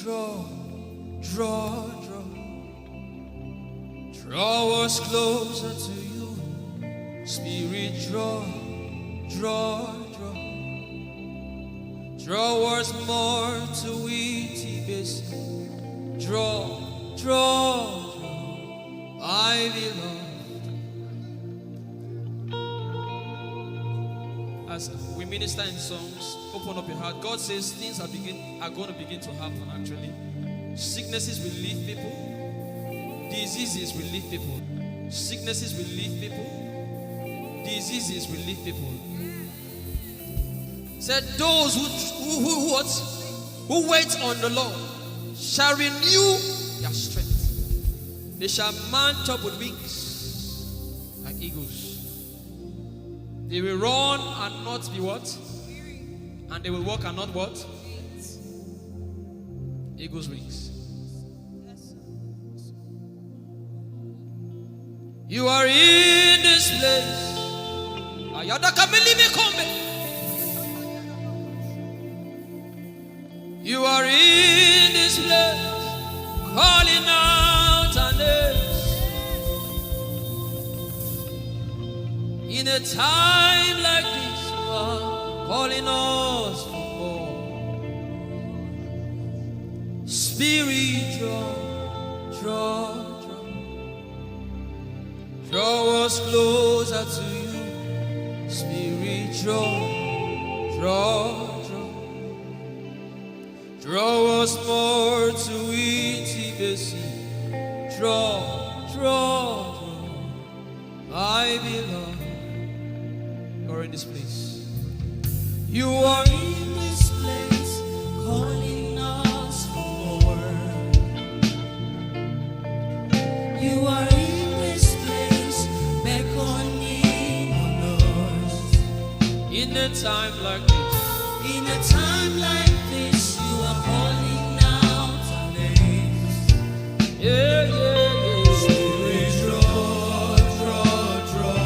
draw, draw, draw. Draw us closer to you. Spirit, draw, draw, draw. Draw us more to it. Draw, draw, draw. I belong. As we minister in songs, open up your heart. God says things are going to begin to happen actually. Sicknesses will leave people. Diseases will leave people. Sicknesses will leave people. Diseases will leave people. Said those who wait on the Lord shall renew their strength. They shall mount up with wings like eagles. They will run and not be what? And they will walk and not what? Eagle's wings. You are in this place. You are in this place, calling out our names. In a time like this, you are calling us for more. Spirit, draw, draw, draw. Draw us closer to you. Spirit, draw, draw, draw. Draw us more to intimacy. Draw, draw, draw. I belong. You're in this place. You are in this place, calling us for more. You are in this place, beckoning on us. In a time like this, in a time like this, you are calling out our names. Yeah, yeah, yeah. Spirit, draw, draw, draw.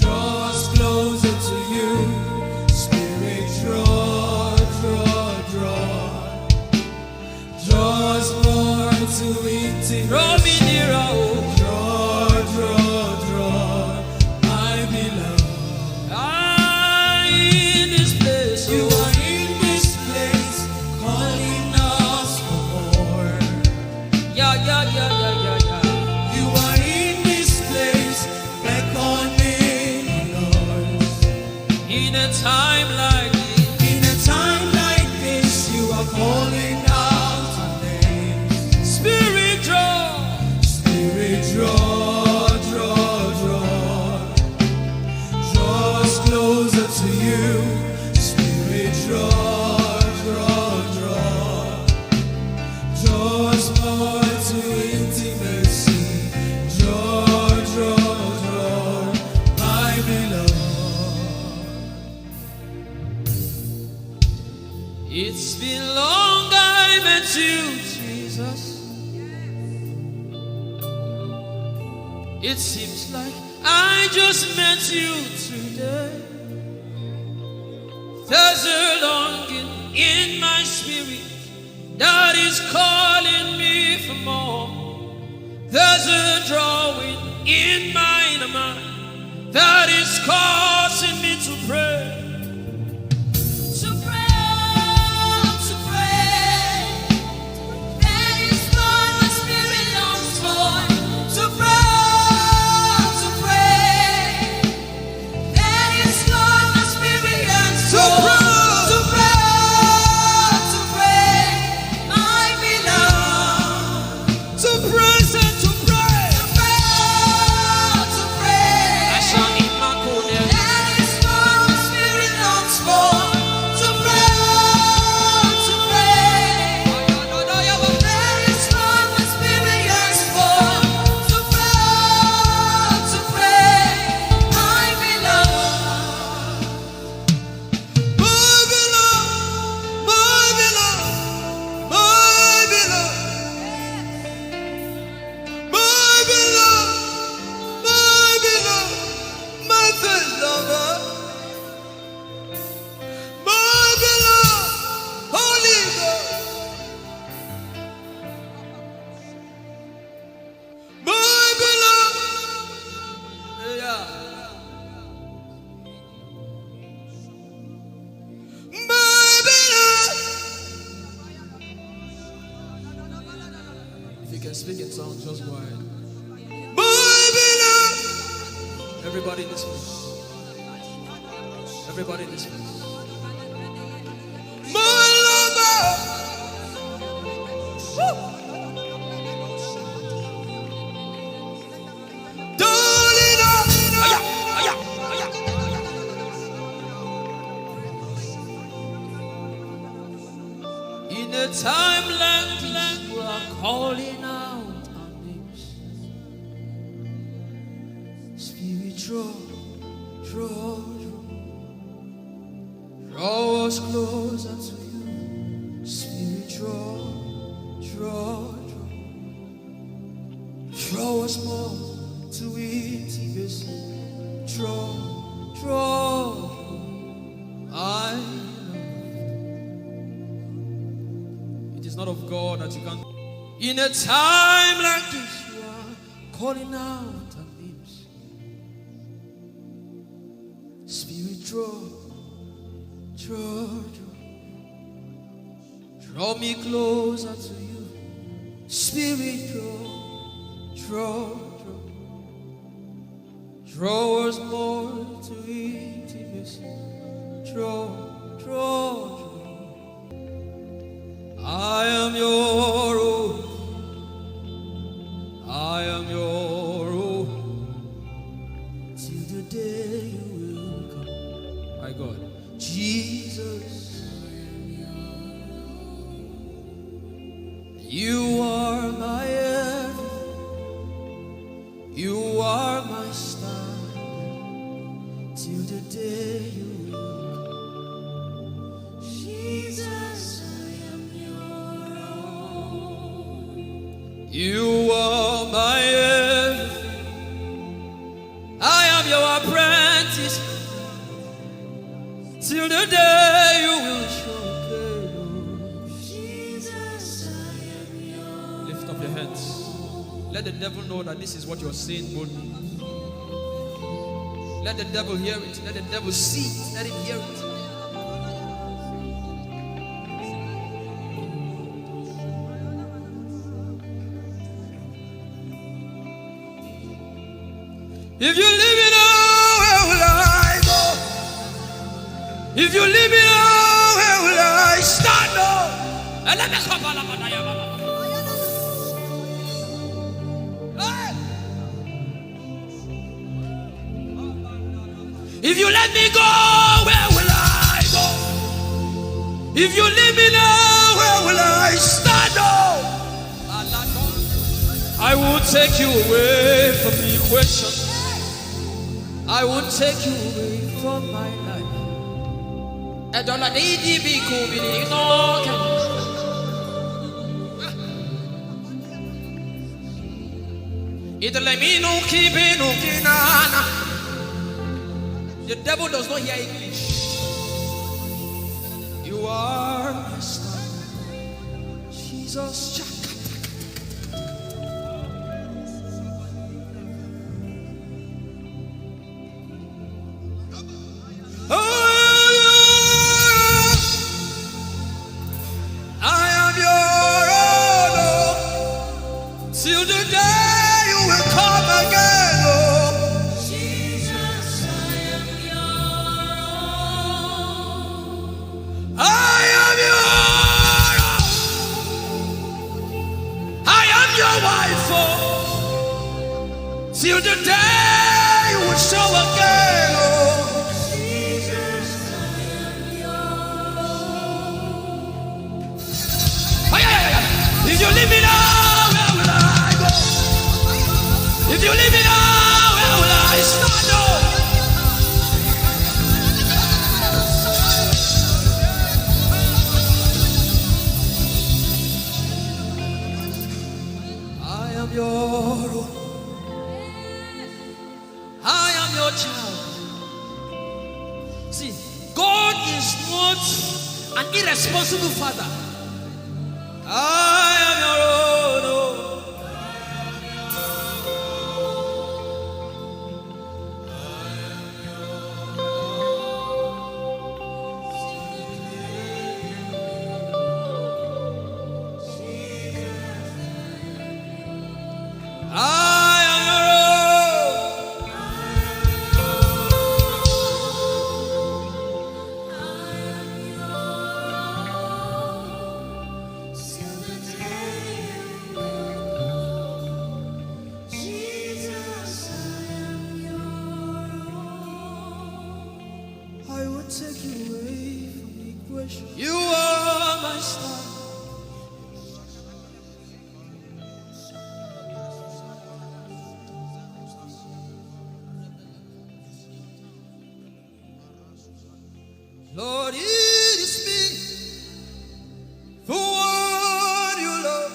Draw us closer to you. Spirit, draw, draw, draw. Draw us more to intimacy. Draw me nearer, oh. Draw, draw, draw. I belong. In this place, you are in this place, calling us for more. Yeah, yeah, yeah, yeah, yeah, yeah. You are in this place, beckoning us. In a time like this, in a time like this, you are calling out our names. Spirit, draw, draw, draw. Draw us closer to you. Spirit, draw, draw, draw. Draw us more to intimacy. Draw, draw, draw. I belong. It's been long I met you, Jesus. It seems like I just met you today. There's a longing in my spirit that is calling me for more. There's a drawing in my mind that is causing me to pray. To pray, to pray. That is what my spirit longs for. To pray, to pray. That is what my spirit yearns for. To pray, to pray. I belong. To praise and to pray. To pray, to pray. I shall eat my corner. Speak in songs, just go ahead. Moving on. Everybody in this place. Everybody in this place. In a time like this, we are calling out our names. Spirit, draw us closer to you. Spirit, draw us more to intimacy. Draw. It is not of God that you can. In a time like this, you are calling out our names. Spirit, draw me closer to you. Spirit, draw us more to intimacy. Draw. I am your own. I am your own. Till the day you will come. My God. Jesus. You are my everything. You are my stand. Till the day you will come. Jesus. You are my everything. I am your apprentice. Till the day you will show. Jesus, I am yours. Lift up your hands. Let the devil know that this is what you're saying boldly. Let the devil hear it. Let the devil see it. Let him hear it. If you leave me now, where will I go? If you leave me now, where will I stand? If you let me go, where will I go? If you leave me now, where will I stand? I will take you away from the equation. I will take you away from my life. The devil does not hear English. You are my star, Jesus. Till the day you will show again, oh Jesus, I am yours. If you leave me now, where will I go? If you leave me now, where will I stand? I am your own. I am your child. See, God is not an irresponsible father. I am your own. You are my star. Lord, it is me, the one you love.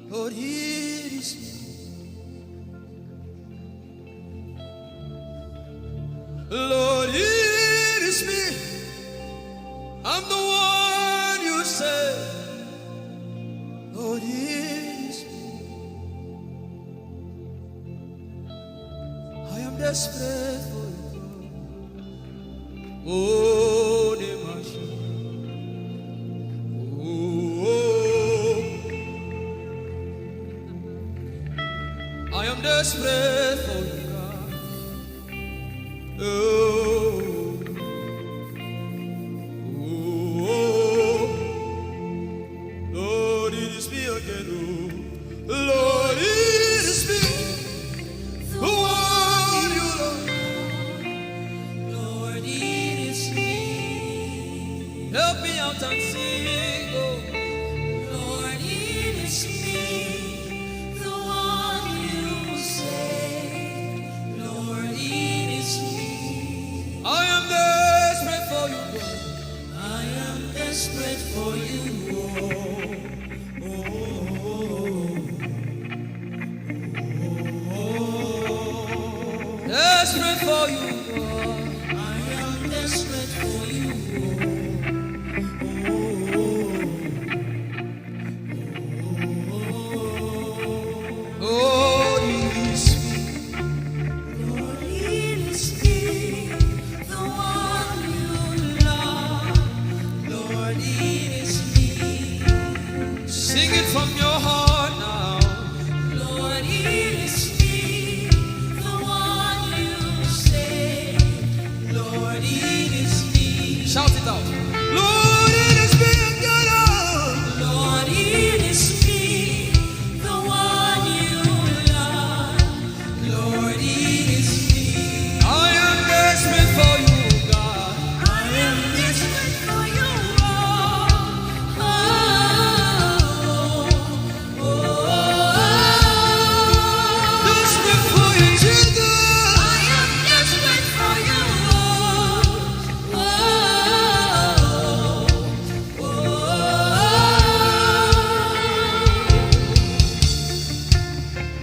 Lord, it is me. Lord, it is me. I'm the one you say. Lord, it is me. I am desperate for you. Oh, Demasha. Oh, I am desperate for you, God. Oh, Lord, it is me again. Oh, Lord, it is me. The one you love. Lord, it is me. Help me out and sing. Oh, Lord, it is me. The one you say. Lord, it is me. I am desperate for you, God. I am desperate for you. Desperate for you, God. I am desperate for you. Oh, it is me. Lord, it is me, the one you love. Lord, it is me. Sing it from your heart now. Lord, it is me, the one you say. Lord, it is me. Shout it out. Lord, it is me, God. Lord, it is me, the one you love. Lord, it is me. I am desperate for you, God. I am desperate for you. Desperate for you, Jesus. I am desperate for you.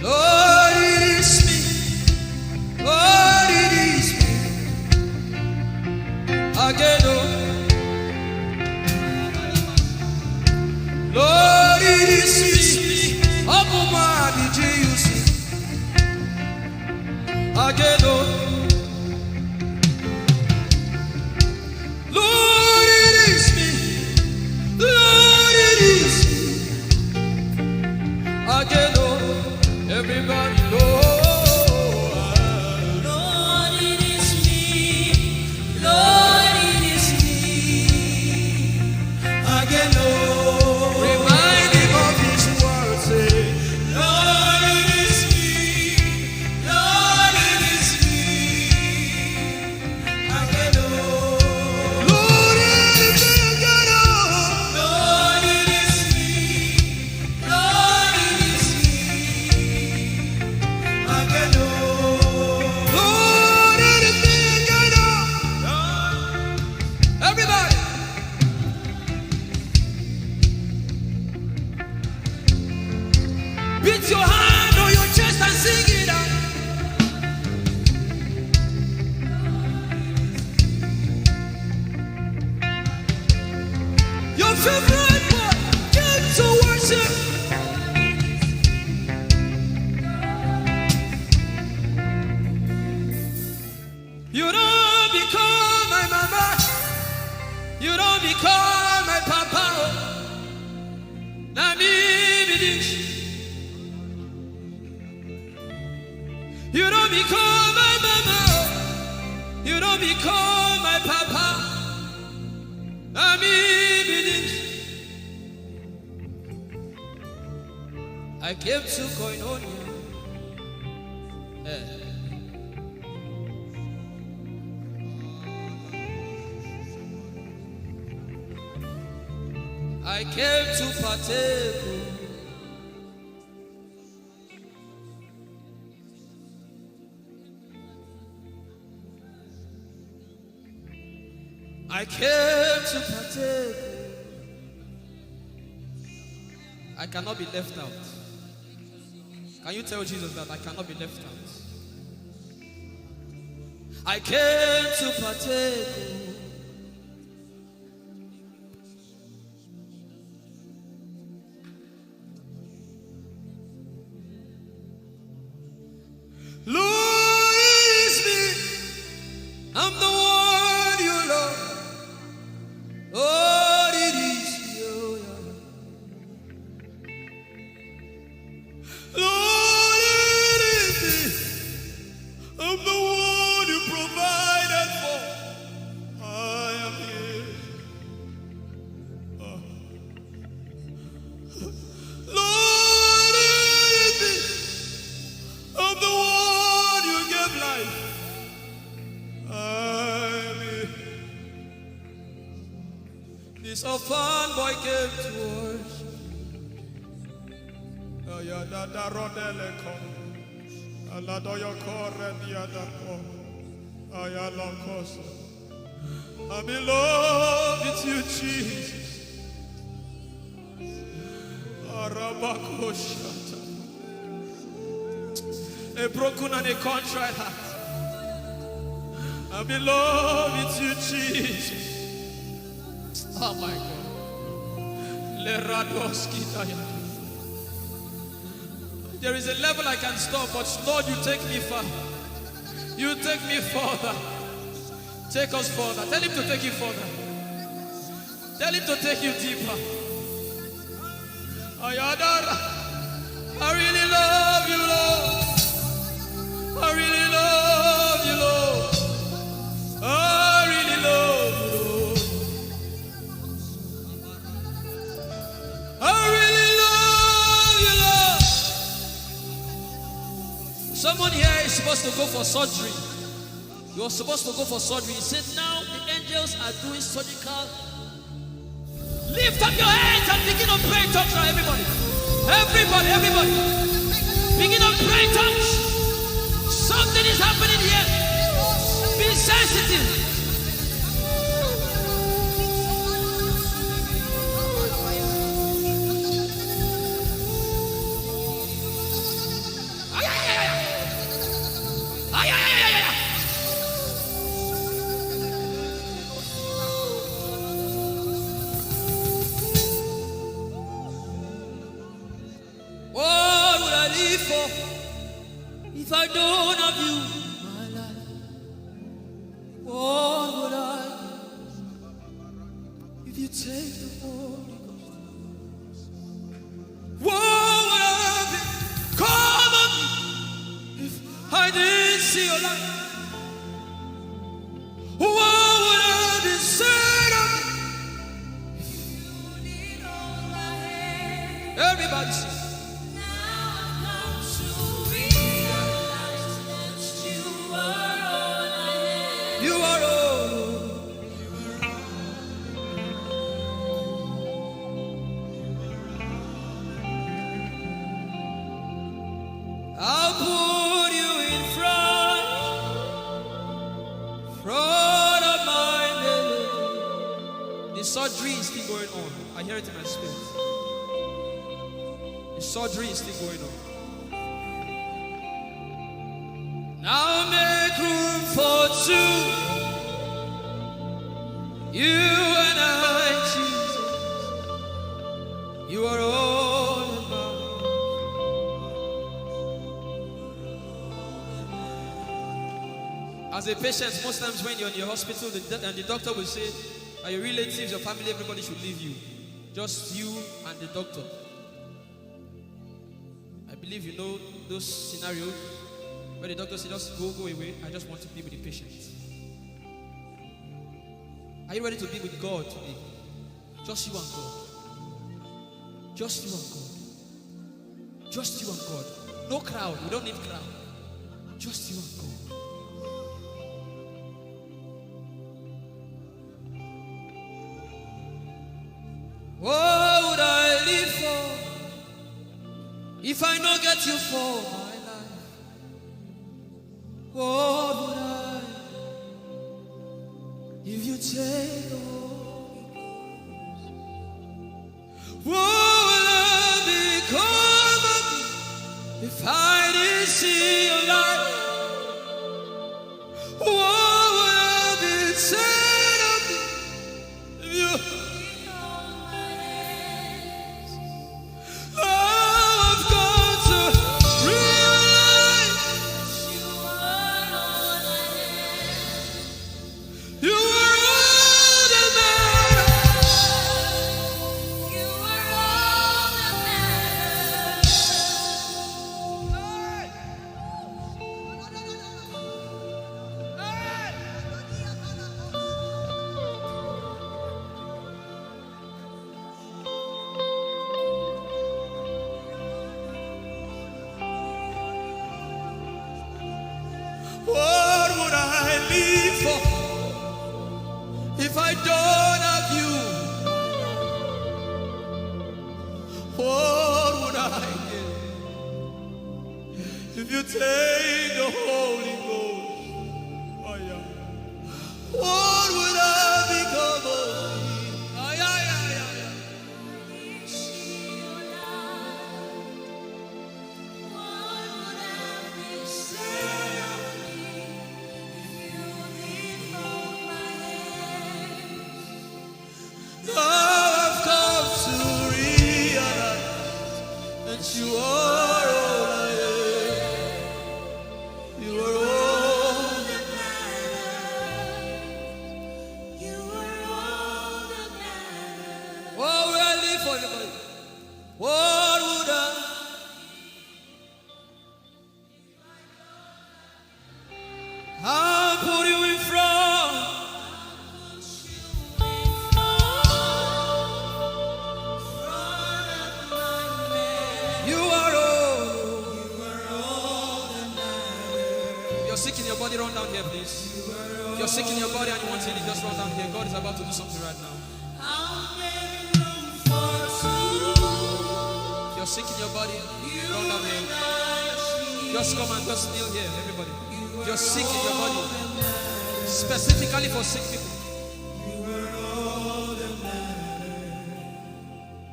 Lord, it is me. Lord, it is me. Again, oh. Lord, it is me. Omatade, Jesus. Again, oh. Lord, it is me. Lord, it is me. Again, oh. Everybody, Lord. Lord, it is me. Lord, it is me. Again, oh. Remind him of his word, say, Lord, it is me. Lord, it is me. Again, oh. Lord, it is me. Again, oh. Lord, it is me. Lord, it is me. Again, oh. Lord, it is me. Again, oh. Everybody. Beat your hand on your chest and sing it out. Your favorite one, get to worship. You don't become my mama. You don't become my papa. Na me be this. You don't become my mama. You don't become my papa. Na me be this. I came to Koinonia. I came to partake. I came to partake. I cannot be left out. Can you tell Jesus that I cannot be left out? I came to partake. Lord, it's me. I'm the one you love. Oh, it is you. Lord, it is me. I'm the one you provided for. I am here. Lord, it is me. I'm the one you gave life. I'm here. This orphan boy came to worship. Ayadada rodele kom. Aladoyo kore diadako. Ayalokoso. I'm in love with you, Jesus. Arabakoshata. A broken and a contrite heart. I'm in love with you, Jesus. Oh my God. There is a level I can stop, but Lord, you take me far. You take me further. Take us further. Tell him to take you further. Tell him to take you deeper. I really love you, Lord. I really love you, Lord. I really love you, Lord. I really love you, Lord. Someone here is supposed to go for surgery. You're supposed to go for surgery. He said, now the angels are doing surgical. Lift up your hands and begin to pray in tongues now, everybody. Everybody. Begin to pray in tongues. Something is happening here. Be sensitive. What would I live for if I don't have you in my life? What would I do if you take the Holy Ghost? What would I be? Come on me if I didn't see your light. What would I be said of me if you need all my hand? Everybody sing. You are all. I'll put you in front of my melody. The surgery is still going on. I hear it in my spirit. The surgery is still going on. Now make room for two. You and I, Jesus. You are all about. As a patient, most times when you're in your hospital, and the doctor will say, are your relatives, your family, everybody should leave you. Just you and the doctor. I believe you know those scenarios. Where the doctor says, just go away. I just want to be with the patient. Are you ready to be with God today? Just you and God. Just you and God. Just you and God. No crowd. We don't need crowd. Just you and God. Whoa! If I no get you for my life, what would I? If you take the Holy Ghost, what will I become of me if I didn't see your light? What would I be said of me if you? I've got to realize you are all that matters. You are all that matters. What would I live for if I don't have you? What would I give if you take the Holy Ghost? Oh, yeah. What would I become of me? Oh, yeah, yeah, yeah, yeah. Now I've come to realize that you are all I am. You are all that matters. You are all that matters. What would I live for anybody? What would I? I'll put you in front. You are all that matters. You're sick in your body, run down here, please. If you're sick in your body and you want healing, just run down here. God is about to do something right now. If you're sick in your body, run down here. Just come and just kneel here, everybody. If you're sick in your body, specifically for sick people.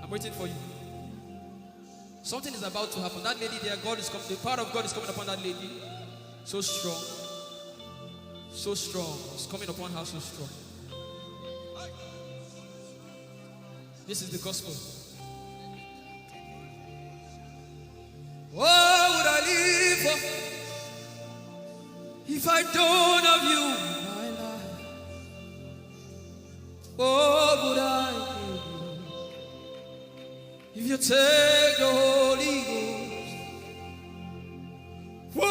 I'm waiting for you. Something is about to happen. That lady there, God is coming. The power of God is coming upon that lady. So strong. So strong. It's coming upon her so strong. This is the gospel. What would I live for if I don't have you in my life? What would I give if you take the Holy Ghost? What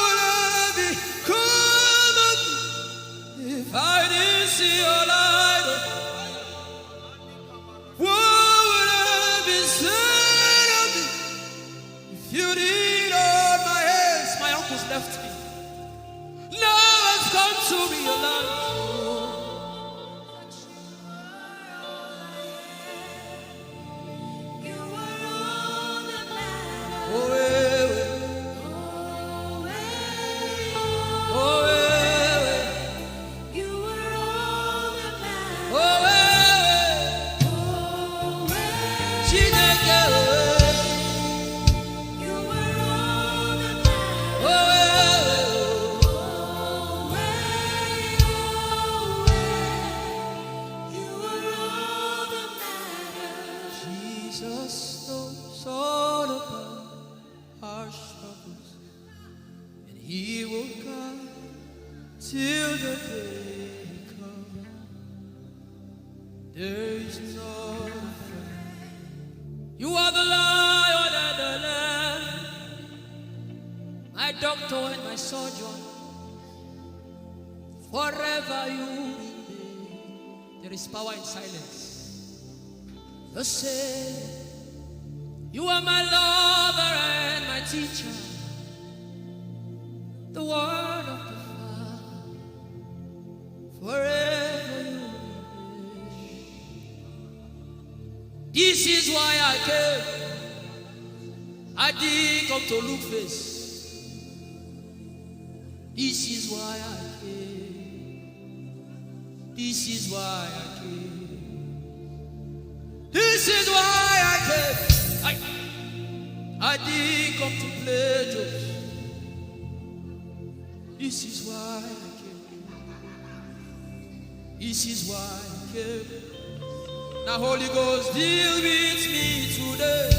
would I become of me if I didn't see your light? What would I be said of me if you did hold my hands? My uncles left me. Now I've come to realize. Forever you remain. There is power in silence. The same. You are my lover and my teacher. The word of the Father. Forever you remain. This is why I came. I didn't come to look face. This is why I came. This is why I came. This is why I came. I didn't come to play jokes. This is why I came. This is why I came. Now Holy Ghost, deal with me today.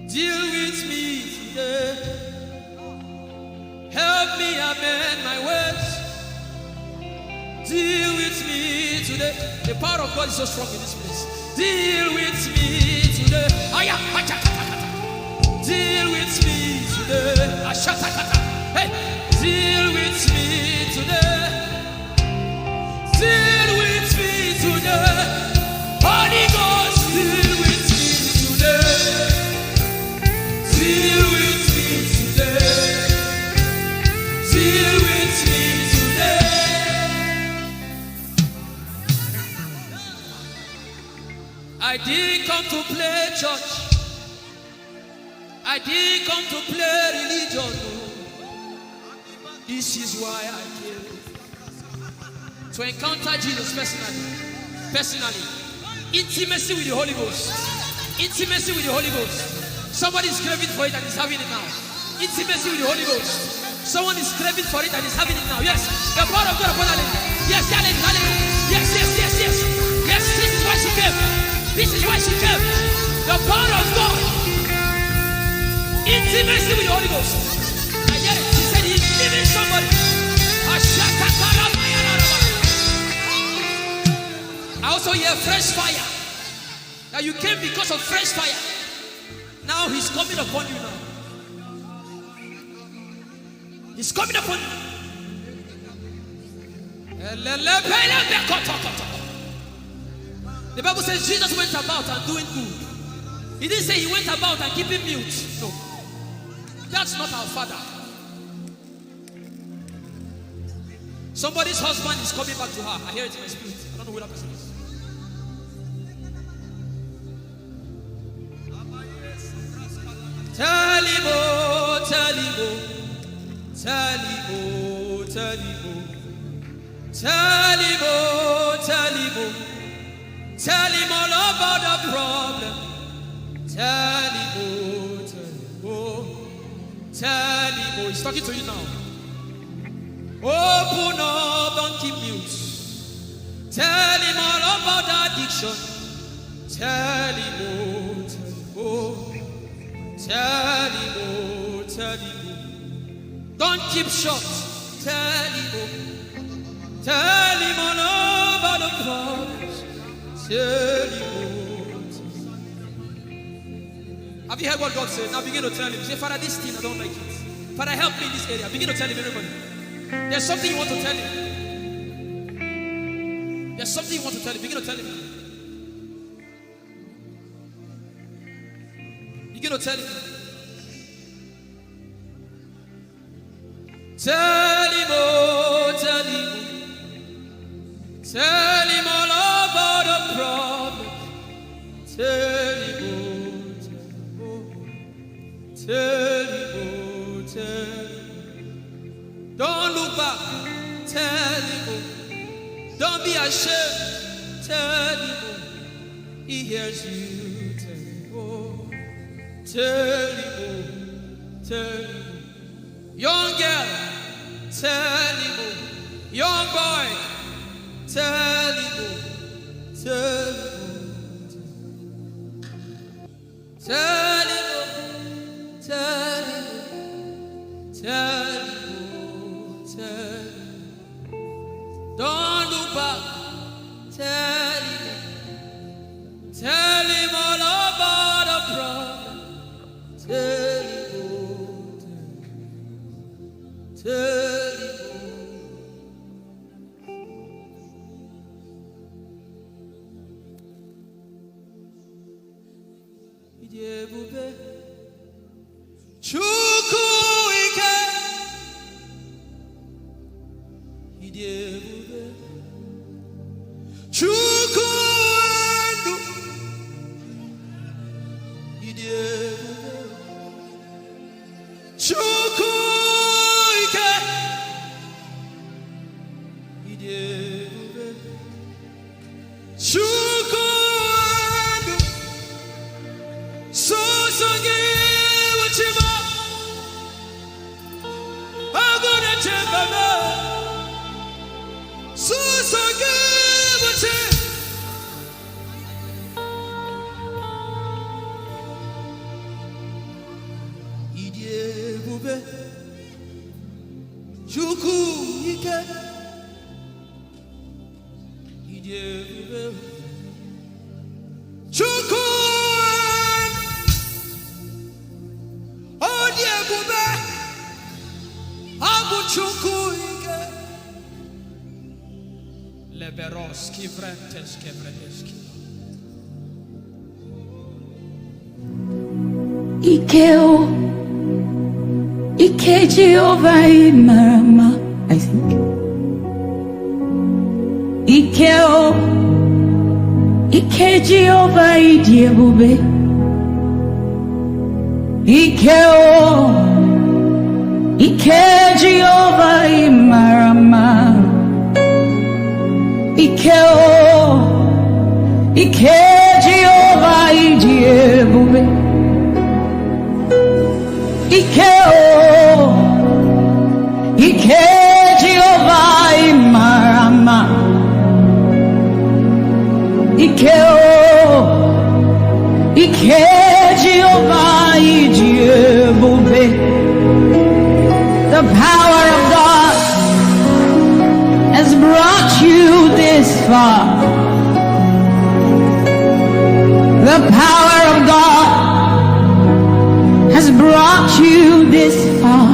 Deal with me today. Help me amend my ways. Deal with me today. The power of God is so strong in this place. Deal with me today. Deal with me today. Hey, deal with me today. Deal with me today. Holy Ghost, deal with me today. Deal with me today. Deal with me today. I didn't come to play church. I didn't come to play religion. This is why I came. To encounter Jesus personally. Intimacy with the Holy Ghost. Intimacy with the Holy Ghost. Somebody is craving for it and is having it now. Intimacy with the Holy Ghost. Someone is craving for it and is having it now. Yes. The power of God upon her. Yes, hallelujah. Yes, yes, yes, yes. Yes, this is why she came. This is why she came. The power of God. Intimacy with the Holy Ghost. I get it. She said he's giving somebody. I also hear fresh fire. Now you came because of fresh fire. Now he's coming upon you now. He's coming upon you. The Bible says Jesus went about and doing good. He didn't say he went about and keeping mute. No. That's not our Father. Somebody's husband is coming back to her. I hear it in my spirit. I don't know who that person is. Tell him, oh, tell him, oh, tell him, oh, tell him, oh, tell him, oh, tell him, oh, tell him all about the problem. Tell him, oh, tell him, oh, tell him, oh. He's talking to you now. Open up, don't keep mute. Tell him all about the addiction. Tell him, oh, tell him, oh, tell him, oh. Don't keep short. Tell him, oh, tell him all about the problems. Tell him, oh. Have you heard what God said? Now begin to tell him. Say, Father, this thing I don't like it. Father, help me in this area. Begin to tell him, everybody. There's something you want to tell him. There's something you want to tell him. Begin to tell him. Begin to tell him. Tell him, oh, tell him. Tell him all about the problem. Tell him, oh, tell him, oh, tell him. Don't look back. Tell him, oh. Don't be ashamed. Tell him, oh. He hears you. Tell him, oh. Tell him, oh. Tell him, oh. Young girl. Tell him, oh. Young boy. Tell him, oh. Tell him, oh. Tell him, oh. Tell him, oh. Tell him. Don't look back. Tell him all about the problem. Tell him, oh, tell him, Ijeoma Chukwu ike. Ijeoma Chukwu enu. Ijeoma Chukwuandu Sosogi Wachima Agone Chembaba Sosogi Wachima Idiebube Chukwu ike Idiebube Chukwu Odiebube Abu Chukwu ike Leberoski Vrenteski Vredeski Ikeo Ike Jehovah Marama, I think. Ikeo Ike Jehovah Idiebube. Ikeo Ike Jehovah Marama. Ikeo Ike Jehovah Idiebube. Ike Jehovah Marama. Ike Jehovah Ijeoma. The power of God has brought you this far. The power of God has brought you this far.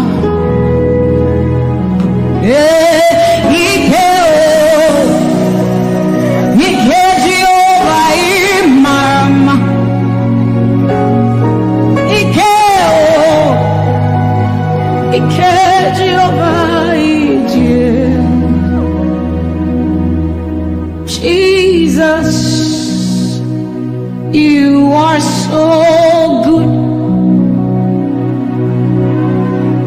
Jesus, you are so good.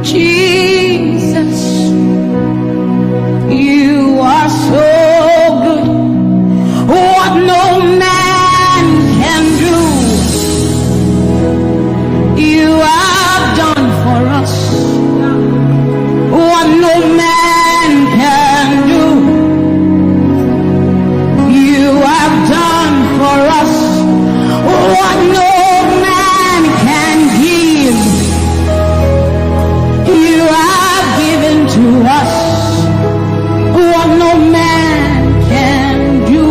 Jesus, you are so good. What no man can do, you have done for us. What no man can do, you have done for us. What no man can give, you have given to us. What no man can do,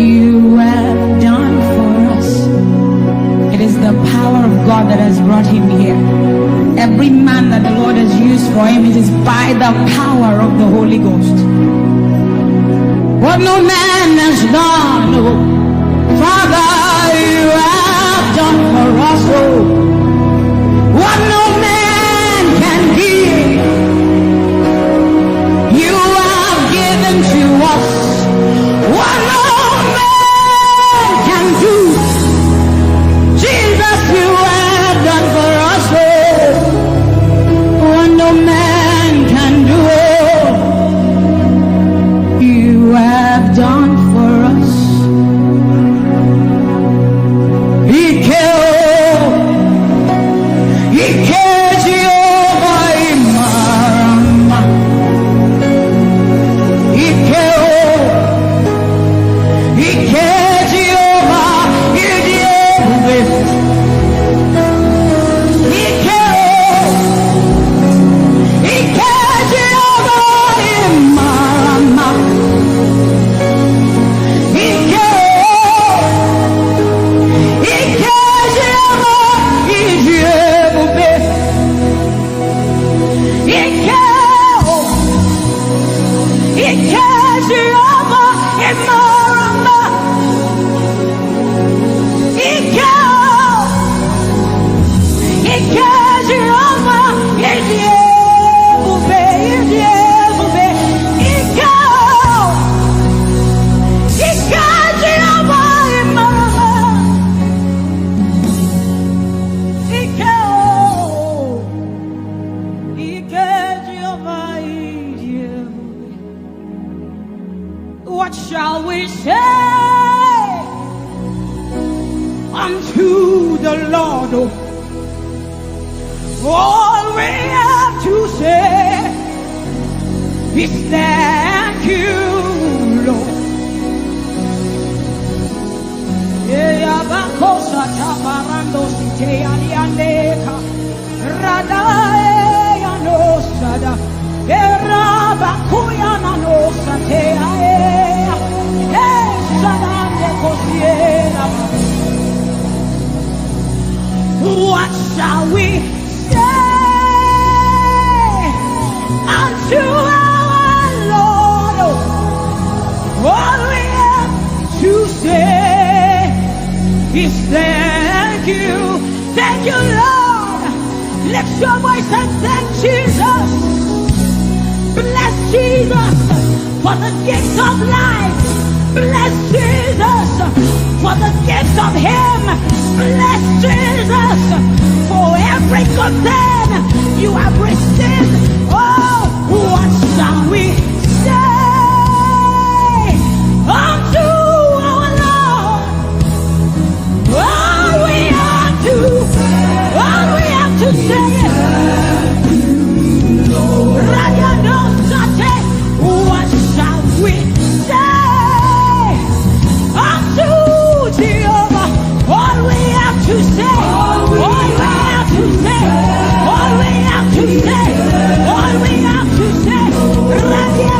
you have done for us. It is the power of God that has brought him here. Every man that the Lord has used for him, it is by the power of the Holy Ghost. What no man has done, oh, Father, you have done for us, oh. What no man can give, you have given to us. What no man can do, Jesus, you have done for us, oh. What no man can do, oh, you have done for us. Ike Jehovah Imam. What shall we say unto the Lord? All we have to say is thank you, Lord. What shall we say unto our Lord? All we have to say is thank you. Thank you, Lord. Lift your voice and thank Jesus. Bless Jesus for the gift of life. Bless Jesus for the gift of Him. Bless Jesus for every good thing you have received. Oh, what shall we say unto our Lord? All we have to say is what shall we say unto Jehovah? All we have to say, all we have to say, all we have to say, all we have to say.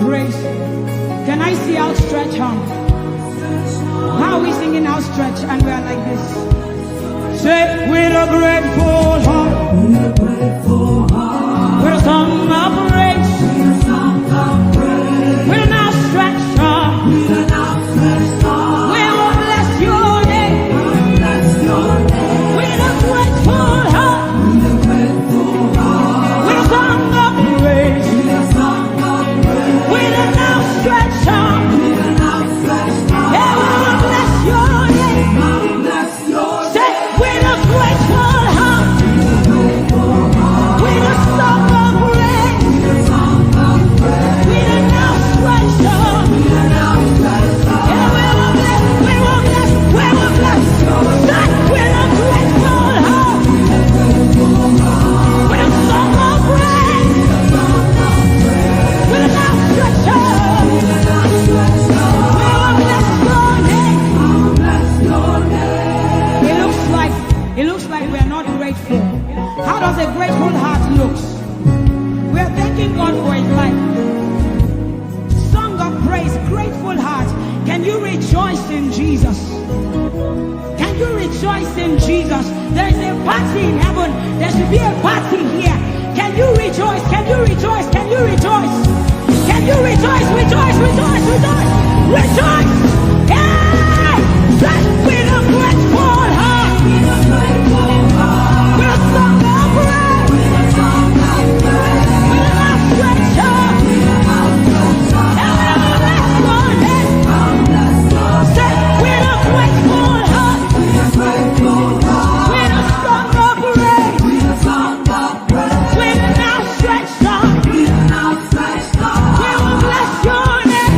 praise. Can I see outstretched hand? How are we singing outstretched and we are like this? Say, with a grateful heart, with a song of praise, with an outstretched heart, we will bless your name. With a grateful heart, with a song of praise, with an outstretched arm, yeah, we will bless your name. Say, with a grateful heart, with a song of praise, with an outstretched arm, yeah, we will bless, we will bless, we will bless. Say, with a grateful heart, with a song of praise, with an outstretched arm, we will bless your name. It looks like we are not grateful. How does a grateful heart look? We are thanking God for his life. Song of praise, grateful heart. Can you rejoice in Jesus? Can you rejoice in Jesus? There is a party in heaven. There should be a party here. Can you rejoice? Can you rejoice? Can you rejoice? Can you rejoice? Rejoice, rejoice, rejoice, rejoice! Yeah! Say, with a grateful heart, with a song of praise, with an outstretched arm, and we will bless your name. Say, with a grateful heart, with a song of praise, with an outstretched arm, we will bless your name.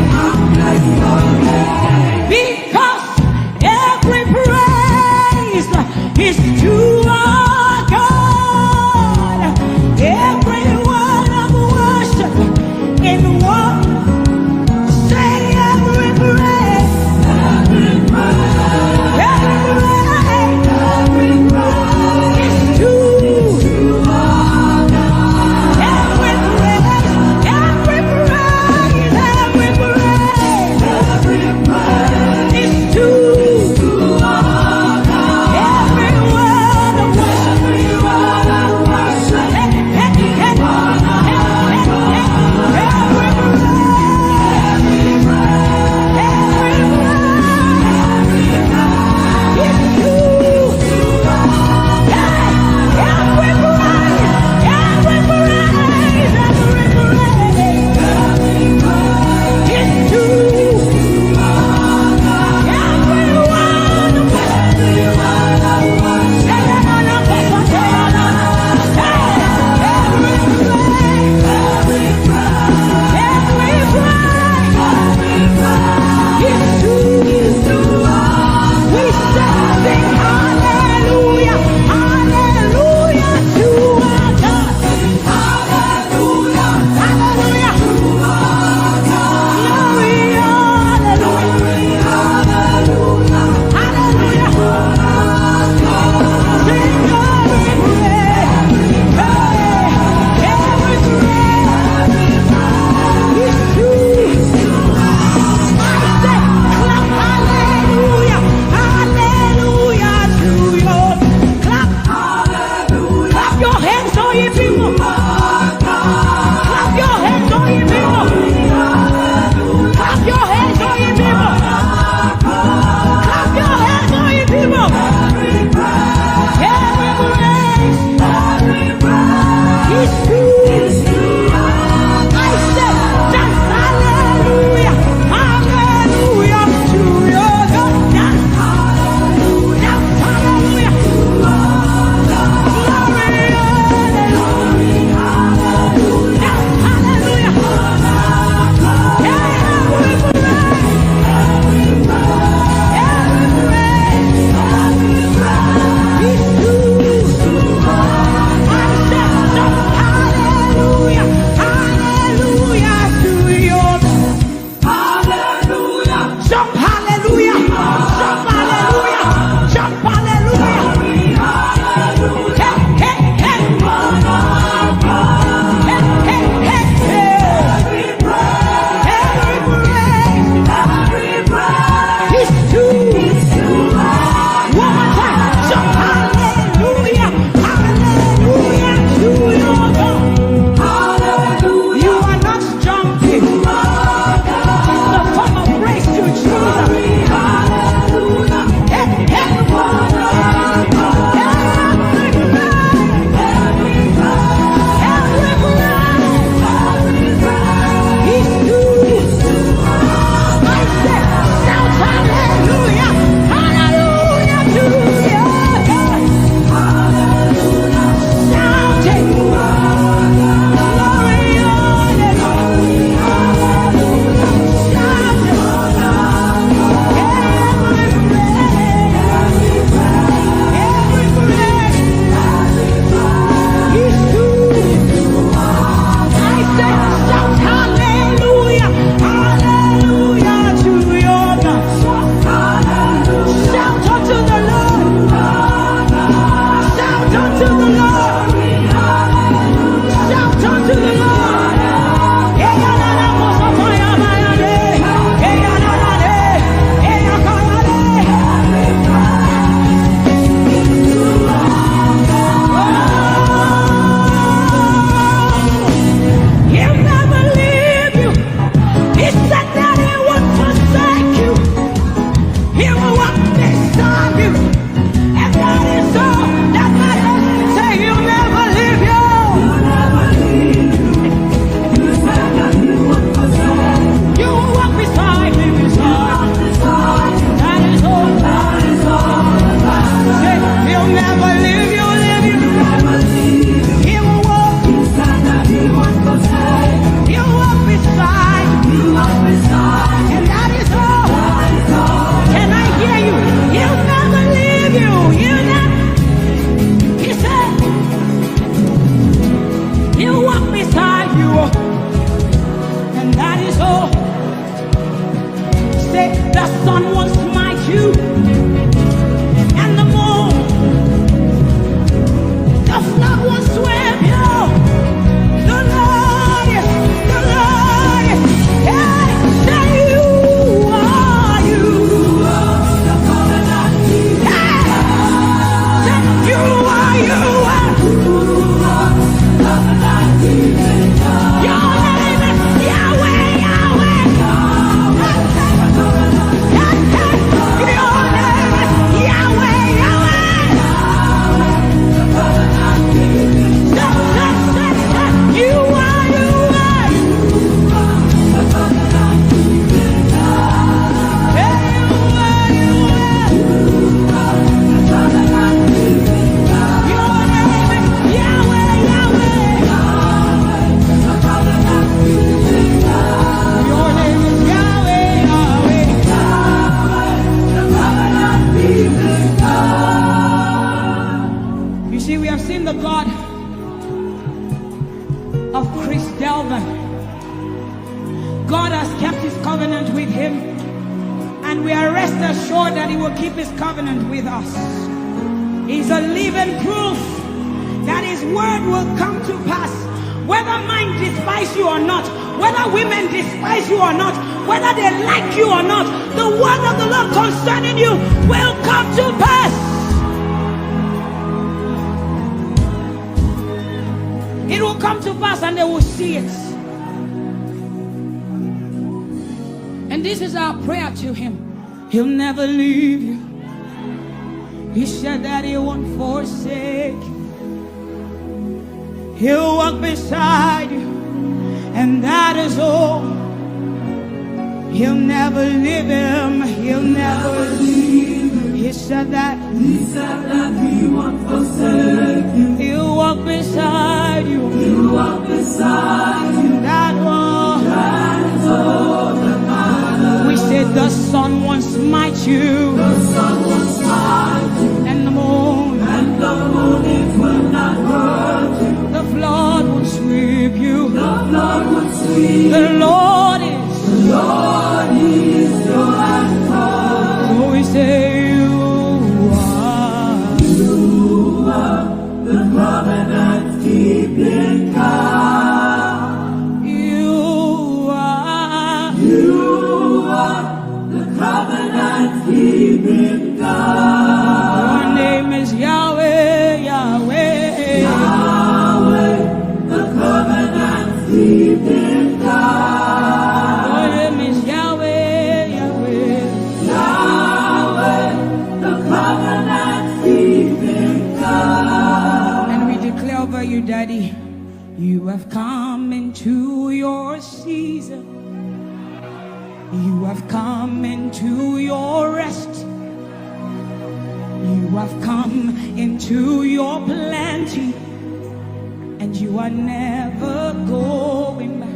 And we are rest assured that he will keep his covenant with us. He's a living proof that his word will come to pass. Whether men despise you or not, whether women despise you or not, whether they like you or not, the word of the Lord concerning you will come to pass. It will come to pass and they will see it. And this is our prayer to him. He'll never leave you. He said that he won't forsake you. He'll walk beside you, and that is all. He'll never leave him. He'll never leave him. He said that he won't forsake you. He'll walk beside you. He'll walk beside you. That one. That is all that matters. We said the sun won't smite you. The sun won't smite you. And the moon. And the moon it will not hurt you. The flood will sweep you. The flood will sweep. The Lord is your anchor. So we say you are the covenant keeping God. You are the covenant keeping God. Your name is Yahweh, Yahweh. Yahweh, the covenant keeping God. Your name is Yahweh, Yahweh. Yahweh, the covenant keeping God. And we declare over you, Daddy, you have come into your season. You have come into your rest. You have come into your plenty, and you are never going back.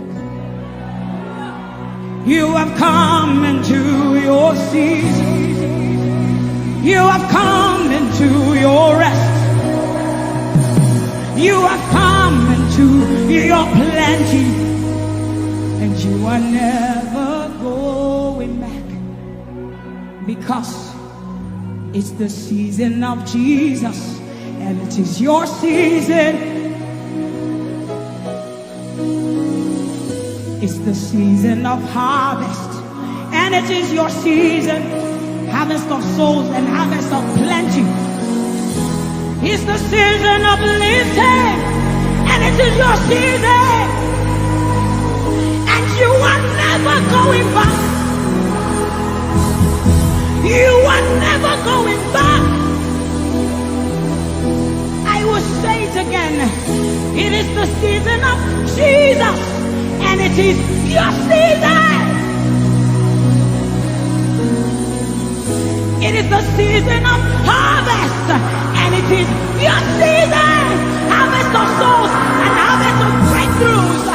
You have come into your season. You have come into your rest. You have come into your plenty, and you are never going back. Because it's the season of Jesus, and it is your season. It's the season of harvest, and it is your season. Harvest of souls and harvest of plenty. It's the season of lifting, and it is your season. And you are never going back. You are never going back. I will say it again. It is the season of Jesus, and it is your season. It is the season of harvest, and it is your season. Harvest of souls and harvest of breakthroughs.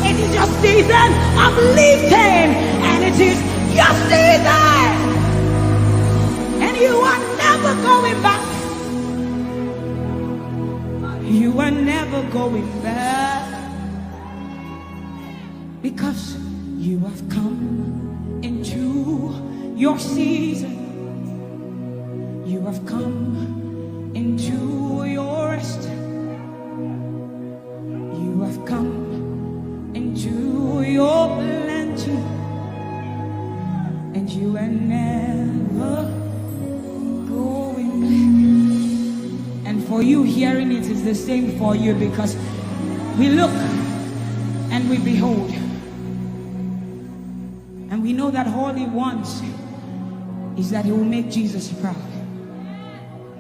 It is your season of lifting, and it is your season. And you are never going back. You are never going back. Because you have come into your season. You have come into your rest. You have come into your plenty, and you are never going back. And for you hearing it is the same for you, because we look and we behold, and we know that all he wants is that he will make Jesus proud.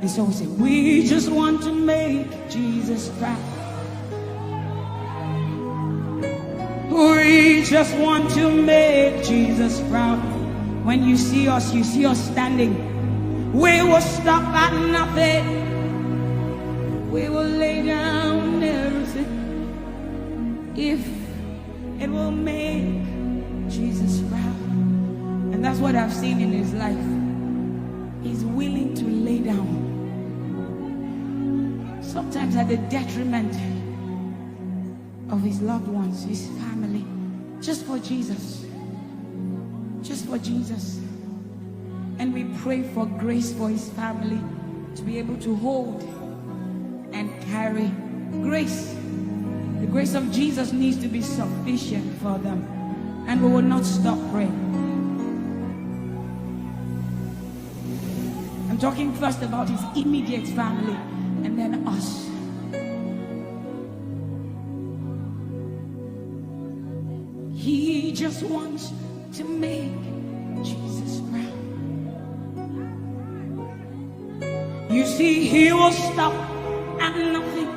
And so we say, we just want to make Jesus proud. We just want to make Jesus proud. When you see us standing. We will stop at nothing. We will lay down everything if it will make Jesus proud. And that's what I've seen in his life. He's willing to lay down. Sometimes at the detriment of his loved ones, his family, just for Jesus. Just for Jesus. And we pray for grace for his family to be able to hold and carry grace. The grace of Jesus needs to be sufficient for them. And we will not stop praying. I'm talking first about his immediate family and then us. He just wants to make Jesus proud. You see, he will stop at nothing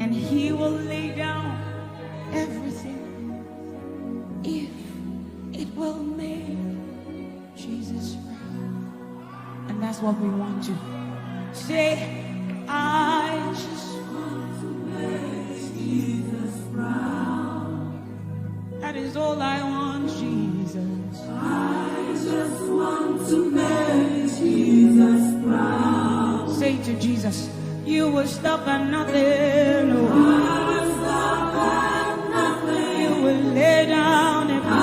and he will lay down everything if it will make Jesus proud. And that's what we want to say. I just want to make Jesus proud. That is all I want, Jesus. I just want to make Jesus proud. Say to Jesus, you will stop at nothing. No. I will stop at nothing. You will lay down everything. I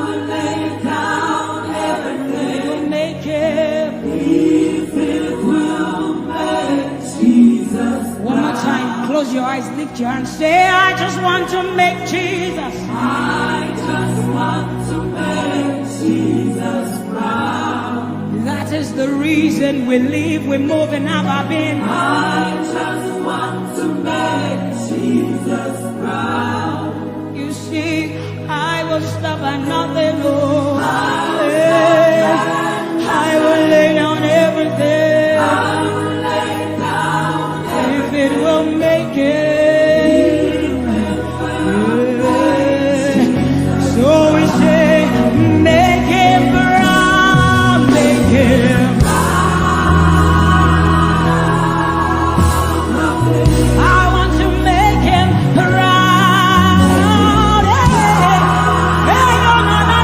will lay down everything. You will make it. If it will make Jesus proud. One more time, close your eyes, lift your hands, say, I just want to make Jesus. I just want to make Jesus proud. That is the reason we live, we move, and have our being. I just want to make Jesus proud. You see, I will stop at nothing, Lord. I will lay down everything. I will lay down everything. If it will make it. So we say, make him proud, make him proud. I want to make him proud. Hey, no, no, no.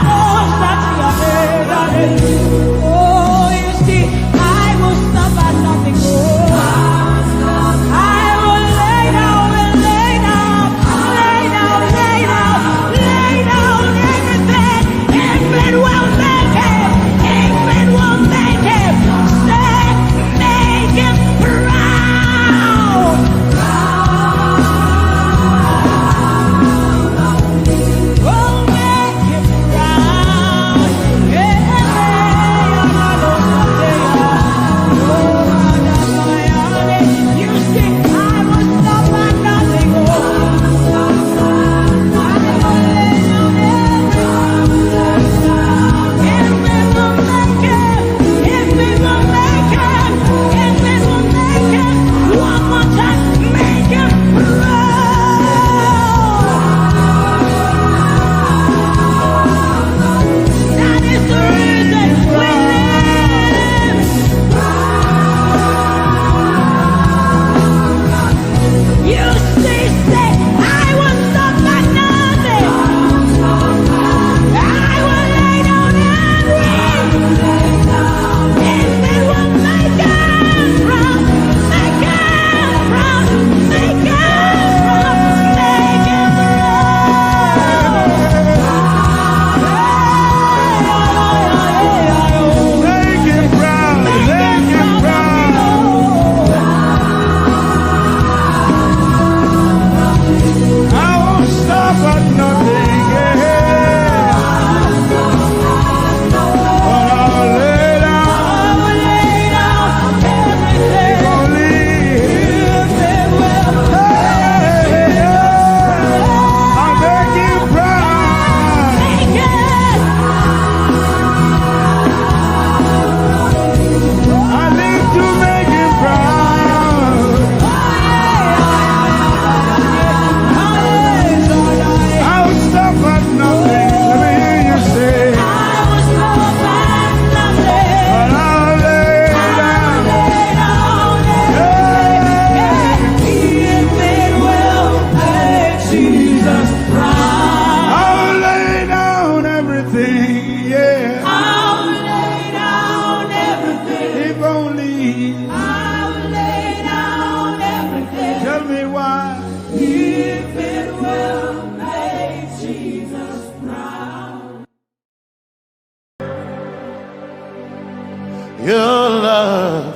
Your love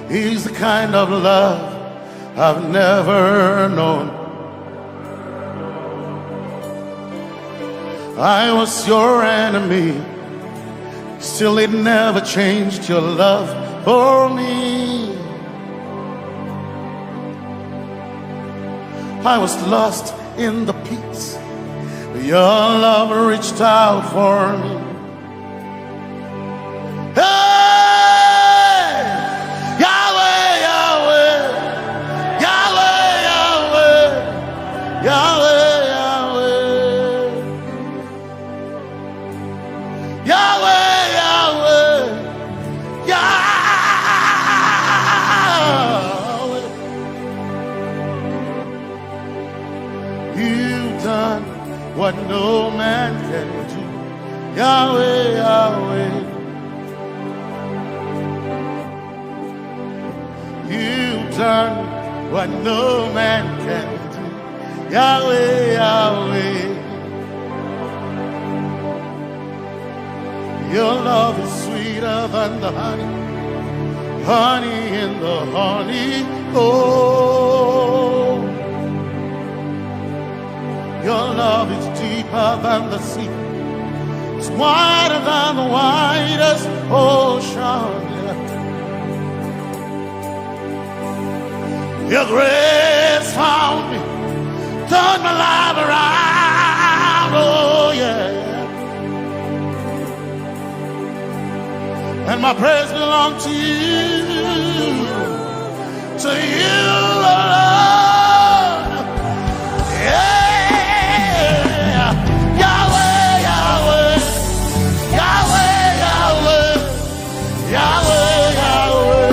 is the kind of love I've never known. I was your enemy, still it never changed your love for me. I was lost in the pits, but your love reached out for me. Hey! Yahweh, Yahweh, Yahweh, Yahweh, Yahweh, Yahweh, Yahweh, Yahweh, Yahweh. You've done what no man can do. Yahweh, Yahweh. You've done what no man can do. Yahweh, Yahweh. Your love is sweeter than the honey, honey in the honey. Oh, your love is deeper than the sea. It's wider than the widest ocean. Your grace found me, turned my life around. Oh yeah. And my praise belongs to you, Lord. Yeah. Yahweh, Yahweh, Yahweh, Yahweh, Yahweh, Yahweh,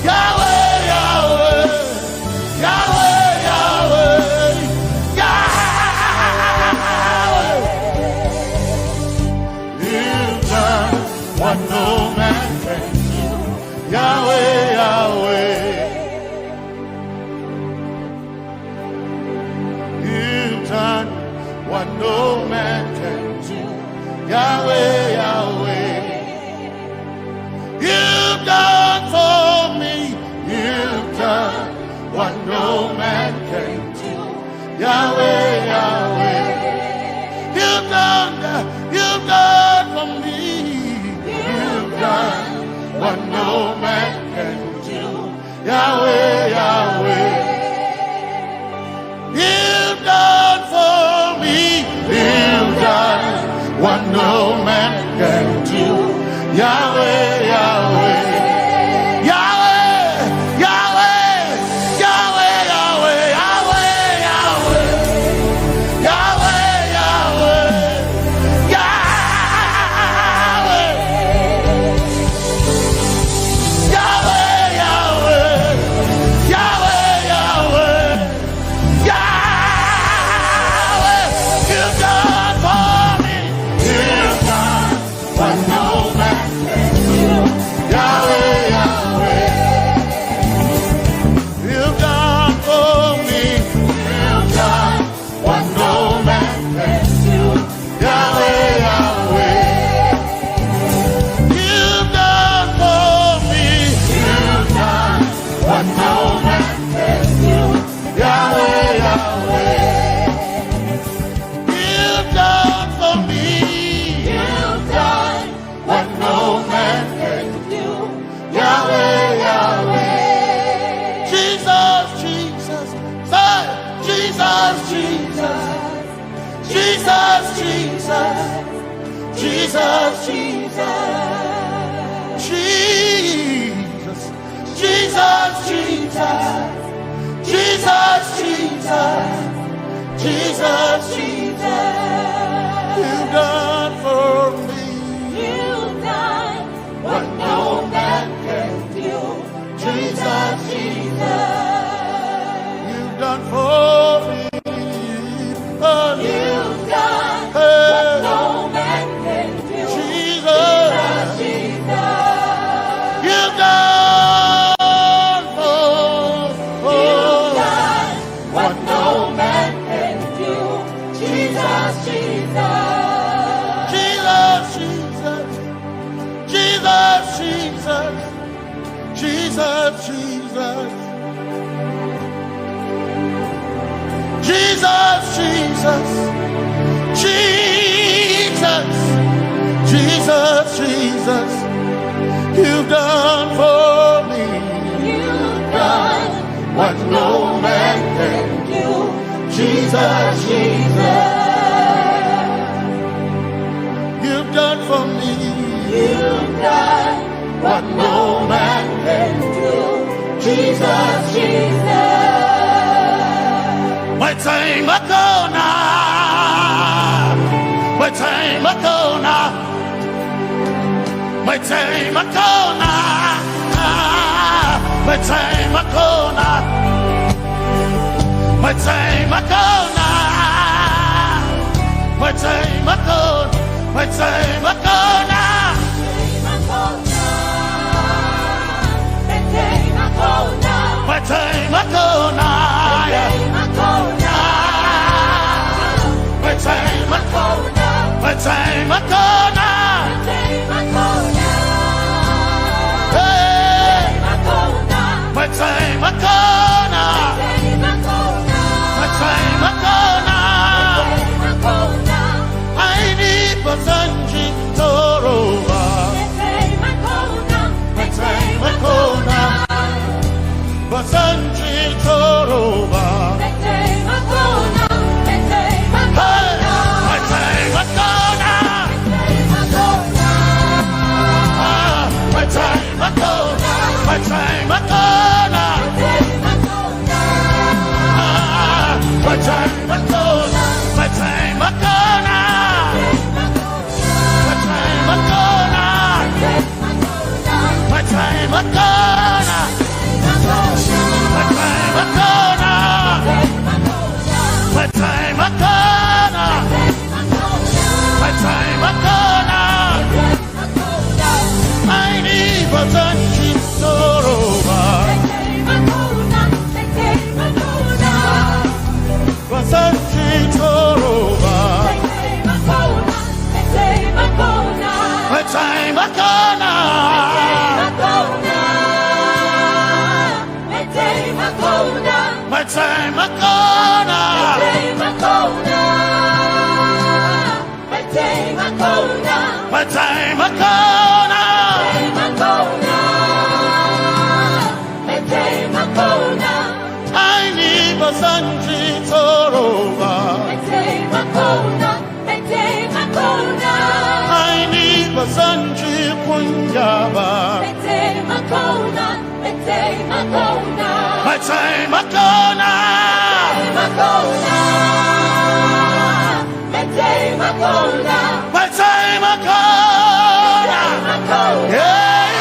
Yahweh, Yahweh, Yahweh, Yahweh, Yahweh. You've done what no man can do. Yahweh, Yahweh. You've done what no man can do. Yahweh, Yahweh. You've done for me. You've done what no man can do. Yahweh, Yahweh. You've done for me. You've done what no man can do. Yahweh, Yahweh. You've done for me. You've done what no man can do. Yahweh, Yahweh. Yahweh, Yahweh, Yahweh, Yahweh, Yahweh, Yahweh, Yahweh, Yahweh, Yahweh, Yahweh, Yahweh, Yahweh, Yahweh. You've done for me. You've done what no man can do. Yahweh, Yahweh. You've done for me. You've done what no man can do. Yahweh, Yahweh. You've done for me. You've done what no man can do. Yahweh, Yahweh. You've done for me. You've done what no man can do. Yahweh, Yahweh. Jesus, Jesus, say, Jesus, Jesus, Jesus, Jesus, Jesus, Jesus, Jesus, Jesus, Jesus, Jesus, Jesus, Jesus. You've done for me. You've done what no man can do. Jesus, Jesus. You've done for me. Oh, you've done what no man can do. Jesus, Jesus. You've done for me. You've done what no man can do. Jesus, Jesus, Jesus, Jesus, Jesus, you've done for me. You've done what no man can do. Jesus, Jesus, you've done for me. you've done what no man can do. Jesus, Jesus. My time ago now, my time ago now, my time ago now, my time ago now, my time ago now, my time ago, my time ago now. My time ago now, my time ago, my time ago now, hey, my time ago now, my time ago now, I need Basanji Toroba, my time ago now. Basanji Toroba. My time Akona. My time Akona. My time Akona. My time Akona. My time Akona. My time Akona. My time Akona. My time Akona. My time Akona. My time Akona. I need Basanji Toroba. Basanji Toroba. My time Akona. My time Akona. My time Akona. I need Basanji Toroba. I need Basanji Kunjaba. My time Akona. My time Akona. Yeah.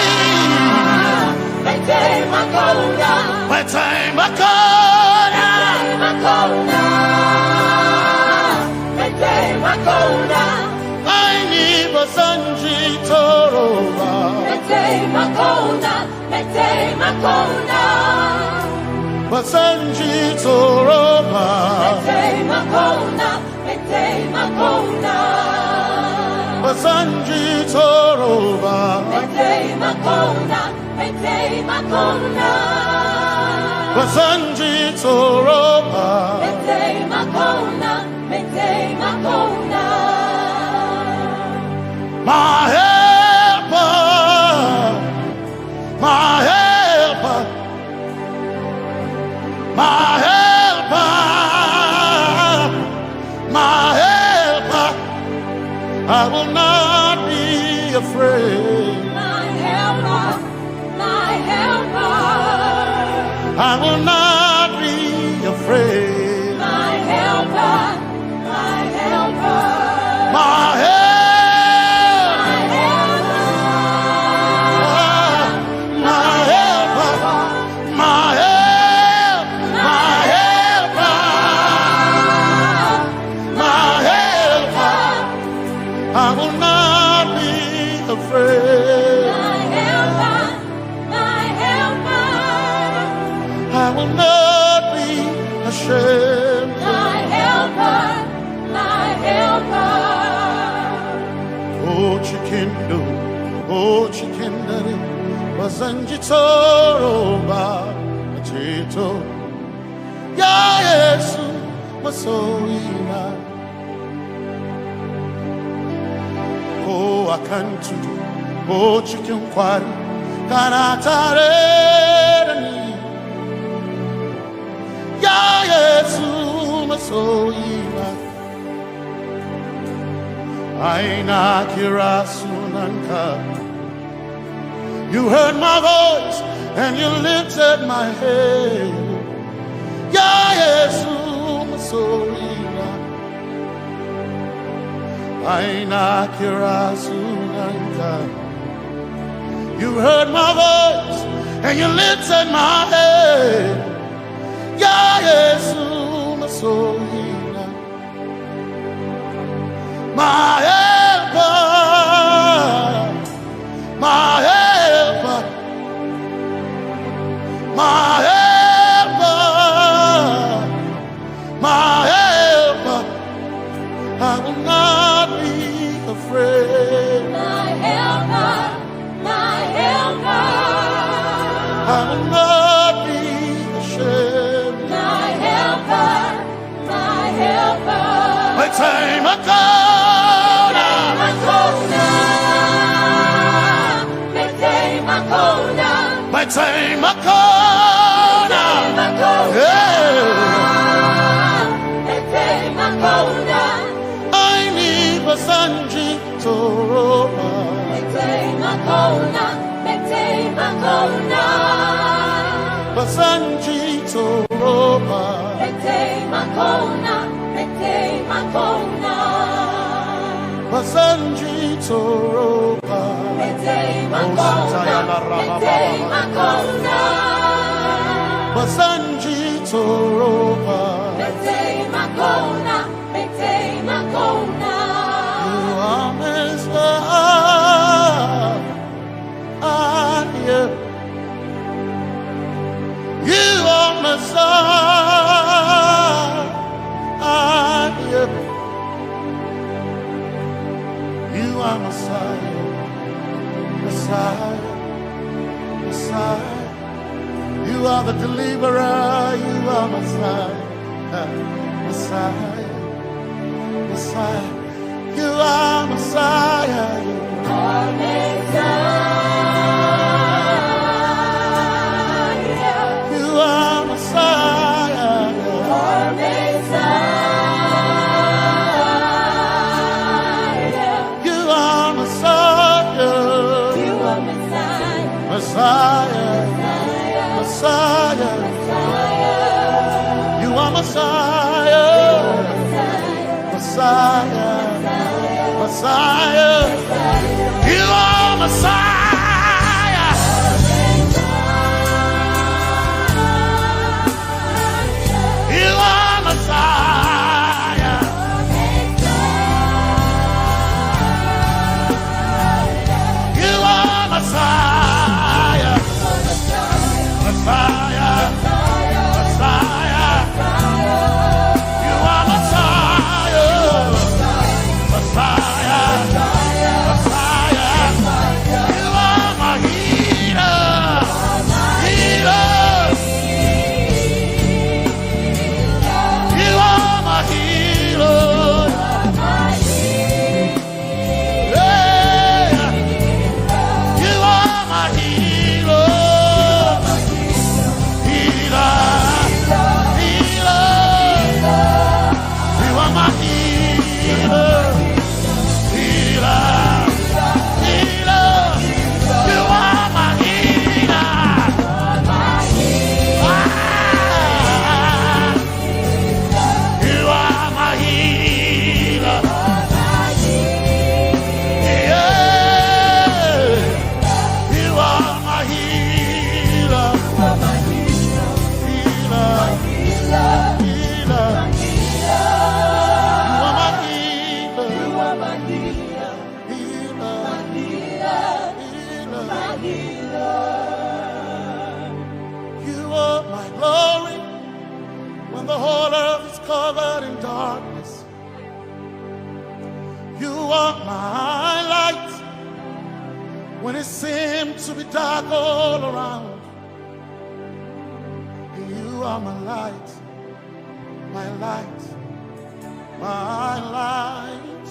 My time Akona. My time Akona. I need Basanji Toroba. Basanji Toroba. Basanji Toroba. Basanji Toroba. My helper, my helper, my helper, my helper, I will not be afraid. My helper, my helper, I will not be afraid. my helper, my helper, My helper. I will not be afraid. my helper, my helper, I will not be ashamed. my helper, my helper. Oh, chikindo, oh, chikindari, Basanji Toroba, Chito, Ya Yesu, masoina. Oh, I can't do. Oh, chicken quarry. Kanatare. Ya Yesu masoina. Aina kirasunanka. You heard my voice and you lifted my head. Ya Yesu masoina. Aina kirasunanka. You heard my voice and you lifted my head. Ya Yesu masoina. My helper, my helper, my helper, my helper. I will not be afraid. My helper, my helper. I will not be ashamed. My helper, my helper. My time I go. My time I need a Sanji Toroba. Basanji Toroba. Basanji Toroba. Basanji Toroba. You are Messiah. You are Messiah. You are Messiah. Messiah, Messiah, you are the deliverer, you are Messiah, Messiah, Messiah, you are Messiah, you are Messiah, you are Messiah, you are Messiah, you are Messiah. Messiah, Messiah, you are Messiah, Messiah, Messiah, you are Messiah, you are Messiah, you are Messiah. Messiah, Messiah, you are Messiah, Messiah, Messiah, you are my healer, healer, you are my healer, yeah, you are my healer. When it seemed to be dark all around, you are my light, my light. my light.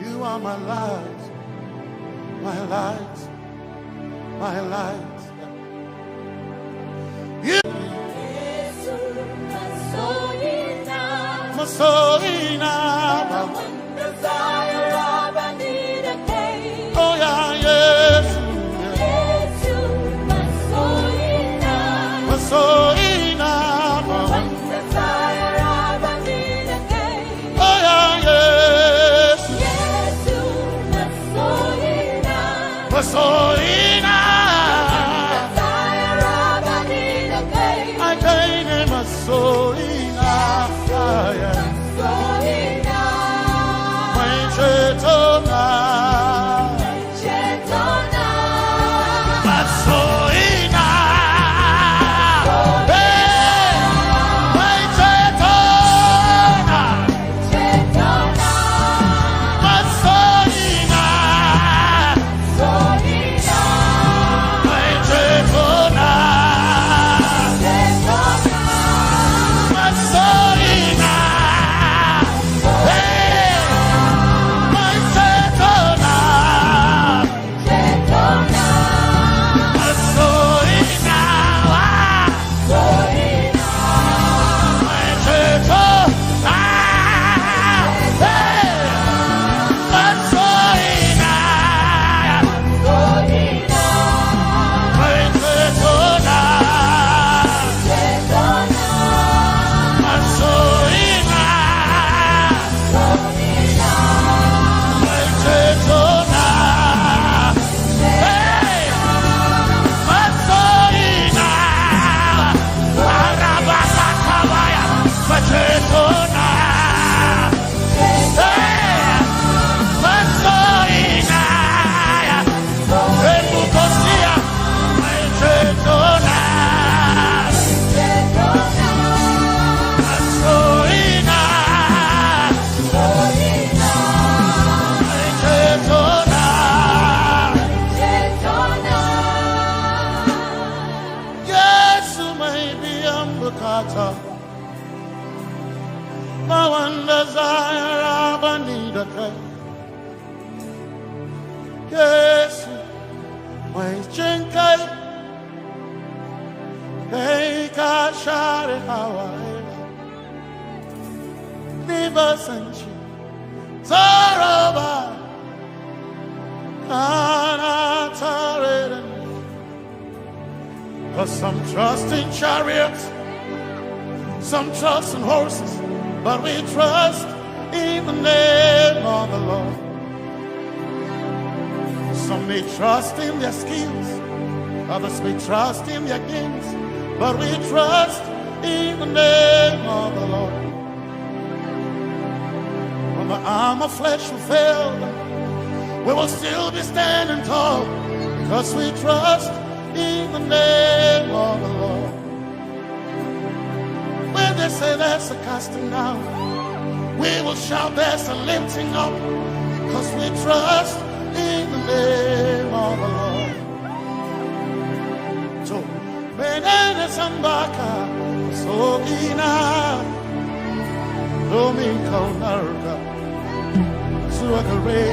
You are my light, my light, my light. You Masoina, desire of I need a cave. oh yeah, yes, Masoina, One desire of I need a cave. oh yeah, yes, Masoina, Desire of I need a cave. I came in Masoina, yeah. Chetona, Masoina, hey, my Chetona, Masoina, my Chetona, Masoina, hey, my Chetona, Masoina, my Chetona, hey, Masoina, my Chetona, Masoina, my Chetona, hey, Masoina, Arabakabaya, my Chetona, hey, Masoina, Emukosia, my Chetona, Masoina, my Chetona. Yes, maybe I'm Bukata. My one desire, I need a cake. Yes, my chinkai. Hey, Kashari, how I never sent you. Zaraba, Anatare. Cause some trust in chariots, some trust in horses, but we trust in the name of the Lord. Some may trust in their skills, others may trust in their gains, but we trust in the name of the Lord. When the arm of flesh will fail, we will still be standing tall, because we trust in the name of the Lord. When they say there's a casting down, we will shout there's a lifting up, because we trust in the name of the Lord. So, Benene Sambaka, Sogina, Domingo Narga, Suakare.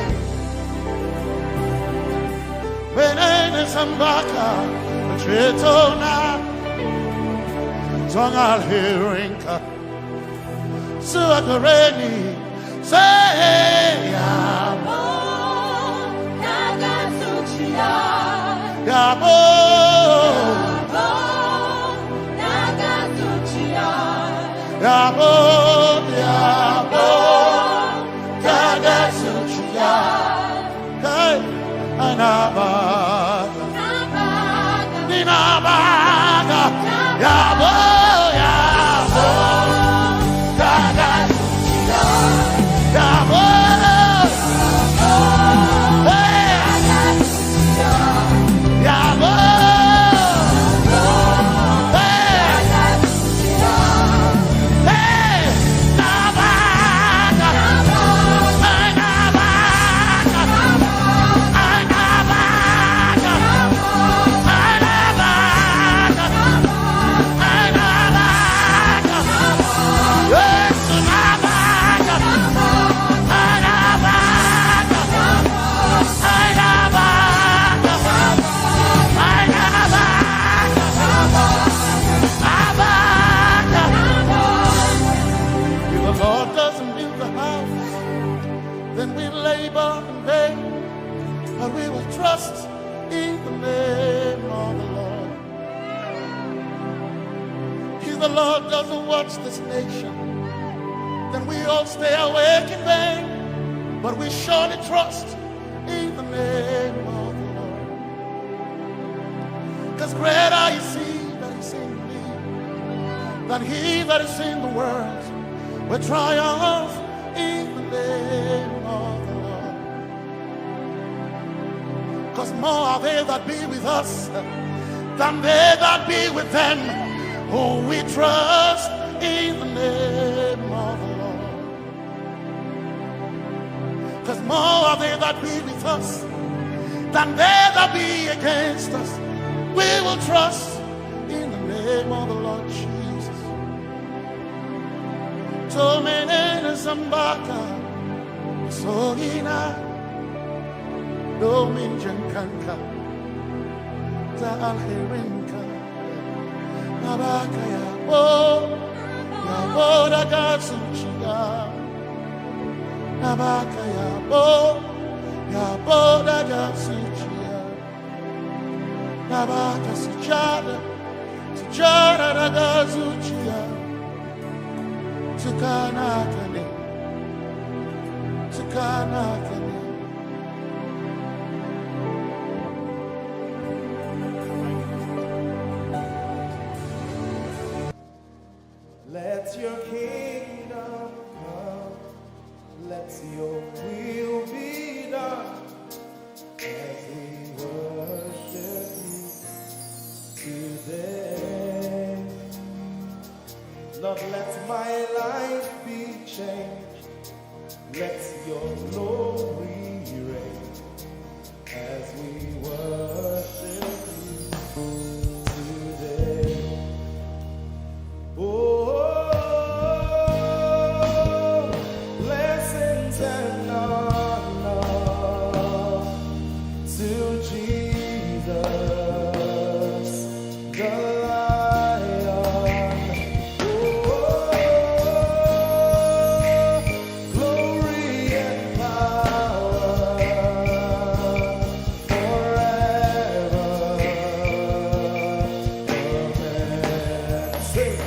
Benene Sambaka, Chetona, Tongal Hirinka, Suakareni, say, Yabo, Yabo, Yabo, Yabo, Kagasuchiya, Hey, Anabaga, Ninabaga, Yabo, Yabo, Kagasuchiya, Yabo, Hey, Yabo, Hey, touch this nation, then we all stay awake in vain. But we surely trust in the name of the Lord. Because greater is He that is in me than he that is in the world. We triumph in the name of the Lord. Because more are they that be with us than they that be with them. Oh, we trust in the name of the Lord. Because more are they that be with us than they that be against us. We will trust in the name of the Lord Jesus. Tomenene Zambaka Sohina Dominjan Kanka Ta Alherinka Nabaka Yabo Yaboda Gatsuchiya Nabaka Yabo Yaboda Gatsuchiya Nabaka Sujada Sujada Gatsuchiya Tukanakane Tukanakane. Let your kingdom come, let your will be done, as we worship you today. Lord, let my life be changed, let your glory reign, as we worship you today. Oh, blessings and honor to Jesus, the Lion. Oh, glory and power forever. Amen. Sing.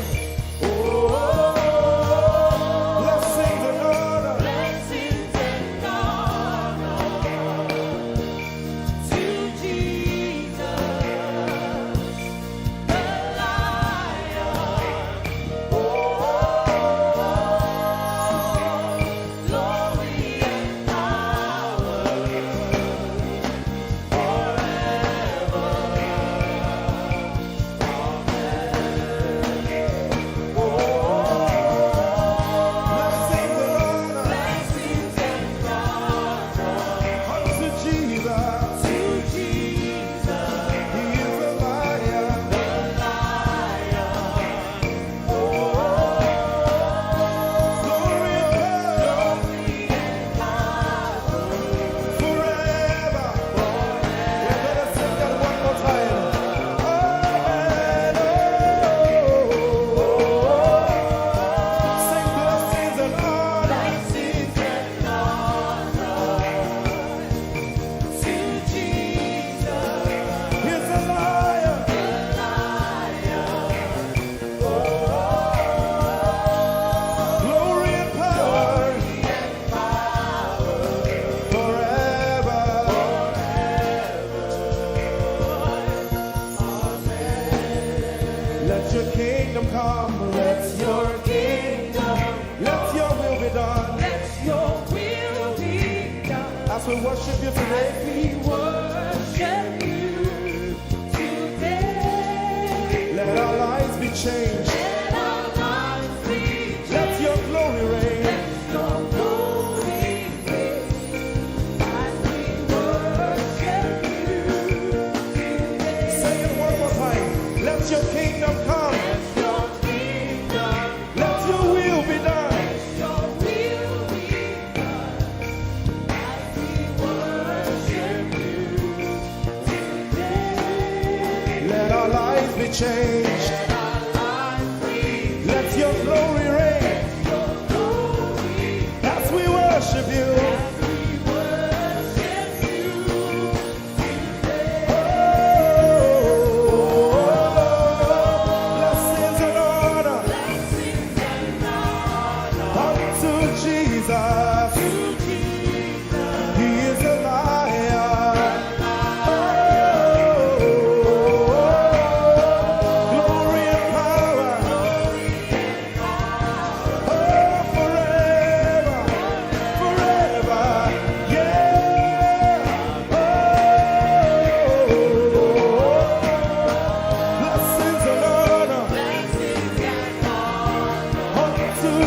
Changed.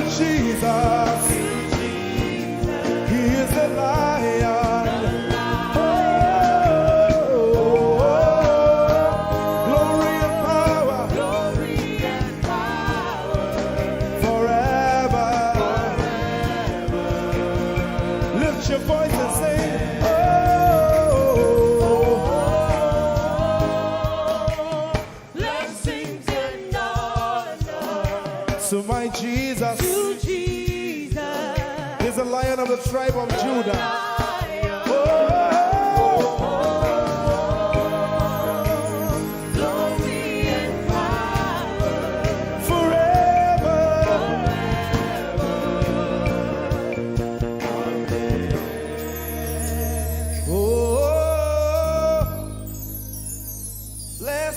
Jesus. He is the lion. Glory and power. Forever. Lift your voice and sing. Blessings and honor To my Jesus. to Jesus. He's the lion of the tribe of Judah. Glory and power Forever. Oh,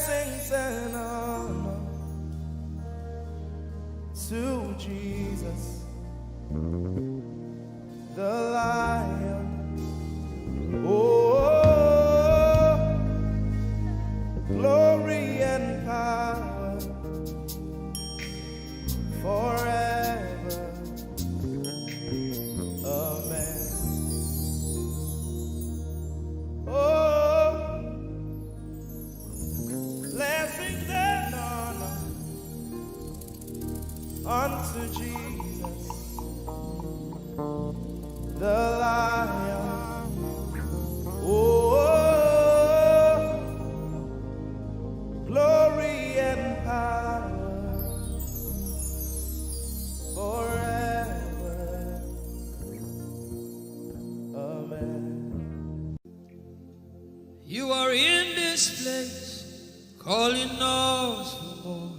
blessings and honor to Jesus, the lion. Oh, glory and power forever. Amen. Oh, blessings and honor unto Jesus, the lion. Oh, glory and power forever. Amen. You are in this place, calling us for more.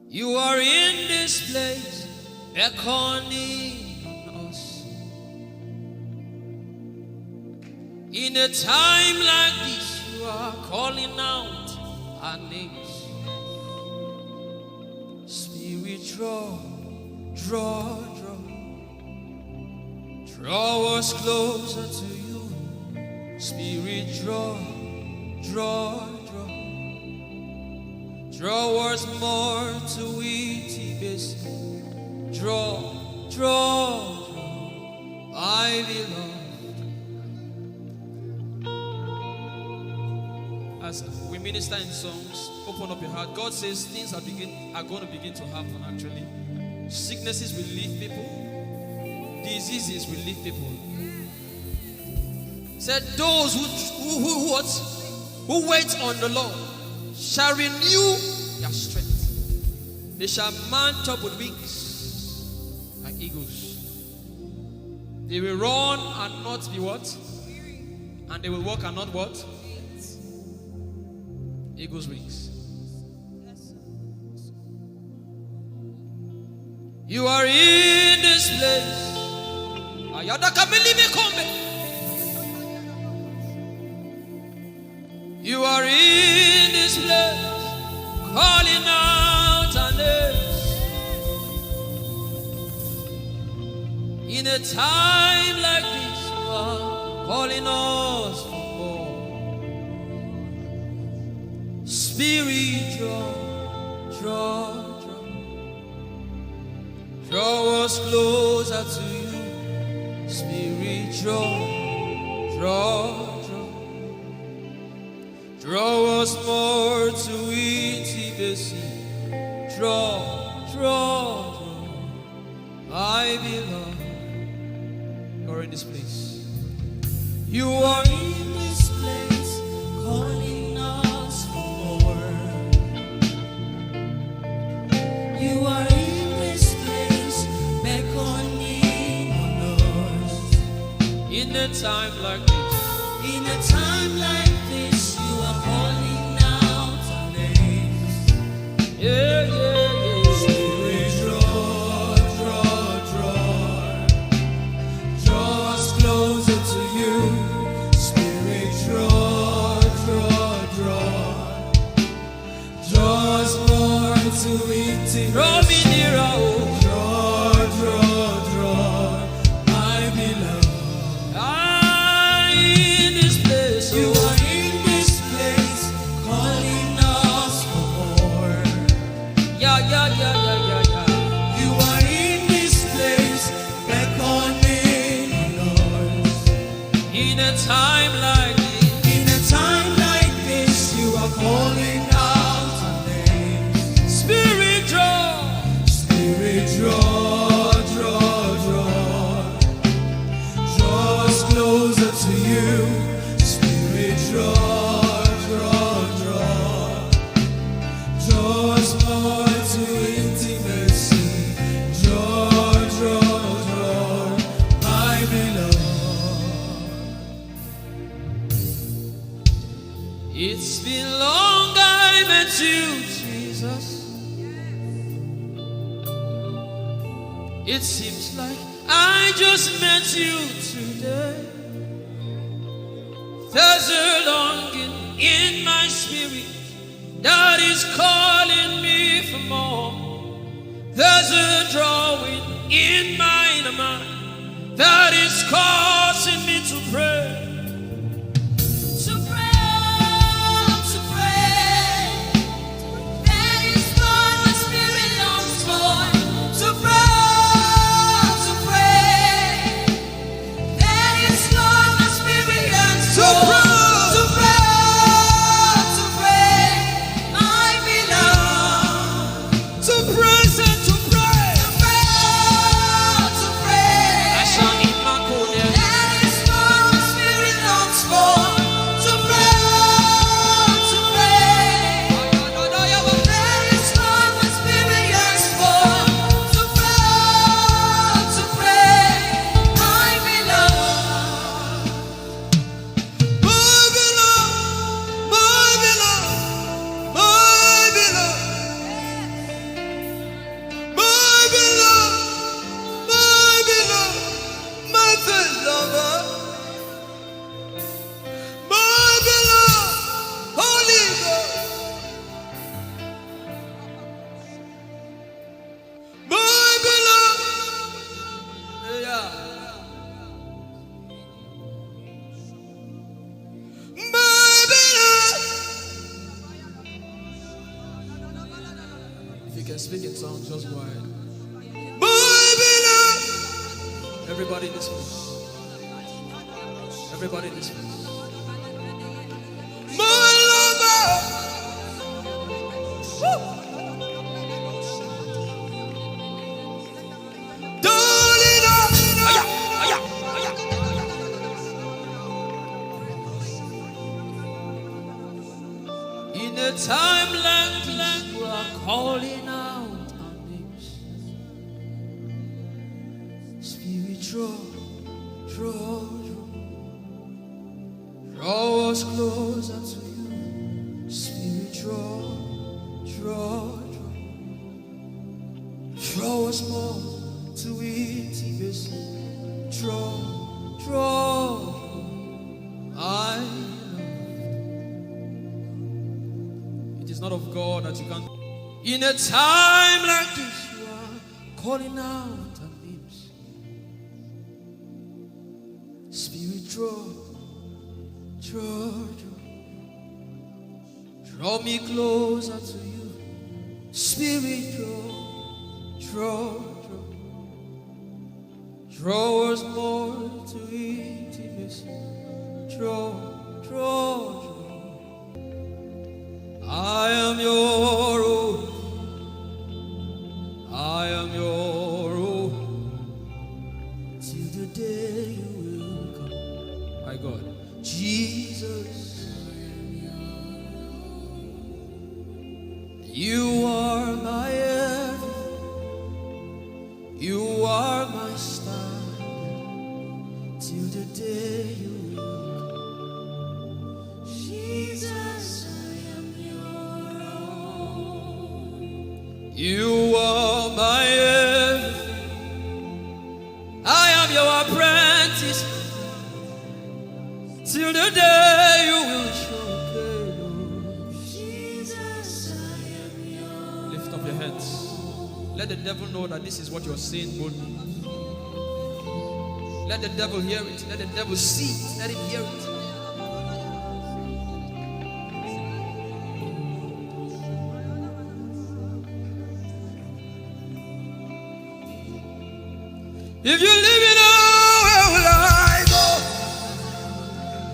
You are in this place, beckoning us. In a time like this, you are calling out our names. Spirit, draw, draw, draw. Draw us closer to you. Spirit, draw, draw, draw. Draw us more to intimacy. Draw, draw, draw. I belong. As we minister in songs, open up your heart. God says things are going to begin to happen actually. Sicknesses will leave people. Diseases will leave people. Said those who wait on the Lord shall renew their strength. They shall mount up with wings like eagles. They will run and not be what? And they will walk and not what? Eagles' wings. You are in this place. You are in this place, calling out our names. In a time like this, you are calling us for more. Spirit, draw, draw, draw. Draw us closer to you. Spirit, draw, draw, draw. Draw us more to intimacy. Draw, draw, draw. I belong. You're in this place. You are in this place, calling us for more. You are in this place, beckoning on us. In a time like this, in a time like this, you are calling out our names. Yeah, yeah, yeah. Spirit, draw, draw, draw. Draw us closer to you. Spirit, draw, draw, draw. Draw us more to intimacy. Draw me nearer, oh. Draw, draw, draw. I belong. In this place, you are in this place, calling us for more. Yeah, yeah, a time like this, In a time like this, you are calling out our name. Spirit draw, Spirit, draw, draw, draw. Draw us closer to you. Spirit, draw, draw, draw. Draw us more to intimacy. Draw, draw, draw, my beloved. it's been long I met you, Jesus. It seems like I just met you today. There's a longing in my spirit that is calling me for more. There's a drawing in my mind that is causing me to pray. To pray, to pray. That is what my spirit longs for. To pray, to pray. That is what my spirit yearns for. To pray, to pray. My beloved. To praise and to pray. To pray, to pray. I shall eat my corner. That is what my spirit longs for. To pray, to pray. That is what my spirit yearns for. To pray, my beloved. My beloved, my beloved, my beloved, my beloved, my beloved, my beloved, my beloved, Holy Ghost, my beloved, yeah. My beloved. If you can speak in tongues, just go ahead. My beloved. Everybody in this place. Everybody in this place. My lover. Woo. Darling, aya, aya, aya. In a time like this, you are calling out our names. Spirit, draw, draw, draw. Draw us closer to you. Spirit, draw, draw, draw. Draw us more to intimacy. Draw, draw. I It is not of God that you can. In a time like this, you are calling out our names. Spirit, draw, draw, draw. Draw me closer to you. Spirit, draw, draw, draw. Draw us more to intimacy. Draw, draw, draw. I am your own. I am your own. Till the day you will come. My God. Jesus. You are my everything. You are my star. Till the day you will come. Jesus, I am your own. You are my everything. I am your apprentice. Till the day you will show Jesus, I am your Lift up your hands. Let the devil know that this is what you're saying boldly. Let the devil hear it. Let the devil see it. Let him hear it. If you leave it now, where will I go?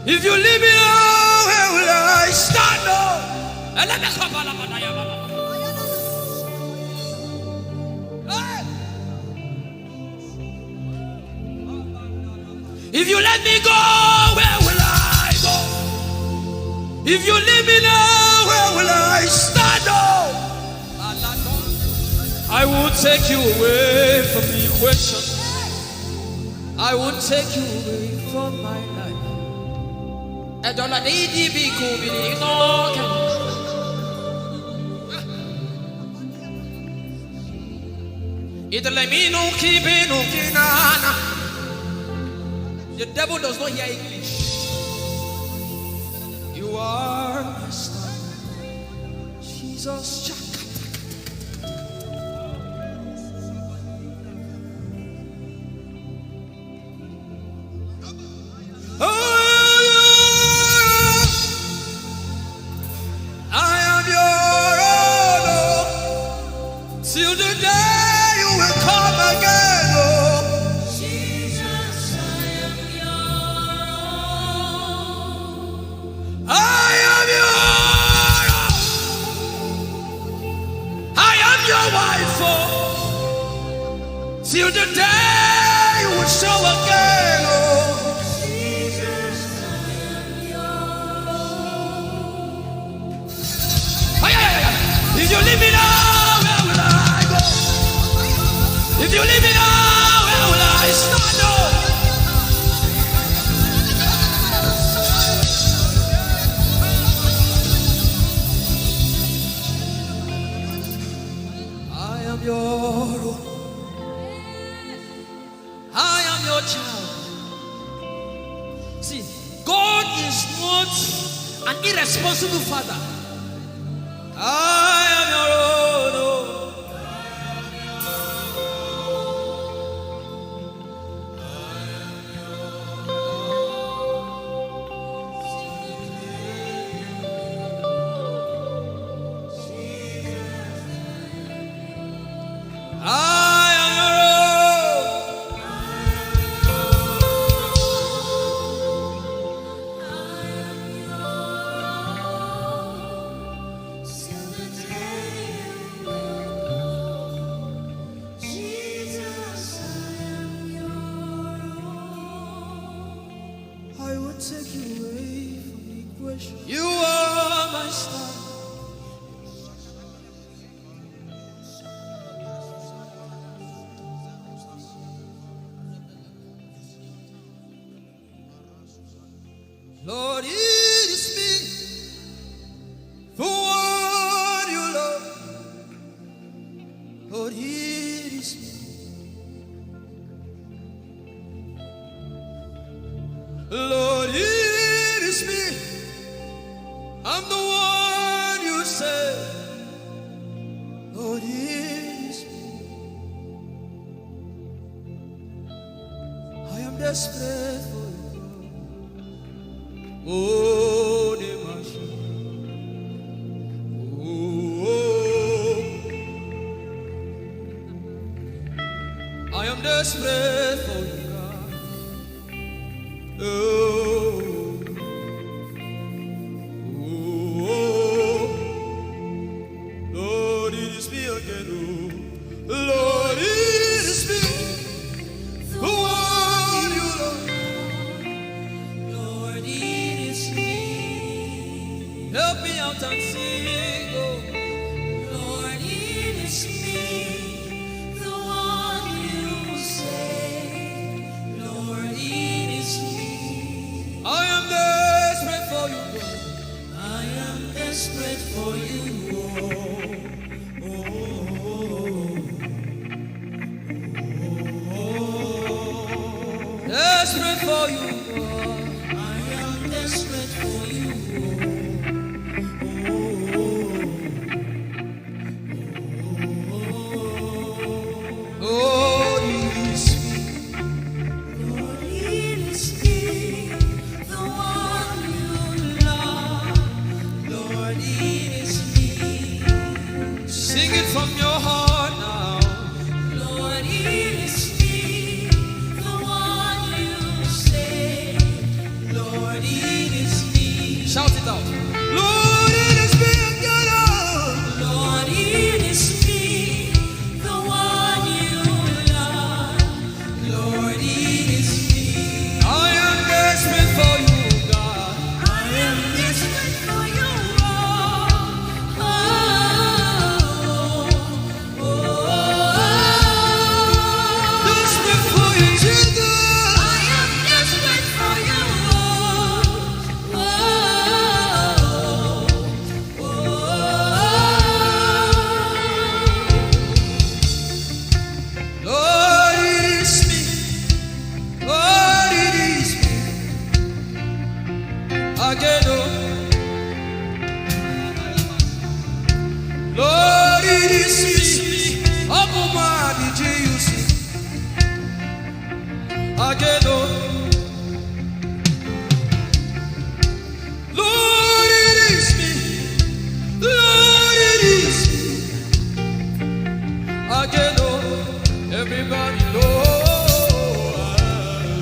If you leave me now, where will I stand? If you let me go, where will I go? If you leave me now, where will I stand? I will take you away from the equation. I will take you away from my life. The devil does not hear English. You are my star, Jesus. Till the day you will come again, oh Jesus, I am your own. I am your own. I am your wife, oh. Till the day you will show again, oh Jesus, I am your own. If you leave me now, if you leave me now, where will I stand? I am your own. I am your child. See, God is not an irresponsible father. I am your own. Oh. Take you away from the equation. You are my star. Lord, it is me, the one you love. Lord, it is me. Lord, it is me. I'm the one you say. Lord, it is me. I am desperate for you. Oh, Demasha. Oh, I am desperate for you. Oh, oh, Lord, it is me again. Oh, Lord, it is me, the one you love. Lord, it is me. Help me out and sing. Oh, Lord, it is me, the one you say. Lord, it is me. I am desperate for you, Lord. I am desperate for you, oh, desperate for you, Lord. I am desperate for you, oh, it is me. Lord, it is me, the one you love. Lord, it is me. Sing it from your heart now. Lord, it is me, the one you say. again, oh, everybody know.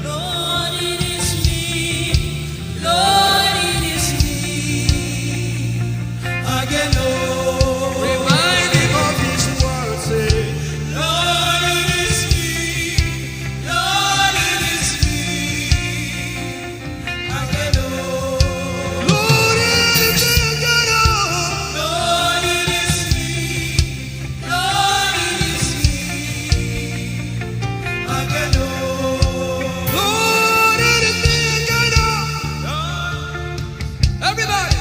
Lord, it is me. Lord, it is me. Again, oh. Remind him of his word, say, Lord, it is me. Lord, it is me. Again, oh. Lord, it is me again, oh. Lord, it is me. Lord, it is me. Again, oh. Lord, it is me again, oh. Everybody.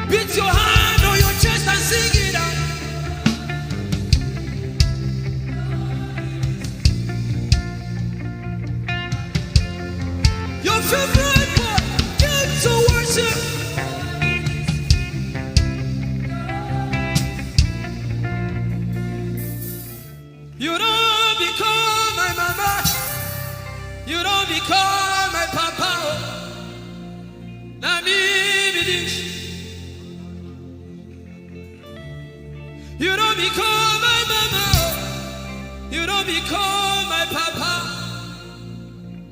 Beat your hand on your chest and sing it out. Your favorite part, get to worship. You don't become my mama. You don't become my papa. Now me be this. You don't become my mama. You don't become my papa.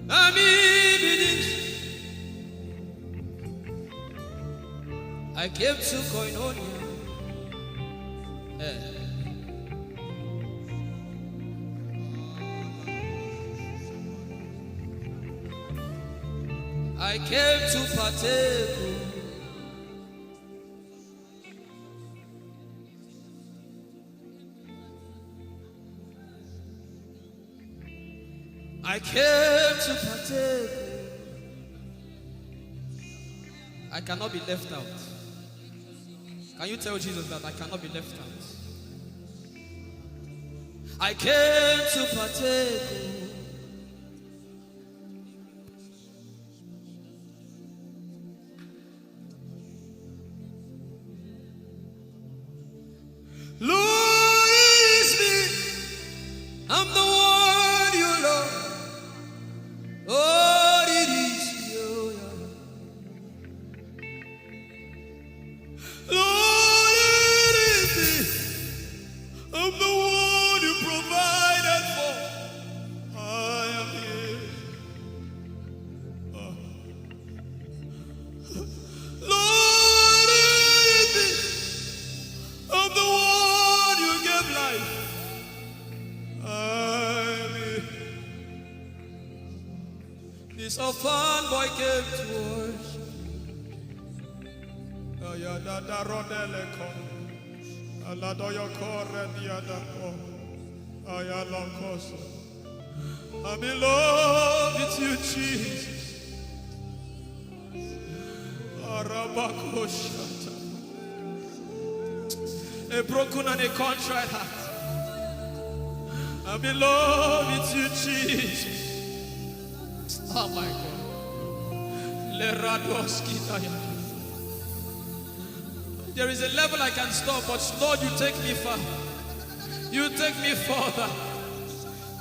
I mean it. I came to Koinonia. I came to partake. I came to partake. I cannot be left out. Can you tell Jesus that I cannot be left out? I came to partake. Lord, it is me. I'm the one you love. Lord, it is you. Lord, it is me. I'm the one you provided for. I am here. Lord, it is me. I'm the one you gave life. I'm here. This orphan boy came to worship. Ayadada rodele kom. Aladoyo kore diadako. Ayalokoso. I'm in love with you, Jesus. Arabakoshata. A broken and a contrite heart. I'm in love with you, Jesus. Oh my God. There is a level I can stop, but Lord, you take me far. You take me further.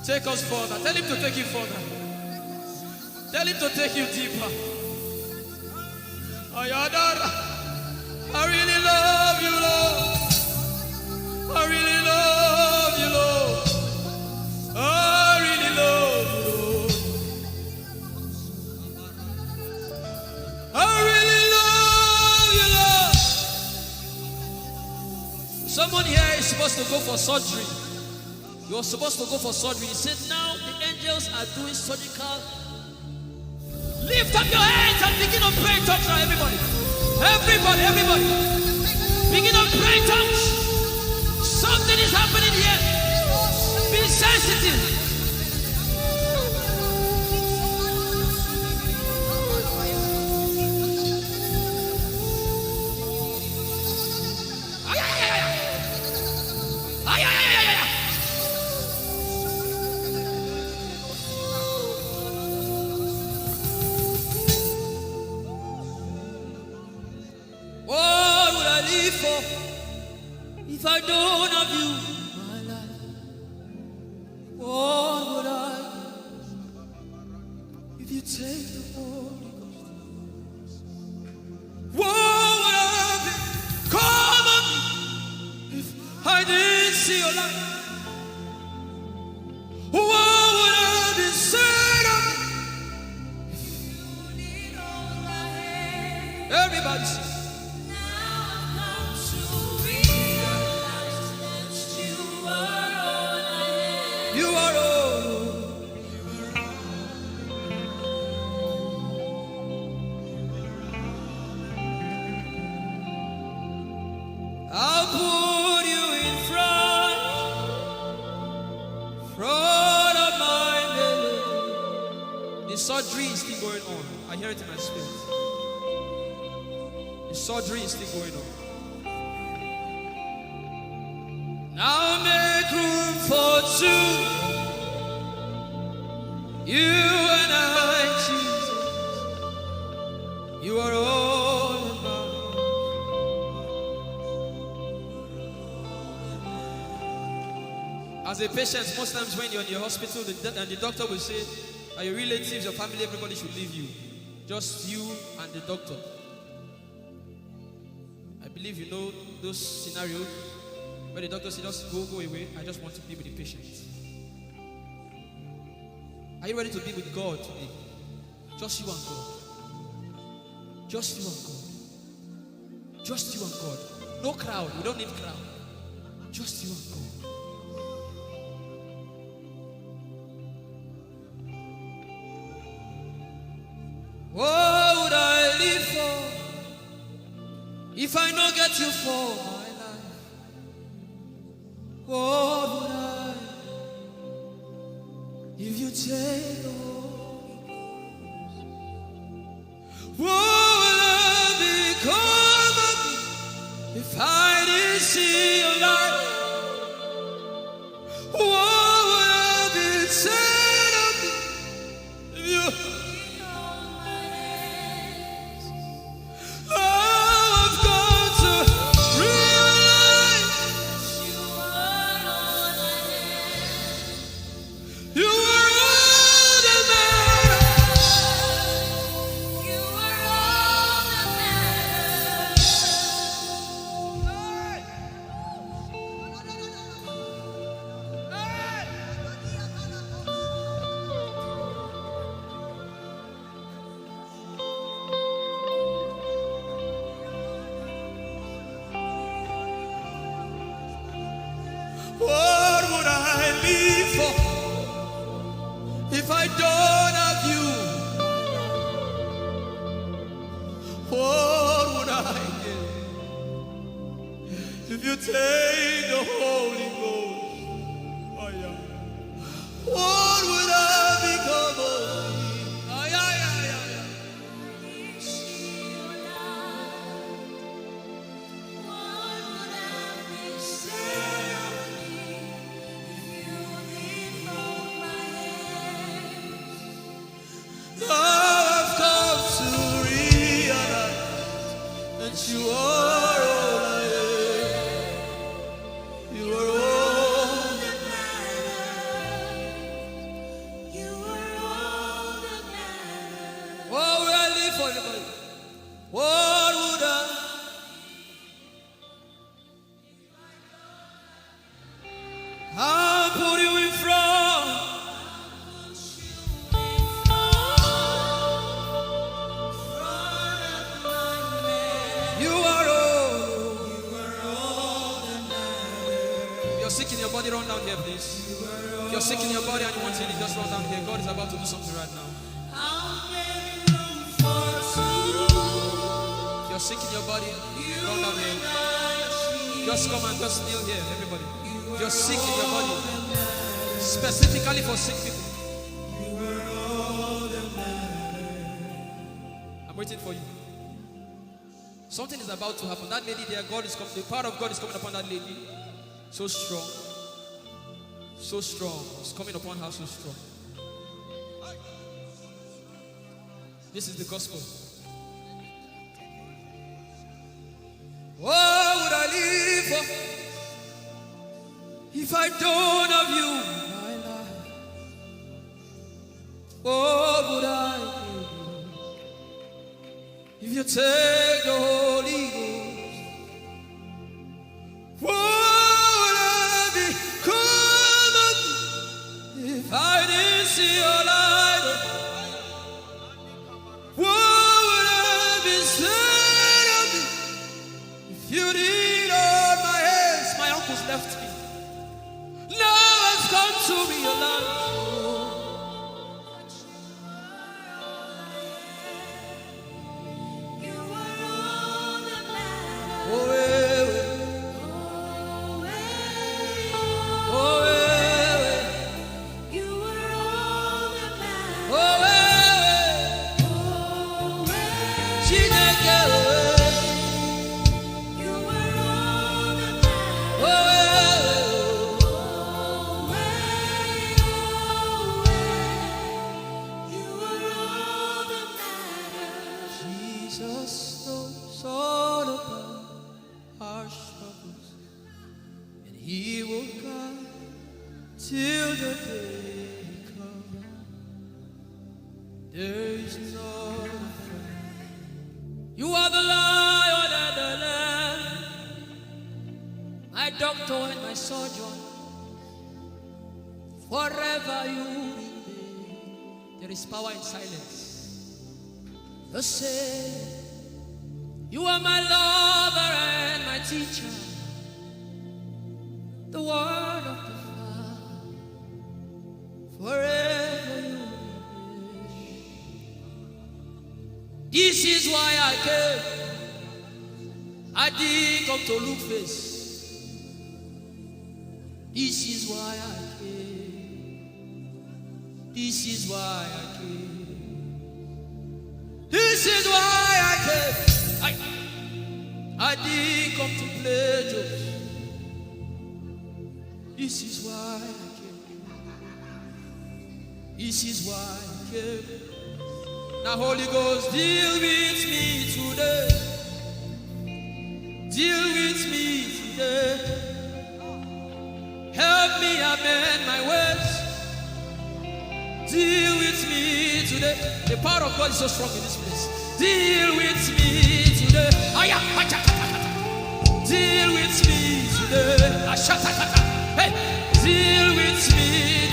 Take us further. Tell him to take you further. Tell him to take you deeper. Ayadara. I really love you, Lord. I really love you, Lord. I really love you, Lord. I really love you, Lord. Someone here is supposed to go for surgery. You're supposed to go for surgery. He said, now the angels are doing surgical. Lift up your hands and begin to pray in tongues now, everybody. Everybody. Begin to pray in tongues. Something is happening here. Be sensitive. What would I live for if I don't have you in my life? What would I give if you take the Holy Ghost? What would I have your life? What would I be said of me? Everybody sing. You are all. I'll put you in front of my belly. The surgery is still going on. I hear it in my spirit. The surgery is still going on. Now make room for two. You and I, Jesus. You are all about. As a patient, most times when you're in your hospital, the doctor will say, your relatives, your family, everybody should leave you. Just you and the doctor. I believe you know those scenarios where the doctor says, just go away. I just want to be with the patient. Are you ready to be with God today? Just you and God. Just you and God. Just you and God. No crowd. We don't need crowd. Just you and God. What would I live for if I don't get you for my life? What would I if you take the Holy Ghost? What will I become of me if I didn't see your light? What would I be said of me if you if I don't have you, what would I get if you take the Holy Ghost? Oh, yeah. What would I become of me? Oh, yeah, yeah, yeah, yeah. What would I be said of me if you didn't hold my hand? I've come to realize that you are all I am. You are all that matters. You are all that matters. What would I live for, everybody? What would I? I'll put you in front. Sick in your body, run down here, please. If you're sick in your body and you want healing, just run down here. God is about to do something right now. If you're sick in your body, run down here. Just come and just kneel here, everybody. If you're sick in your body, specifically for sick people, I'm waiting for you. Something is about to happen. That lady there, God is coming. The power of God is coming upon that lady. So strong. So strong. It's coming upon her so strong. This is the gospel. What would I live for if I don't have you in my life? What would I do if you take the Holy Ghost? What would I be? You did all my hands, my uncles left me. Now I've come to realize. Power in silence. You say, you are my lover and my teacher, the word of the Father, forever you will be. This is why I came. I didn't come to look face. This is why I came. This is why I came. This is why I came. I didn't come to play jokes. This is why I came. This is why I came. Now Holy Ghost, deal with me today. Deal with me today. Help me amend my words. Deal with me today. The power of God is so strong in this place. Deal with me today. Deal with me today. Hey, deal with me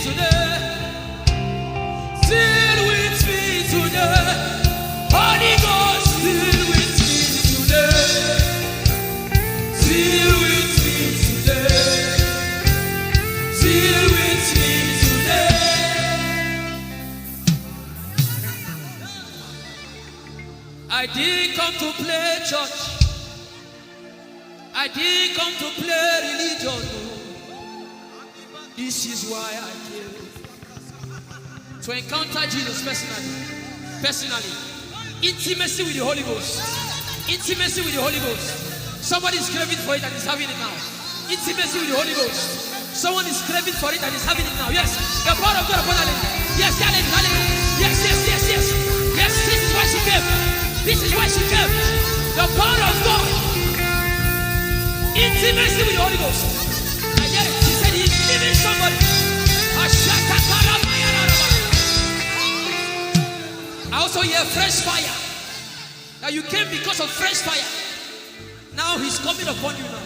today. Deal with me today. Holy Ghost, deal with me today. Deal with me today. Deal with me today. I didn't come to play church. I didn't come to play religion. This is why I came. To encounter Jesus personally. Intimacy with the Holy Ghost. Intimacy with the Holy Ghost. Somebody is craving for it and is having it now. Intimacy with the Holy Ghost. Someone is craving for it and is having it now. Yes. The power of God upon her. Yes, hallelujah. Yes, yes, yes, yes. Yes, this is why she came. This is why she came. The power of God. Intimacy with the Holy Ghost. I get it. She said he's giving somebody. I also hear fresh fire. Now you came because of fresh fire. Now he's coming upon you now.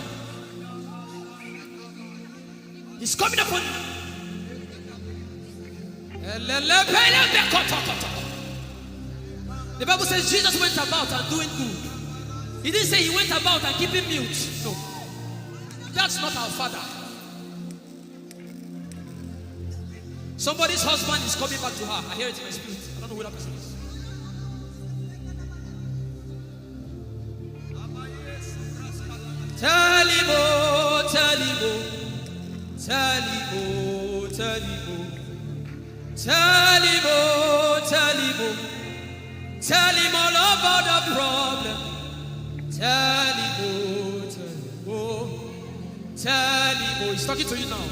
He's coming upon you. The Bible says Jesus went about and doing good. He didn't say he went about and keeping mute. No. That's not our Father. Somebody's husband is coming back to her. I hear it in my spirit. I don't know who that person is. Tell him, oh, tell him, oh. Tell him, oh, tell him, oh. Tell him, oh, tell him, oh. Tell him all about the problem. Tell him, oh, tell him, oh. Tell him, oh. He's talking to you now.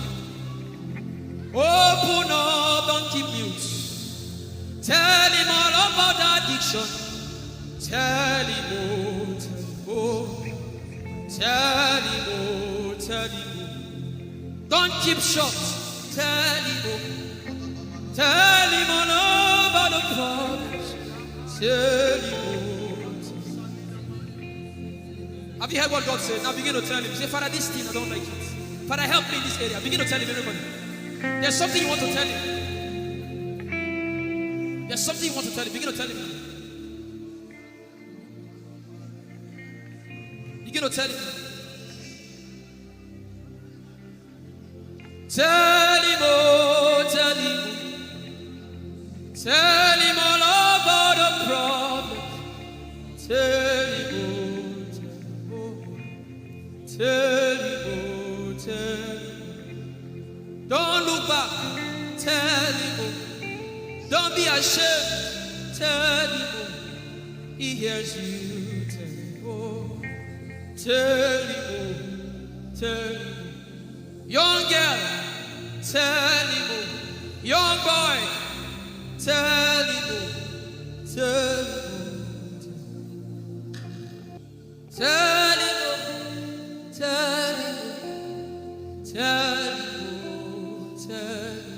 Open up, don't keep mute. Tell him all about the addiction. Tell him, oh, tell him, oh. Tell him, oh, tell him, oh. Don't keep short. Tell him, oh. Tell him all about the problems. Tell him, oh. Have you heard what God said? Now begin to tell him. Say, Father, this thing I don't like it. Father, help me in this area. Begin to tell him, everybody. There's something you want to tell him. There's something you want to tell him. Begin to tell him. Begin to tell him. Tell him, oh, tell him. Tell him all about the problem. Tell him, oh, tell him, oh, tell him. Don't look back. Tell him, oh. Don't be ashamed. Tell him, oh. He hears you. Tell him, oh. Tell him, oh. Tell him. Young girl, tell him, oh. Young boy, tell him, oh. Tell him, oh. Tell him, oh. Tell him, oh. Tell him, oh. Tell him.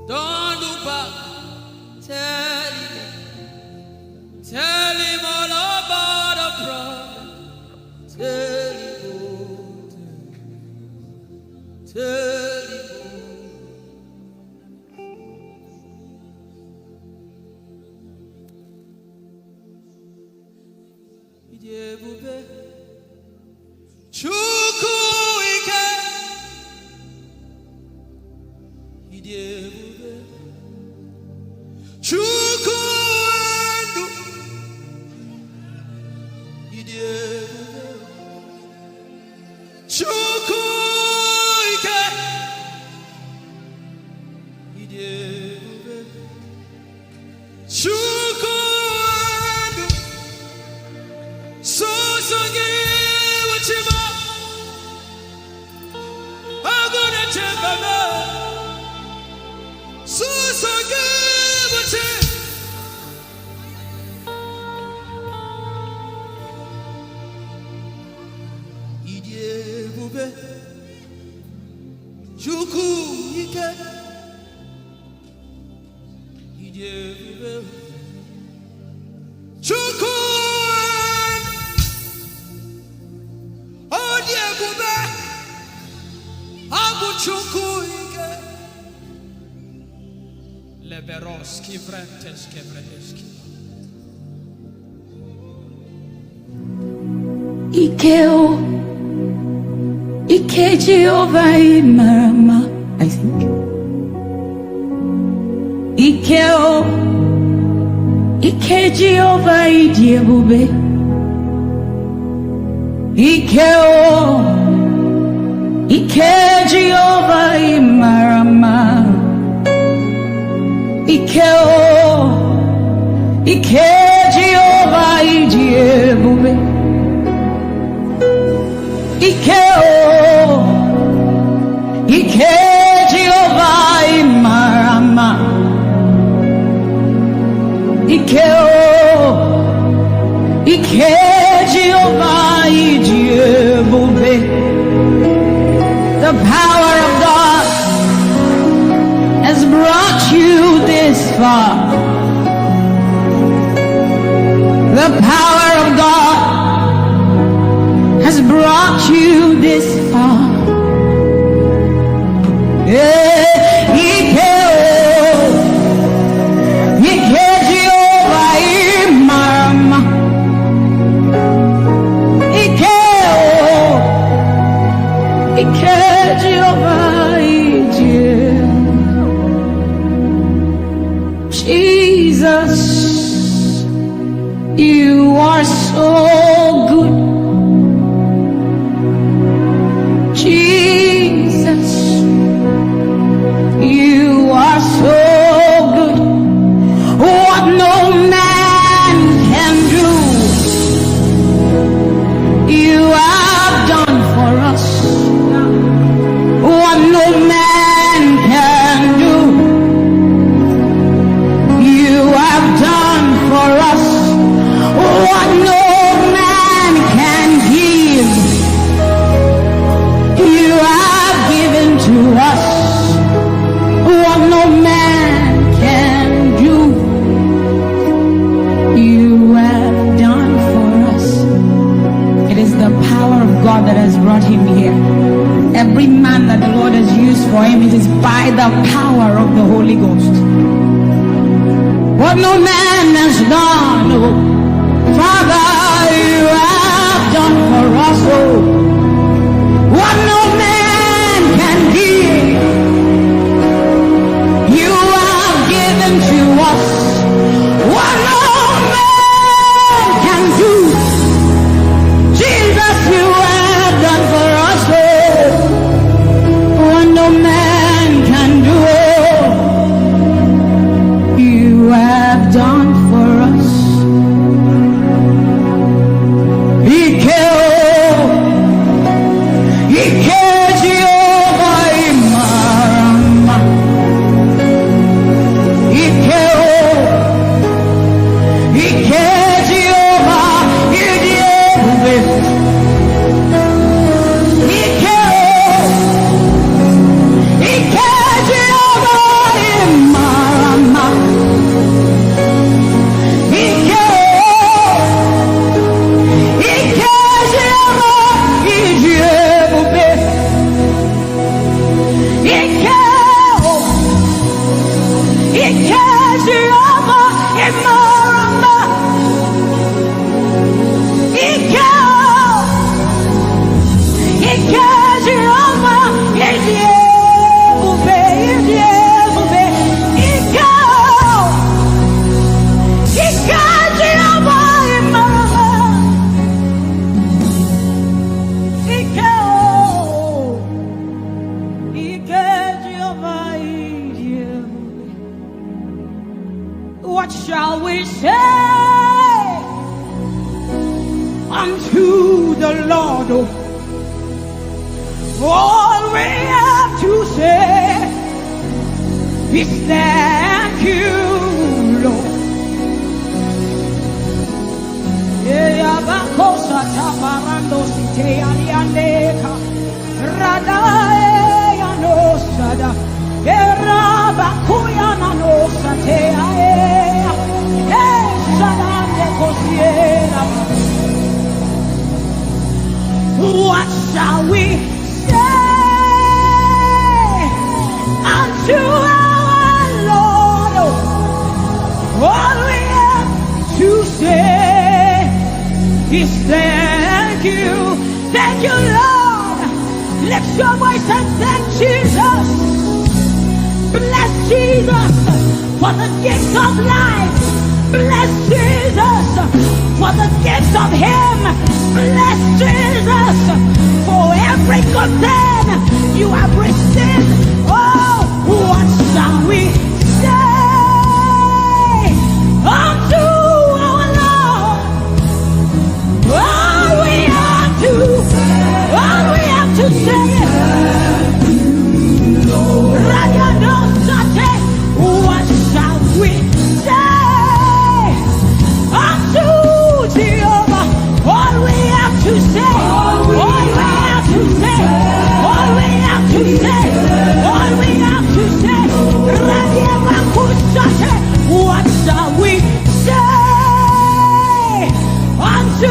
Don't look back. Tell him, oh. Tell him all about the problem. Tell him, oh. Tell him, oh. Ijeoma Chukwu ike. Ijeoma Chukwu ndu. Ijeoma Chukwu ike. Ijeoma Chukwu ndu. Songe wachima. Agone chembaba. Songe wachima. Ijeoma Chukwu ike. Ijeoma Chukwu Ijeoma Abu Chukwu ike. Leberoski vrenteski vrenteski. Ikeo, Ike Jehovah Marama, I think. Ikeo, Ike Jehovah Ijeoma. Ikeo, Ike Jehovah Marama. Ikeo, Ike Jehovah Ijeoma. Ikeo, Ike Jehovah Marama. Ikeo, Ike Jehovah Ijeoma. The power of God has brought you this far. The power of God has brought you this far. Jesus, you are so good. Jesus, you are so good. What no man can do, you have done for us. What no man can do, you have done for us. What no man can give, you have given to us. What no man can do, you have done for us. It is the power of God that has brought him here. Every man that the Lord has used for him, it is by the power of the Holy Ghost. What no man has done, oh, Father, you have done. us, oh, what no man can give. You have given to us what no man can do. Jesus, you have done for us, oh, what no man can do. You have done for us. What shall we say unto the Lord? All we have to say is thank you, Lord. What shall we say unto our Lord? All we have to say is thank you. Thank you, Lord. Lift your voice and thank Jesus. Bless Jesus for the gift of life. Bless Jesus for the gift of Him. Bless Jesus for every good thing you have received. Oh, what shall we say unto our Lord? All we have to say what shall we say unto Jehovah? All we have to say, all we have to say, all we have to say, all we have to say. What shall we say unto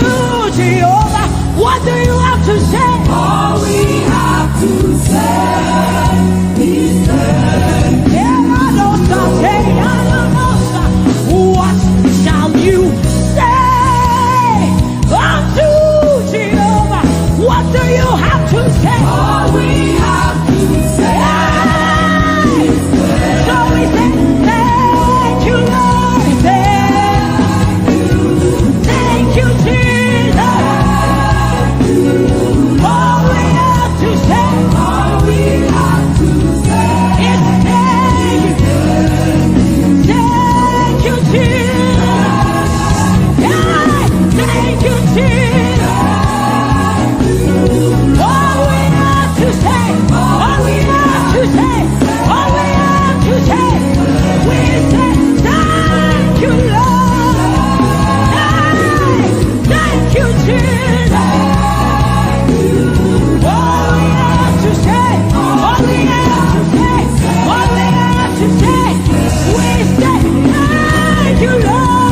Jehovah? What do you have to say? All we have to say is what shall you say unto Jehovah? What do you have to say? All we have to say. So we say, thank you, Lord. Thank you, Jesus. All we have to say. All we have to say is thank you. Thank you, Jesus. Thank you, Jesus. All we have to say, all we have to say, all we have to say, we say thank you, Lord. Thank you, Jesus. All we have to say, all we have to say, all we have to say, we say thank you, Lord.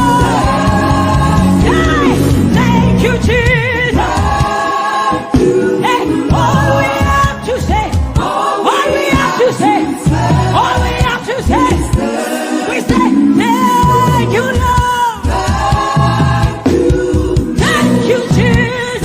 Thank you, Jesus. Hey, all we have to say, all we have to say, all we have to say, we say thank you, Lord. Thank you, Jesus.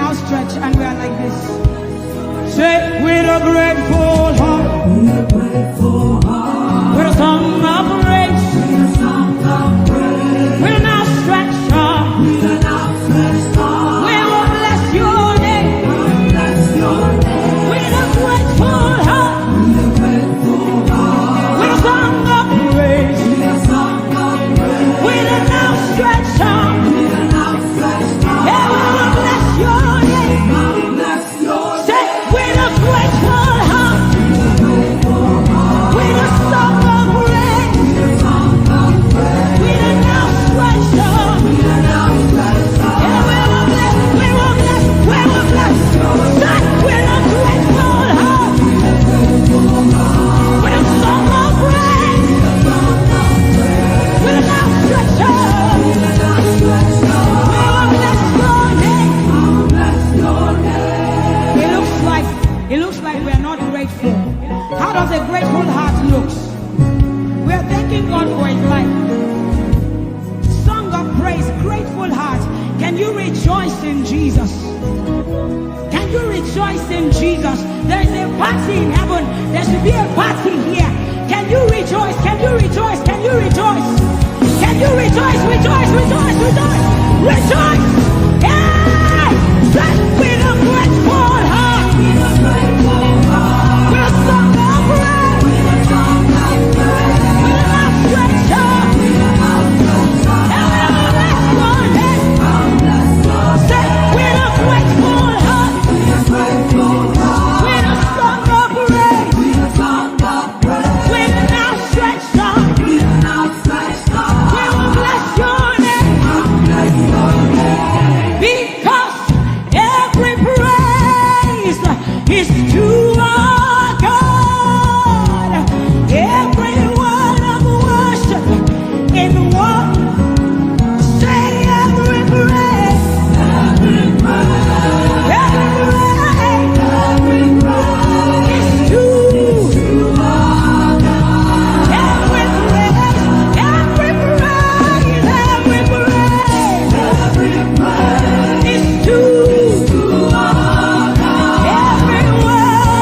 now stretch and we are like this. Say, with a grateful heart, with a song of praise, with an outstretched heart, we will bless your name. With a grateful heart, with a song of praise, with an outstretched arm, yeah, we will bless your name. Say, with a grateful heart, with a song of praise, with an outstretched arm, yeah, we will bless, we will bless, we will bless. Say, with a grateful heart, with a song of praise, with an outstretched arm, we will bless your name. It looks like we are not grateful. How does a grateful heart look? We are thanking God for his life. Song of praise, grateful heart. Can you rejoice in Jesus? Can you rejoice in Jesus? There is a party in heaven. There should be a party here. Can you rejoice? Can you rejoice? Can you rejoice? Can you rejoice? Rejoice, rejoice, rejoice, rejoice! Yeah! Say, with a grateful heart, with a song of praise, with an outstretched arm, and we will bless your name. Say, with a grateful heart, with a song of praise, with an outstretched arm, we will bless your name. Because every praise is to our God. Every word of worship in one. Say every praise. Every praise is to our God. Every praise, every praise, every praise is to our God. Every word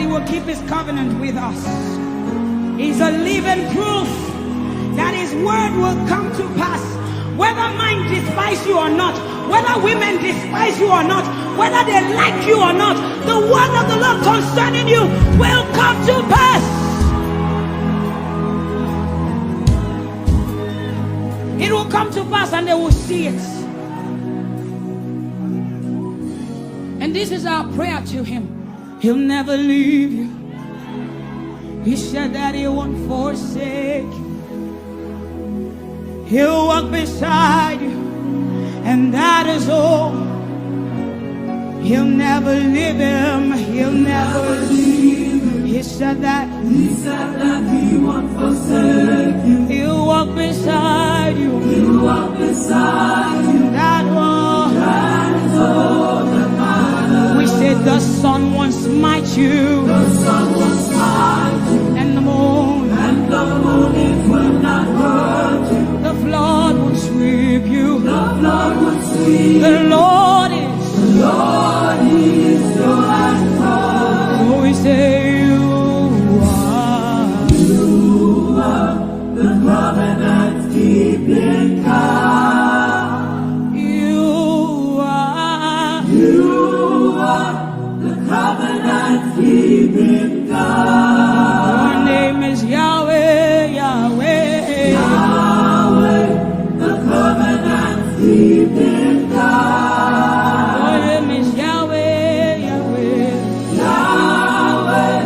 He will keep His covenant with us. He's a living proof that His word will come to pass. Whether men despise you or not, whether women despise you or not, whether they like you or not, the word of the Lord concerning you will come to pass. It will come to pass and they will see it. And this is our prayer to Him. He'll never leave you. He said that He won't forsake you. He'll walk beside you, and that is all. He'll never leave him. He'll never leave him. He said that He won't forsake you. He'll walk beside you. He'll walk beside you. That is all that matters. We said the sun won't smite you. The sun won't smite you. And the moon. And the moon it will not hurt you. The flood will sweep you. The flood will sweep. The Lord is your anchor. So we say you are the covenant keeping God. You are the covenant keeping God. Your name is Yahweh, Yahweh. Keeping God. Your name is Yahweh, Yahweh. Yahweh,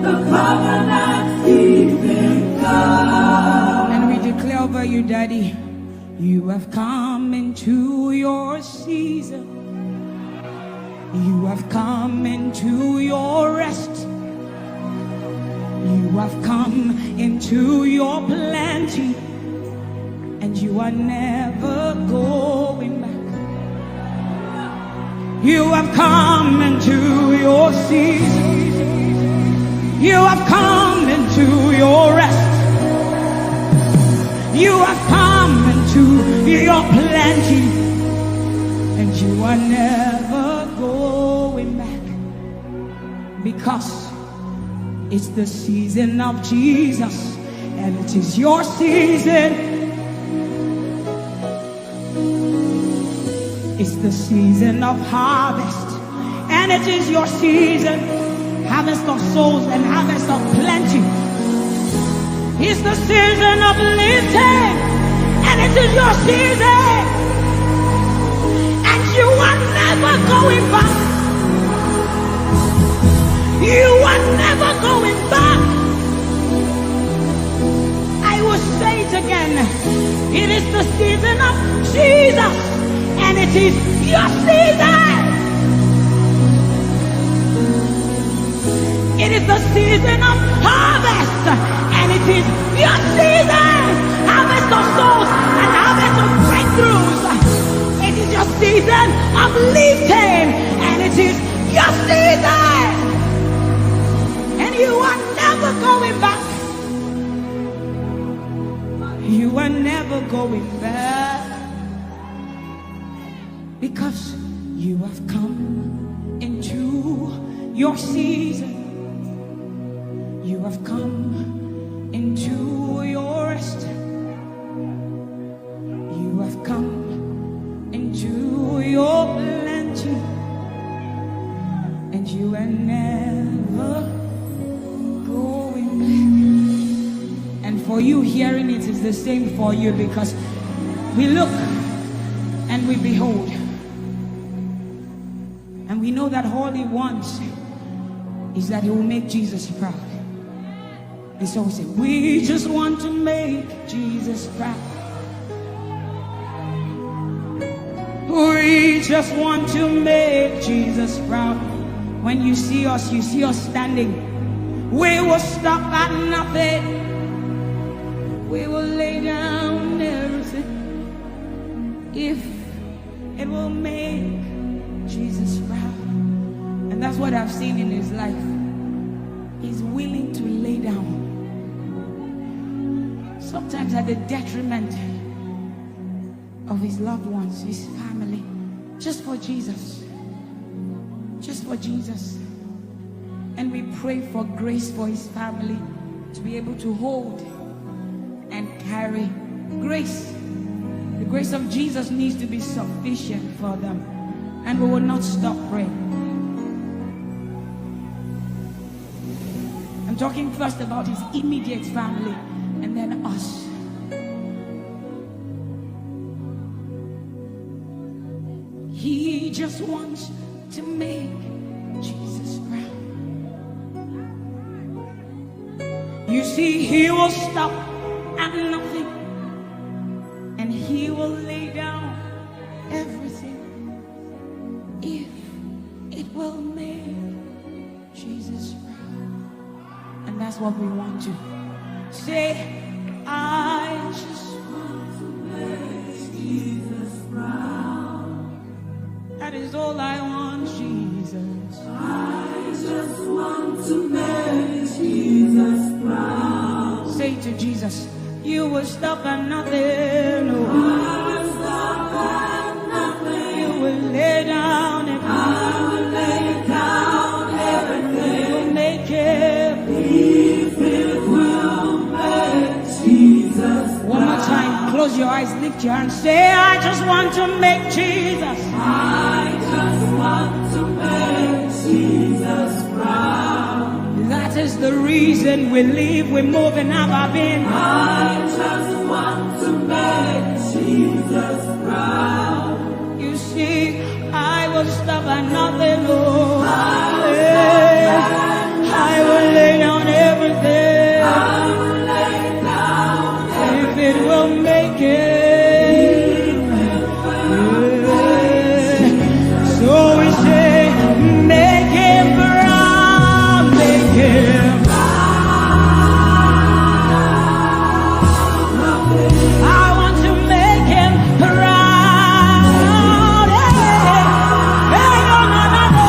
the covenant keeping God. And we declare over you, Daddy, you have come into your season. You have come into your rest. You have come into your plenty. And you are never going back. You have come into your season. You have come into your rest. You have come into your plenty. And you are never going back. Because it's the season of Jesus. And it is your season. It's the season of harvest, and it is your season. Harvest of souls and harvest of plenty. It's the season of lifting, and it is your season. And you are never going back. You are never going back. I will say it again. It is the season of Jesus. And it is your season. It is the season of harvest. And it is your season. Harvest of souls and harvest of breakthroughs. It is your season of lifting. And it is your season. And you are never going back. You are never going back. Because you have come into your season. You have come into your rest. You have come into your plenty. And you are never going back. And for you hearing it is the same for you, because we look and we behold. And we know that all He wants is that He will make Jesus proud. And so we say, we just want to make Jesus proud. We just want to make Jesus proud. When you see us standing. We will stop at nothing. We will lay down everything if it will make Jesus proud. And that's what I've seen in His life. He's willing to lay down, sometimes at the detriment of His loved ones, His family, just for Jesus. Just for Jesus. And we pray for grace for his family to be able to hold and carry grace. The grace of Jesus needs to be sufficient for them, and we will not stop praying. I'm talking first about his immediate family and then us. He just wants to make Jesus proud. You see, he will stop at nothing, and he will lay down everything if it will make Jesus proud. And that's what we want to say. I just want to make Jesus proud. That is all I want, Jesus. I just want to make Jesus proud. Say to Jesus, you will stop at nothing. No. I will stop at nothing. You will lay down and I will lay down everything. You will make it. If it will make Jesus proud. One more time, close your eyes, lift your hands, say, I just want to make Jesus. I just want to make Jesus proud. That is the reason we live, we move, and have our being. I just want to make Jesus proud. You see, I will stop at nothing, Lord. I will lay down everything. I will lay down everything. If it will make it. So we say, make him proud, make him proud. I want to make him proud. Hey, no, no, no, no,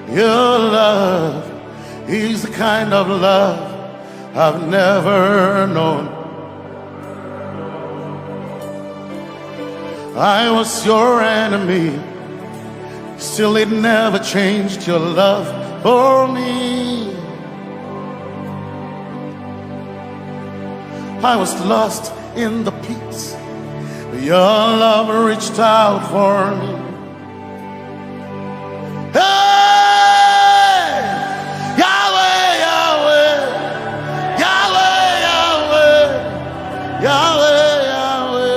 Your love is the kind of love I've never known. I was your enemy, still it never changed your love for me. I was lost in the pits, but your love reached out for me. Hey! Yahweh, Yahweh, Yahweh, Yahweh, Yahweh, Yahweh,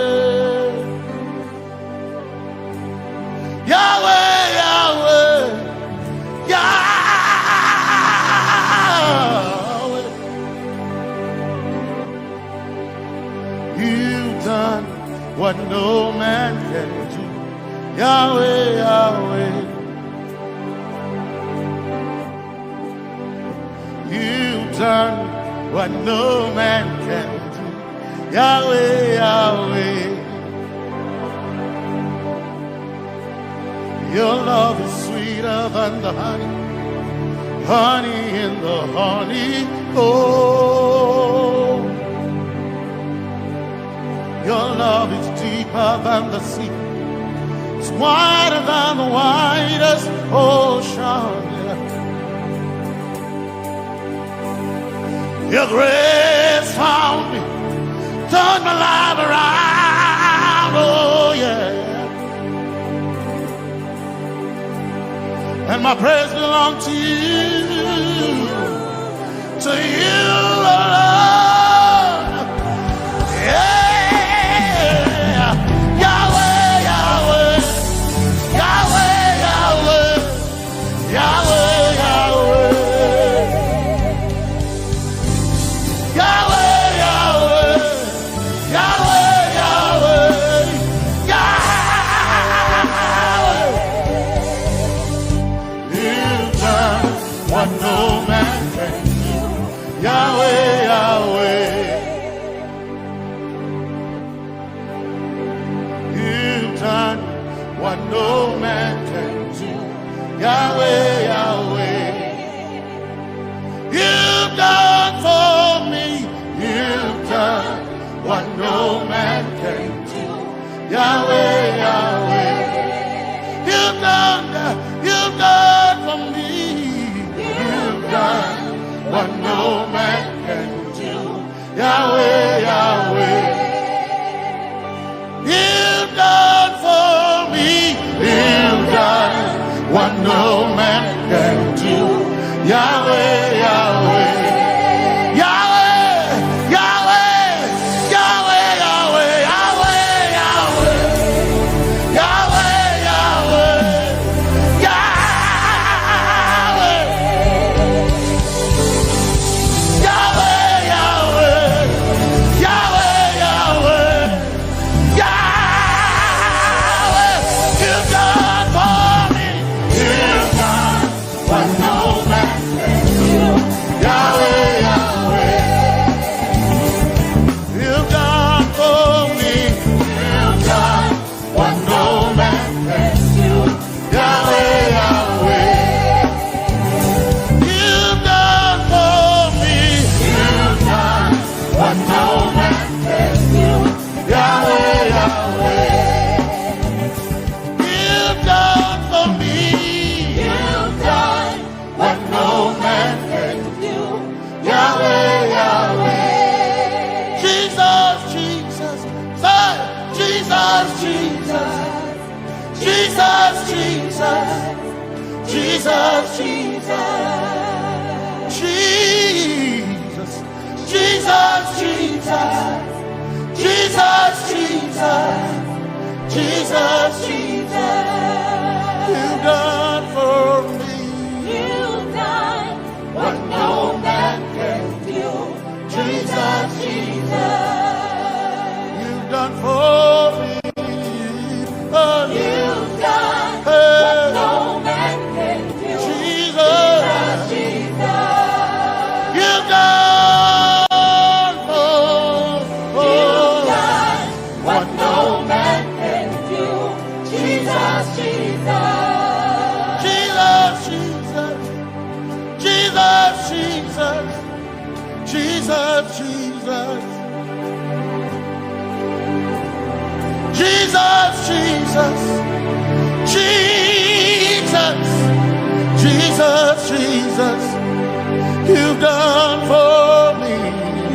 Yahweh, Yahweh, Yahweh. You've done what no man can do. Yahweh, Yahweh. You've done what no man can do. Yahweh, Yahweh. Your love is sweeter than the honey, honey in the honey. Oh, your love is deeper than the sea. It's wider than the widest ocean. Your grace found me, turned my life around. Oh yeah. And my praise belongs to you alone. Yeah. Yahweh, Yahweh, Yahweh, Yahweh, Yahweh, Yahweh, Yahweh, Yahweh, Yahweh, Yahweh, Yahweh. What no man can do, Yahweh, Yahweh. You've done what no man can do, Yahweh, Yahweh. You've done for me, you've done what no man can do, Yahweh, Yahweh. You've done for me. You've done what no man can do, Yahweh, Yahweh. You've done for me. You've done what no man can do, Yahweh, Yahweh. Jesus, Jesus, Jesus, Jesus, Jesus, Jesus, Jesus, Jesus. You've done for me. You've done what no man can do. Jesus, Jesus. You've done for me. Oh, you've done what no man can do. Jesus, Jesus. You've done for what no man can do. Jesus. Jesus, Jesus. Jesus, Jesus. Jesus. Jesus, Jesus. You've done for me.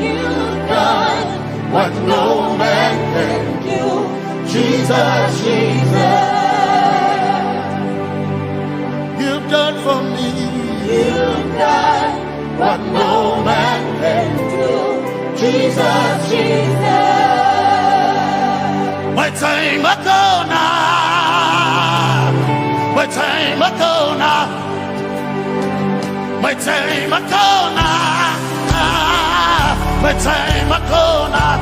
You've done what no man can do. Jesus, Jesus. You've done for me. You've done what no man can do. Jesus, Jesus. My time ago now. My time ago now. My time ago now. My time ago now.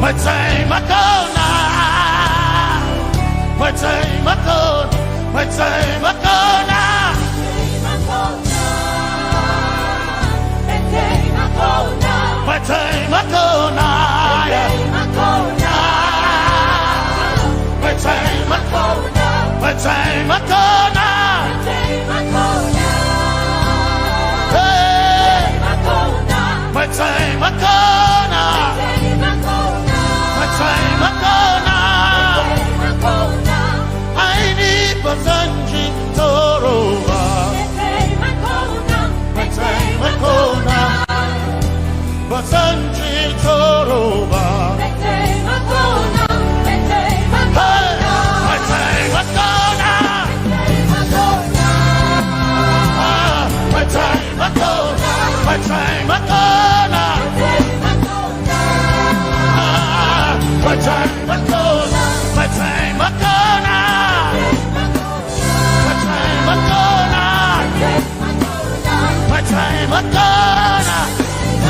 My time ago now. My time ago. My time ago now. My time ago now. My time ago. My time ago now. Hey. My time ago now. My time ago now. I need Basanji Toroba. My time ago now. Basanji Toroba. Hey. My time ago now. My time ago. My time ago now. My time ago. My time ago now. My time ago now. My time ago now. My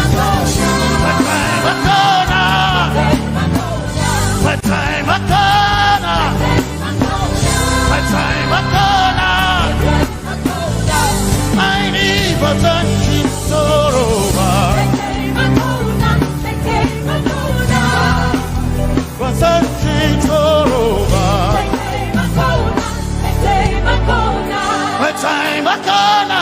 time ago now. My time ago now. My time ago now. I need Basanji Toroba. Basanji Toroba. My time ago now.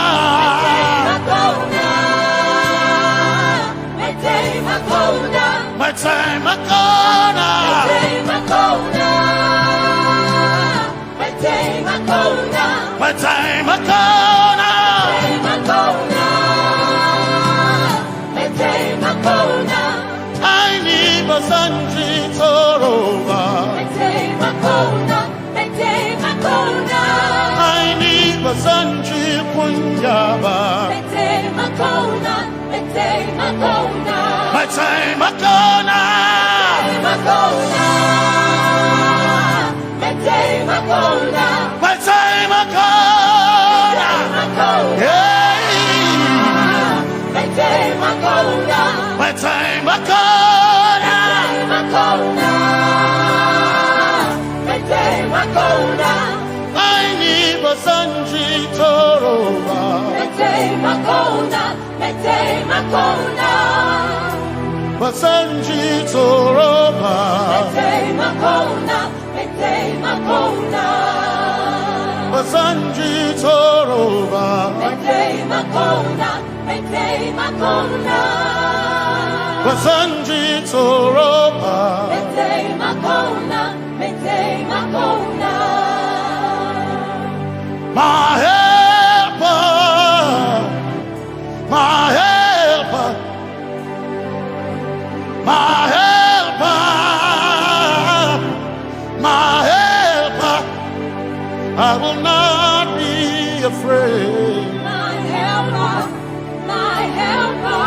My time ago now. My time ago now. I need Basanji Toroba. I need Basanji Punyaba. My time ago now. My time ago now. Yeah. My time ago now. My time ago now. I need Basanji Toroba. Basanji Toroba. Basanji Toroba. Basanji Toroba. My helper, my helper, my helper, my helper. I will not be afraid. My helper, my helper.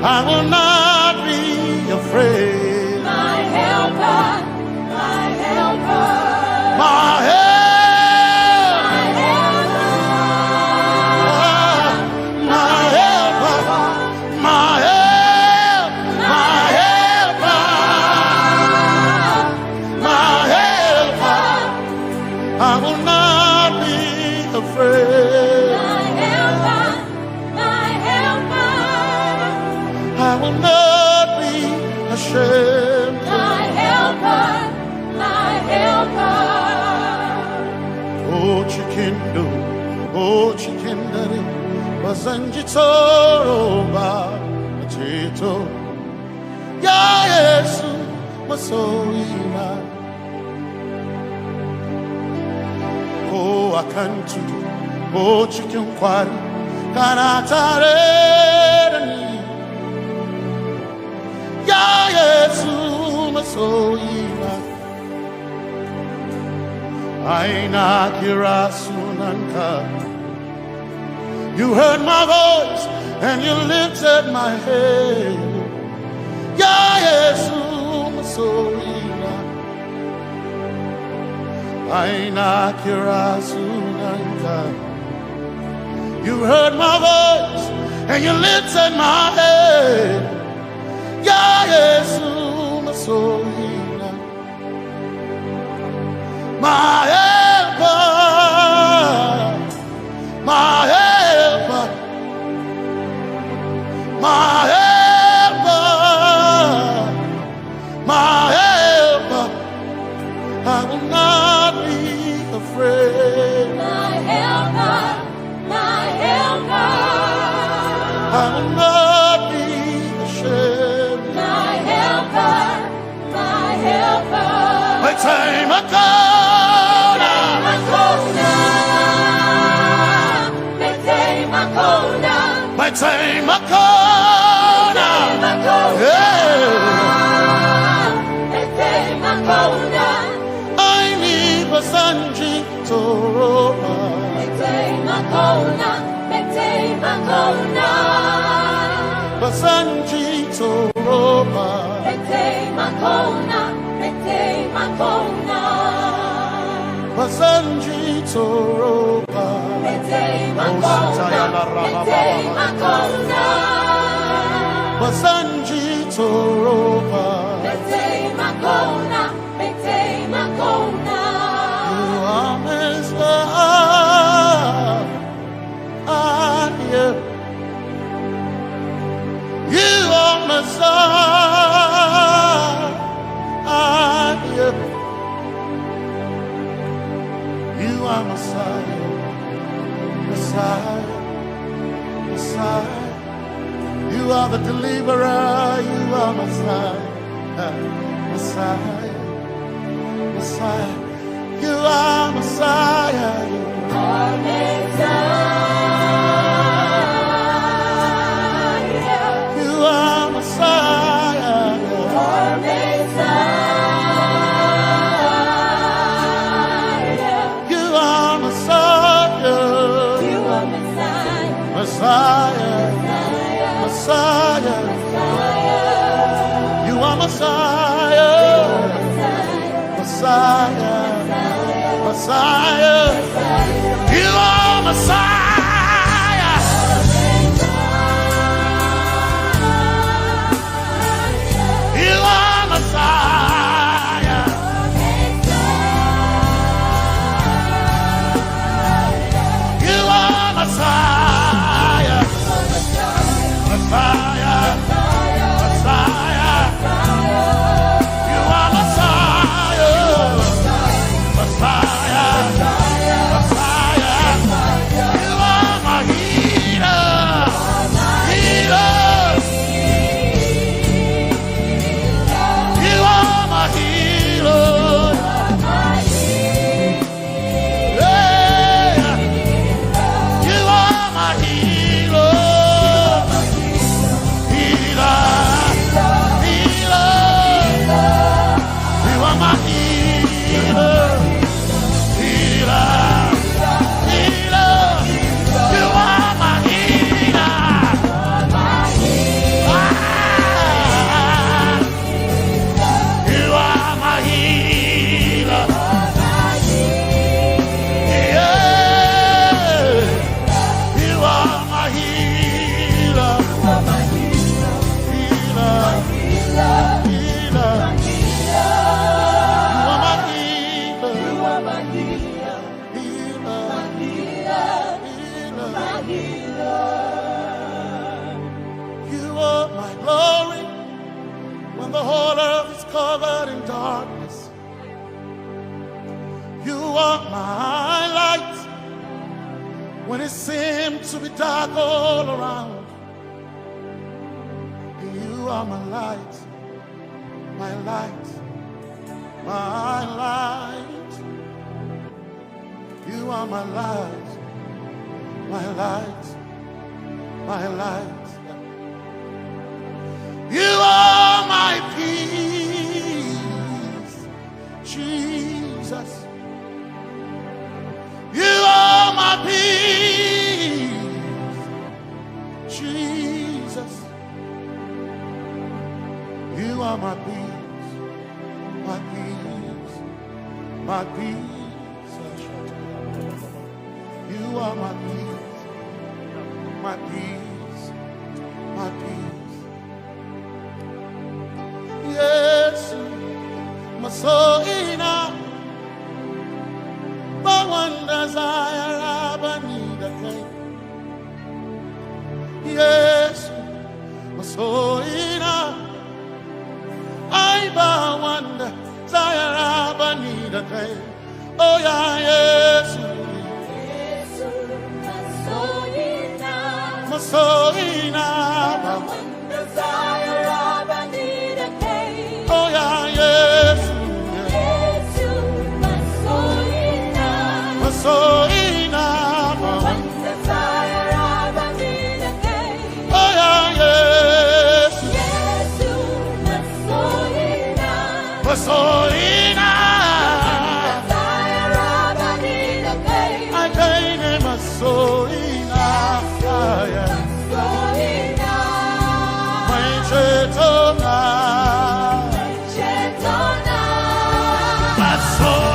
I will not be afraid. My helper, my helper. My helper. I will not be afraid. My helper, my helper. I will not be ashamed. My helper, my helper. Oh, chicken do, oh, chicken daddy, Wasanjitoroba Chito Ya Yesu Masoina Oh akantu Oh chicken kwari Kanatare Ya Yesu Masoina Aina Kirasunanka You heard my voice and you lifted my head. Ya Yesu Masoina Aina Kirasunanka You heard my voice and you lifted my head. Ya Yesu Masoina My helper My helper My helper My helper I will not be afraid My helper My helper I will not be ashamed My helper My helper My time I My time I I need Basanji Toroba Basanji Toroba Basanji Toroba Basanji Toroba You are Messiah You are Messiah You are Messiah Messiah Messiah You are the deliverer, you are Messiah, Messiah, Messiah. You are Messiah, you are Messiah. You are Messiah, you are Messiah. You are Messiah, you are Messiah, Messiah. Messiah, you are Messiah, Messiah, Messiah, you are Messiah, you are Messiah, you are Messiah. Messiah, Messiah, you are Messiah, Messiah, Messiah, you are my healer, healer, you are my healer, yeah, you are my healer. Covered in darkness, you are my light when it seemed to be dark all around. You are my light, my light, my light. You are my light, my light, my light. You are my peace, Jesus. You are my peace, Jesus. You are my peace, my peace, my peace. You are my peace, my peace, my peace. Yes, my soul in a but one desire I need a thing. Yes, my soul in a I but one desire I need a thing. Oh yeah, yes, my soul in a one desire I need a thing. oh yeah, yes, so enough. One desire I need a thing. Oh yeah, yes. Yes, But so enough. desire I need a thing. I can't name a so enough. Yeah. My chetona. But so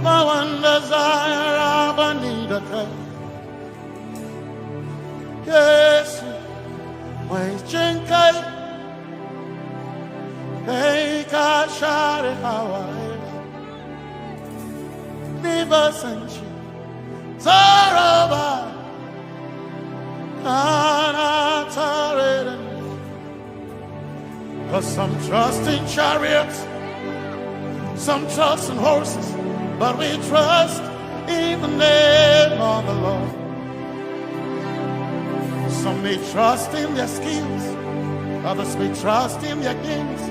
my one desire I need a thing. Yes, my chenkai, hey, kashare Hawaii, never senchi, Zaroba, Anatare. Cause some trust in chariots, some trust in horses, but we trust in the name of the Lord. Some may trust in their skills, others may trust in their kings,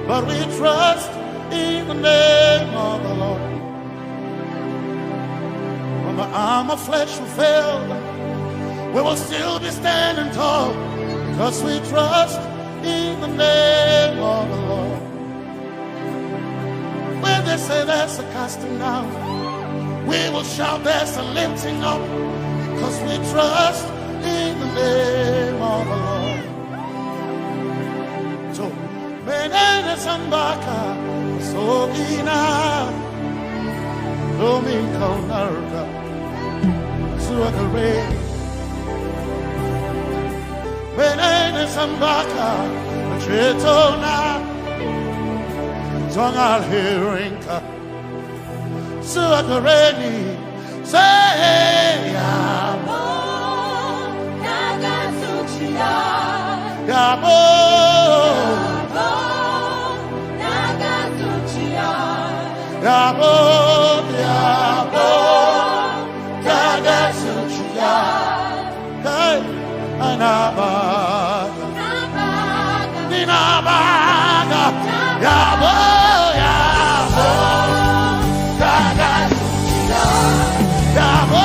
but we trust in the name of the Lord. When the arm of flesh will fail, we will still be standing tall, because we trust in the name of the Lord. When they say there's a casting down, we will shout there's a lifting up, because we trust in the name of the Lord. So, menene sambaka, so ina, domingo narga, suakare. Menene sambaka, chetona, Tongal Hirinka Suakareni say Yabo Nagasuchia Yabo Nagasuchia Yabo Yabo Nagasuchia Hey Anabaga Ninabaga Yabo Yabo Nagasuchia Yabo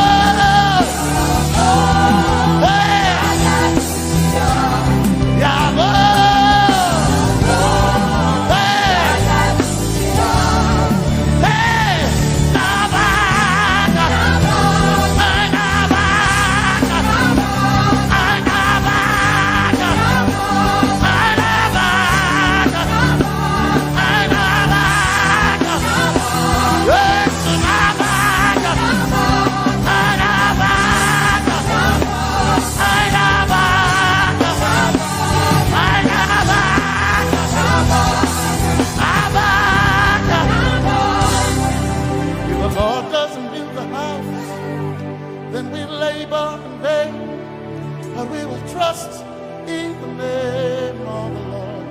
trust in the name of the Lord.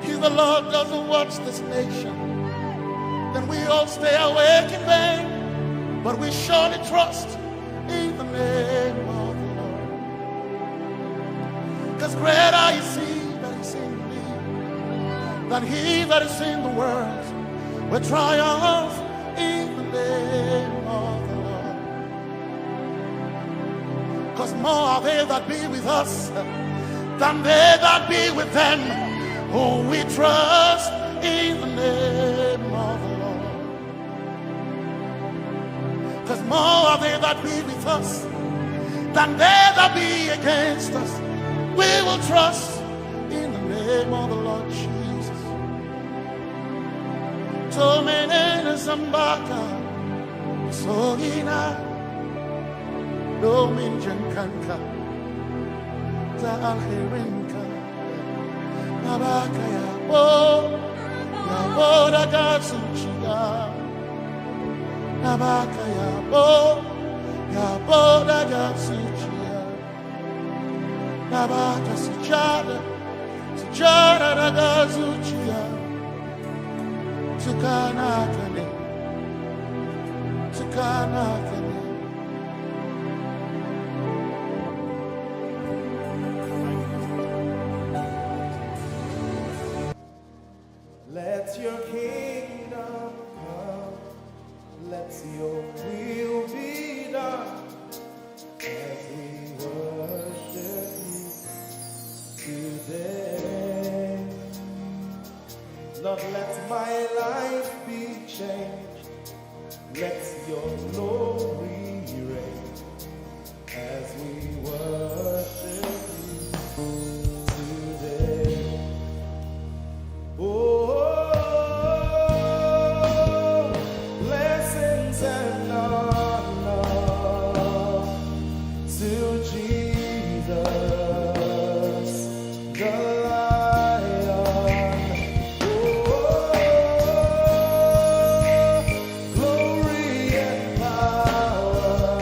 If the Lord doesn't watch this nation, then we all stay awake in vain. But we surely trust in the name of the Lord. Because greater is He that is in me than he that is in the world. We triumph in the name of the Lord. Because more are they that be with us than they that be with them. Oh, we trust in the name of the Lord. Because more are they that be with us than they that be against us. We will trust in the name of the Lord Jesus. Tomene Zambaka Sogina Domin Jankanka Zalherinka Nabaka Yabo Yaboda Gatsuchiya Nabaka Yabo Yaboda Gatsuchiya Nabaka Sujada Sujada Gatsuchiya Tukanakane Tukanakane. Let your kingdom come, let your will be done, as we worship you today. Lord, let my life be changed, let your glory reign, as we worship you today. Oh, blessings and honor to Jesus, the Lion. Oh, glory and power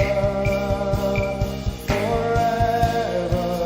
forever.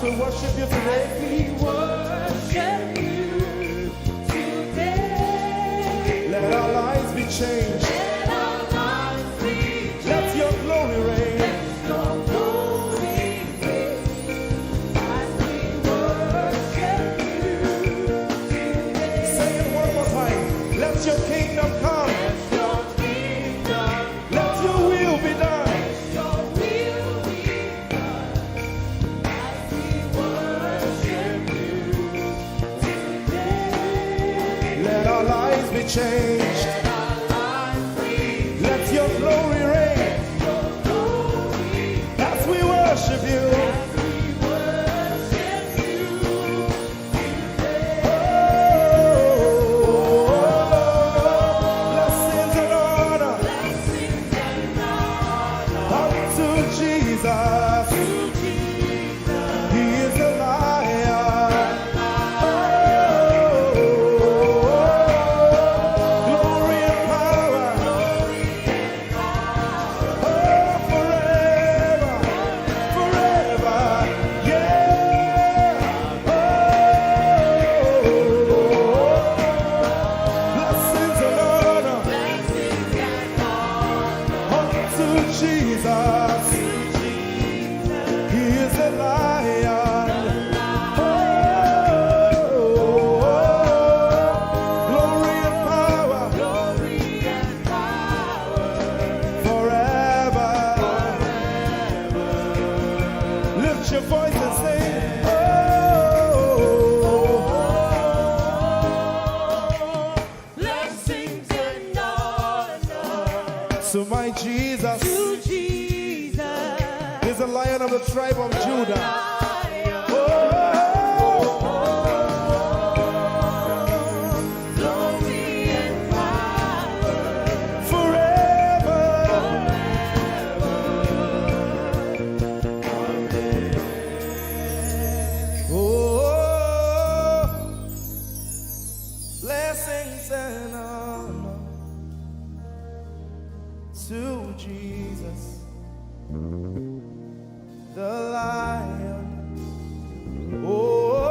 we worship you today. We worship you today. Let our lives be changed. Let our lives be changed. Let your glory reign. Let your glory reign. As we worship you today. Say it one more time. Let your kingdom come. Let your kingdom Let your will be done. your will be done. As we worship you today. Let our lives be changed. Let our lives be Let your glory reign. your glory. As we worship you. We worship you today. Blessings and honor Blessings and honor unto Jesus. to Jesus. He is a lion. Glory and power. Forever. Forever. Yeah. Blessings and honor Blessings and honor unto Jesus. He is a lion. Glory and power forever. Lift your voice and sing. blessings and honor To my Jesus to Jesus. is a lion of the tribe of Judah. Glory and power Forever. Oh, blessings and honor to Jesus, the Lion. Oh,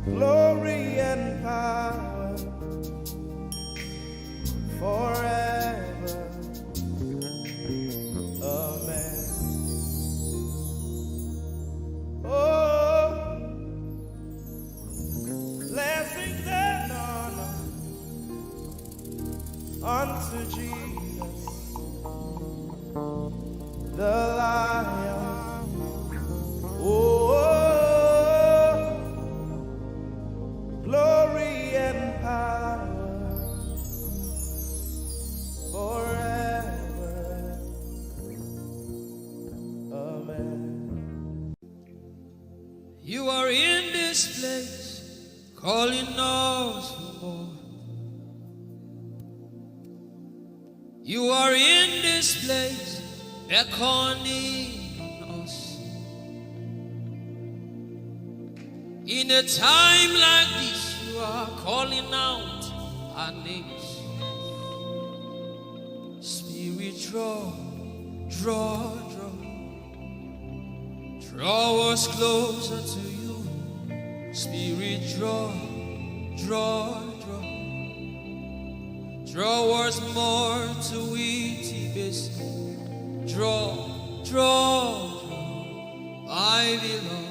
glory and power forever. Amen. Oh, blessings and honor unto Jesus, the Lion. Oh, glory and power forever. Amen. You are in this place, calling us for more. You are in this place, beckoning us. In a time like this, you are calling out our names. Spirit, draw, draw, draw. Draw us closer to you. Spirit, draw, draw, draw. Draw us more to intimacy. Draw, draw, draw. My beloved.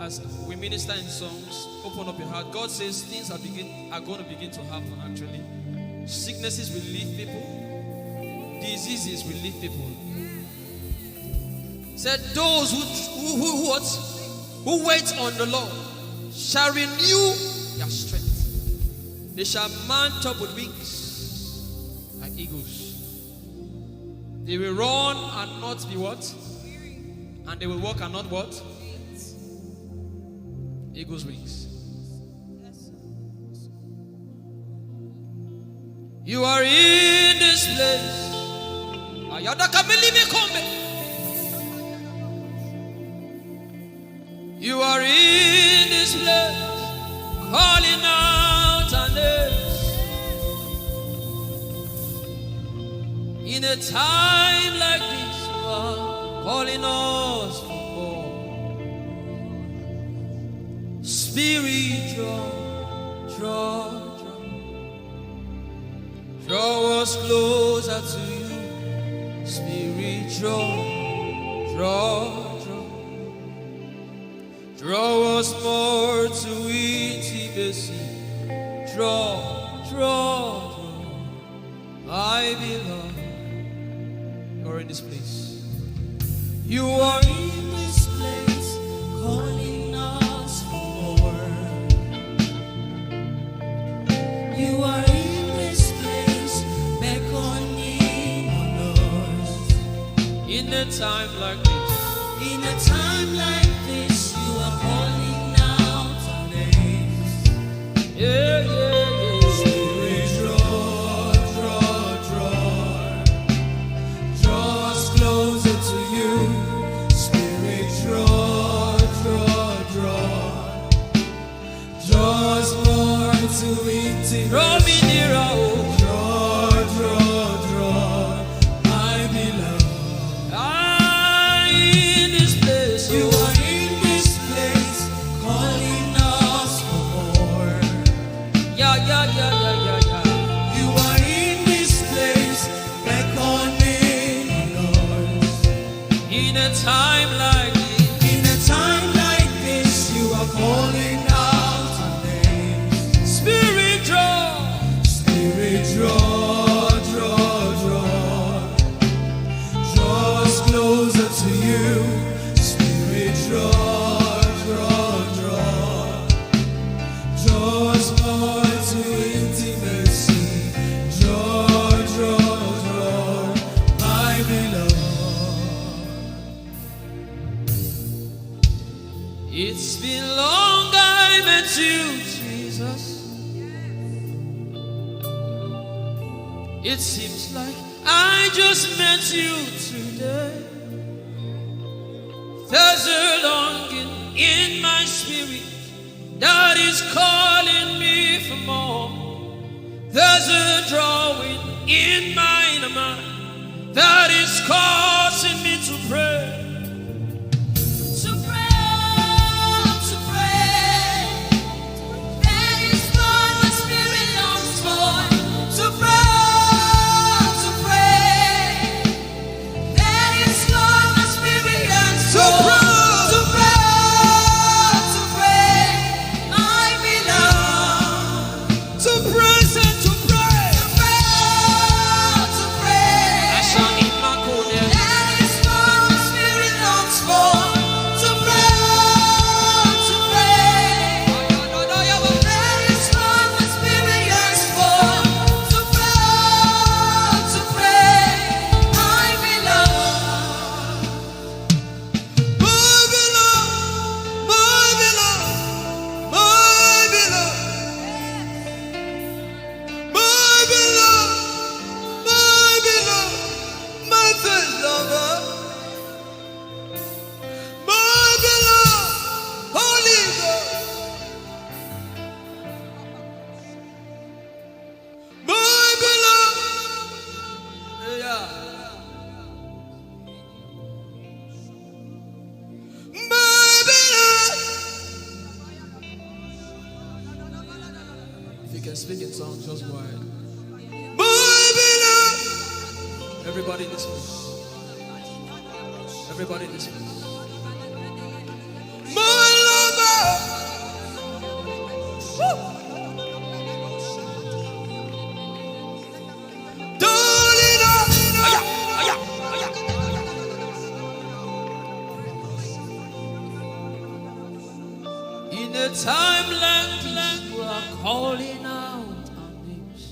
As we minister in songs, open up your heart. God says things are going to begin to happen actually. Sicknesses will leave people. Diseases will leave people. Said those who wait on the Lord shall renew their strength. They shall mount up with wings like eagles. They will run and not be what? And they will walk and not what? Eagle's wings. You are in this place. You are in this place, calling out our names. In a In a time like this, you are calling us for more. Spirit, draw us closer to you. Spirit, draw us more to intimacy. Draw, I belong. You're in this place. You are in this place, calling us for more. You are in this place, beckoning on us. In a time like this, you are calling out our names. Yeah. Spirit, draw us closer to you. Spirit, draw us more to intimacy. Draw me nearer, draw, I belong. In this place, you are in this place, calling us for more. Yeah. You are in this place, beckoning on us. In a time like this, you are calling out our names. Spirit, draw us closer to you. Spirit, draw us more to intimacy. Draw, I belong. It's been long I met you, Jesus. It seems like I just met you today. There's a longing in my spirit that is calling me for more. There's a drawing in my mind that is causing me to pray. That is what my spirit longs for. To pray. That is what my spirit yearns for. To pray. I belong. To praise and to pray. To pray. That is what my spirit longs for. To pray. That is what my spirit yearns for. To pray. I belong. If you can speak in tongues, just go ahead. Everybody in this place. Everybody in this place. In a time like this, you are calling out our names.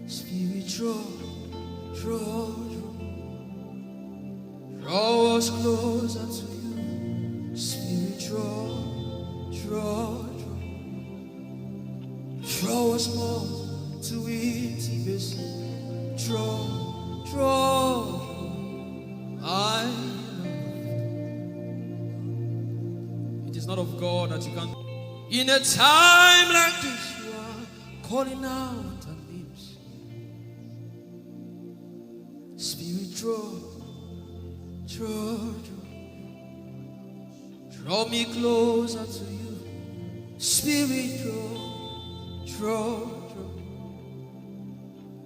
Spirit, draw us closer to you. Spirit, draw us more to intimacy. Draw, I know. It is not of God that you can. In a time like this, you are calling out our names. Spirit, draw me closer to you. Spirit,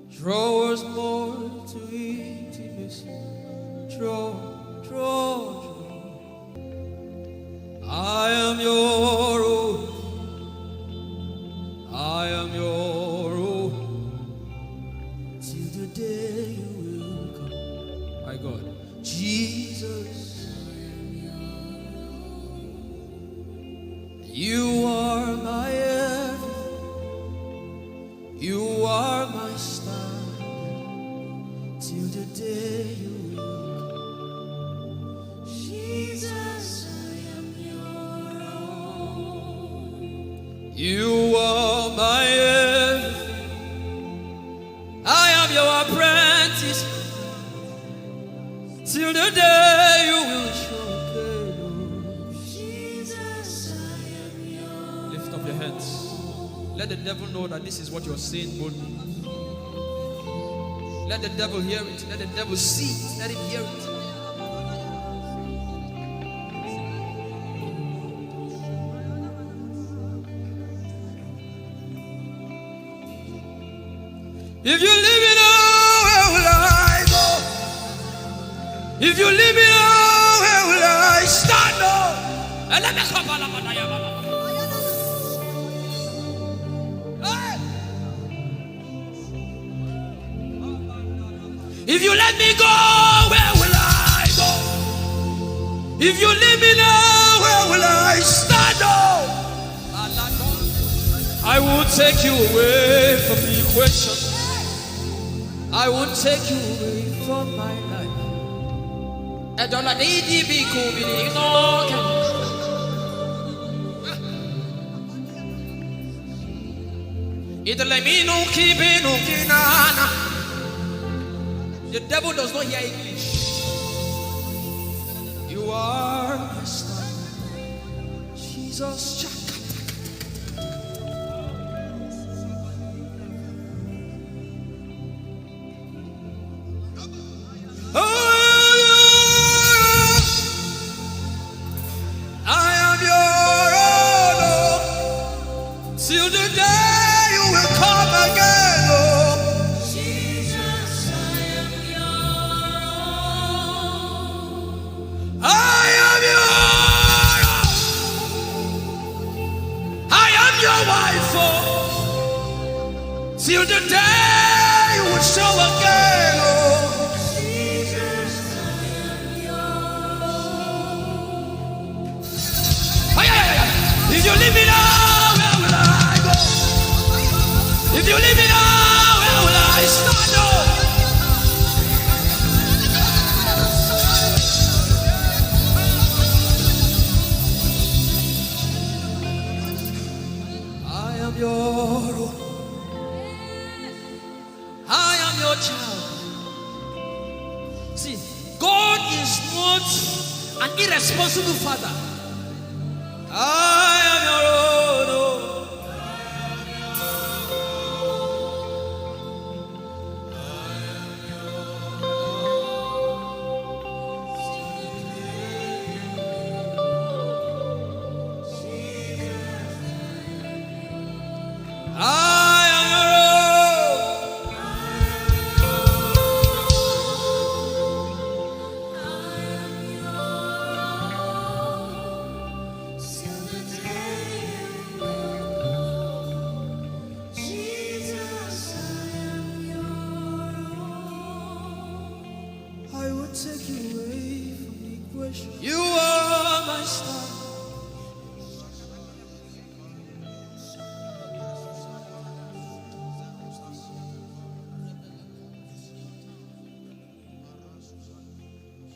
draw us more to intimacy. Draw. I am your own. I am your own. Till the day you will come. My God. Jesus. You are my everything. You are my star. Till the day you will come. Jesus, I am your own. You are my everything. I am your apprentice. Till the day you will show me. Jesus, I am your. Lift up your hands. Let the devil know that this is what you're saying boldly. Let the devil hear it. Let the devil see it. Let him hear it. If you leave me now, where will I go? If you leave me now, where will I stand up? If you let me go, where will I go? If you leave me now, where will I stand up? I will take you away from the equation. I will take you away from my life. The devil does not hear English. You are my star, Jesus. Till the day you will come again, oh Jesus, I am your own. I am your own. I am your wife, oh. Till the day you will show again, oh Jesus, I am your own. If you leave me now, if you leave me now, where will I stand up? I am your own. I am your child. See, God is not an irresponsible father. I am your own. You are my star.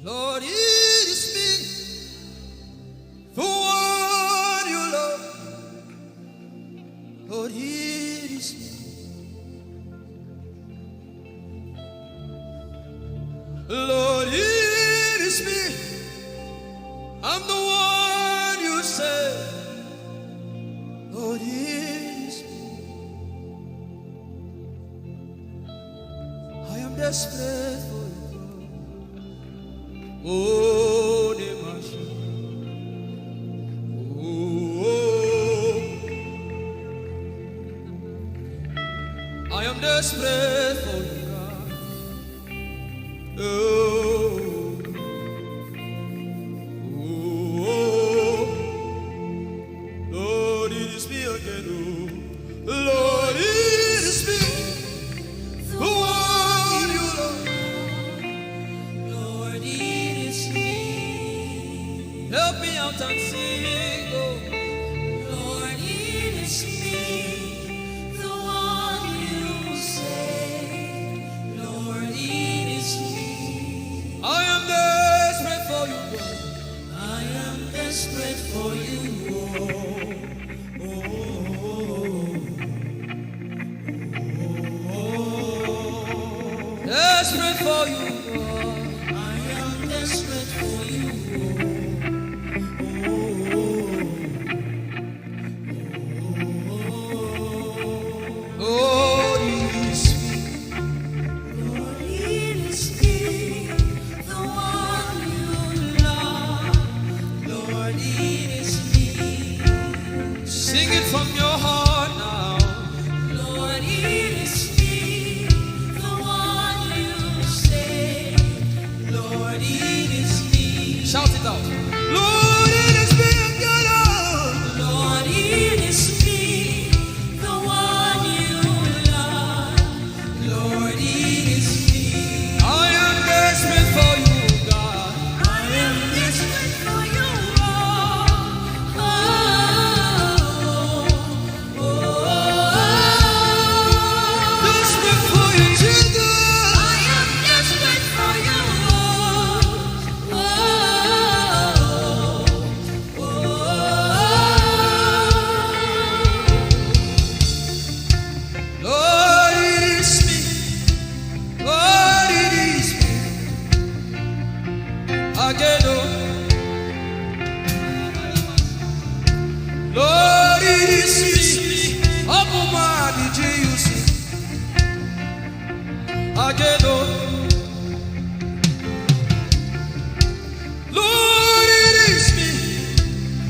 Lord, it is me, the one you love. Lord, it is me. Lord, it is me. I'm the one you say. Lord, it is me. I am desperate for you. Oh, Demasha. Oh, I am desperate for you, God. Oh, oh, Lord, it is me again. Oh, Lord, it is me. The one you love. Lord, it is me. Help me out and sing. Oh, Lord, it is me. The one you say. Lord, it is me. I am desperate for you, God. I am desperate for you. Desperate for you, God. I am desperate for you. Oh, it is me. Lord, it is me, the one you love. Lord, it is me. Sing it from your heart now. Lord, it is me, the one you say. Lord, it is me. Shout it out. Lord, it is me again. Lord, it is me, the one you love. Lord, it is me. I am desperate for you, God. I am desperate for you. Desperate for you, Jesus. I am desperate for you. Lord, it is me. Lord, it is me. Again, oh. Lord, it is me. Omatade, Jesus. Again, oh. Lord, it is me.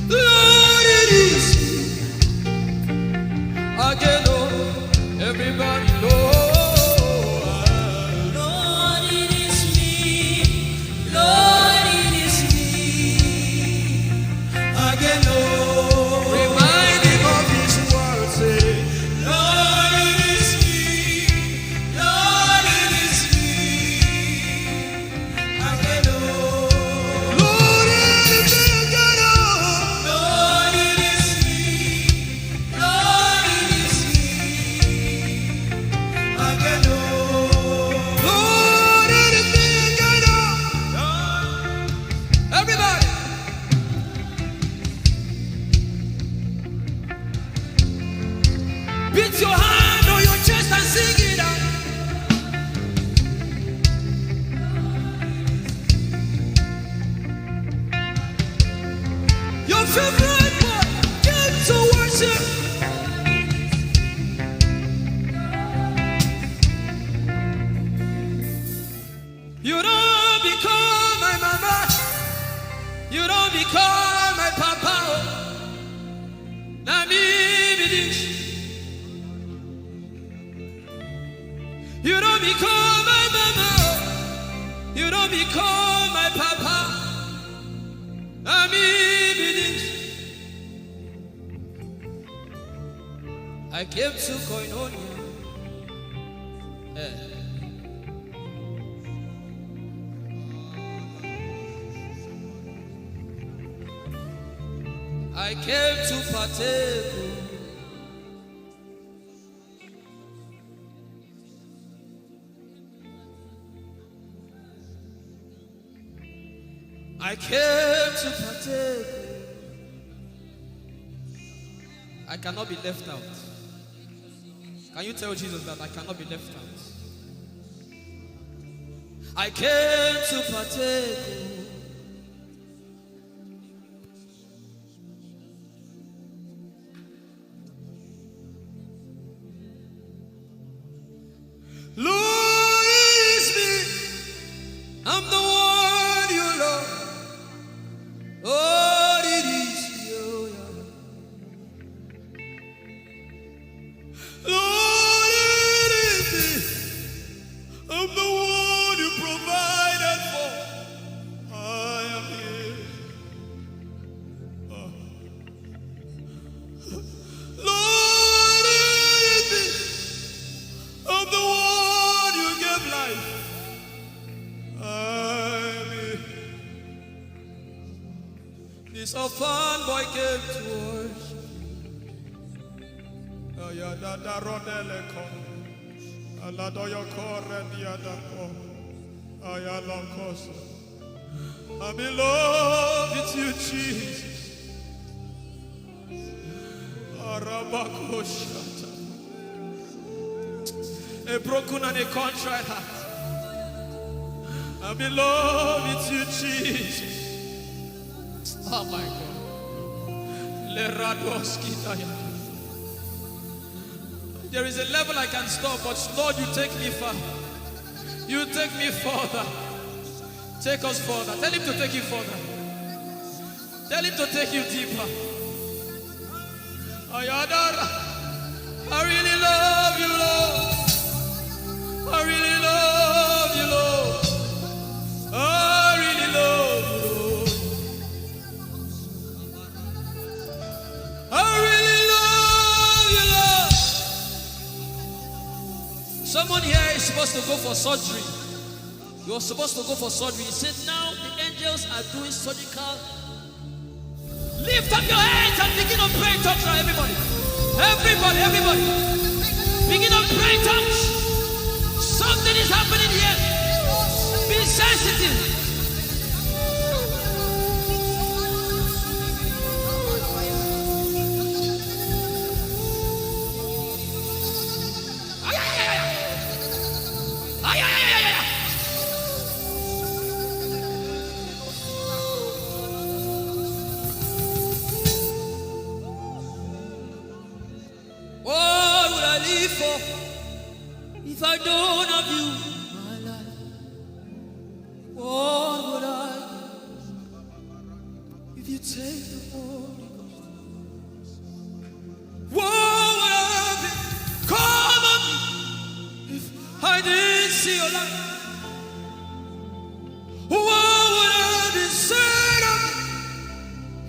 Lord, it is me. Again, oh. Everybody, Lord. Lord, it is me. Lord, it is me. Again, oh. Remind him of his word, say, Lord, it is me. Lord, it is me. Again, oh. Lord, it is me again, oh. Lord, it is me. Lord, it is me. Again, oh. Lord, it is me again, oh. Everybody. Beat your hand on your chest and sing it out. Your favorite boy came to worship. You don't become my mama. You don't become my papa. Na me be this. You don't become my mama. You don't become my papa. Na me be this. I came to Koinonia. I came to partake. I came to partake. I cannot be left out. Can you tell Jesus that I cannot be left out? I came to partake. Lord, it is me. I'm the one you love. So fun boy came to worship. Oyelade rodele kon. Aladoyo kore diadako. Oyalokoso. I'm in love with you, Jesus. Arabakoshata. A broken and a contrite heart. I'm in love with you, Jesus. Oh my God. Leradoski daya. There is a level I can stop, but Lord, you take me far. You take me further. Take us further. Tell him to take you further. Tell him to take you deeper. Ayadara. I really love you, Lord. I really love you, Lord. I really love you, Lord. I really love you, Lord. Someone here is supposed to go for surgery. You're supposed to go for surgery. He said, now the angels are doing surgical. Lift up your hands and begin to pray in tongues now, everybody. Everybody. Begin to pray in tongues. Something is happening here. Be sensitive. If I don't have you, my life, what would I do? If you take the Holy Ghost, what would I be? Come on me. If I didn't see your light, what would I be said of me?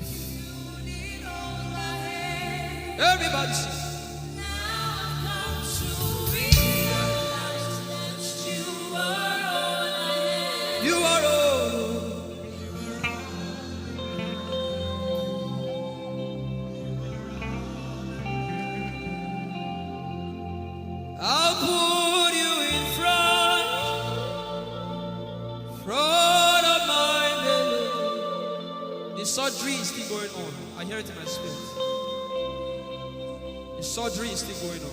If you need all my hand, everybody sing. You are all. I'll put you in front of my belly. The surgery is still going on. I hear it in my spirit. The surgery is still going on.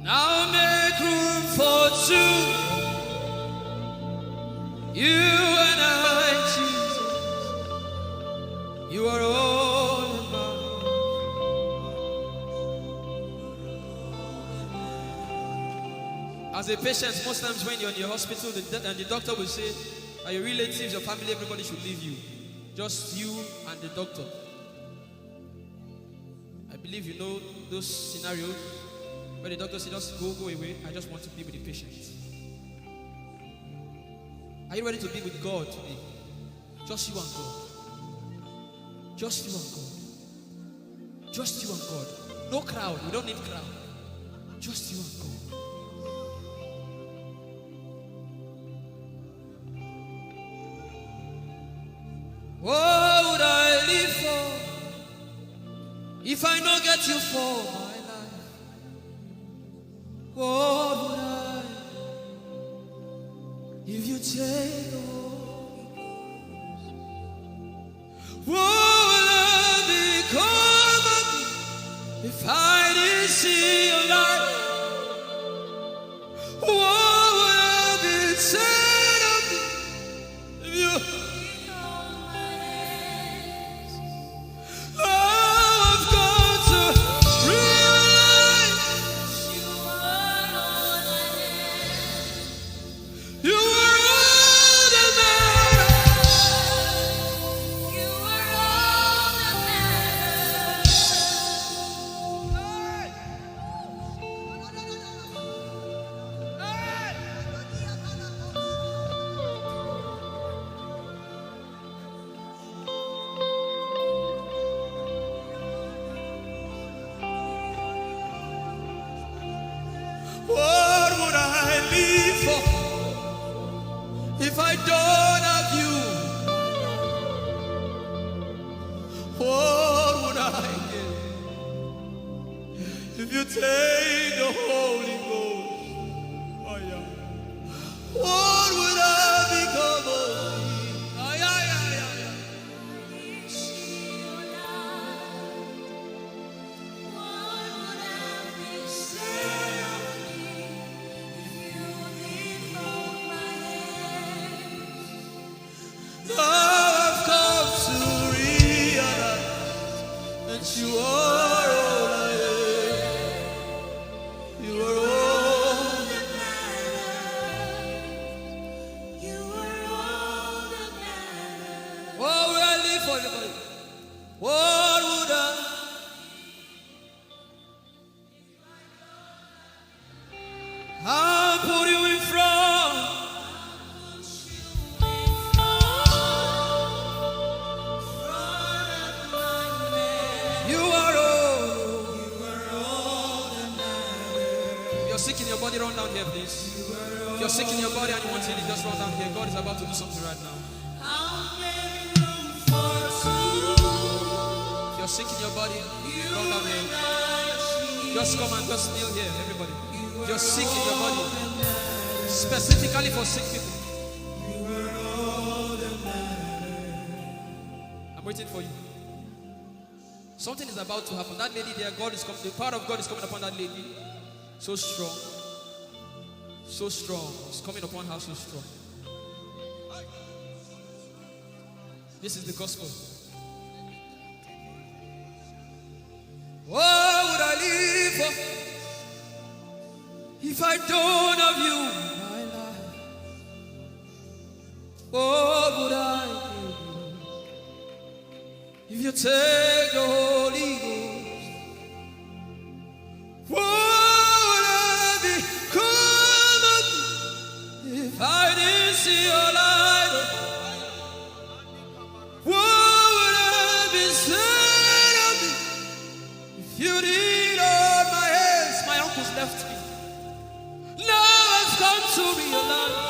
Now make room for two. You and I, Jesus. You are all about. As a patient, most times when you're in the hospital, the doctor will say, are your relatives, your family, everybody should leave you. Just you and the doctor. I believe you know those scenarios. But the doctor said, just go away. I just want to be with the patient. Are you ready to be with God today? Just you and God. Just you and God. Just you and God. No crowd. We don't need crowd. Just you and God. What would I live for if I don't get you for my life? What would I if you take the Holy Ghost? What would I become of me if I didn't see your light? What would I be said of me if you I've got to realize you are all that matters. You are all that matters. What would I live for if I don't have you? you take the Holy Ghost, oh yeah, what would I become of me? Oh yeah, yeah, yeah, yeah. Now I've come to realize that you are all I am. You are all that matters. You are all that matters. What would I live for, everybody? What would I? I'll put you in front. You are all. You're sick in your body, run down here, please. If you're sick in your body and you want healing, just run down here. God is about to do something right now. If you're sick in your body, run down here. Just come and just kneel here, everybody. If you're sick in your body, specifically for sick people. I'm waiting for you. Something is about to happen. That lady there, God is coming. The power of God is coming upon that lady. So strong. So strong. It's coming upon her so strong. This is the gospel. What would I live for if I don't have you in my life? What would I do if you take the Holy Ghost? What would I become of me if I didn't see your light? What would I be said of me if you did hold my hands? My uncles left me. Now I've come to realize.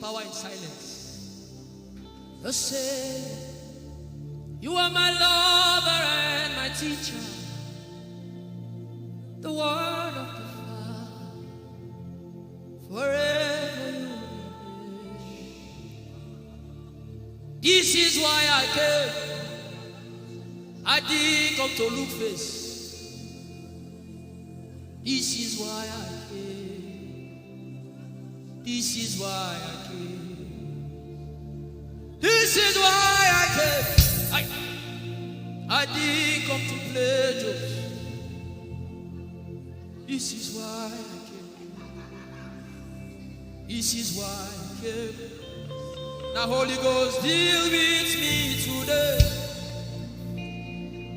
Power in silence. You say, you are my lover and my teacher, the word of the Father, forever you will be. This is why I came. I didn't come to look face. This is why I came. This is why I came. This is why I came. I didn't come to play jokes. This is why I came. This is why I came. Now Holy Ghost, deal with me today.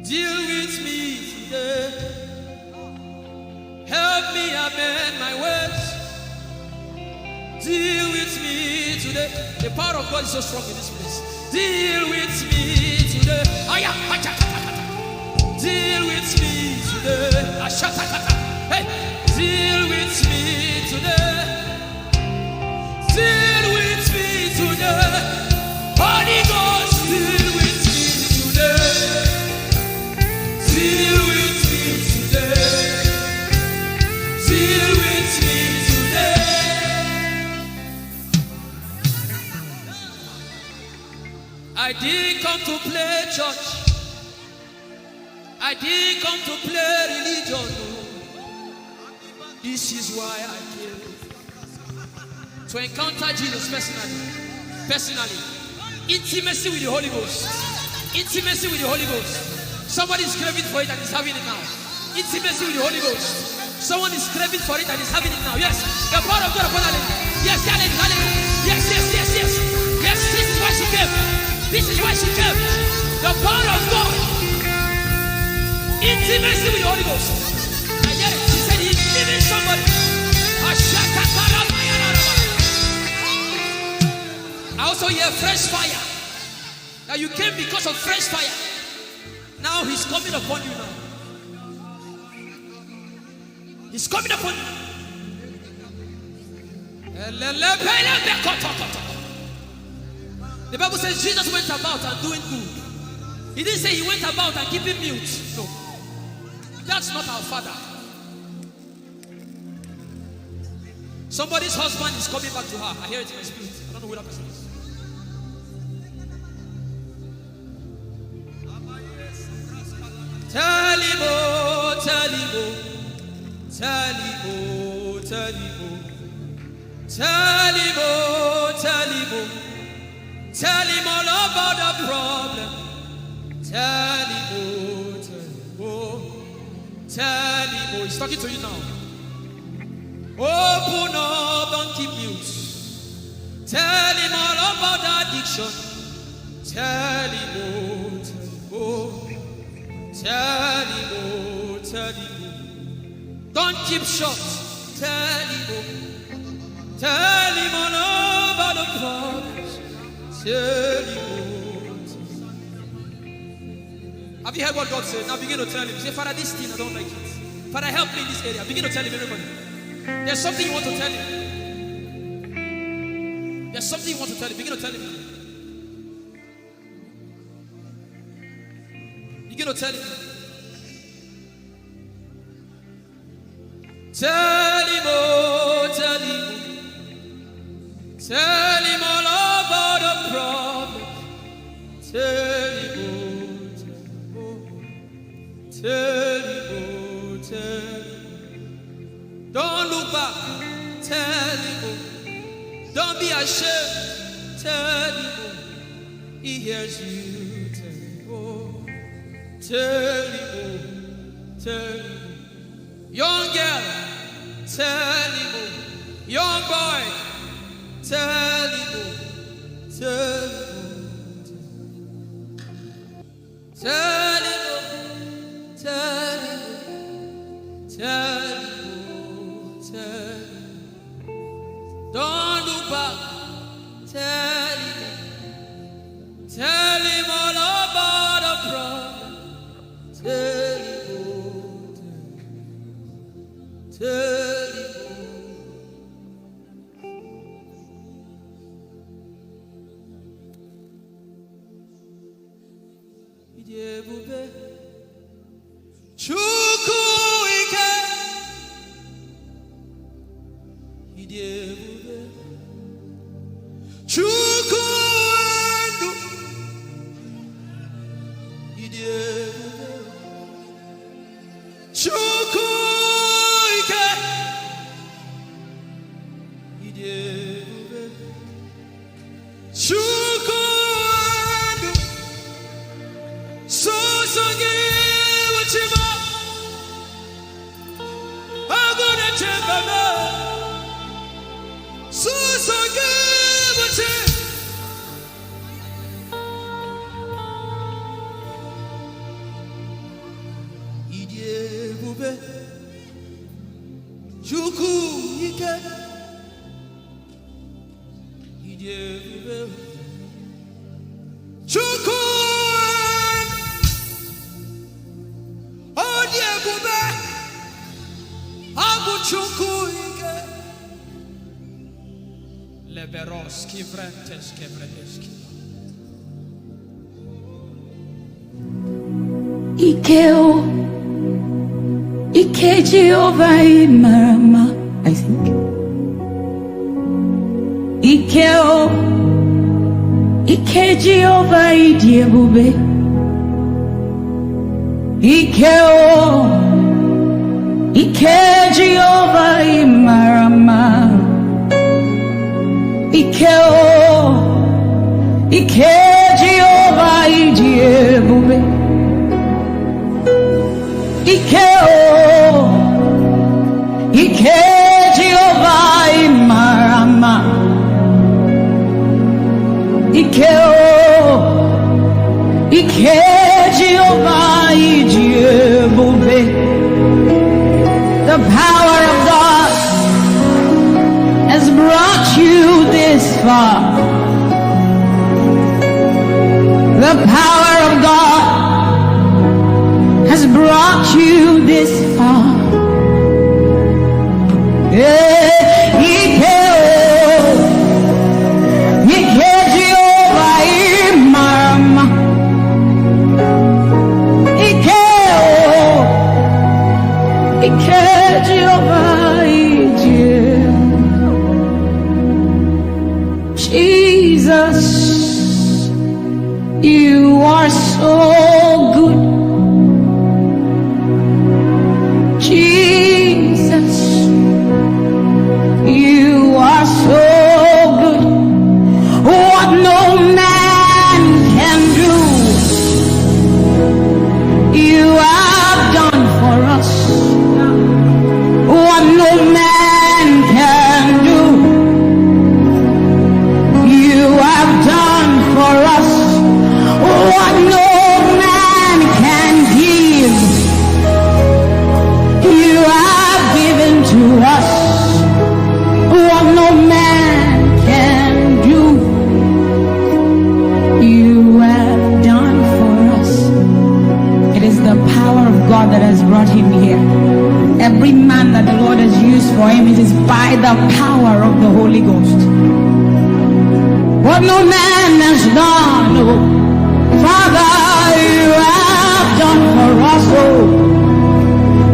Deal with me today. Help me amend my ways. Deal with me today. The power of God is so strong in this place. Deal with me today. Deal with me today. Hey, deal with me today. Deal with me today. Holy Ghost, deal with me today. Deal with me today. Deal with me today. I didn't come to play church. I I didn't come to play religion. No. This is why I came. To encounter Jesus personally. Intimacy with the Holy Ghost. Intimacy with the Holy Ghost. Somebody is craving for it and is having it now. Intimacy with the Holy Ghost. Someone is craving for it and is having it now. Yes. The power of God upon her. Yes, hallelujah. Yes. Yes, this is why she came. This is why she came. The power of God. Intimacy with the Holy Ghost. I get it. She said he's giving somebody. I also hear fresh fire. Now you came because of fresh fire. Now he's coming upon you now. He's coming upon you. The Bible says Jesus went about and doing good. He didn't say he went about and keeping mute. No. That's not our Father. Somebody's husband is coming back to her. I hear it in my spirit. I don't know who that person is. Tell him all about the problem. Tell him, he's talking to you now. Open up, don't keep mute. Tell him all about the addiction. Tell him, tell him. Don't keep short. Tell him all about the problems. Tell him. Have you heard what God said? Now begin to tell him. Say, Father, this thing I don't like it. Father, help me in this area. Begin to tell him, everybody. There's something you want to tell him. There's something you want to tell him. Begin to tell him. Begin to tell him. Tell him, tell him. Tell him all about the problem. Tell him, tell him. Don't look back. Tell him. Don't be ashamed. Tell him. He hears you. Tell him. Tell him. Young girl. Tell him. Young boy. Tell him. Tell him. Tell him. Tell him. Tell him. Don't look back. Tell him all about the problem. Tell him. Ike Jehovah Marama, I think. Ike Jehovah Idiebube. Ike Jehovah Imarama. Ike Jehovah Ijeoma. Ike Jehovah Imarama. Ike Jehovah Ijeoma. The power of God has brought you this far. The power of God has brought you this far. Jesus, you are so good. Jesus, you are so good. What no man can do, you have done for us. What no man can do, you have done for us. What no man can give, you have given to us. What no man can do, you have done for us. It is the power of God that has brought him here. Every man that the Lord has used for him, it is by the power of the Holy Ghost. What no man has done, oh, Father, you have done for us, oh.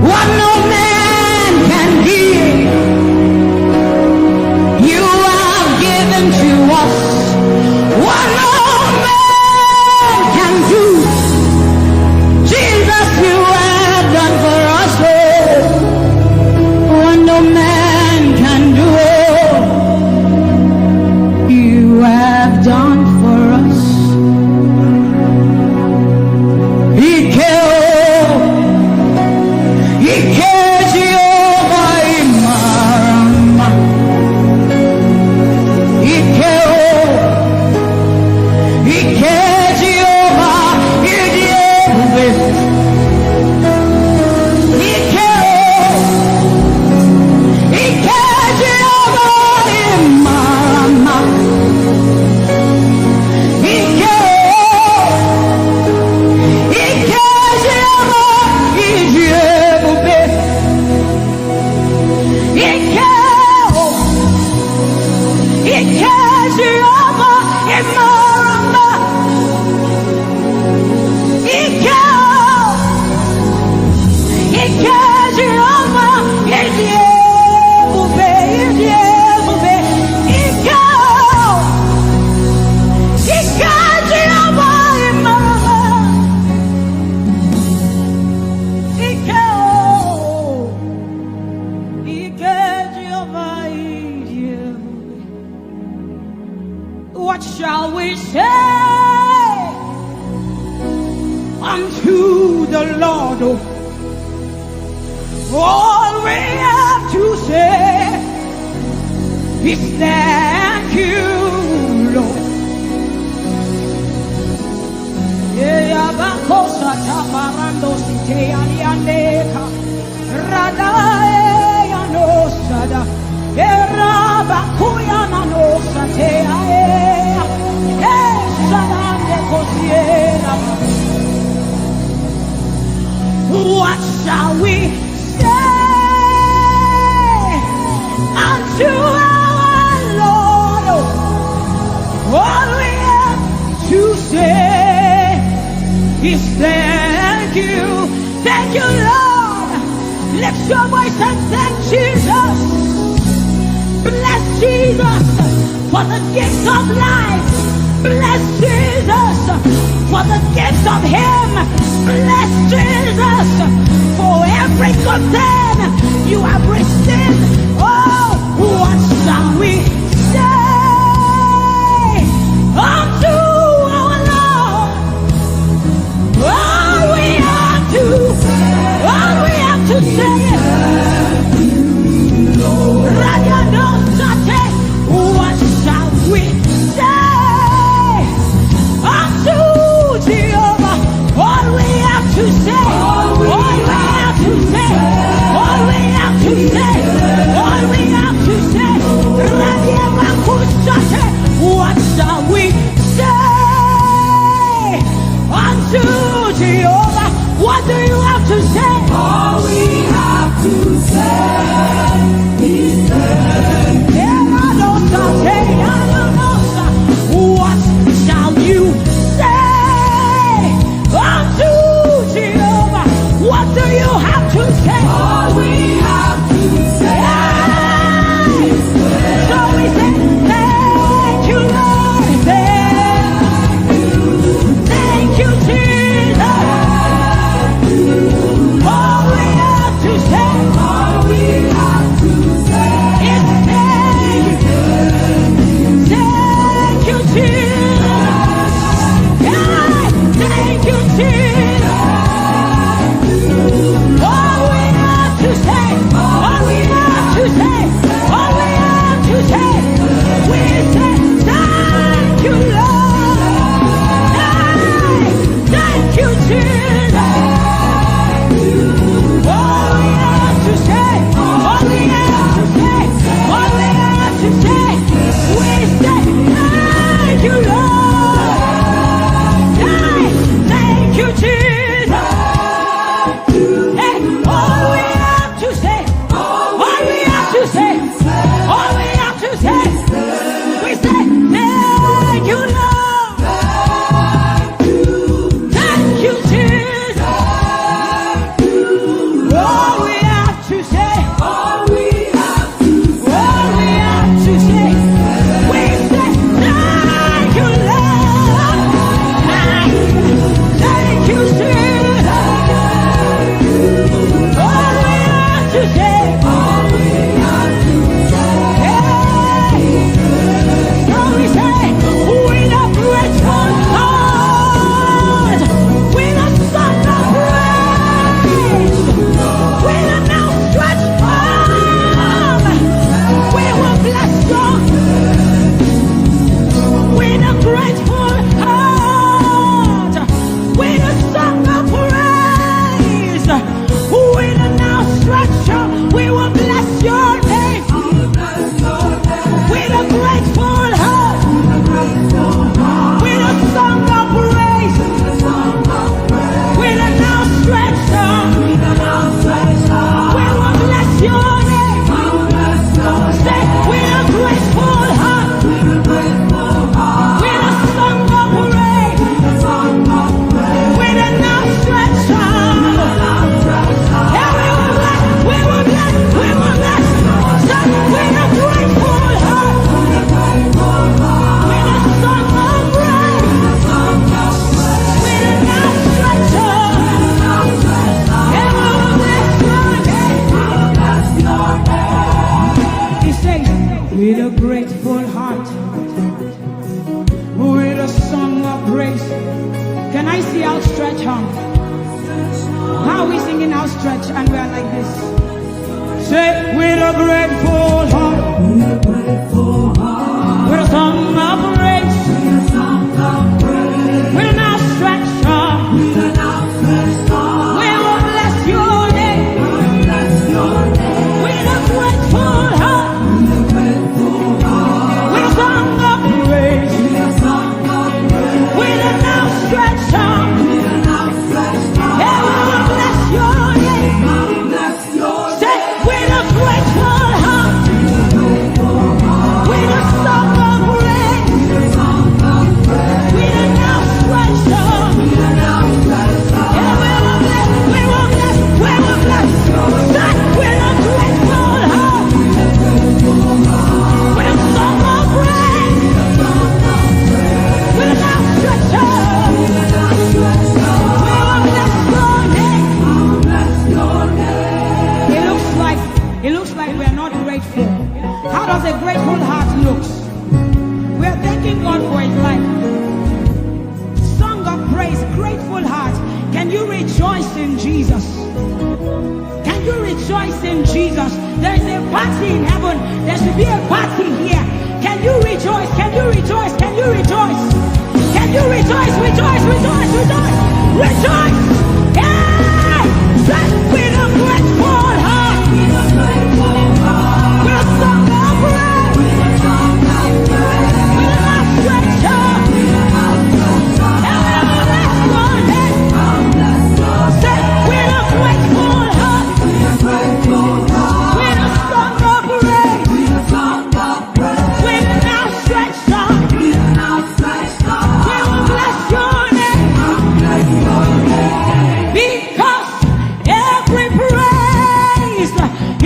What no man can give, you have given to us. What no man can do, Jesus, you have done for us, oh. What no man can do, oh, you have done for us. What shall we say unto the Lord? All we have to say is thank you, Lord. What shall we say unto our Lord? All we have to say is thank you. Thank you, Lord. Lift your voice and thank Jesus. Bless Jesus for the gift of life. Bless Jesus for the gift of Him. Bless Jesus but then you have received. Oh, what shall we say unto our Lord? All we have to say. What shall we say unto Jehovah? All we have to say, all we have to say, all we have to say, all we have to say. What shall we say unto Jehovah? What do you have to say? All we have to say is what shall you say unto Jehovah? What do you have to say? All we have to say. So we say, thank you, Lord. Thank you, Jesus. All we have to say. All we have to say is thank you. Thank you, Jesus. Thank you, Jesus. All we have to say, all we have to say, all we have to say, we say, thank you, Lord. Thank you, Jesus. All we have to say, all we have to say, all we have to say, we say, thank you, Lord. Thank you, Jesus. Hey, all we have to say, all we have to say, all we have to say, we say, thank you, Lord. Thank you, Jesus. All we have to say, all we have to say, all we have to say, we say, thank you, Lord. Thank you, Jesus. All we have to say, all we have to say, so we say, with a grateful heart, with a song of praise, with an outstretched arm, we will bless God. With a grateful heart, with a song of praise, with an outstretched arm, we will bless your name. With a grateful heart, with a song of praise, with an outstretched arm, we will bless your name. Say, with a grateful heart, with a song of praise, with an outstretched arm. Yeah, we will bless, we will bless, we will bless. Say, with a grateful heart, with a song of praise, with an outstretched arm. Yeah, we will bless your name. He says, with a grateful heart, with a song of praise. Can I see outstretched arm? How are we singing outstretched and we are like this? Say, with a grateful heart, with a song of praise, with an outstretched arm, we will bless your name. With a grateful heart, with a song of praise, with an outstretched arm, yeah, we will bless your name. Say, with a grateful heart, does a grateful heart look? We are thanking God for his life. Song of praise, grateful heart. Can you rejoice in Jesus? Can you rejoice in Jesus? There is a party in heaven. There should be a party here. Can you rejoice? Can you rejoice? Can you rejoice? Can you rejoice? Rejoice, rejoice, rejoice, rejoice! Yeah! With a grateful heart. With a grateful heart. With a song of praise. With a song of praise. With an outstretched arm. With an outstretched arm. And we'll bless your name. I'll bless your name. Say, with a grateful heart. With a grateful heart. With a song of praise. With a song of praise. With an outstretched arm. With an outstretched arm. We will bless your name. I'll bless your name. Because every praise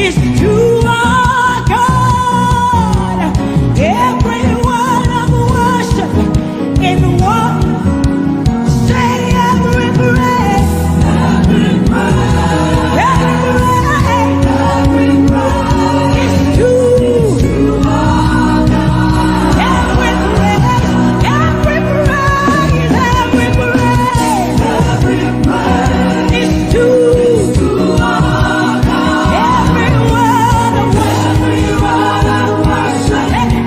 is to our God. Every word of worship in one. Say every praise. Every praise. Every praise is to our God. Every praise. Every praise. Every praise. Every praise is to our God. Every word of worship. Every word of worship. Every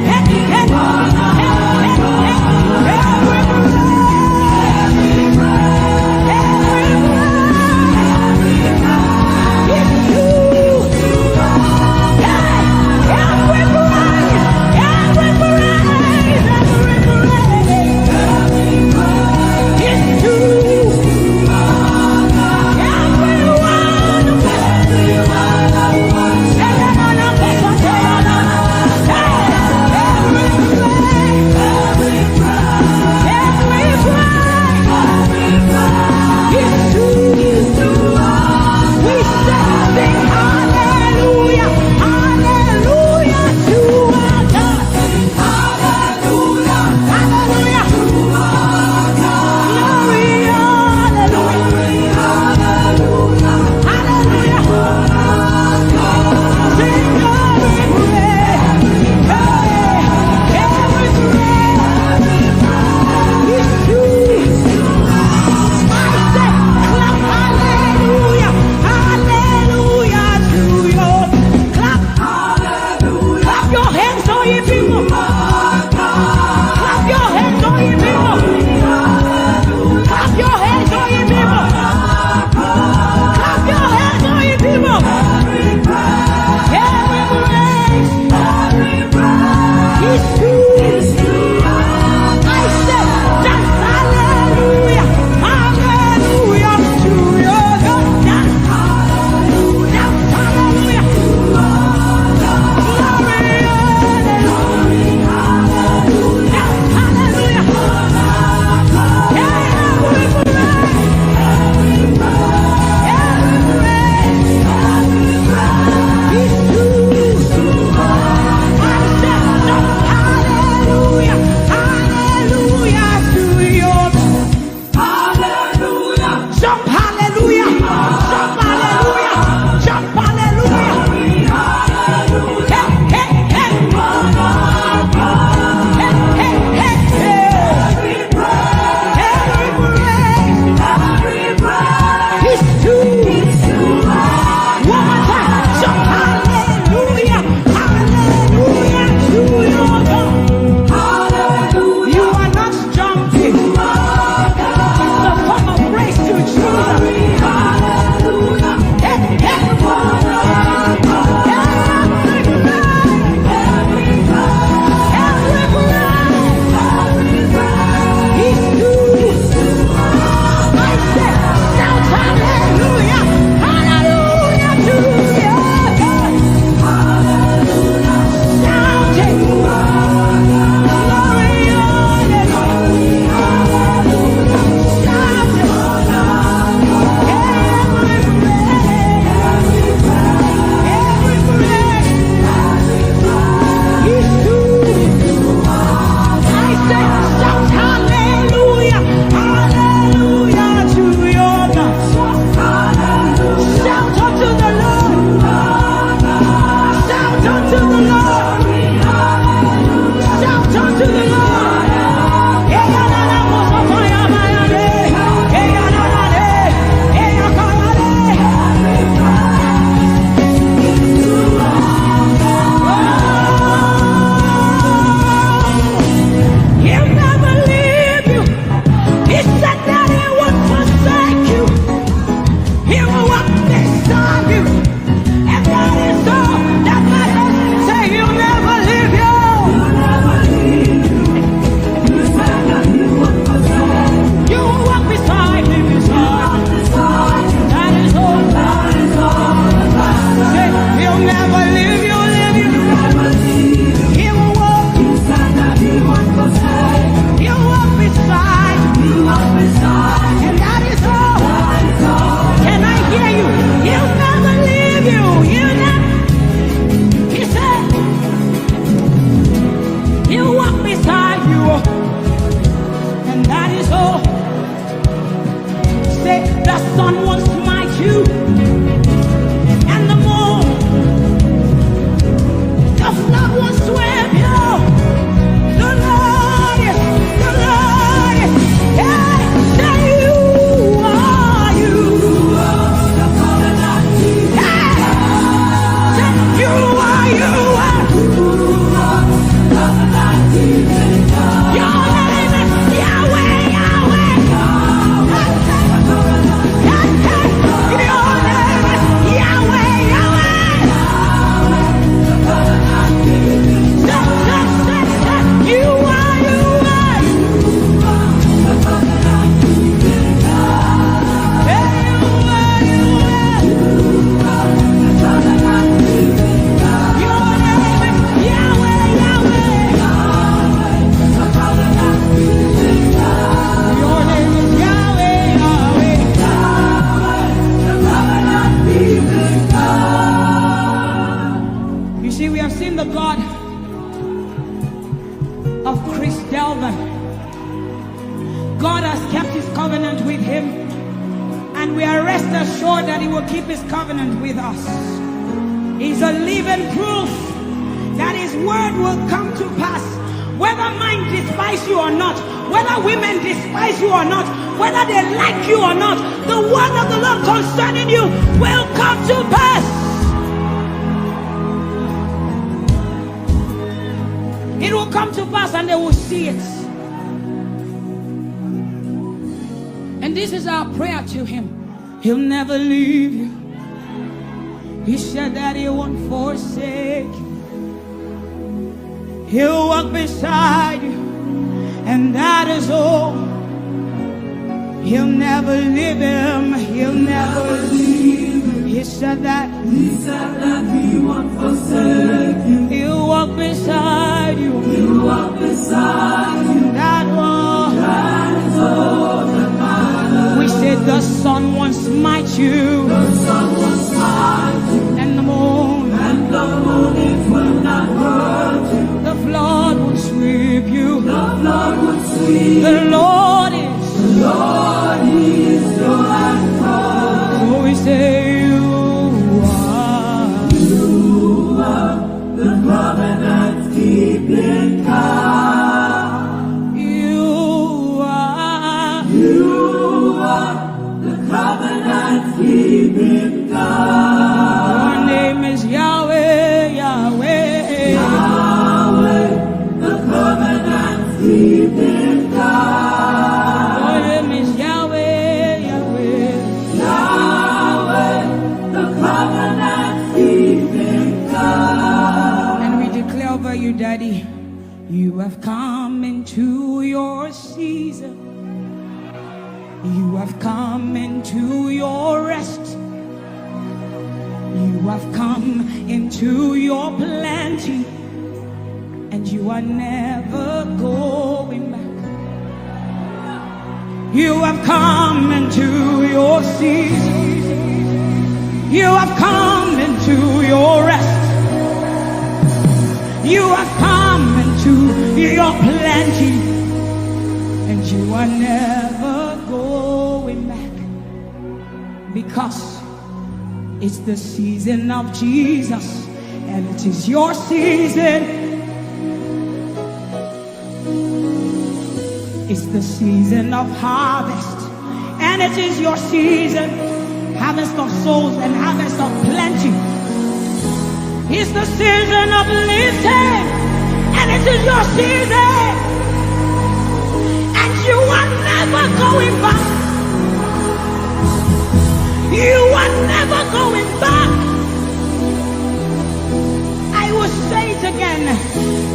You are not jumping. It's a form of grace to choose sun will smite you, and the moon, the flood will swim you. The Lord, yeah, say you are you. The covenant keeper. Yeah, say you are you. Covenant keeper. Your name is Yahweh, Yahweh. Your name is Yahweh, Yahweh. You are, you are. Your name is Yahweh, Yahweh. Your name is Yahweh, Yahweh. You see, we have seen the God of Chris Delver. God has kept his covenant with him, and we are rest assured that he will keep his covenant with us. He's a living proof that his word will come to pass. Whether men despise you or not, whether women despise you or not, whether they like you or not, the word of the Lord concerning you will come to pass. It will come to pass and they will see it. And this is our prayer to him. He'll never leave you. He said that he won't forsake you. He'll walk beside you, and that is all. He'll never leave him. He'll never leave him. He said that he won't forsake you. He'll walk beside you. He'll walk beside you. That is all that matters. We said the sun won't smite you. The sun won't smite you. And the moon. And the moon, it will not hurt you. The flood will sweep you. The flood will sweep. The Lord is your anchor. So we say you are the covenant keeping God. You are the covenant keeping God. Your name is Yahweh, Yahweh. Yahweh, the covenant keeping God. Your name is Yahweh, Yahweh. Yahweh, the covenant keeping God. And we declare over you, Daddy, you have come into your season. You have come into your rest. You have come into your plenty, and you are never going back. You have come into your season. You have come into your rest. You have come into your plenty, and you are never going back, because it's the season of Jesus, and it is your season. It's the season of harvest, and it is your season. Harvest of souls and harvest of plenty. It's the season of lifting, and it is your season. And you are never going back. You are never going back. I will say it again.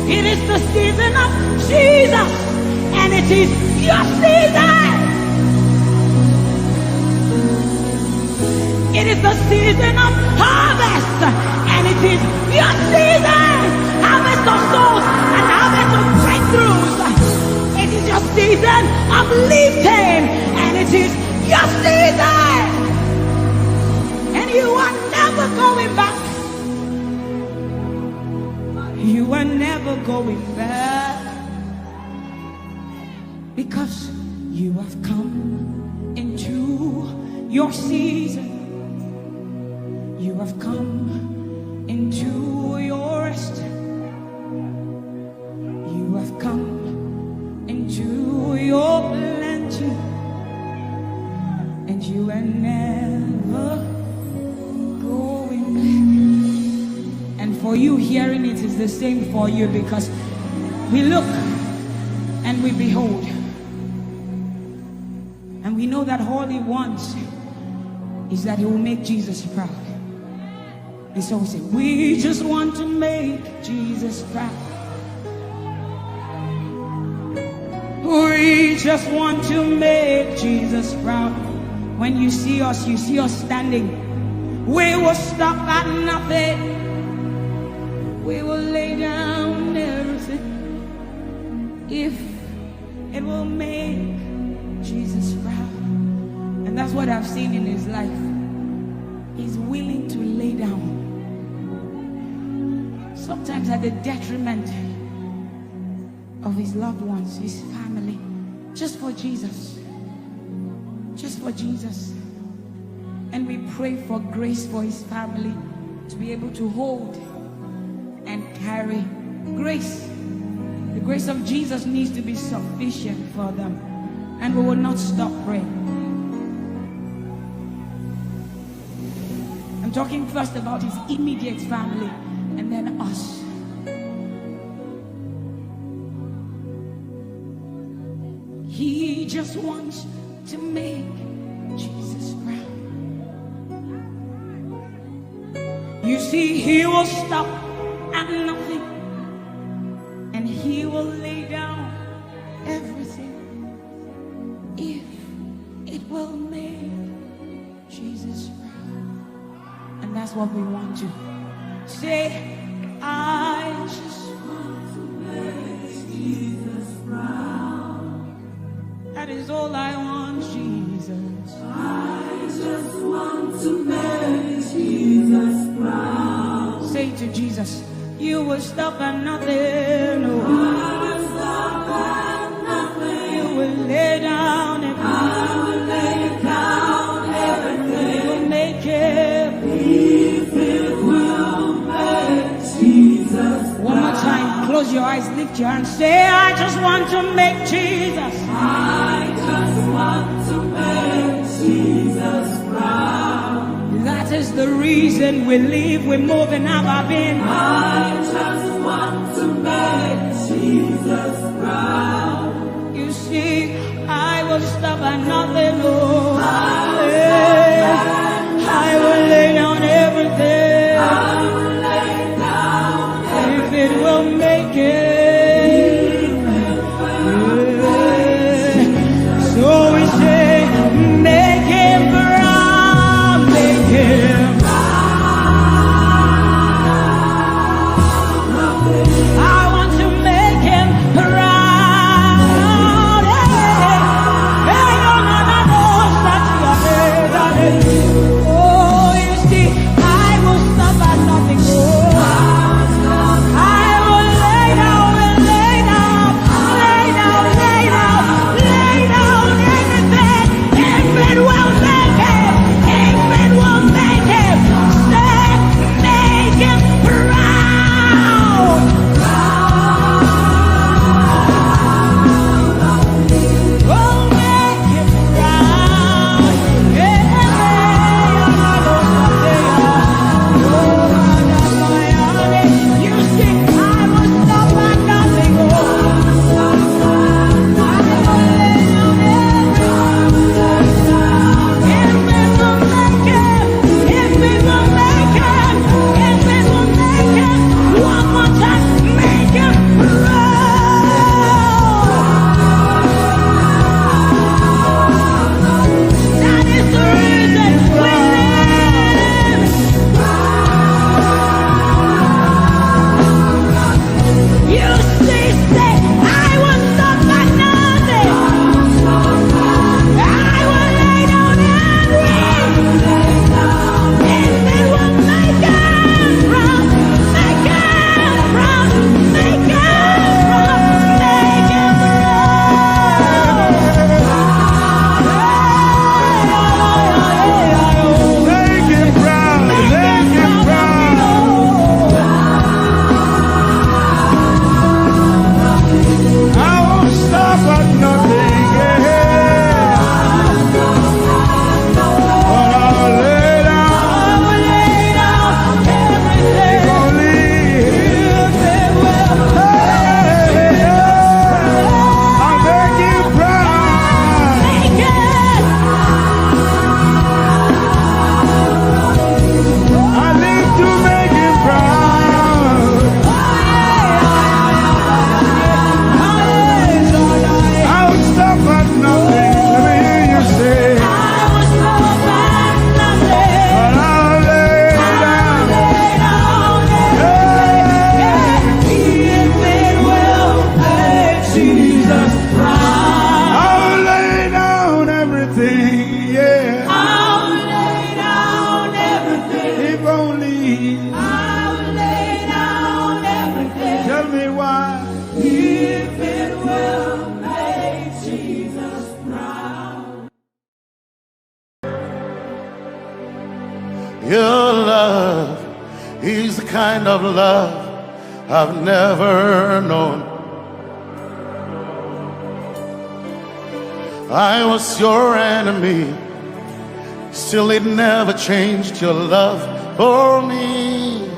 It is the season of Jesus, and it is your season. It is the season of harvest, and it is your season. Harvest of souls and harvest of breakthroughs. It is your season of lifting, and it is your season. And you are never going back. You are never going back, because you have come into your season. You have come into your rest. You have come into your plenty, and you are never going back. And for you, hearing it is the same for you, because we look and we behold, and we know that all he wants is that he will make Jesus proud. And so we say, we just want to make Jesus proud. We just want to make Jesus proud. When you see us standing. We will stop at nothing. We will lay down everything if it will make Jesus proud. And that's what I've seen in his life. He's willing to lay down, sometimes at the detriment of his loved ones, his family, just for Jesus. Just for Jesus. And we pray for grace for his family to be able to hold and carry grace. The grace of Jesus needs to be sufficient for them, and we will not stop praying. I'm talking first about his immediate family and then us. He just wants to make Jesus proud. You see, he will stop at nothing, and he will lay down everything if it will make Jesus proud. And that's what we want to say. I just want to make Jesus proud. That is all I want, Jesus. I just want to make Jesus proud. Say to Jesus, you will stop at nothing. No. I will stop at nothing. You will lay down and I will lay down everything. You will make it. If it will make Jesus proud. One more time, close your eyes, lift your hands, say, I just want to make Jesus. I just want to make Jesus proud. That is the reason we live, we move, and have our being. I just want to make Jesus proud. You see, I will stop at nothing. Oh, I will lay down everything. I will lay down everything. If it will make it. So we say, make him proud, make him proud. I want to make him proud. Hey, hey, oh, no, no, no, Your love is the kind of love I've never known. I was your enemy, still it never changed your love for me.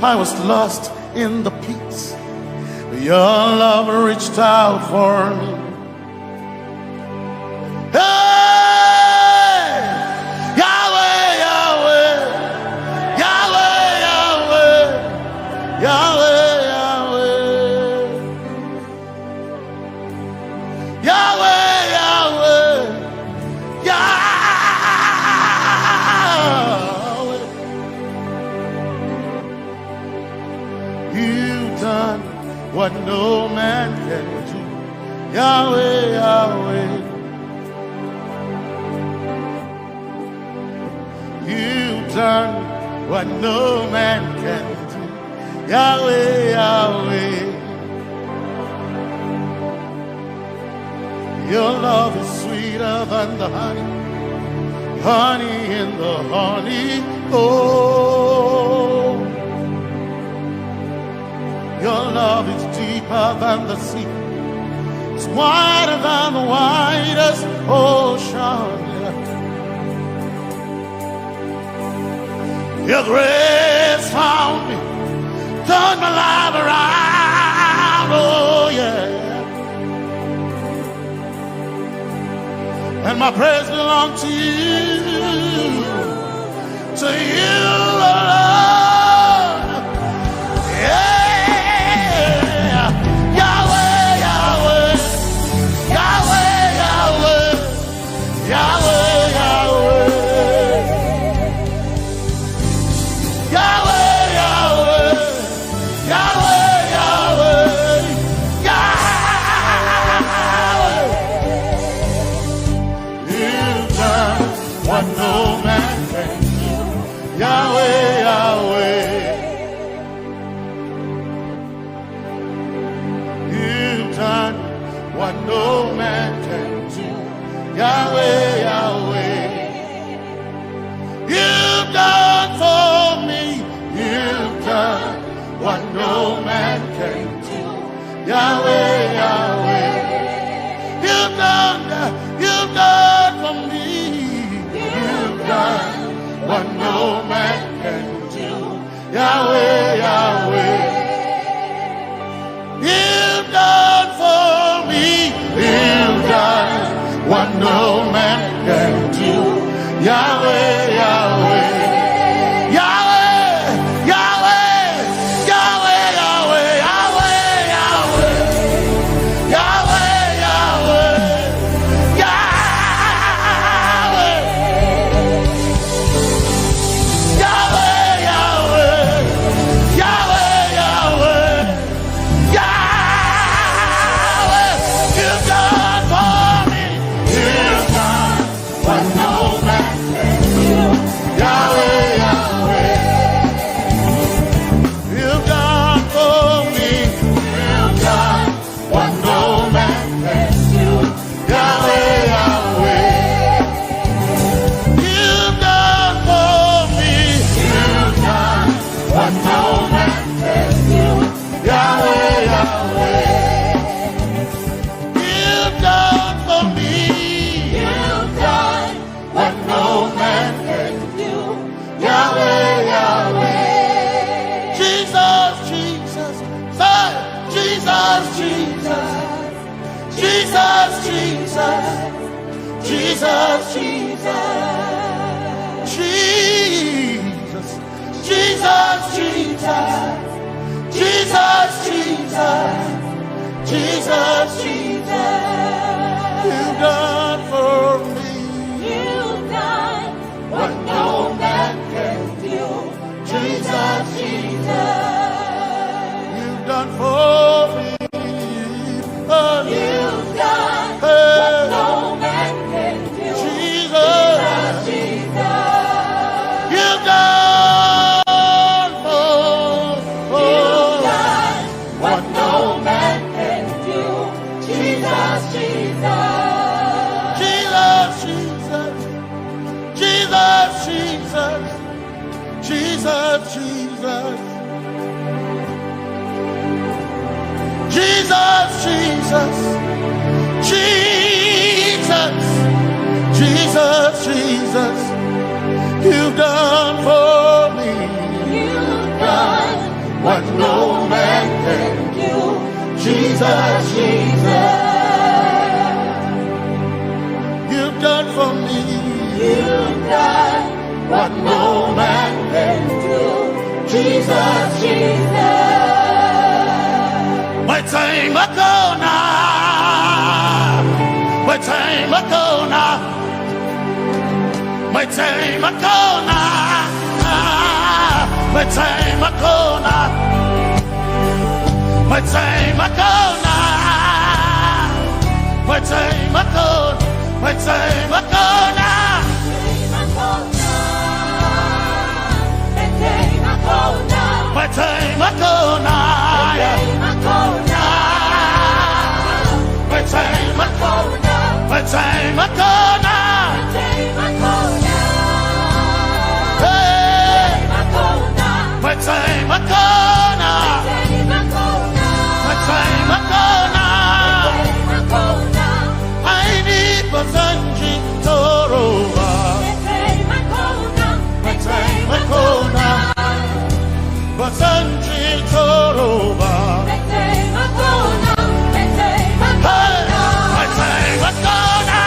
I was lost in the pits, but your love reached out for me. Hey! Yahweh, Yahweh, Yahweh, Yahweh, Yahweh, Yahweh, Yahweh, Yahweh, Yahweh. You've done what no man can do. Yahweh, Yahweh. You've done what no man can do. Yahweh, Yahweh. Your love is sweeter than the honey, honey in the honey. Oh, your love is deeper than the sea. It's wider than the widest ocean. Your grace found me, turned my life around, oh yeah. And my praise belongs to you alone. Yeah. Yahweh, Yahweh, Yahweh, Yahweh, Yahweh, Yahweh. Yahweh, Yahweh, Yahweh, Yahweh, Yahweh. You've done what no man can do. Yahweh, Yahweh. You've done what no man can do. Yahweh, Yahweh. You've done for me. You've done what no man can do. Yahweh, Yahweh. You've done for me. You've done what no man can do. Yahweh, Yahweh. You've done for me. You've done what no man can do. Yahweh, Yahweh. You've done for me. You've done what no man can do. Jesus, Jesus. You've done for me. You've done what no man can do. Jesus, Jesus. You've done what no man can do. Jesus, Jesus. Jesus, Jesus, Jesus, Jesus, Jesus, you've done for me. You've done what no man can do. Jesus, Jesus, you've done for me. you've done what no man can do. Jesus, Jesus. My time ago now, my time ago now, my time ago now, my time ago now, my time ago now, my time ago, my time ago now. My time ago now, my time ago, my time ago now, hey, my time ago now, my time ago now, I need Basanji Toroba, my time ago now. Basanji Toroba. My time Akona. My time Akona.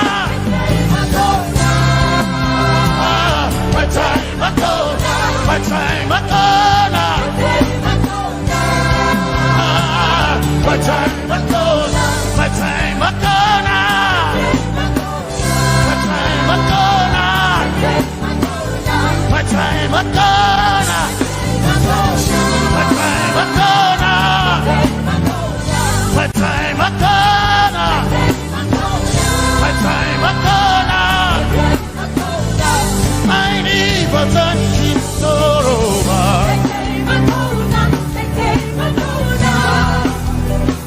My time Akona. My time Akona. My time Akona. My time Akona. My time Akona. My time Akona. My time Akona. My time Akona. I need Basanji Toroba.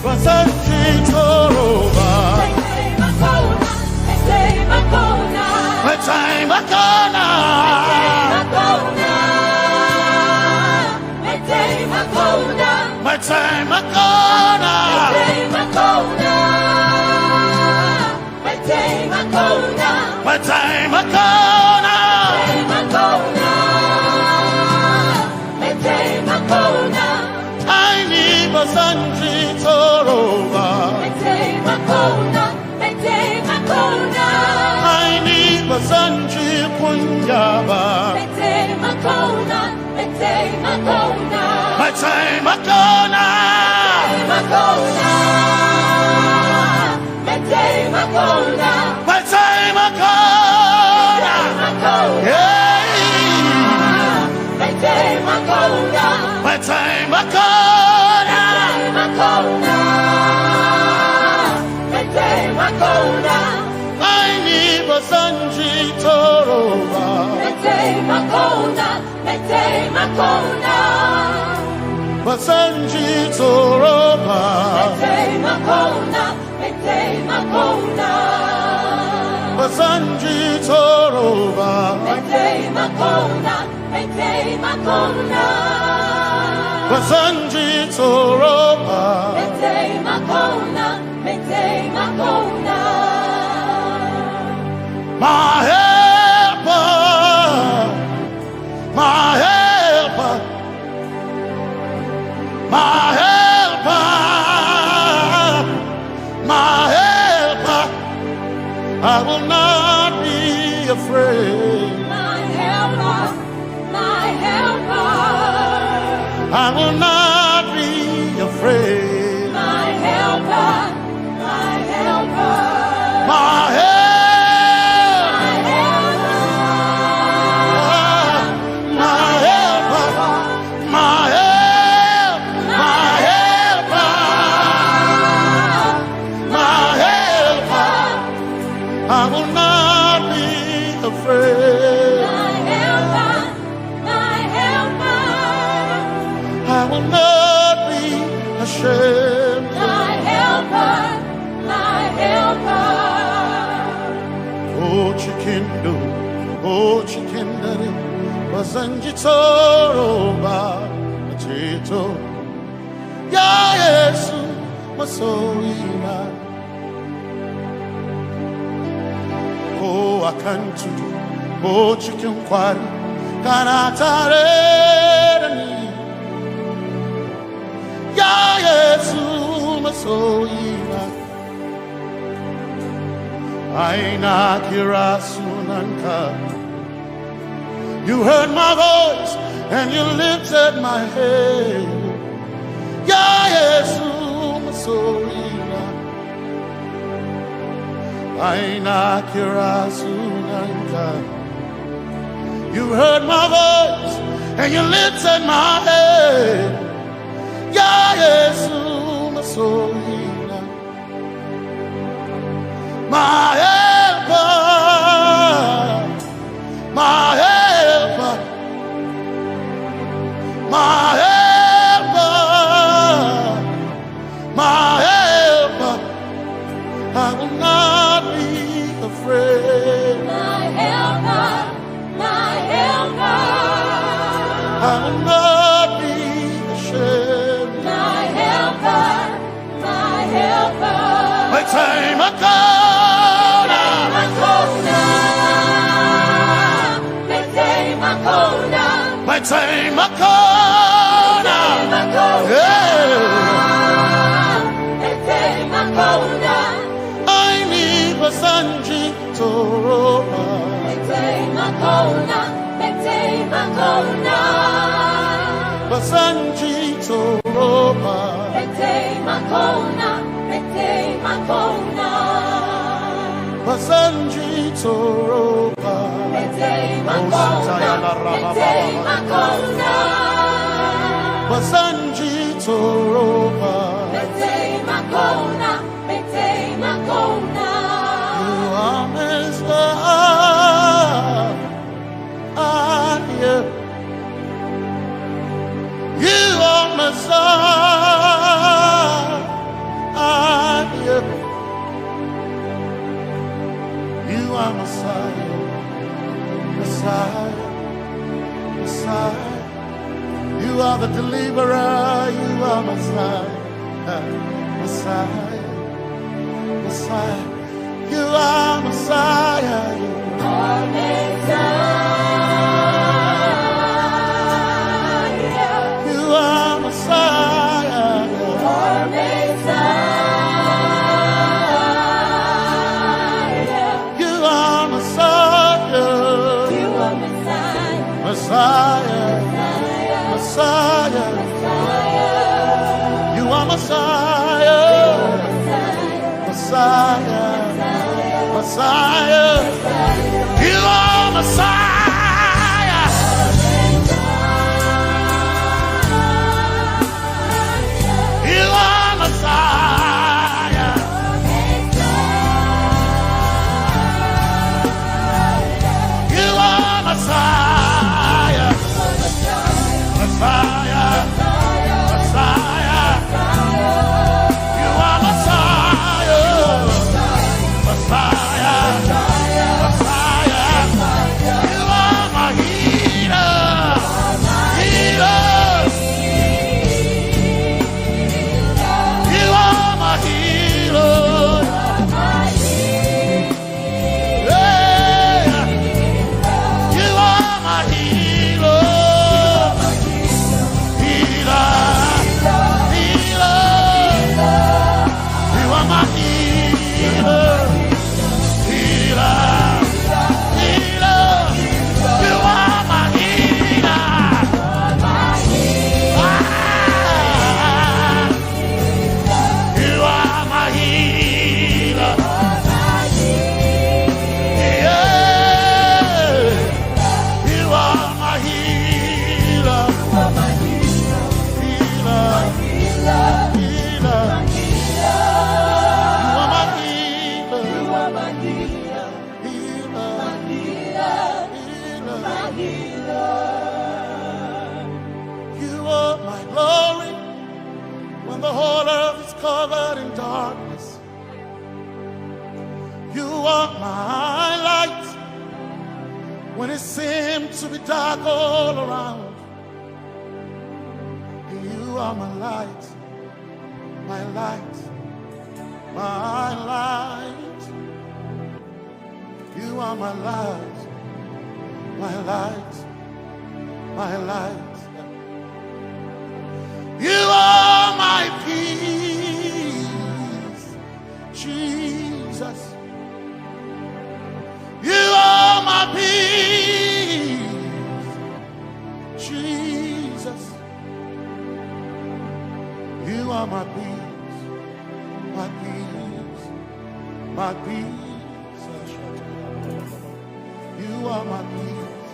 Basanji Toroba. My time Akona. My time Akona. My time Akona. I need Basanji Toroba. I need Basanji Punjaba. My time Akona. My time Akona. Yeah. My time Akona. My time Akona. I need Basanji Toroba. Basanji Toroba. Basanji Toroba. Basanji Toroba. My helper, my helper, my helper, my helper. I will not be afraid. My helper, my helper. I will not be afraid. My helper, my helper. My helper. I will not be afraid. My helper, my helper. I will not be ashamed. My helper, my helper. Oh chikindo, oh chikindare, Basanji Toroba, Chito, Ya Yesu, masoina. Oh, I can't do. Oh, chicken quarry. Kanatare. Ya Yesu masoina. Aina kirasunanka. You heard my voice and you lifted my head. Ya Yesu masoina. Aina kirasunanka. You heard my voice and you lifted my head. Ya Yesu masoina. My helper, my helper, my helper, my helper. I will not be afraid. My helper, my helper. I will not be ashamed. My helper, my helper. My time I come. My time I come. I need a Sanji Toroba. Basanji Toroba. Basanji Toroba. Basanji Toroba. You are Messiah. You are Messiah. You are Messiah. Messiah, Messiah, you are the deliverer, you are Messiah, Messiah, Messiah, you are Messiah, you are Messiah, you are Messiah, you are Messiah, you are Messiah. Messiah, Messiah, you are Messiah, Messiah, Messiah, you are Messiah, you are Messiah, you are Messiah. Messiah, Messiah, you are Messiah, Messiah, Messiah, you are my healer, healer, you are my healer, yeah, you are my healer. Covered in darkness, you are my light when it seemed to be dark all around. You are my light, my light. my light. You are my light, my light, my light. You are my peace, Jesus. You are my peace, Jesus. You are my peace, my peace, my peace. You are my peace,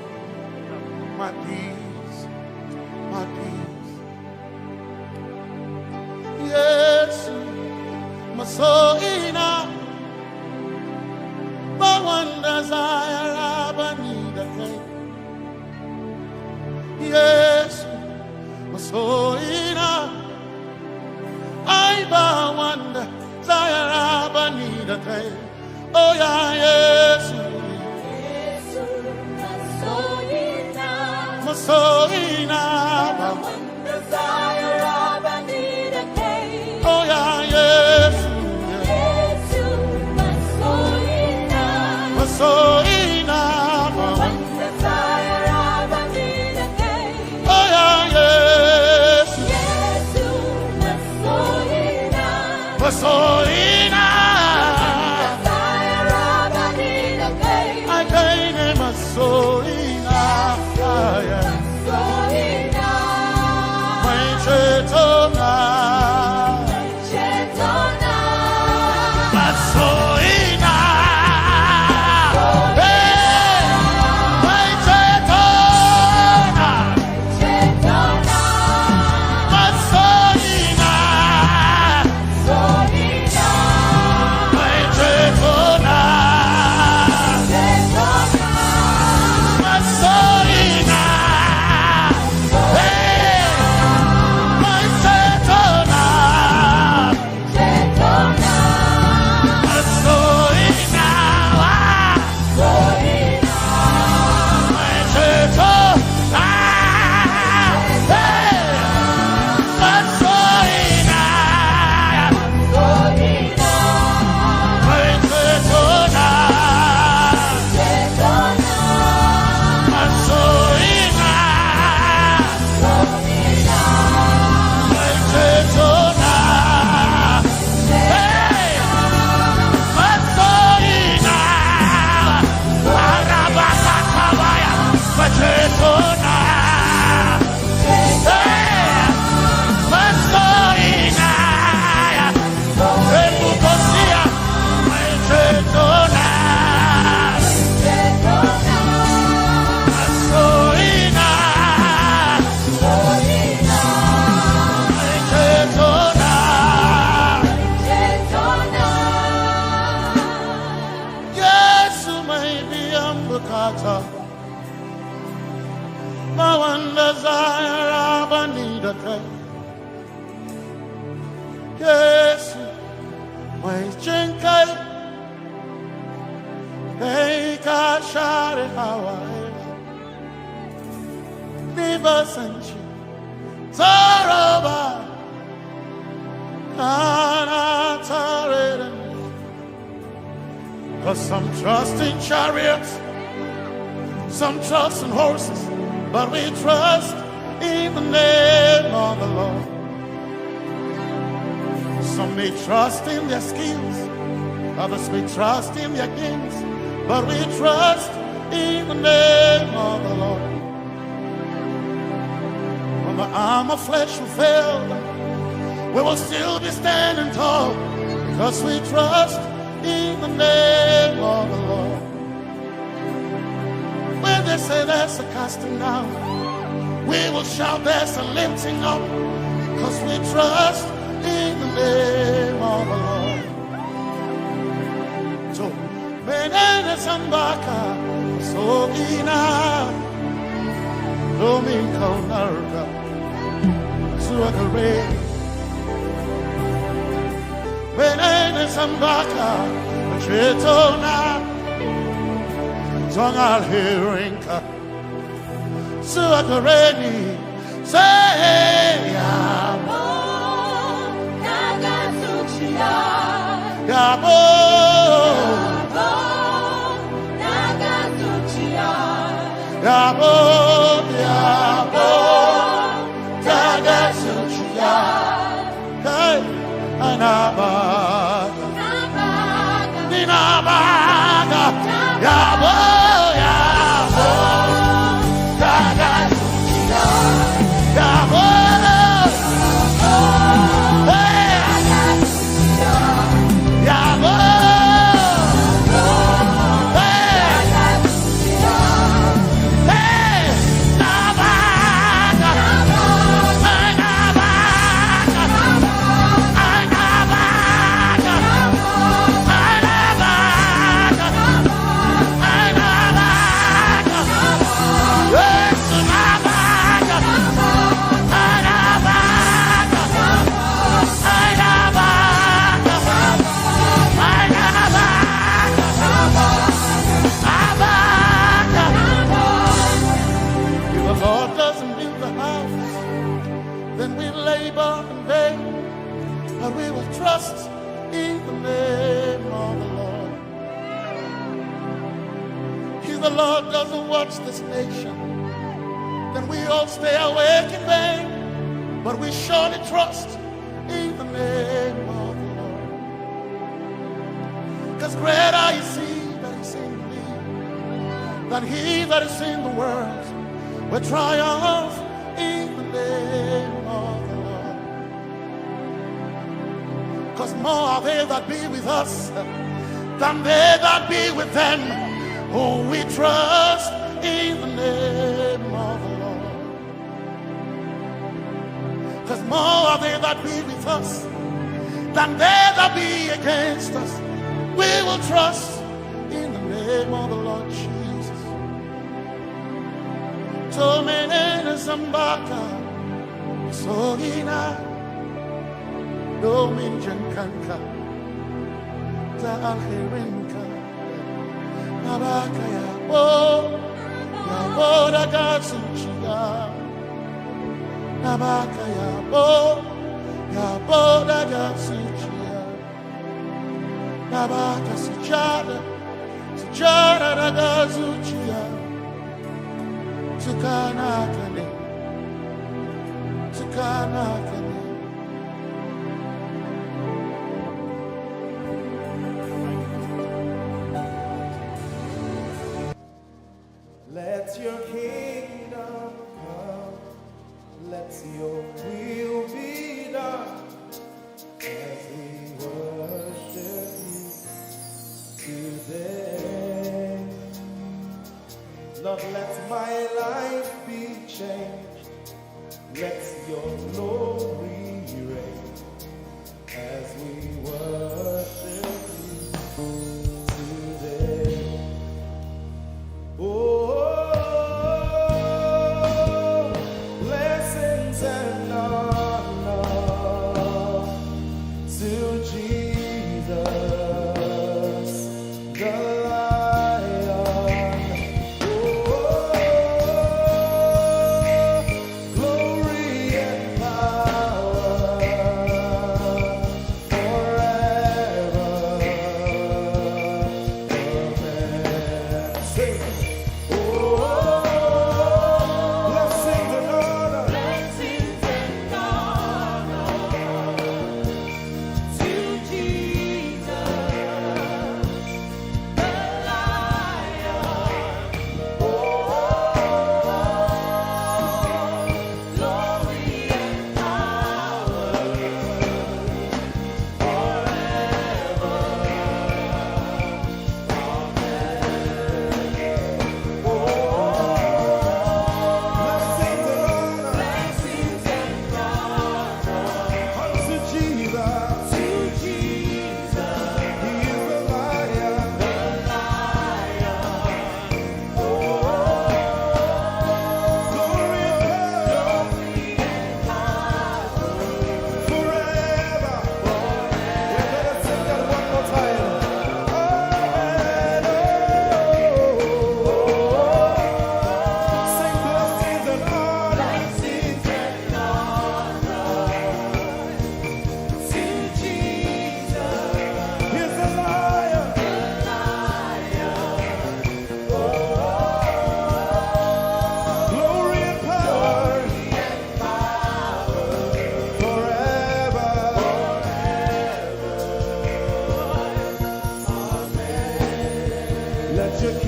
my peace, my peace. Yes, my soul in a but one desire I need a thing. Yes, my soul in a I but one desire I need a thing. Oh yeah, yes, my soul in a one desire I need a thing. Oh yeah, yes, so enough, one desire of a need again. Oh yeah, yes, yes, so enough, desire of a need again. I gain him a so enough, so enough. My chetona, but so yes, my chenkai, they can share Hawaii, Never Sanchi, Zaraba, Anataren. Cause some trust in chariots, some trust in horses, but we trust in the name of the Lord. Some may trust in their skills, others may trust in their gains, but we trust in the name of the Lord. When the arm of flesh will fail, we will still be standing tall, because we trust in the name of the Lord. When they say there's a casting down, we will shout there's a lifting up, because we trust in the name of the Lord. So, Benene Sambaka, so ina, Domingo Narga, Suakare, Benene Sambaka, Chetona, Tongal Hirinka, Suakareni, say, Yabo, Yabo, Yabo, Tagasuchia, Hey, Anabaga, Ninabaga, Yabo, Yabo, Tagasuchia, Yabo, Hey, Yabo. Trust in the name of the Lord. If the Lord doesn't watch this nation, then we all stay awake in vain. But we surely trust in the name of the Lord. Because greater is He that is in me than he that is in the world. We triumph in the name of the Lord. Because more are they that be with us than they that be with them. Oh, we trust in the name of the Lord. Because more are they that be with us than they that be against us. We will trust in the name of the Lord Jesus. Tomi Favored, Sohina. Domin Jankanka, Ta Alherinka, Nabakaya, Oh, Yaboda Gatsuchia, Nabakaya, Oh, Yaboda Gatsuchia, Nabaka Sujada, Sujada Gatsuchia, Tukanakane, Tukanakane. Let your kingdom come, let your will be done, as we worship you today. Lord, let my life be changed, let your glory reign, as we worship you today. Oh, forever.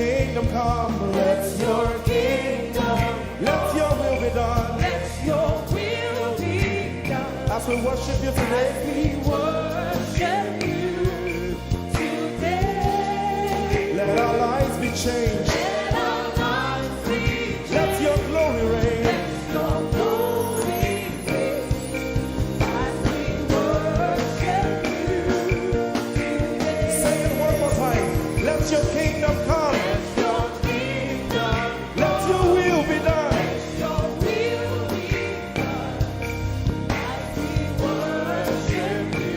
kingdom come. Let your kingdom. Let your will be done. Let your will be done. As we worship you today. We worship you today. Let our lives be changed. Let our lives be changed. Let your glory reign. Let your glory reign. As we worship you today. Say it one more time. Let your kingdom come. Let your kingdom. Let your will be done. Let your will be done. As we worship you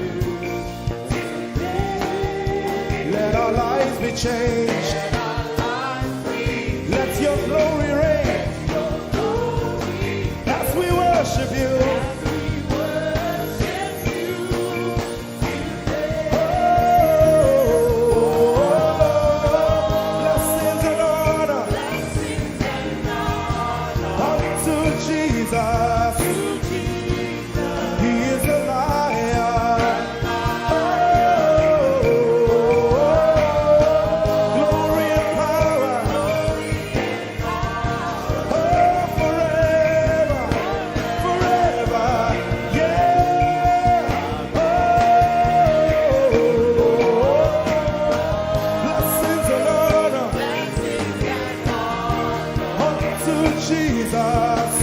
today. Let our lives be changed. Let our lives be Let your glory reign. your glory. As we worship you. Blessings and honor unto Jesus. He is a lion. Glory and power. Forever. Forever. Yeah. Blessings and honor unto Jesus.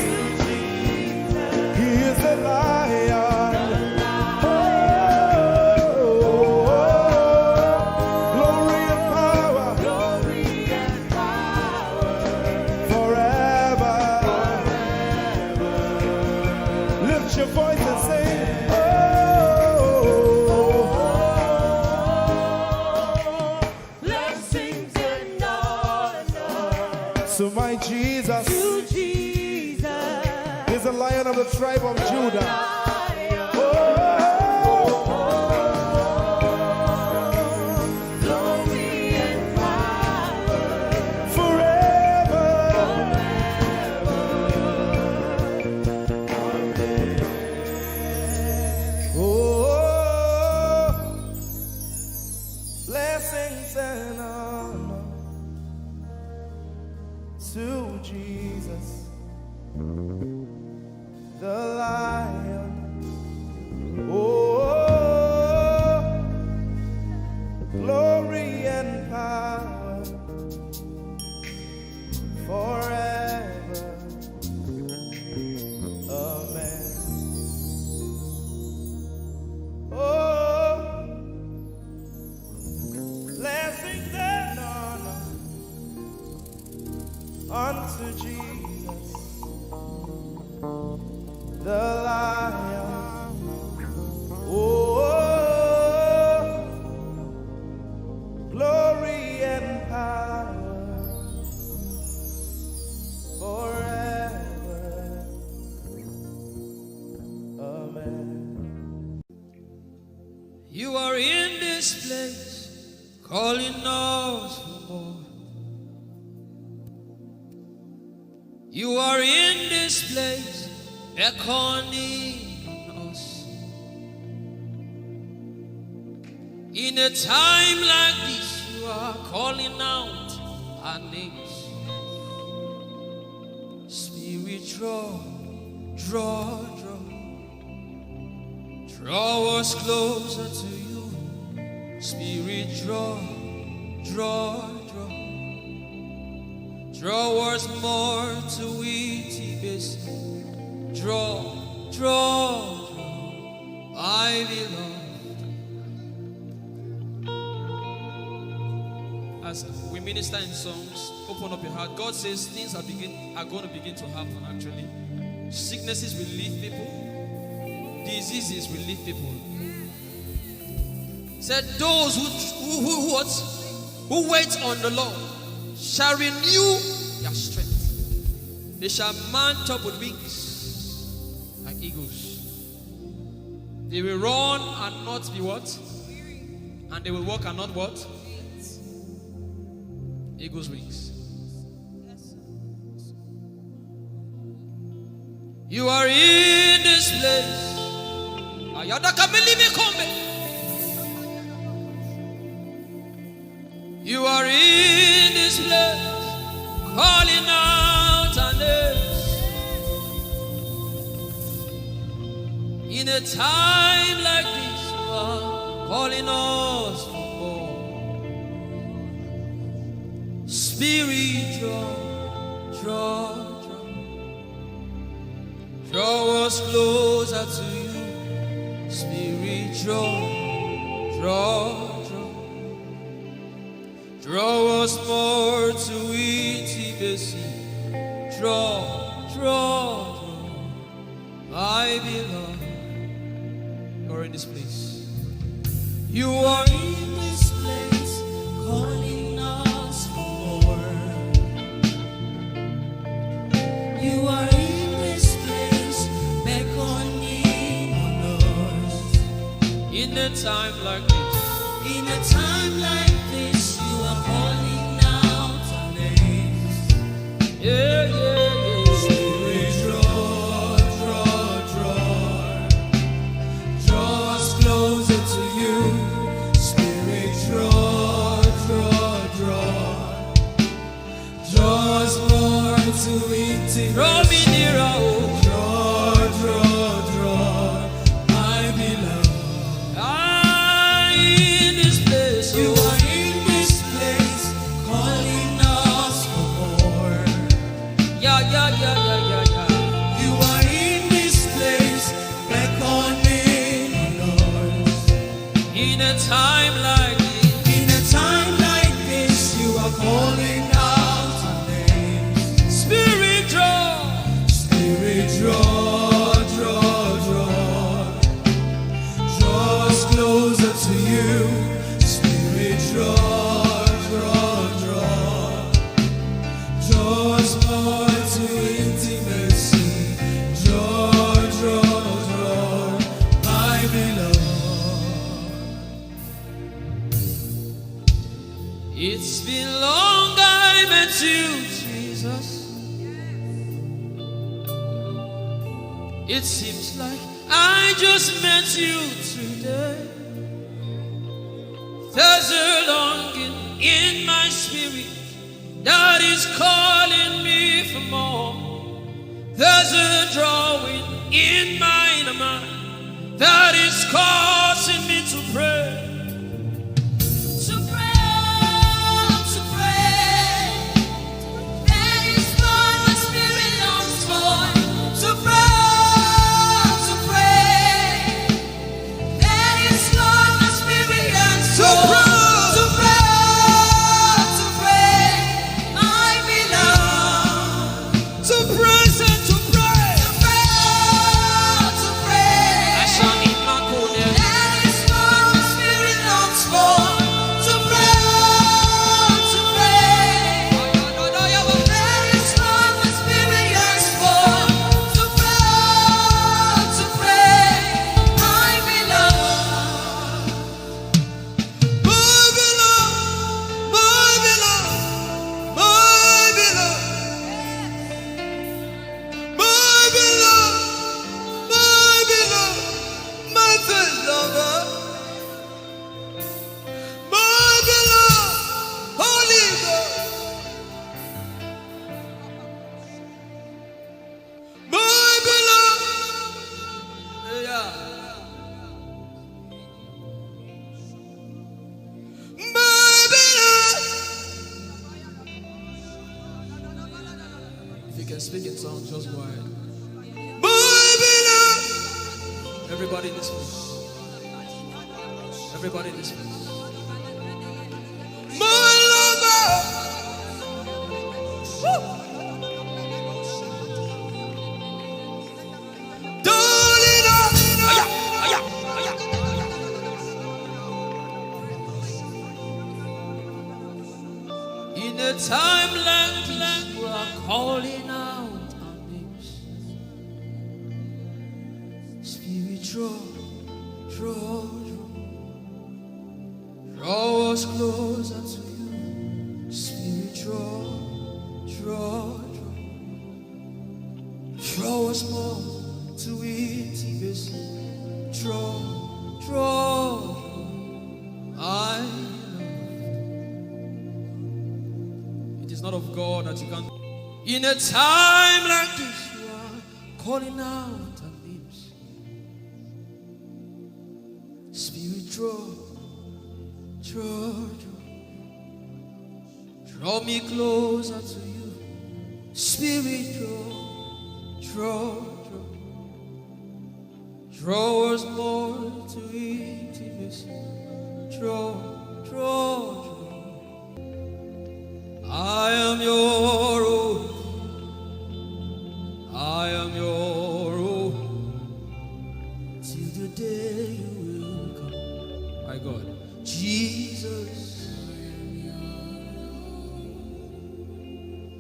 He is a lion. Glory and power. Forever. Lift your voice and sing. Blessings and honor So my Jesus to Jesus. is the Lion of the tribe of Judah. Glory and power. Forever. Oh, blessings and honor to Jesus, the Lion. Oh, glory and power forever. Amen. Oh, blessings and honor unto Jesus, the Lion. Oh, glory and power forever. Amen. You are in this place, calling us for more. You are in this place, beckoning us. In a time like this, you are calling out our names. Spirit, draw, draw, draw. Draw us closer to you. Spirit, draw, draw, draw. Draw us more to Ehi Moses. Draw, draw, draw. I belong. As we minister in songs, open up your heart. God says things are going to begin to happen actually. Sicknesses will leave people. Diseases will leave people. Said those who wait on the Lord shall renew their strength. They shall mount up with wings like eagles. They will run and not be what? And they will walk and not what? Eagle's wings. You are in this place. You are in this place. In a time like this, you are calling us for more. Spirit, draw us closer to you. Spirit, draw us more to intimacy. Draw, my beloved. You're in this place. You are in this place, calling us for more. You are in this place, beckoning on us. In a time like this, in a time like this, you are calling out our names. Yeah. Spirit, draw us closer to you. Spirit, draw us more to intimacy. Draw me nearer, oh. Draw, my beloved. In this place, you are in this place, calling us for more. Yeah. You are in this place, beckoning on us. In a time like this, you are calling out our names. Spirit, draw us closer to you. Spirit, draw us more to intimacy. Draw, my beloved. It's been long I met you, Jesus. It seems like I just met you today. There's a longing in my spirit that is calling me for more. There's a drawing in my mind that is causing me to pray. That is what my spirit longs for. To pray. That is what my spirit yearns for. To pray, my beloved. To praise and to pray. To pray. I shall need my corner. That is what my spirit longs for. To pray. That is what my spirit yearns for. To pray, my beloved. My first lover, my beloved, Holy Ghost, my beloved, yeah. My beloved. If you can speak in tongues, just go ahead. My beloved. Everybody in this place. Everybody in this place. My lover. Woo. Darling, in a time like this, we are calling out our names. Spirit, draw us closer to you. Spirit, draw us more to intimacy. Draw, I love. It is not of God that you can. In a time like this, you are calling out our names. Spirit, draw me closer to you. Spirit, draw us more to intimacy. Draw. I am your own. I am your own. Till the day you will come. My God, Jesus.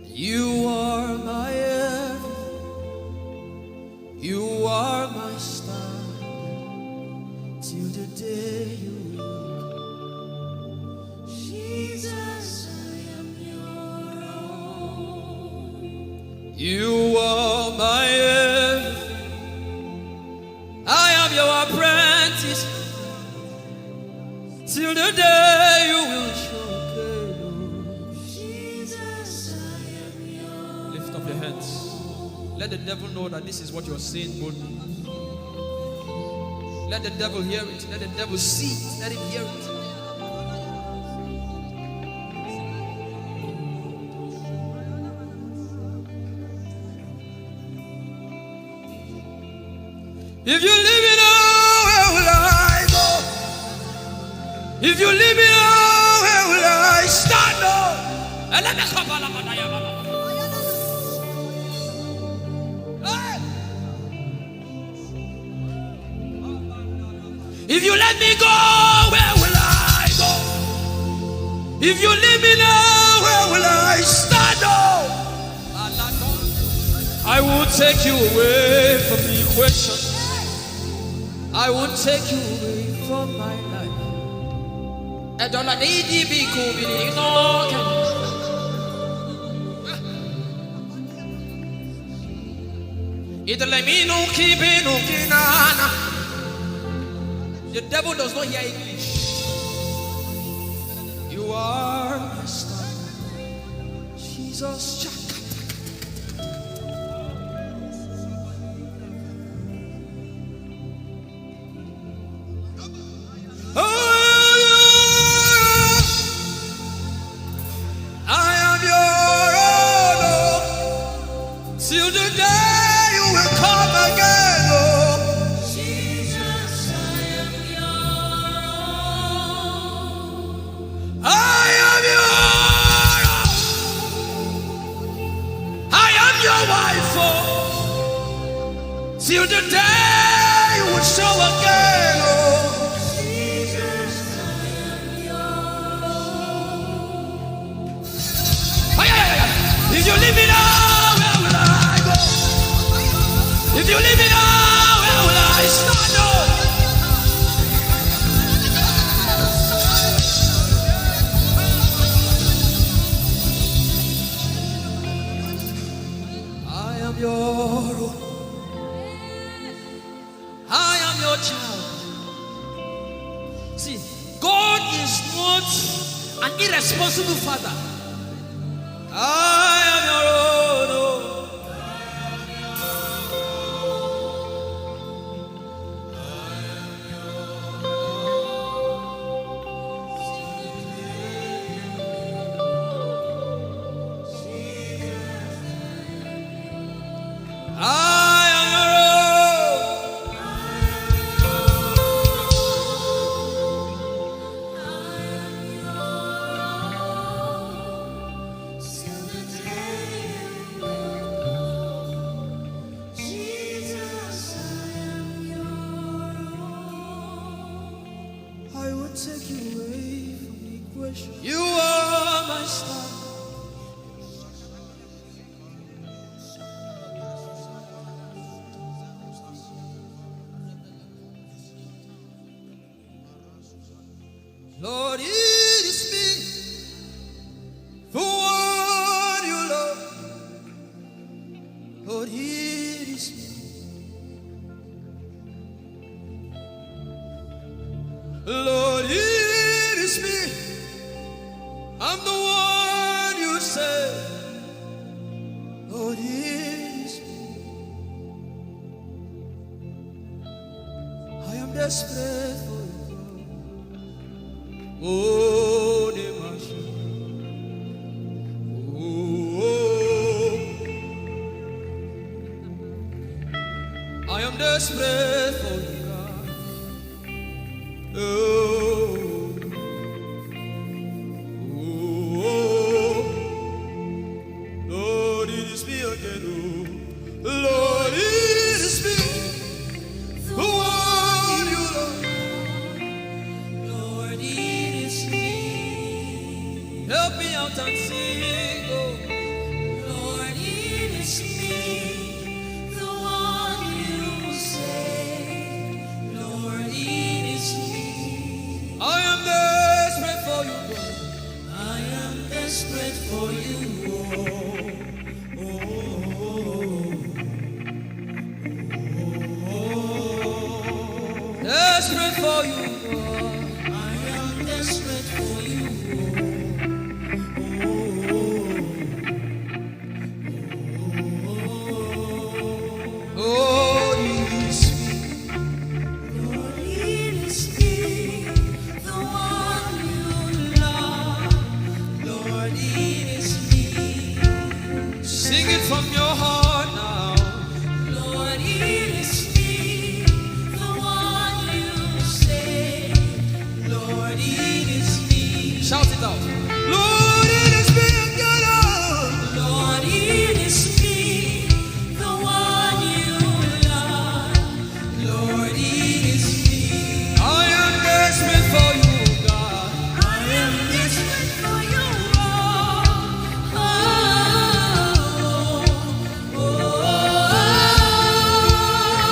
You are my everything. You are my star. Till the day you will come. Jesus, I am your own. You are my everything. I am your apprentice. Till the day you will show. Let the devil know that this is what you're saying boldly. Let the devil hear it. Let the devil see it. Let him hear it. If you leave me now, where will I go? If you leave me now, where will I stand? And let me come. If you let me go, where will I go? If you leave me now, where will I stand? I will take you away from the equation. I will take you away from my life. The devil does not hear English. You are my star, Jesus. I am your own, till the day you will come again. Till the day you will show again, oh Jesus, I am yours. If you leave me now, where will I go? If you leave me now, where will I stand? I am your own. I am your child. See, God is not an irresponsible father. I am your own. Take you away from the equation. You are my star. Lord, it is me, the one you love. Lord, it is me. Lord, it is me. I'm the one you say. Lord, it is me. I am desperate for you. Oh, Nemashi. Oh, I am desperate for you, God. Oh, oh, Lord, it is me again. Oh, Lord, it is me. The one you love. Lord, it is me. Help me out and sing. Oh, Lord, it is me. The one you say. Lord, it is me. I am desperate for you, God. I am desperate for you. Desperate for you, God. I am desperate for you. Oh, it is me. Lord, it is me, the one you love. Lord, it is me. Sing it from your heart now. Lord, it is me, the one you say. Lord, it is me. Shout it out. Lord, it is me again. Lord, it is me, the one you love. Lord, it is me. I am desperate for you, God. I am desperate for you.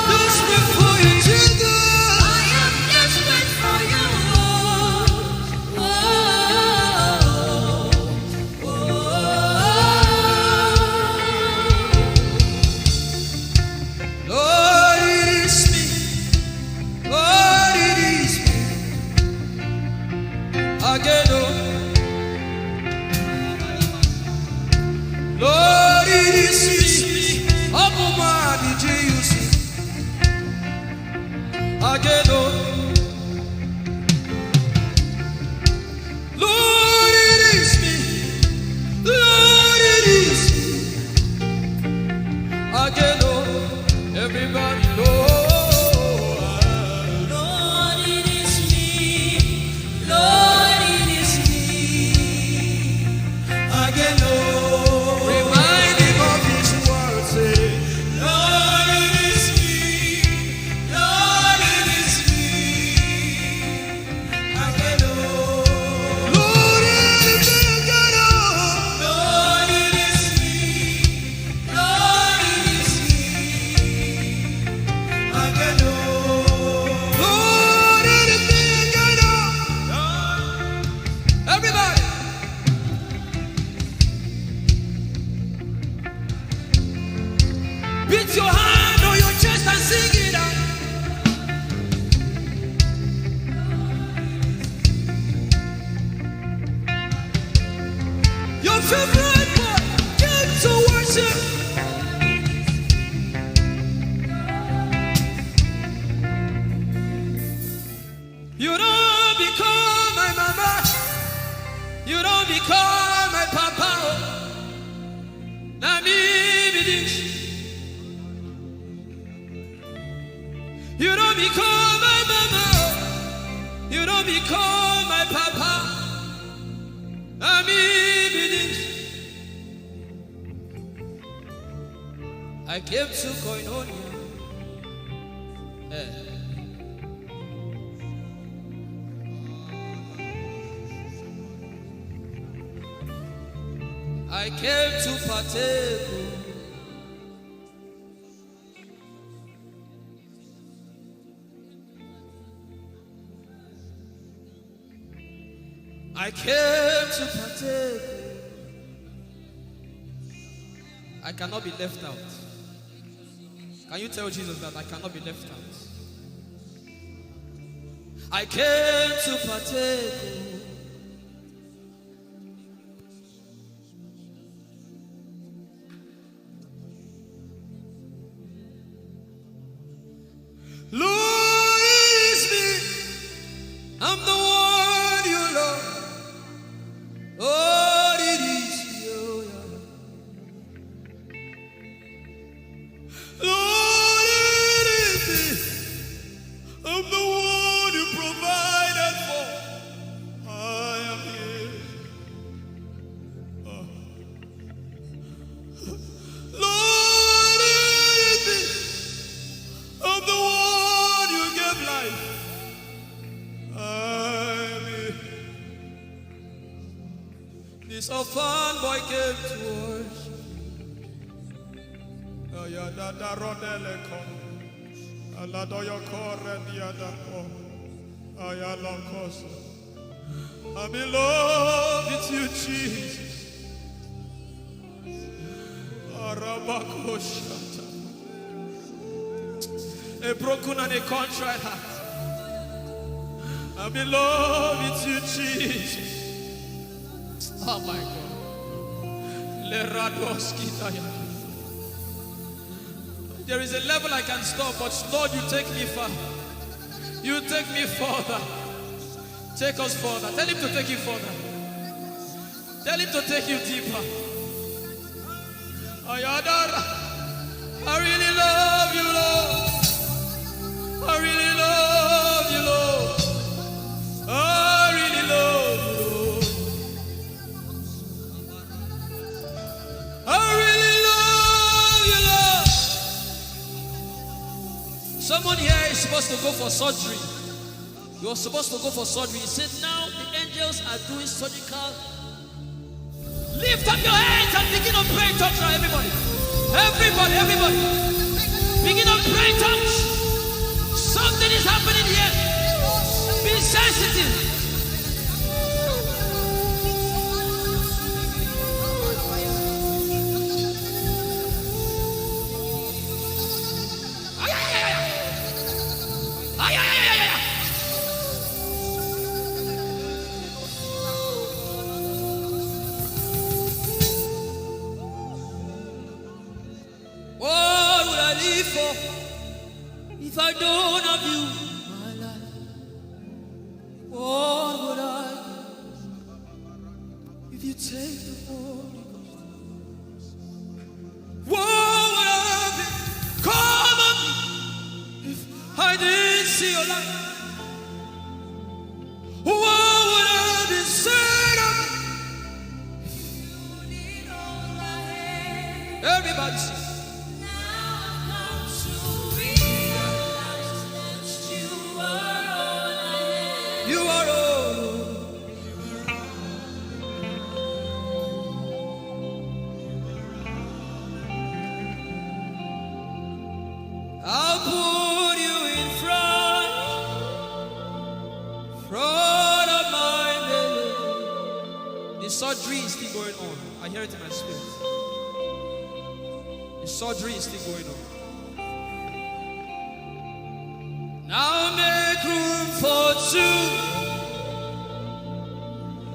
Desperate for you, Jesus. I am desperate for you. Lord, it is me. Lord, it is me. Again, oh. Lord, it is me. Omatade, Jesus. Again, oh. Lord, it is me. Lord, it is me. Again, oh. Everybody, Lord. Lord, it is me. Lord, it is me. Again, oh. Remind him of his word, say, Lord, it is me. Lord, it is me. Again, oh. Lord, it is me again, oh. Lord, it is me. Lord, it is me. Again, oh. Lord, it is me again, oh. Everybody. Beat your hand on your chest and sing it out. Your favorite part, get to worship. You don't become my mama. You don't become my papa. Na me be this. You don't become my mama. You don't become my papa. Na me be this. I came to Koinonia. I came to partake. I came to partake. I cannot be left out. Can you tell Jesus that I cannot be left out? I came to partake. Lord, it is me. I'm the one you love. This orphan boy came to worship. Oyelade rodele kon. Aladoyo kore diadako. Oyalokoso. I'm in love with you, Jesus. Arabakoshata. A broken and a contrite heart. I'm in love with you, Jesus. Oh my God. There is a level I can stop, but Lord, you take me far. You take me further. Take us further. Tell him to take you further. Tell him to take you deeper. Ayadara. I really love you, Lord. I really love you, Lord. I really love you, Lord. I really love you, Lord. Someone here is supposed to go for surgery. You're supposed to go for surgery. He said, now the angels are doing surgical. Lift up your hands and begin to pray in tongues now, everybody. Everybody. Begin to pray in tongues. Something is happening here. Be sensitive. What would I live for if I don't have you, my life? What would I do if you take the Holy Ghost? What would I become of me if I didn't see your light? What would I be said of me? Everybody sing. You are all. I'll put you in front of my name. The surgery is still going on. I hear it in my spirit. The surgery is still going on. Now make room for two.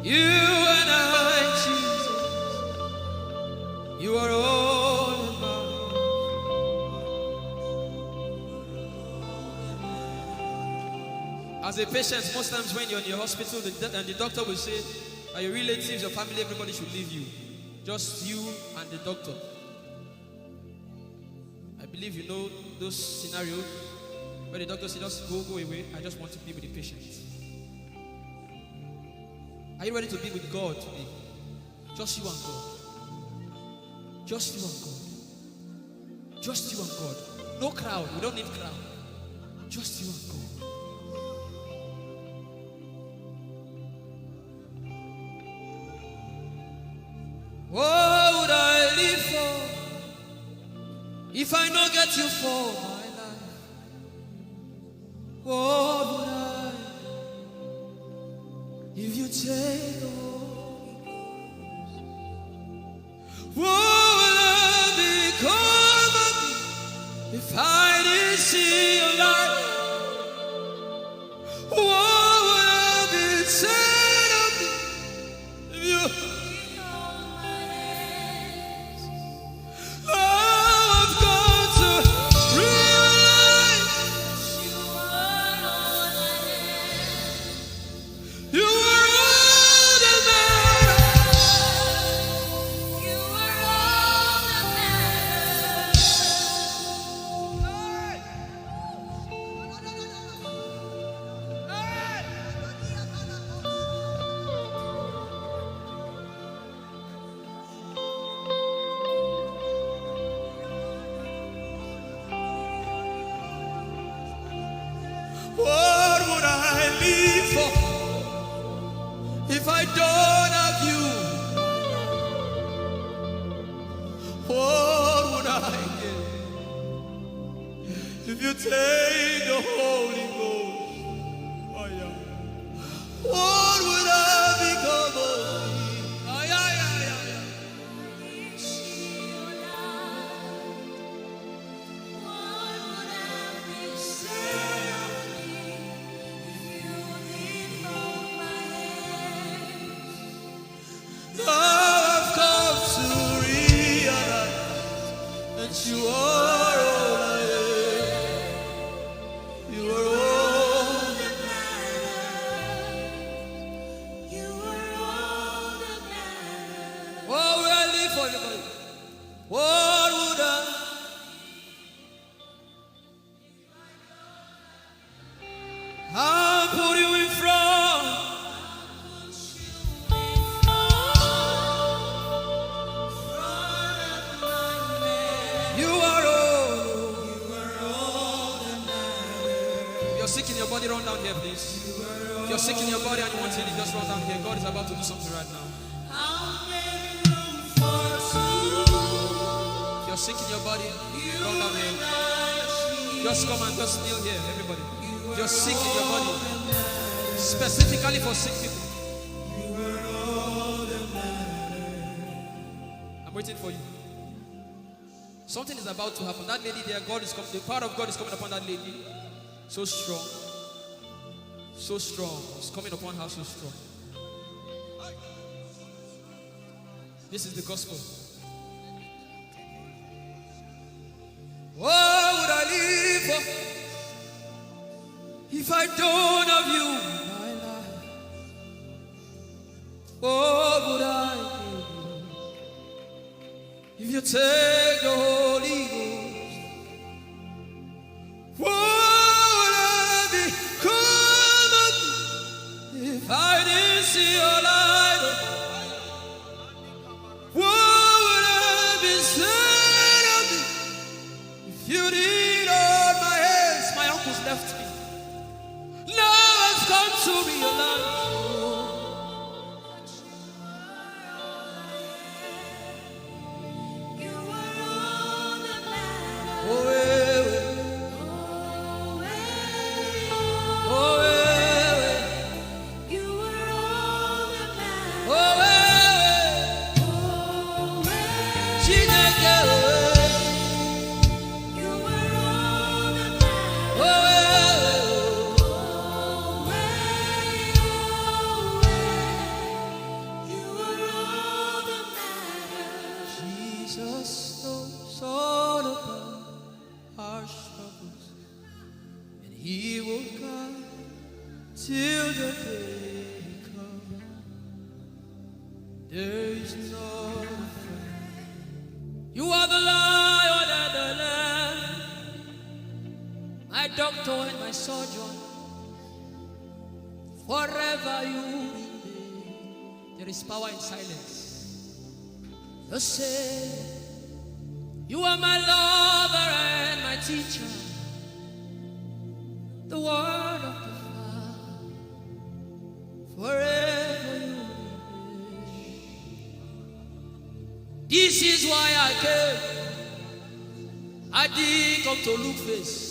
You and I, Jesus. You are all in mine. As a patient, most times when you're in the hospital, the doctor will say, your relatives, your family, everybody should leave you. Just you and the doctor. I believe you know those scenarios. But the doctor said, just go away. I just want to be with the patient. Are you ready to be with God today? Just you and God. Just you and God. Just you and God. No crowd. We don't need crowd. Just you and God. What would I live for if I don't get you for my life? What would I if you take the Holy Ghost? What would I become of me if I didn't see your light? What would I be said of me if you? I've got to realize you are all that matters. You are all that matters. What would I live for if I don't have you? If you take the Holy Ghost, oh yeah, what would I become of me? Oh yeah, yeah, yeah, yeah. Now I've come to realize that you are all I am. You are all that matters. You are all that matters. What would I live for anybody? What would I? I'll put you in front. You are all that matters. If you're sick in your body, run down here, please. If you're sick in your body and you want healing, just run down here. God is about to do something right now. If you're sick in your body, run down here. Just come and just kneel here, everybody. If you're sick in your body, specifically for sick people, I'm waiting for you. Something is about to happen. That lady there, God is coming. The power of God is coming upon that lady. So strong. So strong. It's coming upon her so strong. This is the gospel. What would I live for if I don't have you in my life? What would I do if you take the Holy Ghost? What would I become of me if I didn't see your light? What would I be said of me if you did hold my hands? My uncles left me. Now I've come to realize. Power in silence. You say, you are my lover and my teacher, the word of the Father, forever you will be. This is why I came. I didn't come to look face.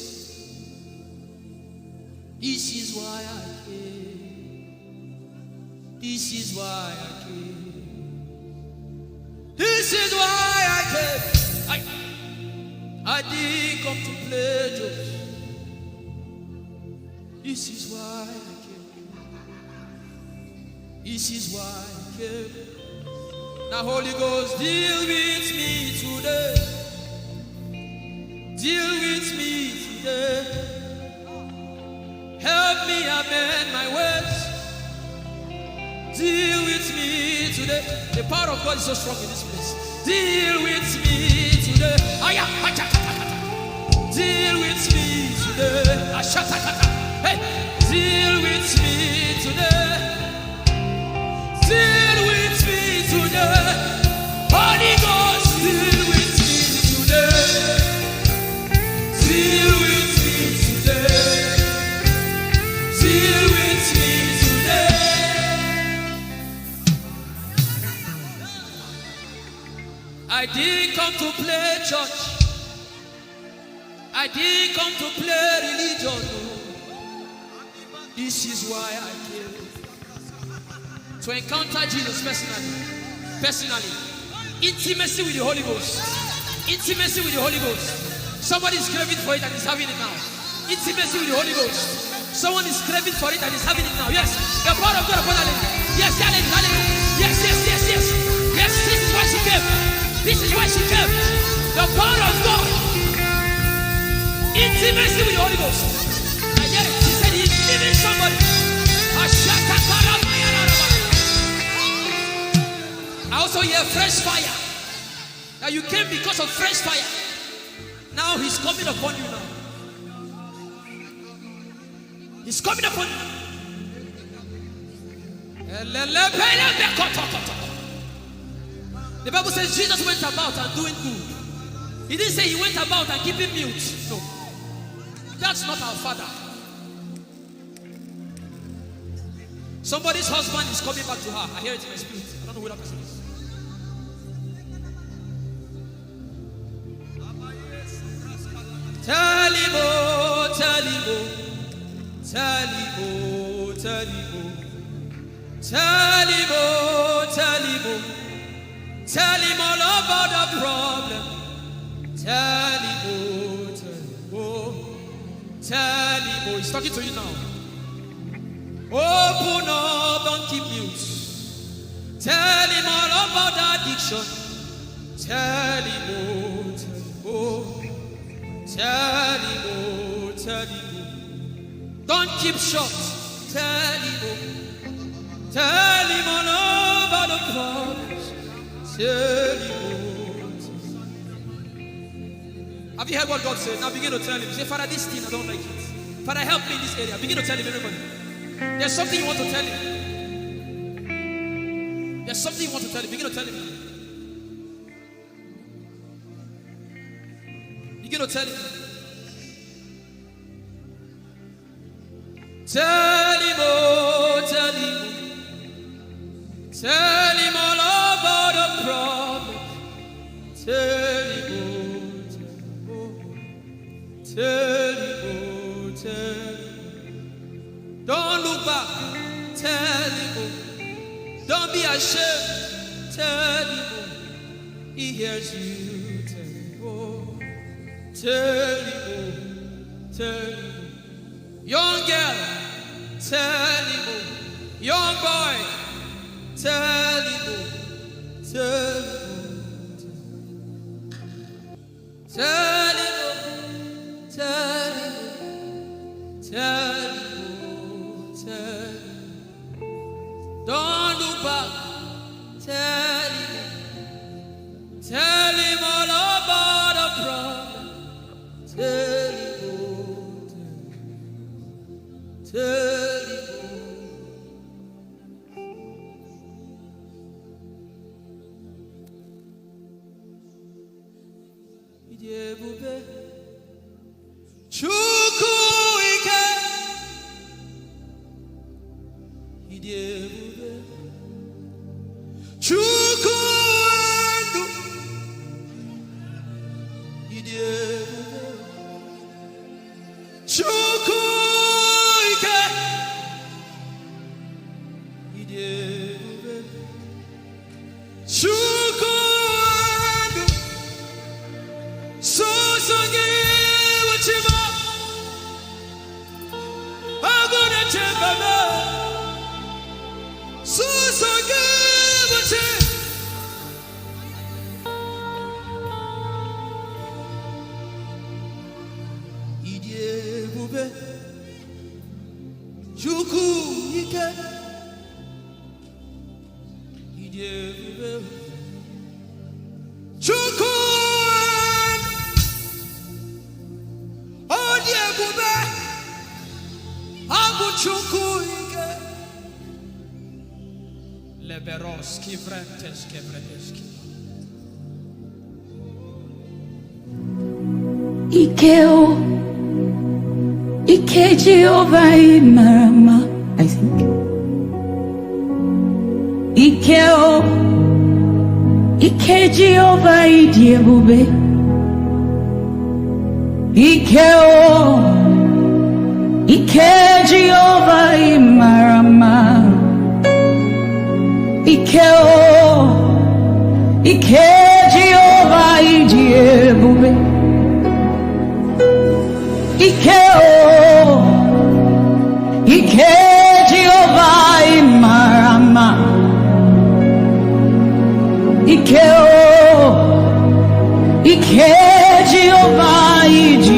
This is why I came. This is why I came. This is why I came. I didn't come to play jokes. This is why I came. This is why I came. Now Holy Ghost, deal with me today. Deal with me today. Help me amend my words. Deal with me today. The power of God is so strong in this place. Deal with me today. Deal with me today. Hey, deal with me today. Deal with me today. Holy Ghost, deal with me today. Deal with me today. Deal with me today. I didn't come to play church. I didn't come to play religion. No. This is why I came. To encounter Jesus personally. Intimacy with the Holy Ghost. Intimacy with the Holy Ghost. Somebody is craving for it and is having it now. Intimacy with the Holy Ghost. Someone is craving for it and is having it now. Yes. The power of God upon her. Yes, hallelujah. Yes. Yes, this is why she came. This is why she came. The power of God. Intimacy with the Holy Ghost. I get it. He said he's giving somebody. I also hear fresh fire. Now you came because of fresh fire. Now he's coming upon you now. He's coming upon you. The Bible says Jesus went about and doing good. He didn't say he went about and keeping mute. No. That's not our Father. Somebody's husband is coming back to her. I hear it in my spirit. I don't know who that person is. Tell him, oh, tell him, oh, tell him, oh, tell him, oh, tell him, oh, tell him, oh, tell him all about the problem. Tell him, oh, tell him, oh, tell him, oh. He's talking to you now. Open up, don't keep mute. Tell him all about the addiction. Tell him, oh, tell him, oh. Tell him, oh, tell him, oh. Don't keep short. Tell him, oh. Tell him all about the problems. Tell him, oh. Have you heard what God said? Now begin to tell him. Say, Father, this thing I don't like it. Father, help me in this area. Begin to tell him, everybody. There's something you want to tell him. There's something you want to tell him. Begin to tell him. Begin to tell him. Tell him, oh, tell him. Tell him all about the problem. Tell him, oh, tell him, oh, tell him. Don't look back. Tell him, oh. Don't be ashamed. Tell him, oh. He hears you. Tell him, oh. Tell him, oh. Tell him, oh. Young girl. Tell him, oh. Young boy. Tell him, oh. Tell him, oh. Tell him, oh. Tell him, oh. Tell him, oh. Tell him. Don't look back. Tell him. Tell him all about the problem. Tell him, oh. Tell him, oh. Ijeoma Chukwu ike. Ijeoma Chukwu ndu. Ijeoma Chukwu ike. Ijeoma Chukwu ndu. Sosogi wachima. Agone chembaba. Sosogi wachima. Ijeoma Chukwu ike. Ijeoma Chukwu Ijeoma Abu Chukwu ike. Leberoski vrenteski vrenteski. Ikeo, Ike Jehovah Marama, I think. Ikeo, Ike Jehovah Idiebube. Ike Jehovah Imarama. Ike Jehovah Ijeoma. Ike Jehovah Imarama. Ike Jehovah Ijeoma.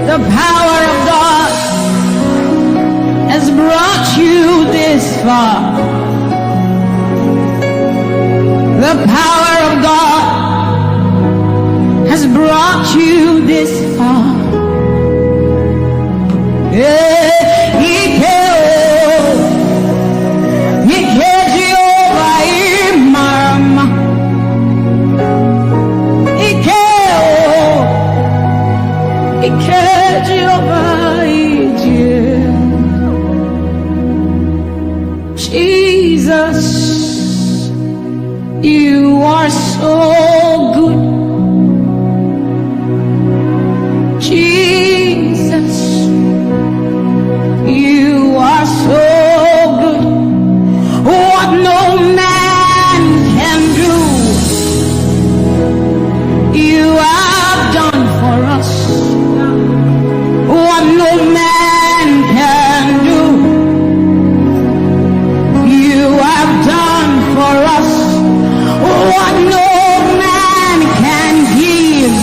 The power of God has brought you this far. The power of God has brought you this far. Jesus, you are so good. Jesus, you are so good. What no man can do, you have done for us. What no man can do, you have done for us. What no man can give,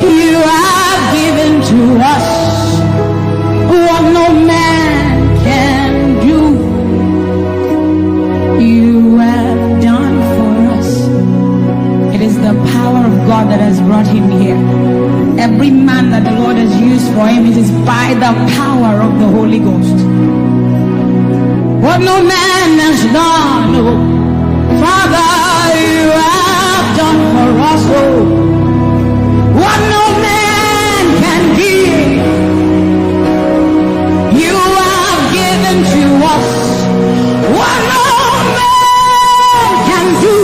you have given to us. What no man can do, you have done for us. It is the power of God that has brought him here. Every man that the Lord has used for him, it is by the power of the Holy Ghost. What no man has done, oh, Father, you have done for us, oh. What no man can give, you have given to us. What no man can do,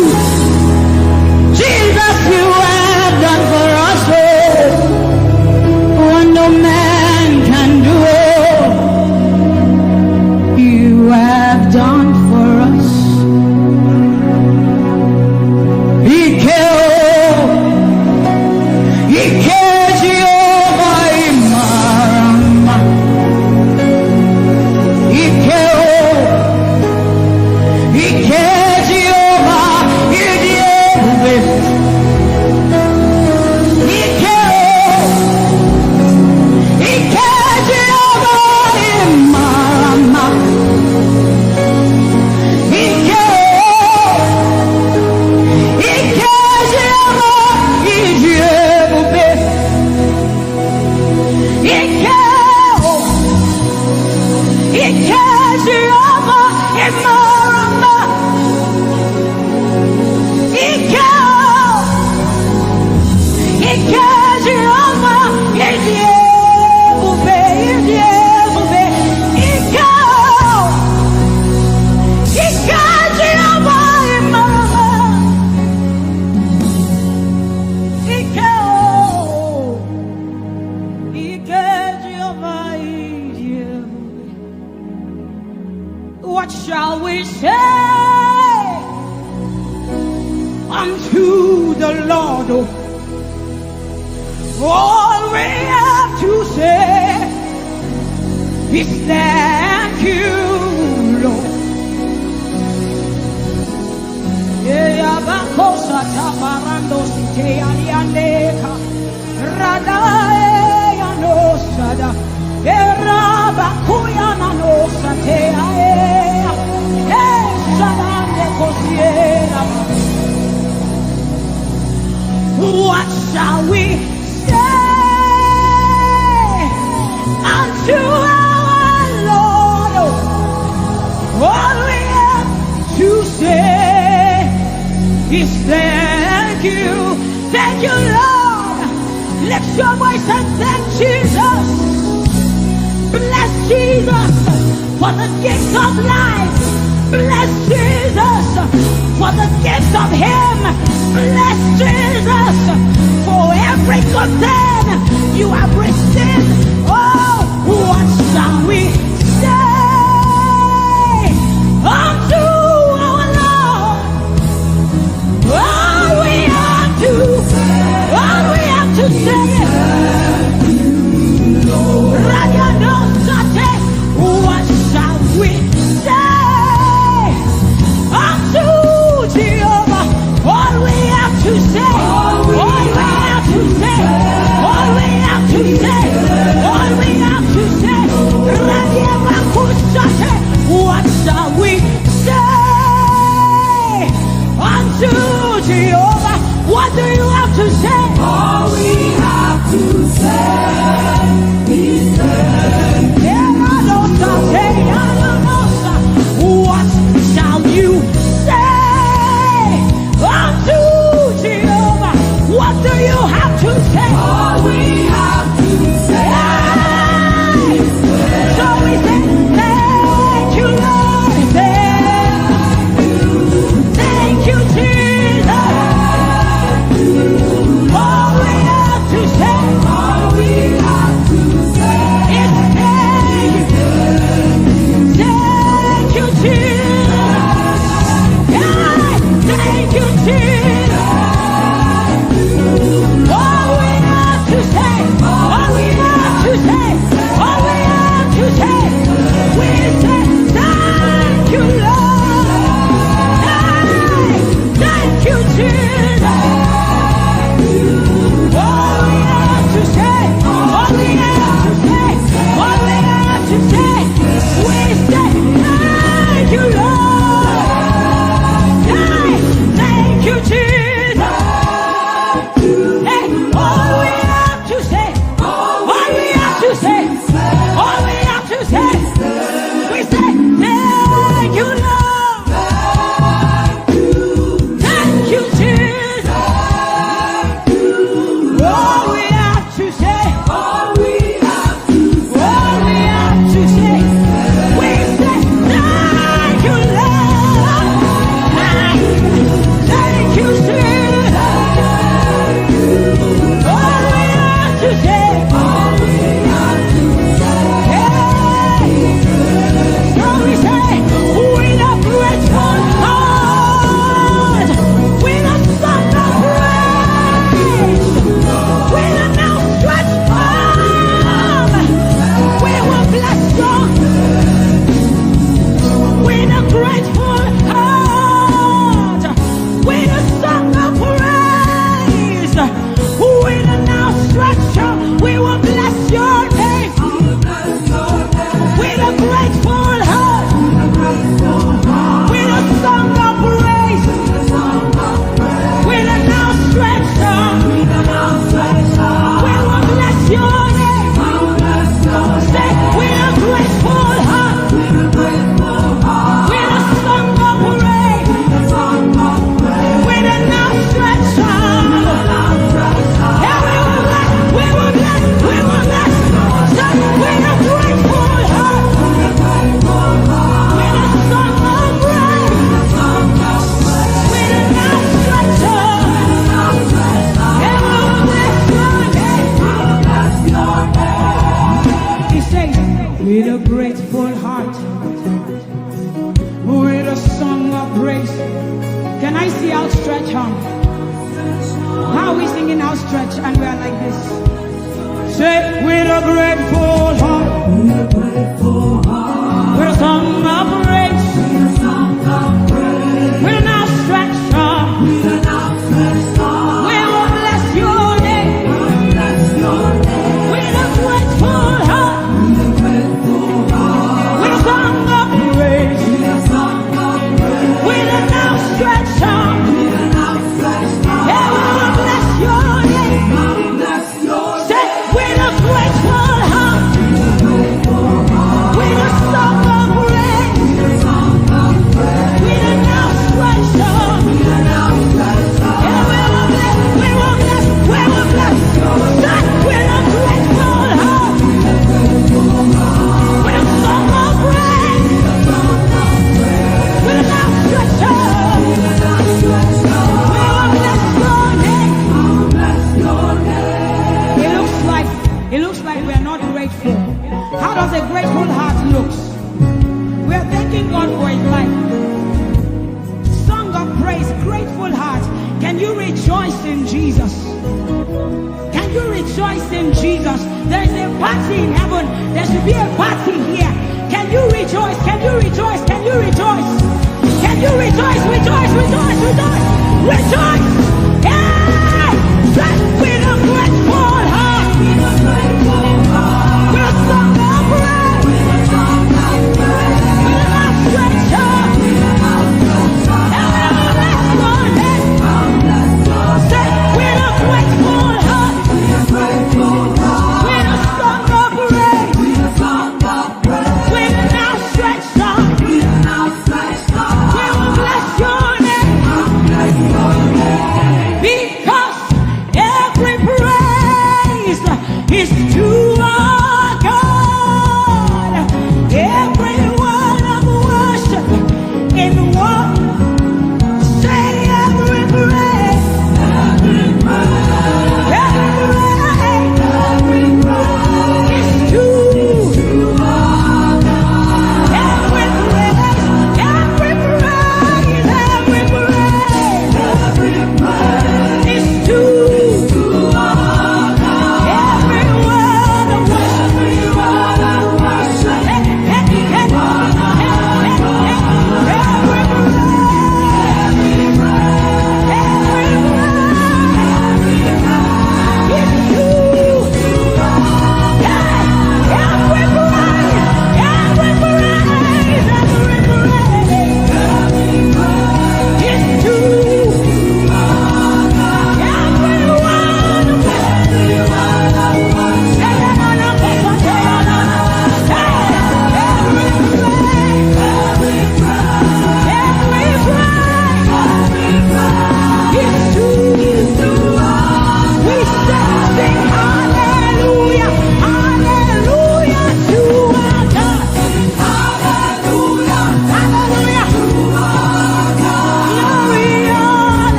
Jesus, you have done for us, oh. What no man can do, you have done for us. What shall we say unto the Lord? All we have to say is thank you, Lord. What shall we say unto our Lord? All we have to say is thank you. Thank you, Lord. Lift your voice and thank Jesus. Bless Jesus for the gift of life. Bless Jesus for for the gifts of him. Bless Jesus for every good thing you have received. Oh, what shall we say unto our Lord? All we have to say. What shall we say unto Jehovah? All we have to say, all we have to say, all we have to say, all we have to say. What shall we say unto Jehovah? What do you have to say? All we have to say is what shall you say unto Jehovah? What do you have to say? all we have to say. So we say, thank you, Lord. Thank you, Jesus. All we have to say, All we have to say is thank you, Jesus. Thank you, Jesus. All we have to say, all we have to say, all we have to say, we say thank you, Lord. Thank you, Jesus. All we have to say, all we have to say, all we have to say, we say thank you, Lord. Thank you, Jesus. Hey, all we have to say, all we have to say, all we have to say, we say thank you, Lord. Thank you, Jesus. All we have to say, all we have to all we have to say, we say thank you, Lord. Thank you, Jesus. All we have to say, all we have to hey. So we say, with a grateful heart, with a song of praise, with an outstretched arm, we will bless you. With a grateful heart, with a song of praise, with an outstretched arm, we will bless your name. With a grateful heart, with a song of praise, with an outstretched arm, we will bless your name. Say, with a grateful heart, with a song of praise, with an outstretched arm. Yeah, we will bless, we will bless, we will bless. Say, with a grateful heart, with a song of praise, with an outstretched arm. Yeah, we will bless your name. He says, with a grateful heart, with a song of praise. Can I see outstretched arm? How are we singing outstretched and we are like this? Say, with a grateful heart, with a song of praise, with an outstretched arm, we will bless your name. With a grateful heart, with a song of praise, with an outstretched arm, yeah, we will bless your name. Say, with a grateful heart, with a song of praise, with an rejoice in Jesus? Can you rejoice in Jesus? There is a party in heaven. There should be a party here. Can you rejoice? Can you rejoice? Can you rejoice? Can you rejoice? Rejoice, rejoice, rejoice, rejoice! Yeah! With a grateful heart. With a song of praise. With a outstretched arm. And we'll bless your name. Say, with a grateful heart. With a song of praise. With an outstretched arm. We will bless your name.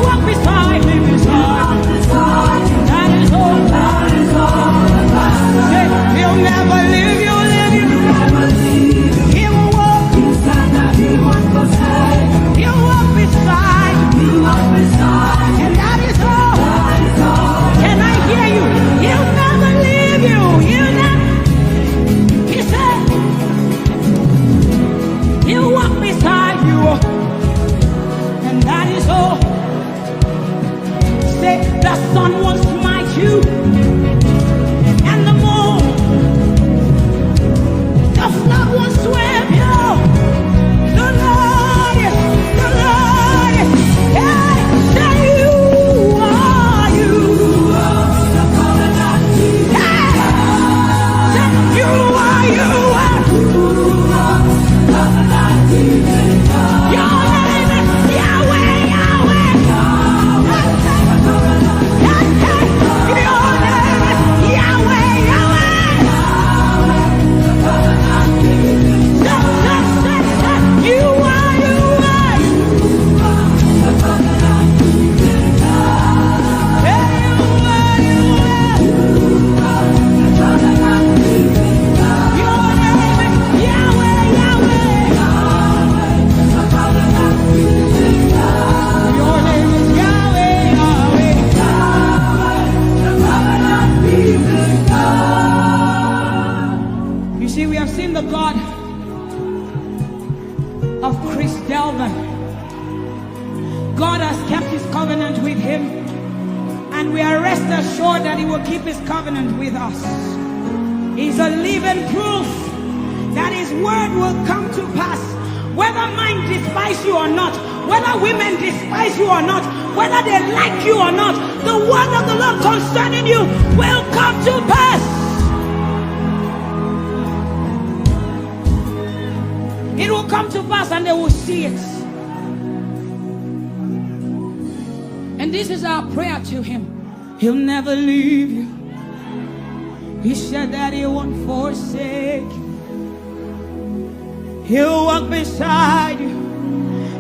walk beside me, beside me. That is all. Say, he'll never leave you, leave you. He will walk. He'll walk beside you. And that is all. Can I hear you? He'll never leave you. He'll never. He said, he'll walk beside you. And that is all. Say, the sun will smite you. And the moon. The flood will swim you. The Lord is. Hey, say you are you. Hey, say you are you. Your name is Yahweh, Yahweh. Hey, hey, your name is Yahweh, Yahweh. Say, you are, you are. Hey, you are, you are. Your name is Yahweh, Yahweh. Your name is Yahweh, Yahweh. You see, we have seen the God of Chris Delvin. God has kept his covenant with him, and we are rest assured that he will keep his covenant with us. He's a living proof that his word will come to pass. Whether men despise you or not, whether women despise you or not, whether they like you or not, the word of the Lord concerning you will come to pass. It will come to pass and they will see it. And this is our prayer to him. He'll never leave you. He said that he won't forsake you. He'll walk beside you,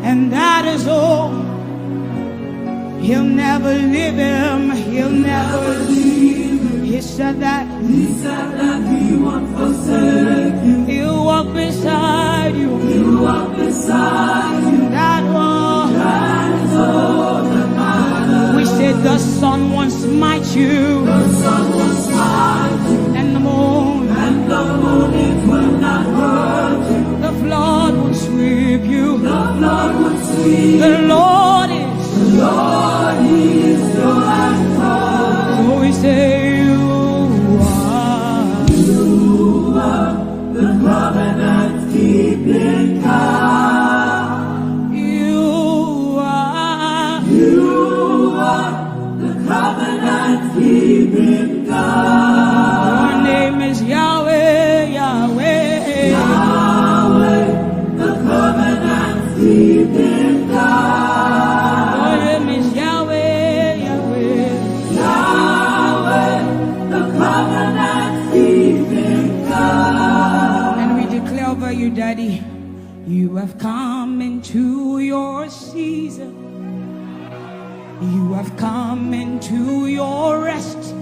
and that is all. He'll never leave him. He'll never leave him. He said that he won't forsake you. He'll walk beside you. He'll walk beside you. That one. That is all that matters. We said the sun won't smite you. The sun won't smite you. And the moon. And the moon it will not hurt you. The flood will sweep you. The flood will sweep. The Lord is. The Lord is your anchor. So we say you are the covenant keeping God. You are the covenant keeping God. Your name is Yahweh, Yahweh. Yahweh, the covenant keeping God. Your name is Yahweh, Yahweh. Yahweh, the covenant keeping God. And we declare over you, Daddy, you have come into your season. You have come into your rest.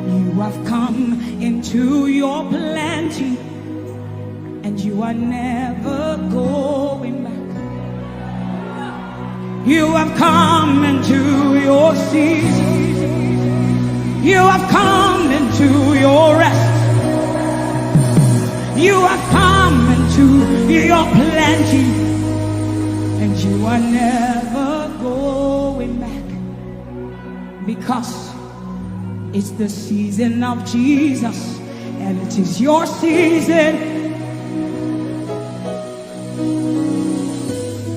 You have come into your plenty, and you are never going back. You have come into your season. You have come into your rest. You have come into your plenty, and you are never going back, because it's the season of Jesus, and it is your season.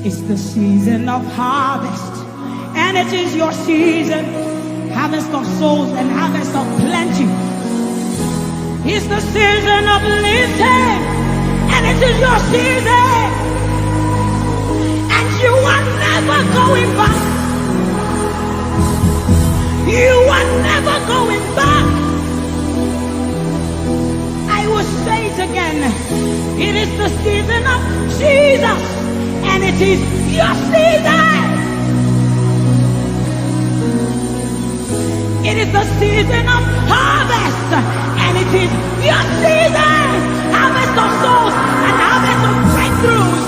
It's the season of harvest, and it is your season. Harvest of souls and harvest of plenty. It's the season of lifting, and it is your season. And you are never going back. You are never going back. I will say it again. It is the season of Jesus, and it is your season. the season of harvest, and it is your season. Harvest of souls and harvest of breakthroughs.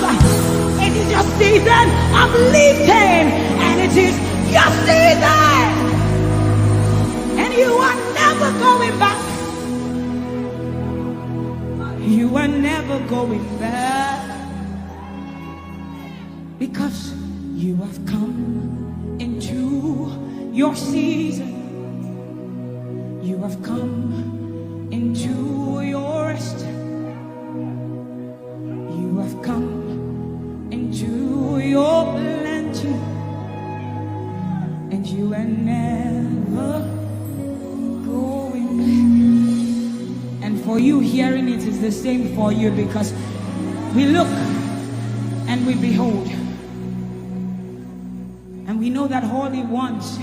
It is your season of lifting, and it is your season. And you are never going back. You are never going back. Because you have come into your season. You have come into your rest. You have come into your plenty. And you are never going back. And for you, hearing it is the same for you, because we look and we behold. And we know that all he wants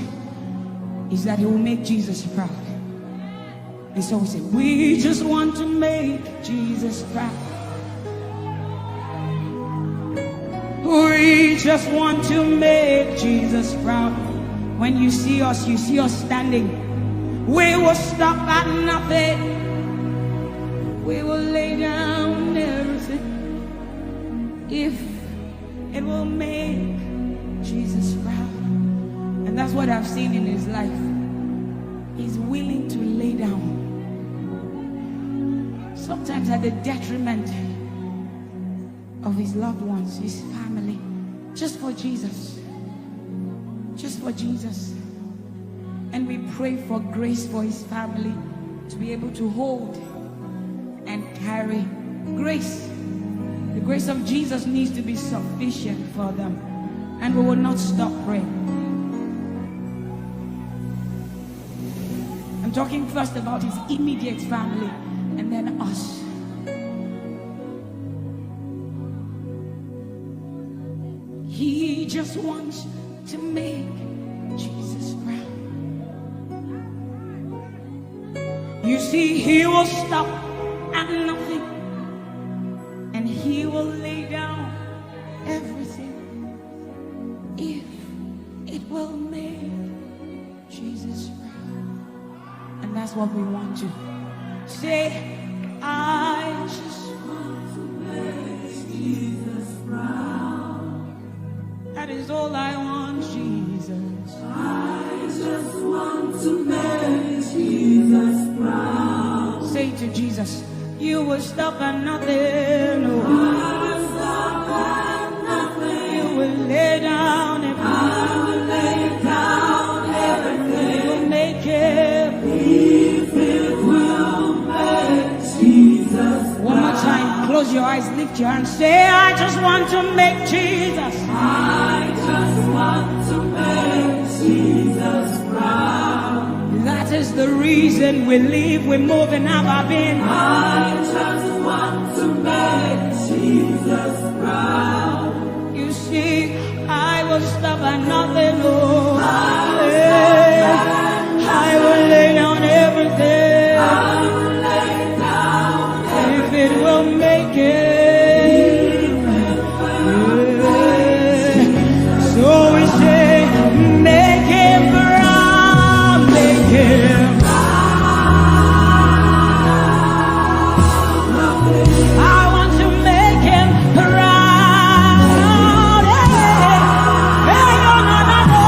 is that he will make Jesus proud. And so we say, we just want to make Jesus proud. We just want to make Jesus proud. When you see us standing. We will stop at nothing. We will lay down everything if it will make Jesus proud. And that's what I've seen in his life. He's willing to lay down, sometimes at the detriment of his loved ones, his family, just for Jesus. Just for Jesus. And we pray for grace for his family to be able to hold and carry grace. The grace of Jesus needs to be sufficient for them. And we will not stop praying. I'm talking first about his immediate family and then us. He just wants to make Jesus proud. You see, he will stop at nothing, and he will lay down everything if it will make Jesus proud. And that's what we want to say. I just want to make Jesus proud. That is all I want, Jesus. I just want to make Jesus proud. Say to Jesus, you will stop at nothing. No. I will stop at nothing. You will lay down everything. I will lay down everything. You will make it. If it will make Jesus. One more time, close your eyes, lift your hands, say, I just want to make Jesus. I just want to make Jesus proud. That is the reason we live, we move, and have our being. I just want to make Jesus proud. You see, I will stop at nothing, Lord. I will lay down everything. I will lay down if it will make it. So we say, make him proud, make him proud. I want to make him proud. Hey, no, no, no, no,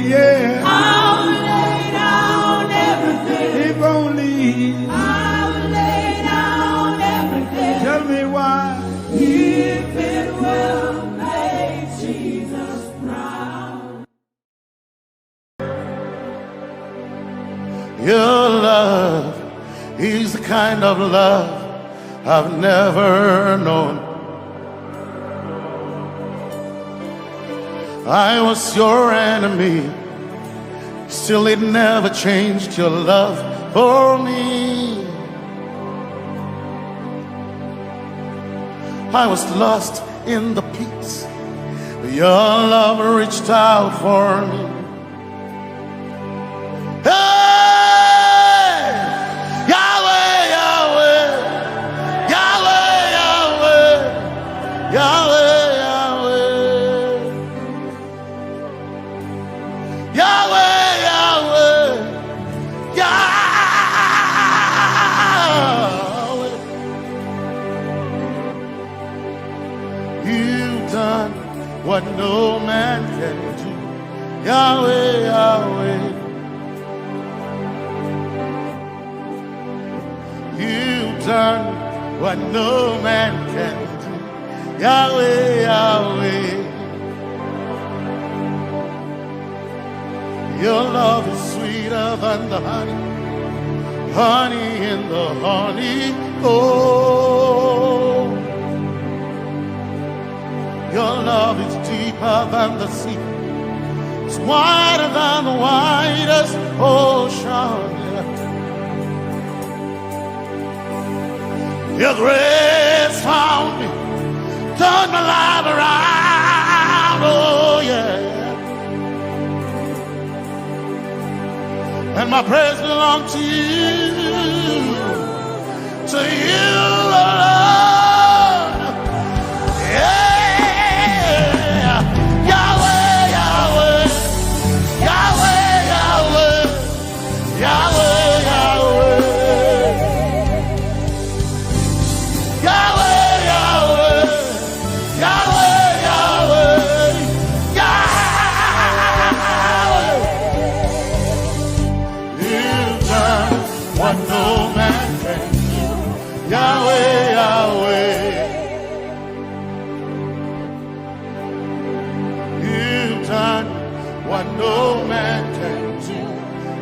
yeah. I'll lay down everything. If only. I'll lay down everything. Tell me why. If it will make Jesus proud. Your love is the kind of love I've never known. I was your enemy, still it never changed your love for me. I was lost in the pits, but your love reached out for me. Hey! Yahweh, Yahweh, Yahweh, Yahweh, Yahweh. What no man can do, Yahweh, Yahweh. You've done what no man can do, Yahweh, Yahweh. Your love is sweeter than the honey, honey in the honey. Oh. Your love is deeper than the sea. It's wider than the widest ocean. Your grace found me, turned my life around. Oh yeah. And my praise belongs to you. To you alone. Yeah.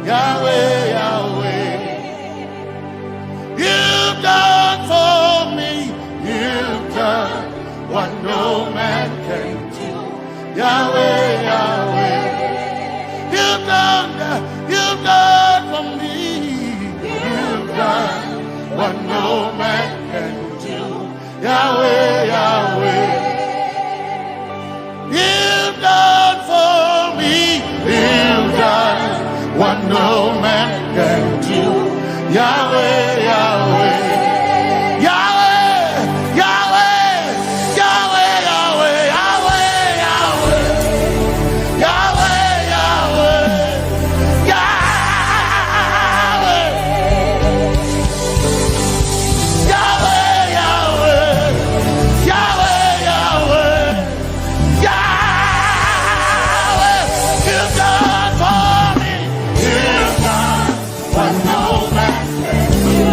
Yahweh, Yahweh, you've done for me, you've done what no man can do. Yahweh, Yahweh, you've done for me, you've done what no man can do. Yahweh, Yahweh, you've done for me, you've done what no man can do. Yahweh, Yahweh, Yahweh, Yahweh, Yahweh, Yahweh, Yahweh, Yahweh, Yahweh, Yahweh, Yahweh, Yahweh, Yahweh, Yahweh, Yahweh, you've done for me. What no man can do,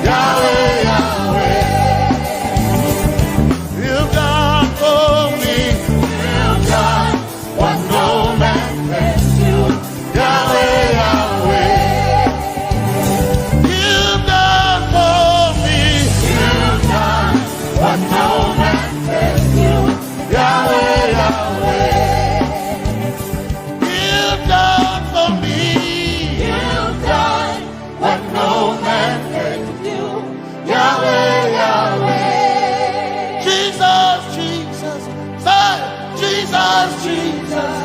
Yahweh, Yahweh, you've done for me, you've done what no man can do, Yahweh, Yahweh, you've done for me, you've done what no man can do, Yahweh, Yahweh, you've done for me. What no man can do, Yahweh, Yahweh. Jesus, Jesus, say, Jesus, Jesus,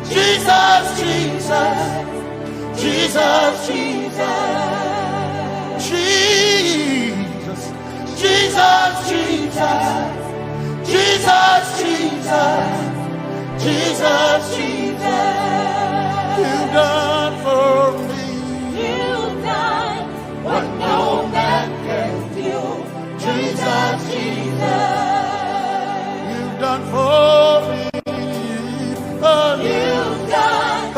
Jesus, Jesus, Jesus, Jesus, Jesus, Jesus, Jesus, Jesus, Jesus, Jesus, you've done for me. You've done what no man can do. Jesus, Jesus. You've done for me. Oh, you've done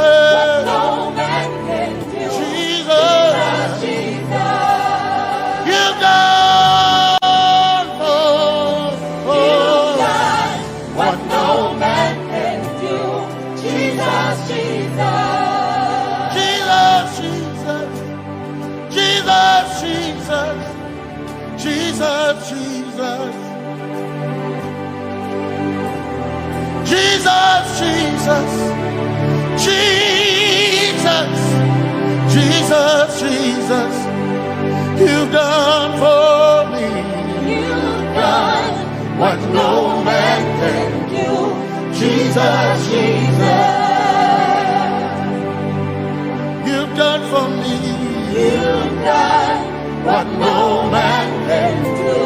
Jesus, Jesus, Jesus, you've done for me. You've done what no man can do. Jesus, Jesus, you've done for me. you've done what no man can do.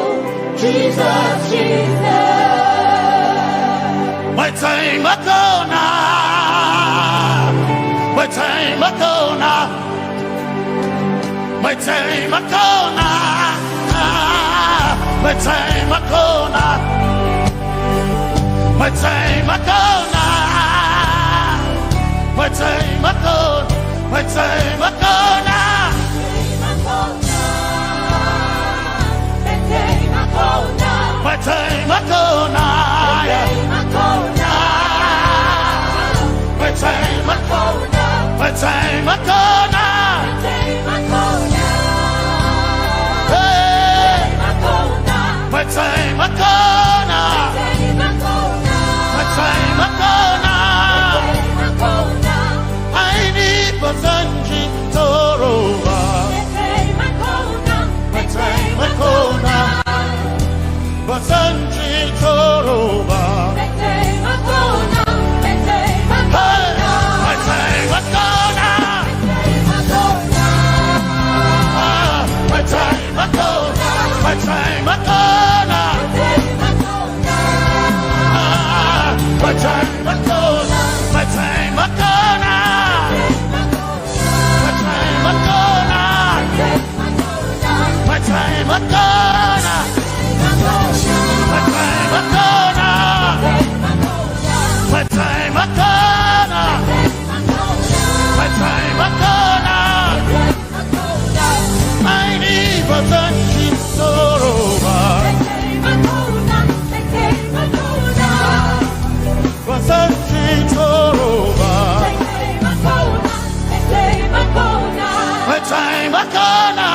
Jesus, Jesus. My time ago now, my time ago now, my time ago now, my time ago now, my time ago now, my time ago, my time ago now. My time ago now, my time ago, my time ago now, hey, my time ago now, my time ago now, I need Basanji Toroba, my time ago now. Basanji Toroba. Hey, my time Makona. My time Makona. My time Makona. My time Makona. My time Makona. My time Makona. My time Makona. My time Makona. My time Makona. My time Makona. I need Basanji Toroba. Basanji Toroba. My time Makona.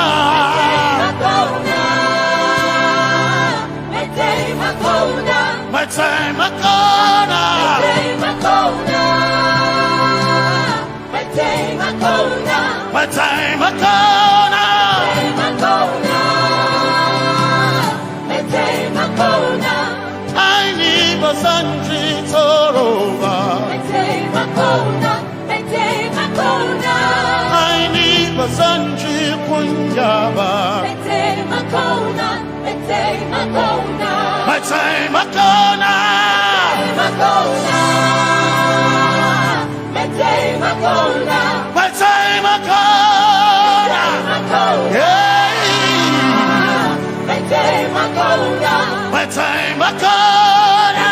My time Makona. My time Makona. I need Basanji Toroba. I need Basanji Punjaba. My time Makona. My time Makona. Yeah. My time Makona.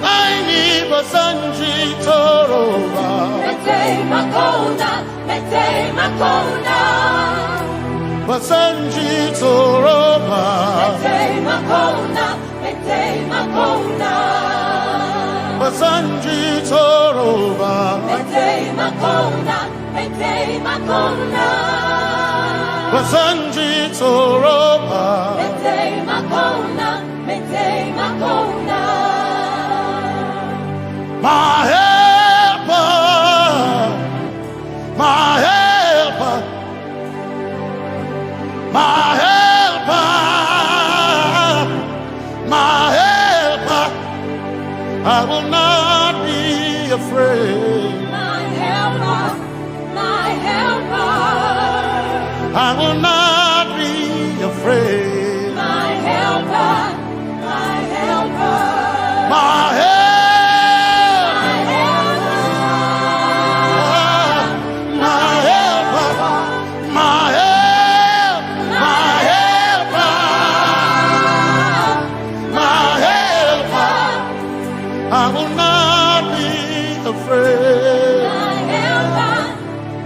I need Basanji Toroba. Basanji Toroba. Basanji Toroba. Basanji Toroba. My helper, my helper, my helper, my helper. I will not be afraid. My helper, my helper. I will not be afraid. My helper, my helper. My helper. I will not be afraid. My helper,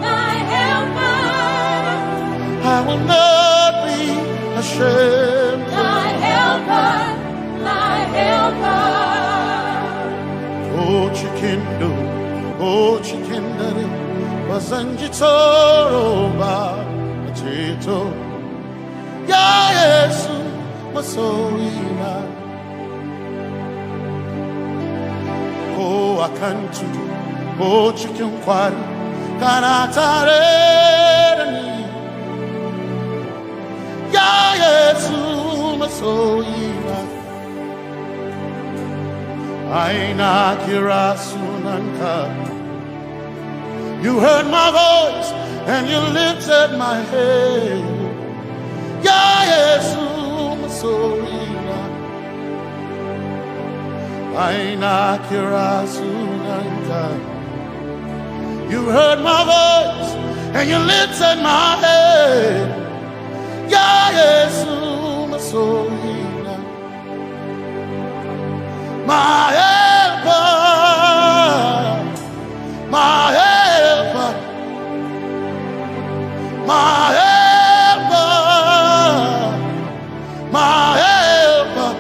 my helper. I will not be ashamed. My helper, my helper. Oh, chikindo, oh, chikindare, Basanji Toroba, Chito, Ya Yesu, masoina. Oh, akantu, oh, chicken quarry, kanatare ni. Ya Yesu masoina. Aina kirasunanka. You heard my voice and you lifted my head. Ya Yesu masoina. Aina kirasunanka. You heard my voice and you lifted my head. Ya Yesu masoina. My helper, my helper, my helper, my helper.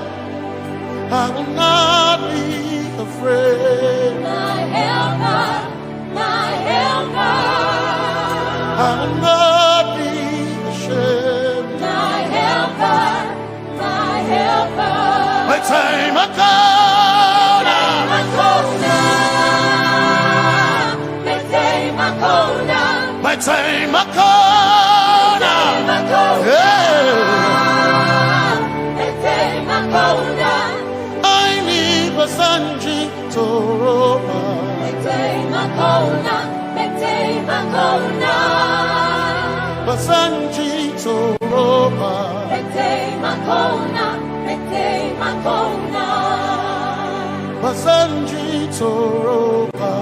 I will not be afraid. My helper, my helper. I will not be ashamed. My helper, my helper. My time I come. My time I come. I need Basanji Toroba. Basanji Toroba. Basanji Toroba.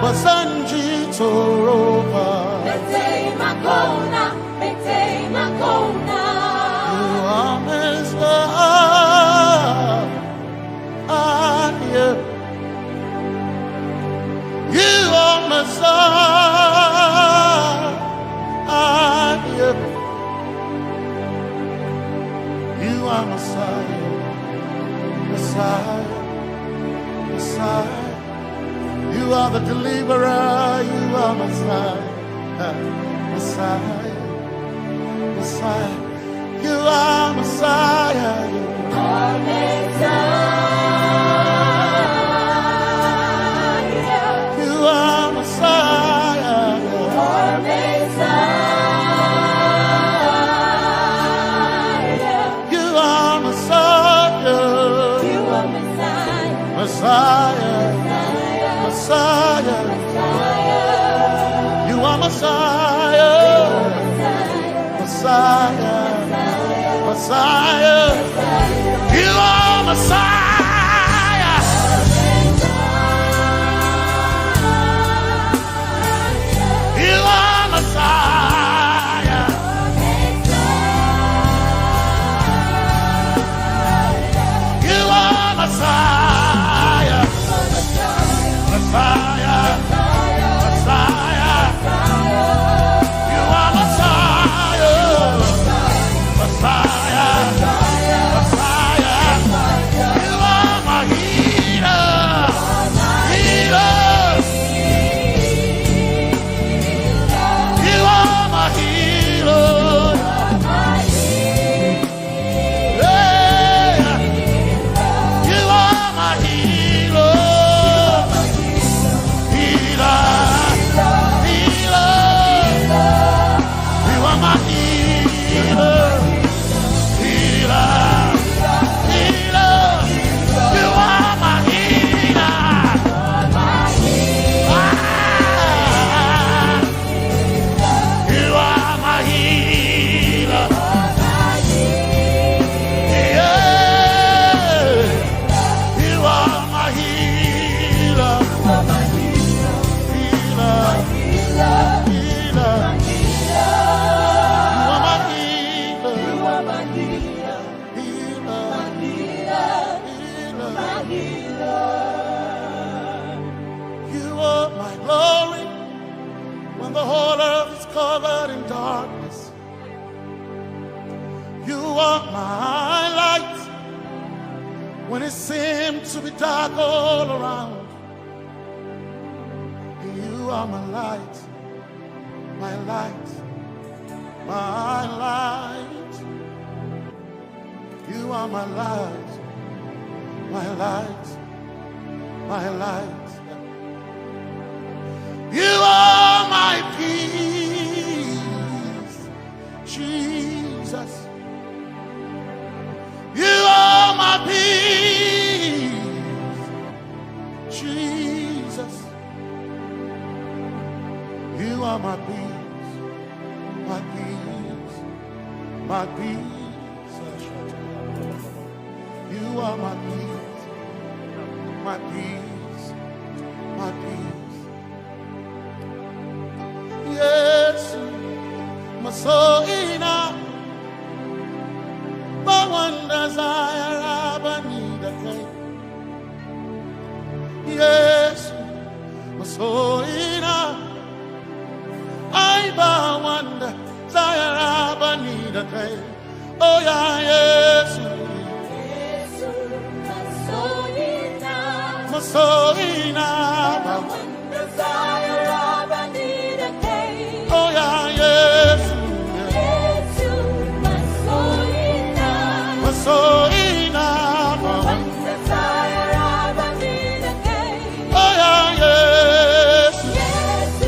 Basanji Toroba. You are Messiah. You are Messiah. You are Messiah. Messiah, Messiah, you are the deliverer, you are Messiah, Messiah, Messiah, you are Messiah, you are Messiah, you are Messiah, you are Messiah, you are Messiah. Messiah, Messiah, you are Messiah, Messiah, Messiah, you are Messiah, you are Messiah, you are Messiah. Messiah, Messiah, you are Messiah, Messiah, Messiah, you are my healer, healer, you are my healer, yeah, you are my healer. Covered in darkness, you are my light when it seemed to be dark all around. You are my light my light, my light. You are my light, my light, my light. You are my peace, Jesus. You are my peace, Jesus. You are my peace, my peace, my peace. You are my peace, my peace, my peace. Yes, my soul enough. But one desire I need a day. Yes, my soul enough. I but one desire I need a day. Oh yeah, yes. My soul enough. One desire I need a day. Oh yeah, yes. So enough, one desire I need a day. Oh yeah, yes, yes,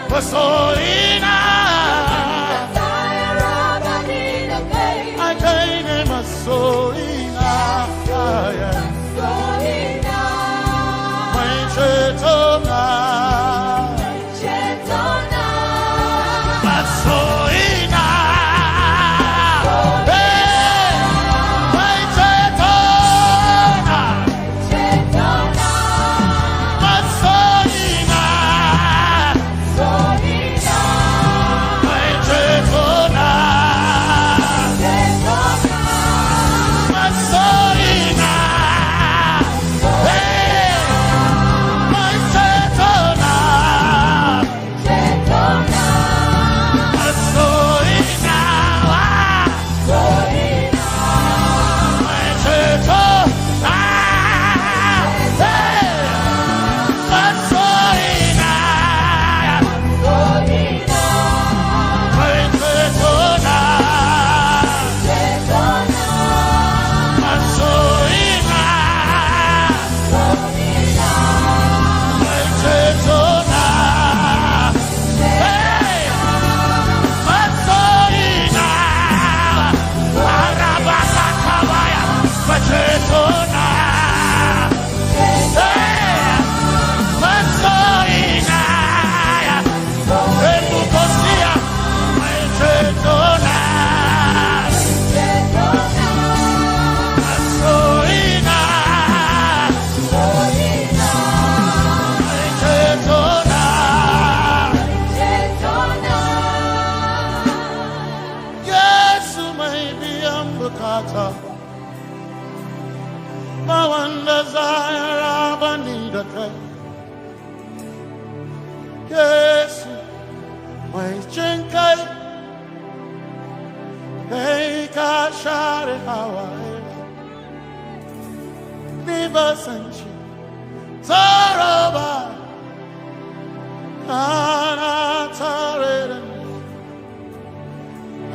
my soul enough, desire I need a day. I can't name my soul enough, yeah, soul enough, my Chioma, my soul.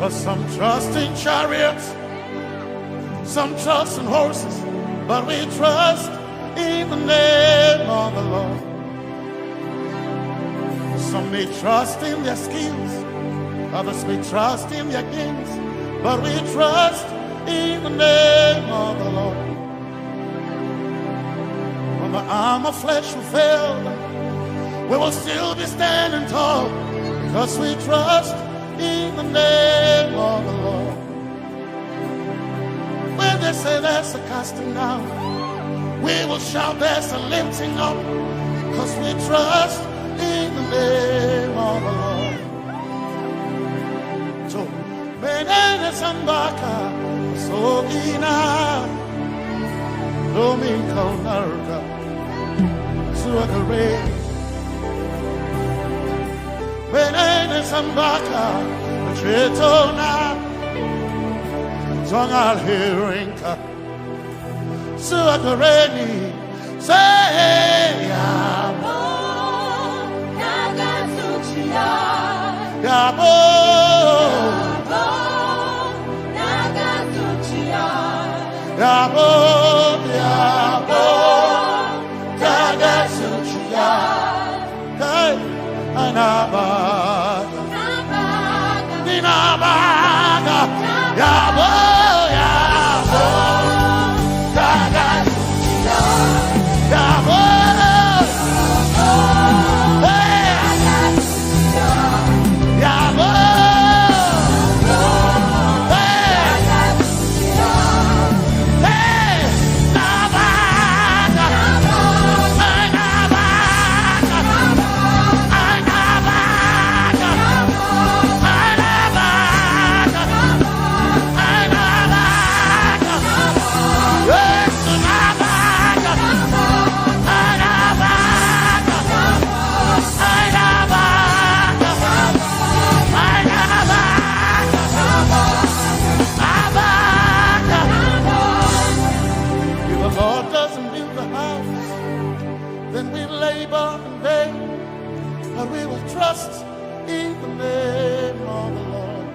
Some trust in chariots, some trust in horses, but we trust in the name of the Lord. Some may trust in their skills, others may trust in their gifts, but we trust in the name of the Lord. When the arm of flesh will fail, we will still be standing tall, because we trust in the name of the Lord. When they say there's a casting down, we will shout there's a lifting up, because we trust in the name of the Lord. So, Benene Sambaka, so ina, Domingo Narga, Suakare. Benene Sambaka, Chetona, Zongal Hirinka, Suakareni, say, Yabo. Yabo, yabo, Tagasuchiya. Hey, Anabaga, Ninabaga, yabo, yabo, Tagasuchiya. Yabo, hey, yabo. Trust in the name of the Lord.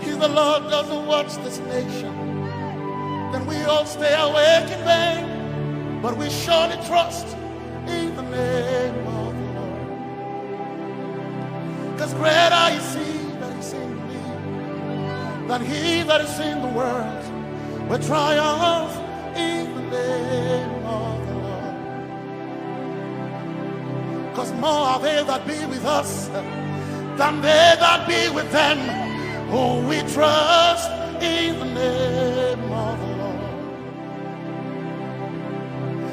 If the Lord doesn't watch this nation, then we all stay awake in vain. But we surely trust in the name of the Lord. Because greater is He that is in me than he that is in the world. We triumph in the name of the Lord. Because more are they that be with us than they that be with them. Oh, we trust in the name of the Lord.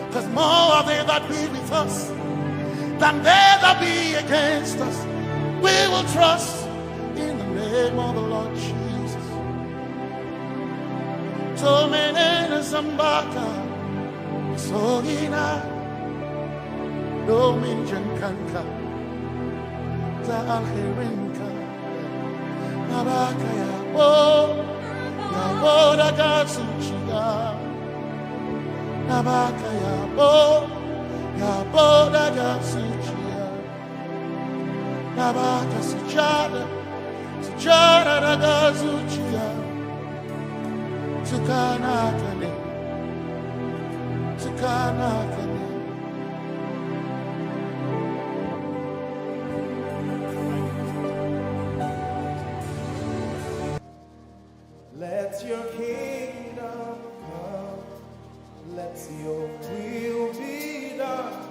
Because more are they that be with us than they that be against us. We will trust in the name of the Lord Jesus. Tomene Zambaka, Sohina. No minjan kanka, za alherinka, nabaka ya bo da gasuchiya, nabaka ya bo da gasuchiya, nabaka sujada da gasuchiya, tukana kane. Let your kingdom come, let your will be done,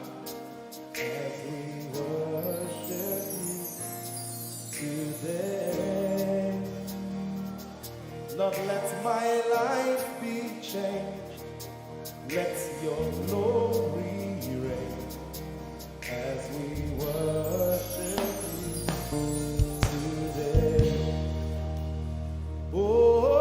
as we worship you today. Lord, let my life be changed, let your glory reign, as we worship you today. Oh,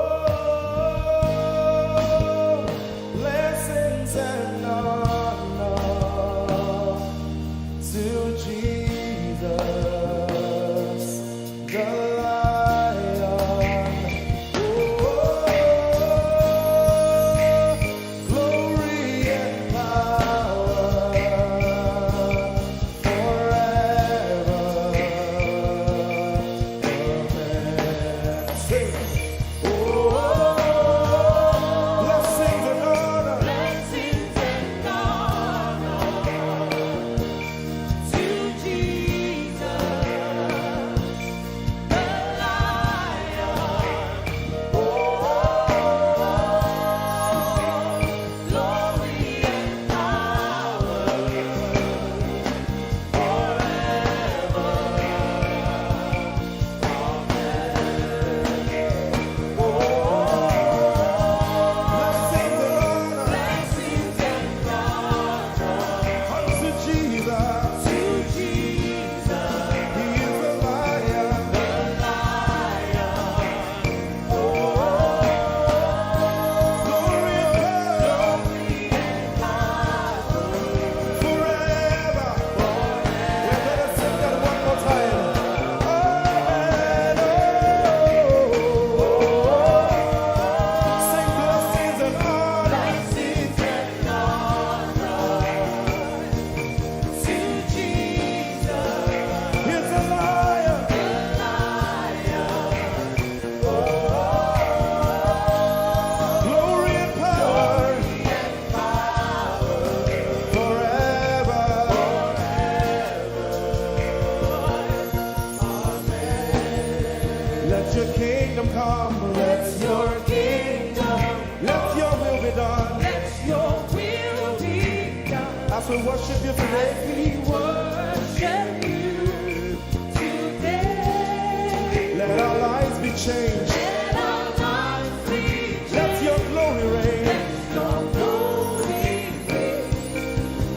Let your kingdom come. Let your kingdom. Let your will be done. Let your will be done. As we worship you today. We worship you today. Let our lives be changed. Let our lives be changed. Let your glory reign. Let your glory reign.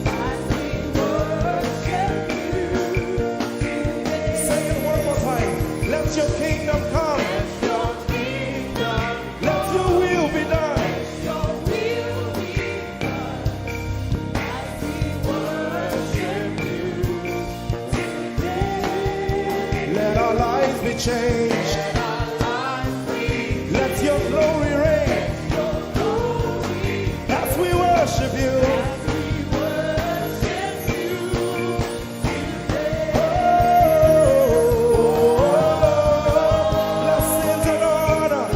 As we worship you today. Say it one more time. Let your kingdom come. Let your kingdom. Let your will be done. Let your will be done. As we worship you today. Let our lives be changed. Let our lives be Let your glory reign. your glory. As we worship you. Blessings and honor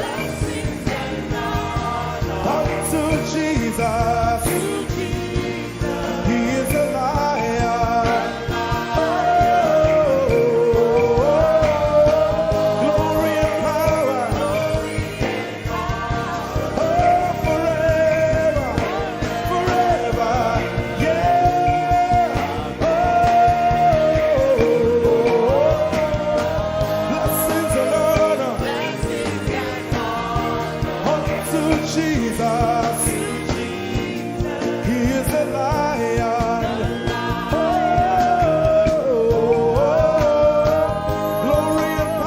unto Jesus. He is a lion. Glory and power. Forever. Forever. Yeah. Blessings and honor unto Jesus. He is the lion. Glory and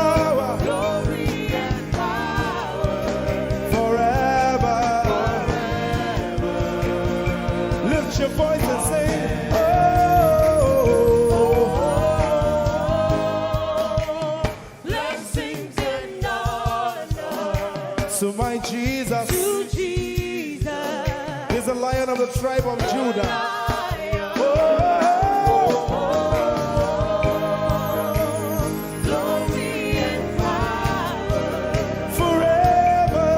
power. Forever. Lift your voice and sing. Blessings and honor To my Jesus to Jesus. is the lion of the tribe of Judah. Glory and power. Forever.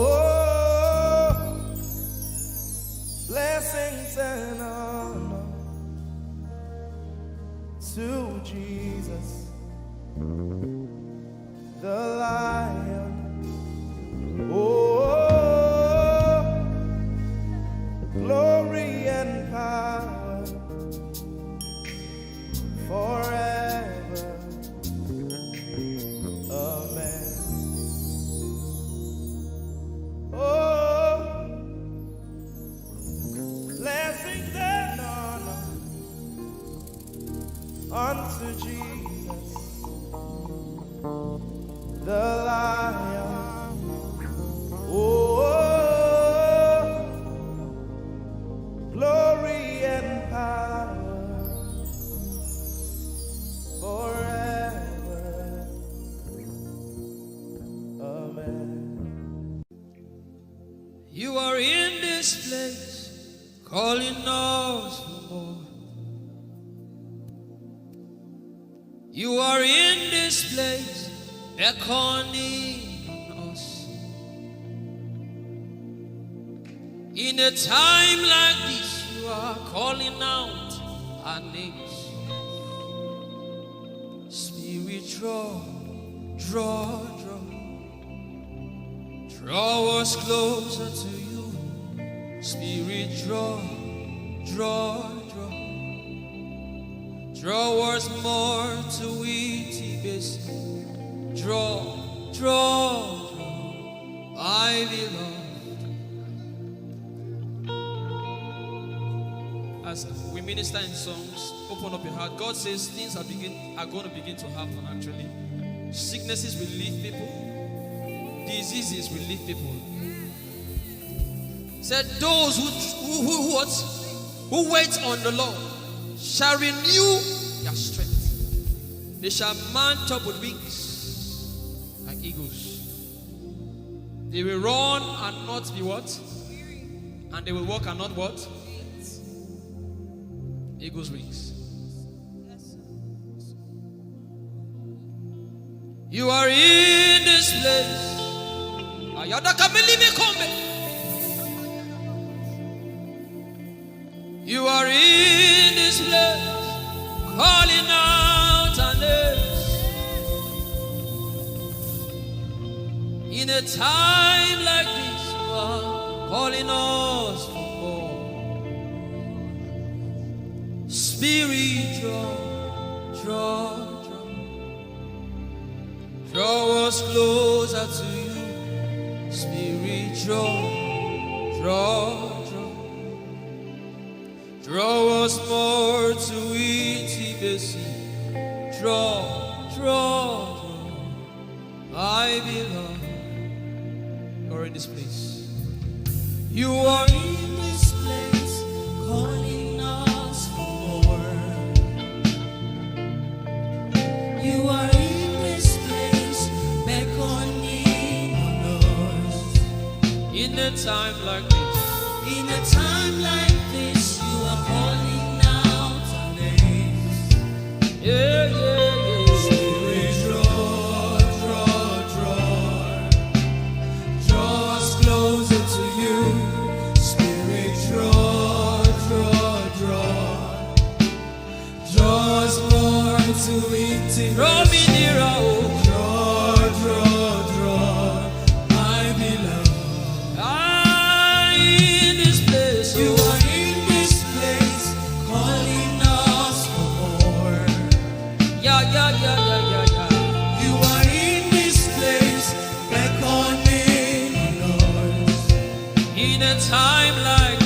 Oh, blessings and honor to Jesus, the lion. Oh, glory and power forever. Amen. Oh, blessings and honor unto Jesus, the lion. Oh, glory and power forever. Amen. You are in this place, calling us for more. You are in this place, beckoning us. In a time like this, you are calling out our names. Spirit, draw, draw, draw. Draw us closer to you. Spirit, draw, draw, draw. Draw us more to intimacy. Draw, draw, draw. I belong. As we minister in songs, open up your heart. God says things are going to begin to happen actually. Sicknesses will leave people. Diseases will leave people. Said those who wait on the Lord shall renew their strength. They shall mount up with wings like eagles. They will run and not be what? And they will walk and not what? Eagle's wings. You are in this place. You are in this place, calling out our names. In a time like this, you are calling us for more. Spirit, draw us closer to you. Spirit, draw us more to intimacy. Draw, I belong. You're in this place. You are in this place, calling us for more. You are in this place, beckoning on us. In a time like this, in a time like this, you are calling out our names. Yeah. Spirit, draw us closer to you. Spirit, draw us more to intimacy. Draw me nearer, draw, I belong. In this place, you are in this place, calling us for more. Yeah. You are in this place, beckoning on us. In a time like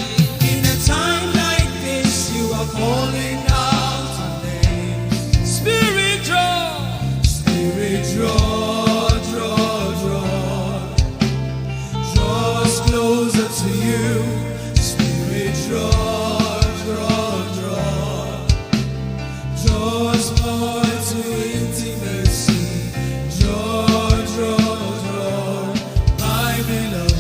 this, you are calling out our names. Spirit, draw, draw us closer to you. Spirit, draw us more to intimacy. Draw, I belong.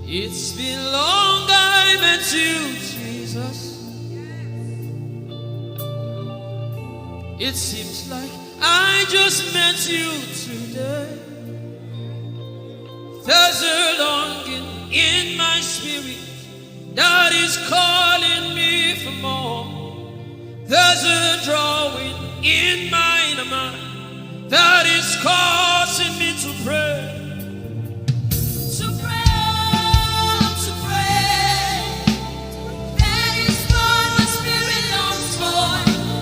It's been long I met you, Jesus. It seems like I just met you today. There's a longing in my spirit that is calling me for more. There's a drawing in my mind that is causing me to pray. That is what my spirit longs for.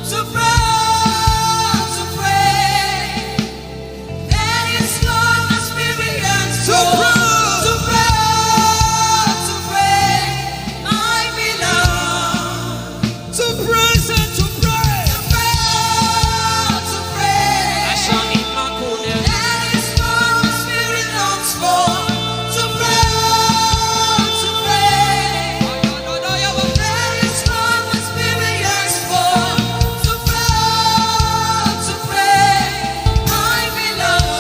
To pray. That is what my spirit yearns for. To pray. I belong. To praise and to pray. To pray. I shall eat my corner. That is what my spirit longs for. To pray. That is what my spirit yearns for. To pray. I belong.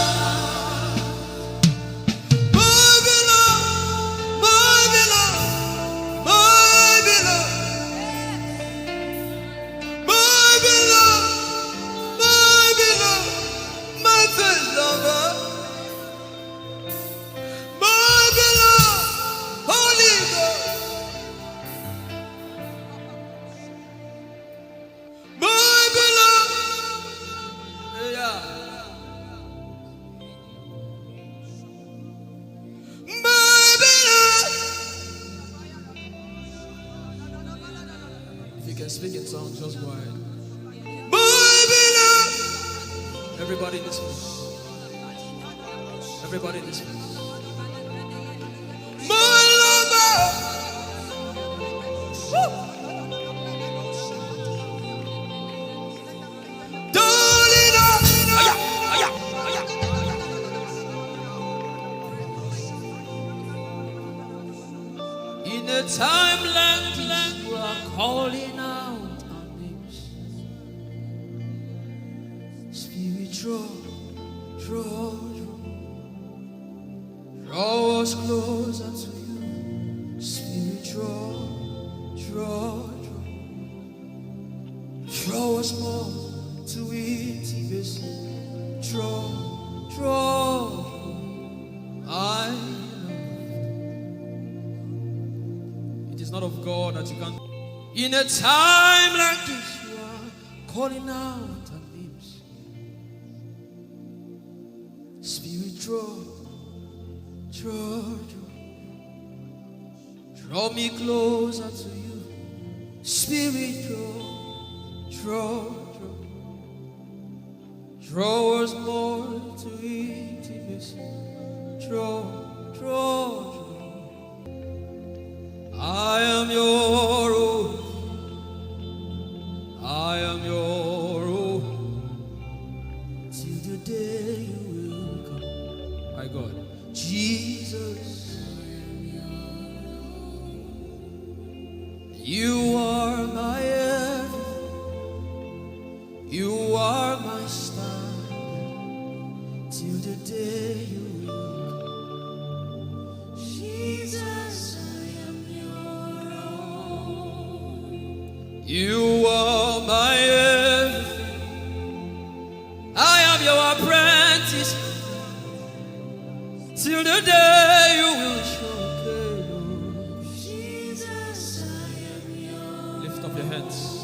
If you can speak in songs, just go ahead. Everybody in this place. Everybody in this place. In a time like this, you are calling out our names. Spirit, draw us closer to you. Spirit, draw us more to intimacy. Draw, I know. is not of God that you can't. In a time like this, you are calling out our names. Spirit, draw me closer to you. Spirit, draw us more to intimacy. Draw. I am your own. I am your own. Till the day you will come. My God. Jesus. You are my everything. You are my standard. Till the day you will come. Jesus. You are my everything. I am your apprentice. Till the day you will show. Jesus, I am yours. Lift up your hands.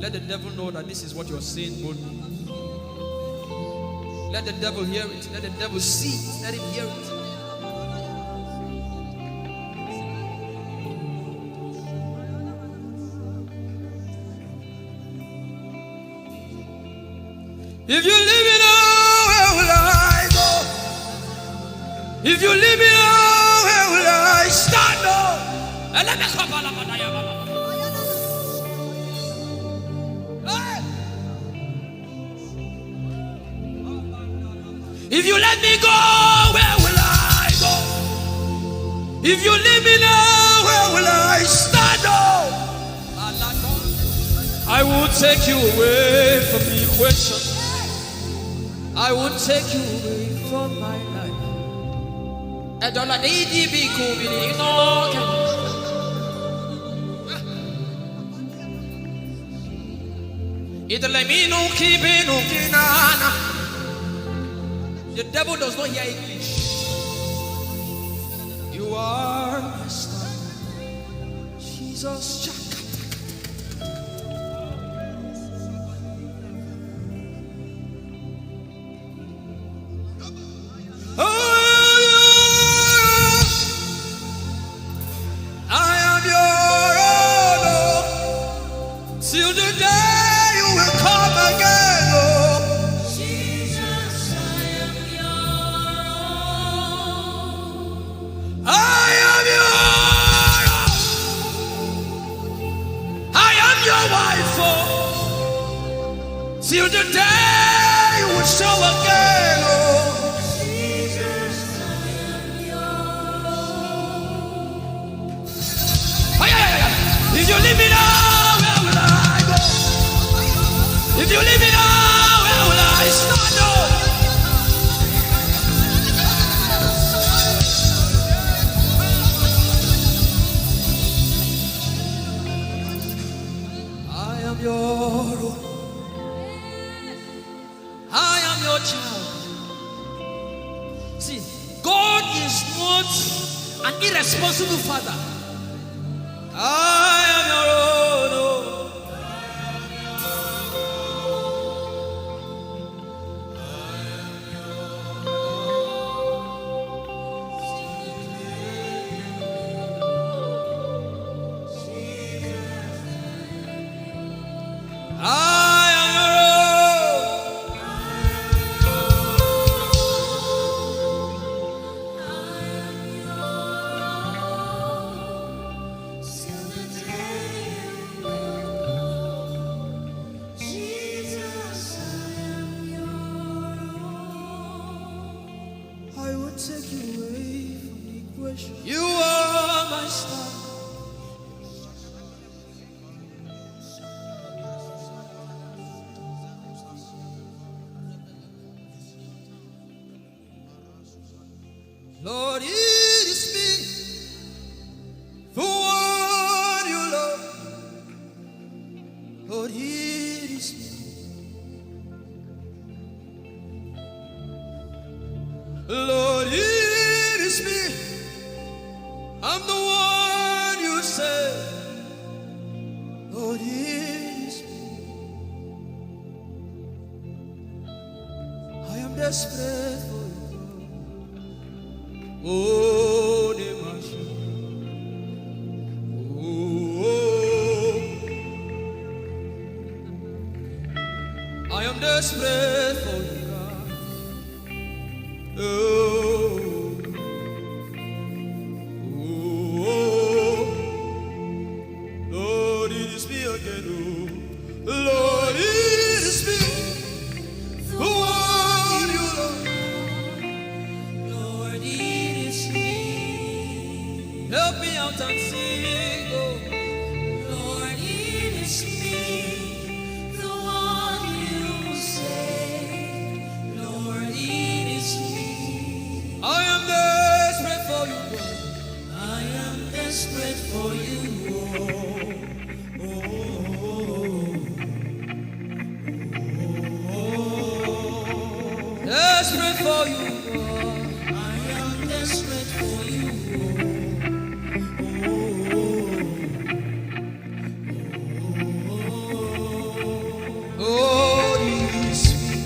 Let the devil know that this is what you're saying boldly. Let the devil hear it. Let the devil see it. Let him hear it. If you leave me now, where will I go? If you leave me now, where will I stand up? If you let me go, where will I go? If you leave me now, where will I stand up? I will take you away from the equation. I will take you away from my life. The devil does not hear English. You are my star, Jesus. Till the day you will show again, oh Jesus, I am yours. If you leave me now, where will I go? If you leave me now, where will I stand up? I am your own. I am your child. See, God is not an irresponsible father. I am your own. You are my star. Lord, it is me for what you love. Lord, it is me. Lord, it is me. I'm the one you said desperate for you. Oh, Demasha. Oh, I am desperate for you, God. Oh, Lord, it is me again. Oh, Lord, it is me. Who are you, Lord? Lord, it is me. Help me out and sing. Oh, Lord, it is me, the one you say. Lord, it is me. I am desperate for you, God. I am desperate for you. Desperate for you, God. I am desperate for you. Oh, it is me.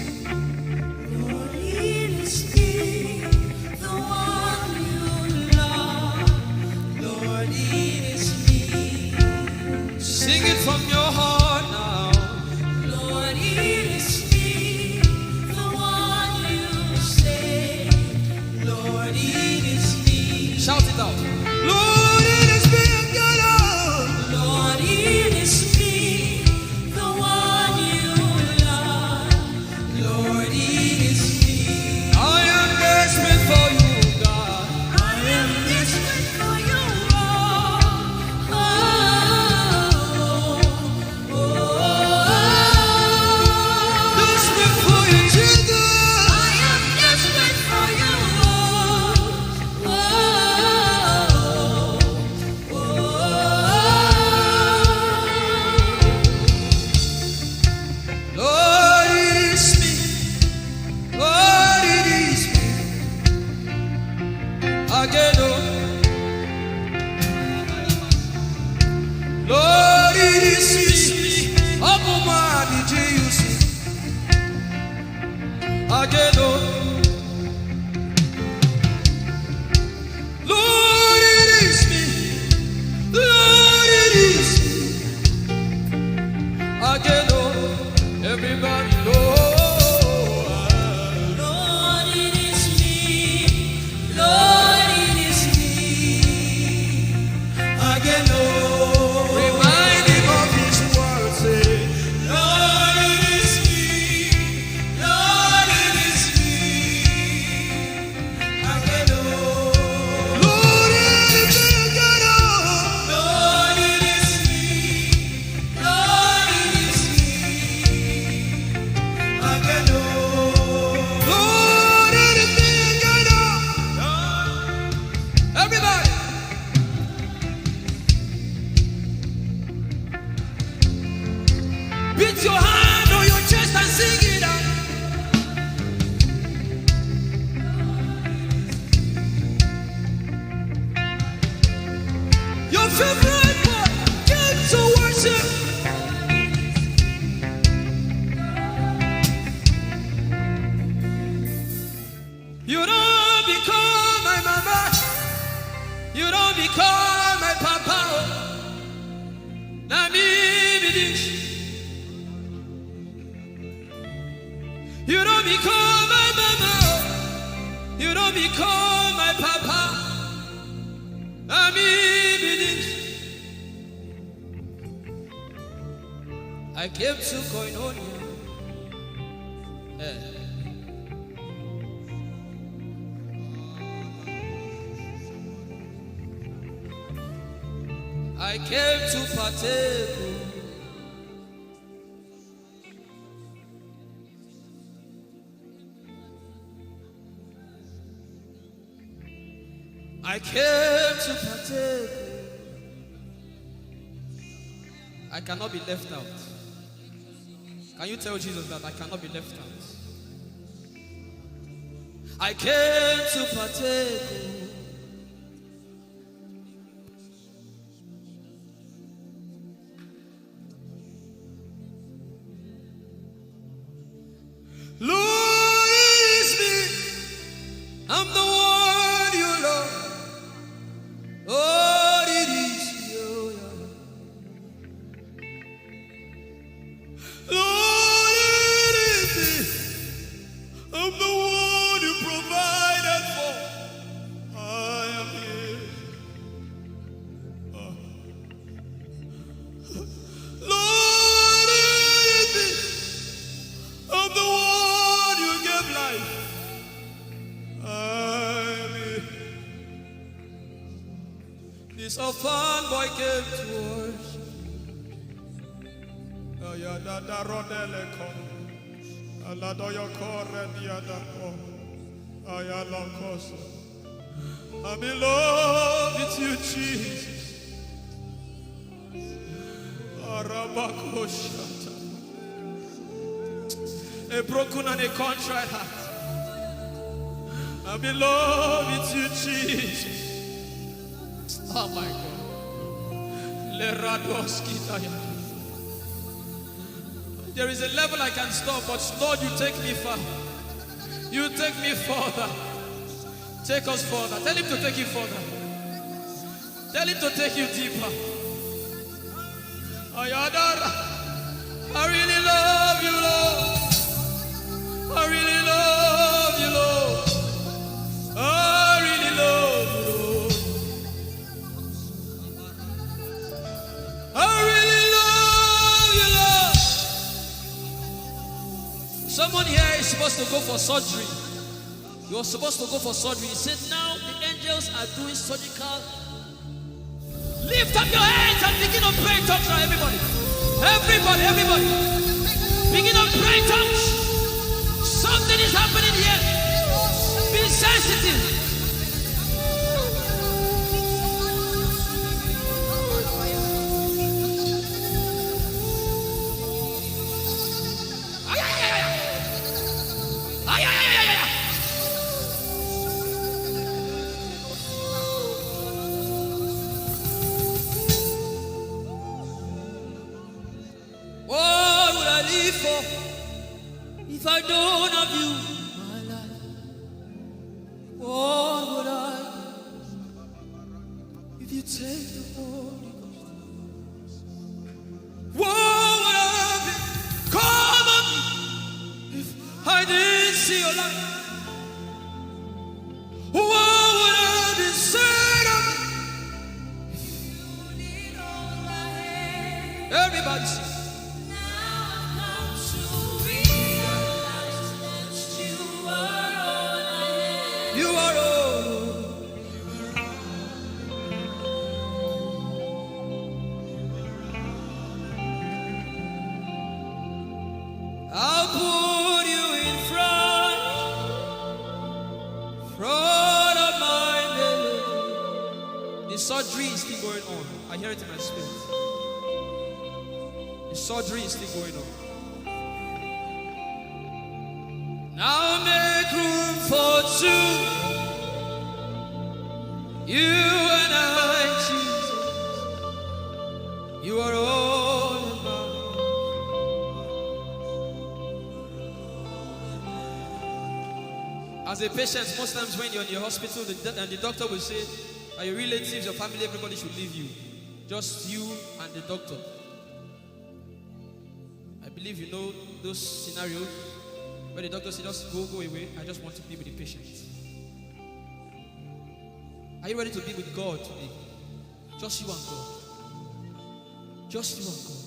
Lord, it is me, the one you love. Lord, it is me. Sing it from your heart now. Lord, it is me, the one you say. Lord, it is me. Shout it out. Lord, it is me again. Lord, it is me, the one you love. Lord, it is me. I am desperate for you, God. I am desperate for you. Desperate for you, Jesus. I am desperate for you. Lord, it is me. Lord, it is me. Again, oh. Lord, it is me. Omatade, Jesus. Again, oh. Lord, it is me. Lord, it is me. Again, oh. Everybody, Lord. Lord, it is me. Lord, it is me. Again, oh. Remind him of his word, say, Lord, it is me. Lord, it is me. Again, oh. Lord, it is me again, oh. Lord, it is me. Lord, it is me. Again, oh. Lord, it is me again, oh. Everybody. Beat your hand on your chest and sing it out. Your favorite part, came to worship. You don't become my mama. You don't become my papa. Na me be this. You don't become my mama. You don't become my papa. Na me be this. I came to Koinonia. I came to partake. I came to partake. I cannot be left out. Can you tell Jesus that I cannot be left out? I came to partake. Lord, it is me. This orphan boy came to worship. Oyelade rodele kon. Aladoyo kore diada kon. Oyalokoso. I'm in love with you, Jesus. Arabakoshata. A broken and a contrite heart. I'm in love with you, Jesus. Oh my God. There is a level I can stop, but Lord, you take me far. You take me further. Take us further. Tell him to take you further. Tell him to take you deeper. Ayadara. I really love you, Lord. I really love you, Lord. I really love you, Lord. I really love you, Lord. Someone here is supposed to go for surgery. You're supposed to go for surgery. He said, now the angels are doing surgical. Lift up your hands and begin to pray in tongues now, everybody. Everybody. Begin to pray in tongues. Something is happening here. Be sensitive. If I don't have you, my life, what would I do? If you take the Holy Ghost, what would I become of me if I didn't see your light? What would I be said of me if you need all my hand? Everybody sing. You are all. I'll put you in front of my melody. The surgery is still going on. I hear it in my spirit. The surgery is still going on. Now make room for two. You and I, Jesus. You are all about. As a patient, most times when you're in your hospital, and the doctor will say, are your relatives, your family, everybody should leave you. Just you and the doctor. I believe you know those scenarios. Where the doctor says, just go away. I just want to be with the patient. Are you ready to be with God today? Just you and God. Just you and God.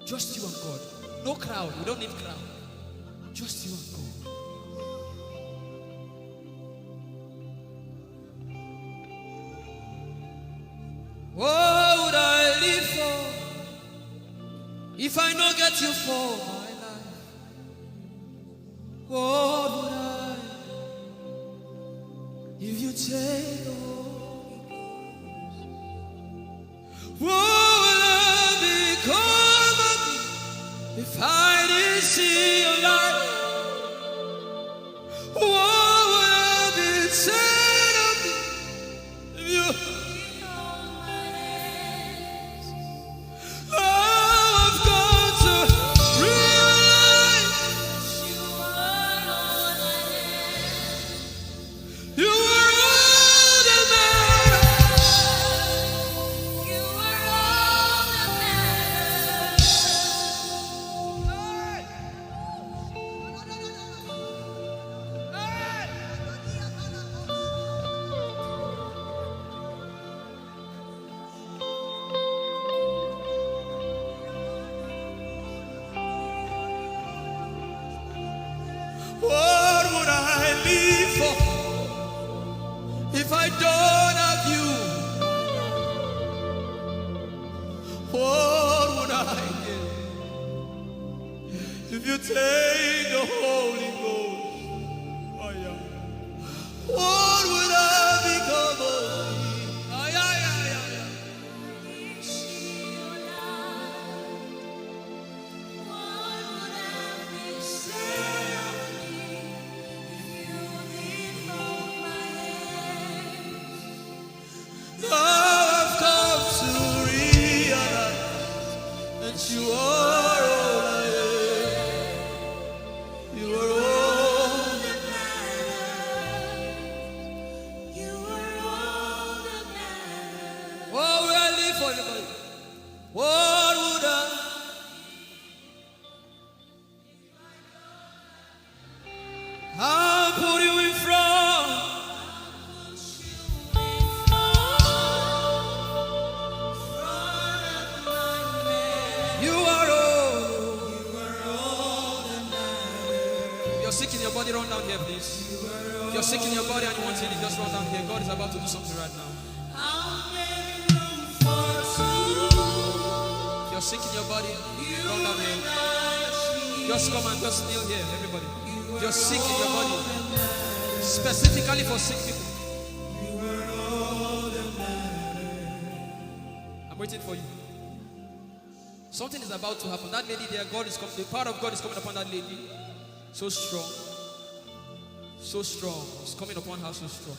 Just you and God. No crowd. We don't need crowd. Just you and God. What would I live for if I don't get you for my life? What would I if you take the Holy Ghost? What will I become of me if I didn't see your light? What would I be said of me if you if I don't have you, I give? If you take the Holy Ghost, oh yeah, what would I become of me? Oh yeah, yeah, yeah, yeah. Now I've come to realize that you are all I am. You are all that matters. You are all that matters. What would I live for anybody? What would I? I'll put you in front. You are all. If you're sick in your body, run down here, please. If you're sick in your body and you want healing, just run down here. God is about to do something right now. If you're sick in your body, run down here. Just come and just kneel here, everybody. If you're sick in your body, specifically for sick people. I'm waiting for you. Something is about to happen. That lady there, God is coming. The power of God is coming upon that lady. So strong. So strong. It's coming upon her so strong.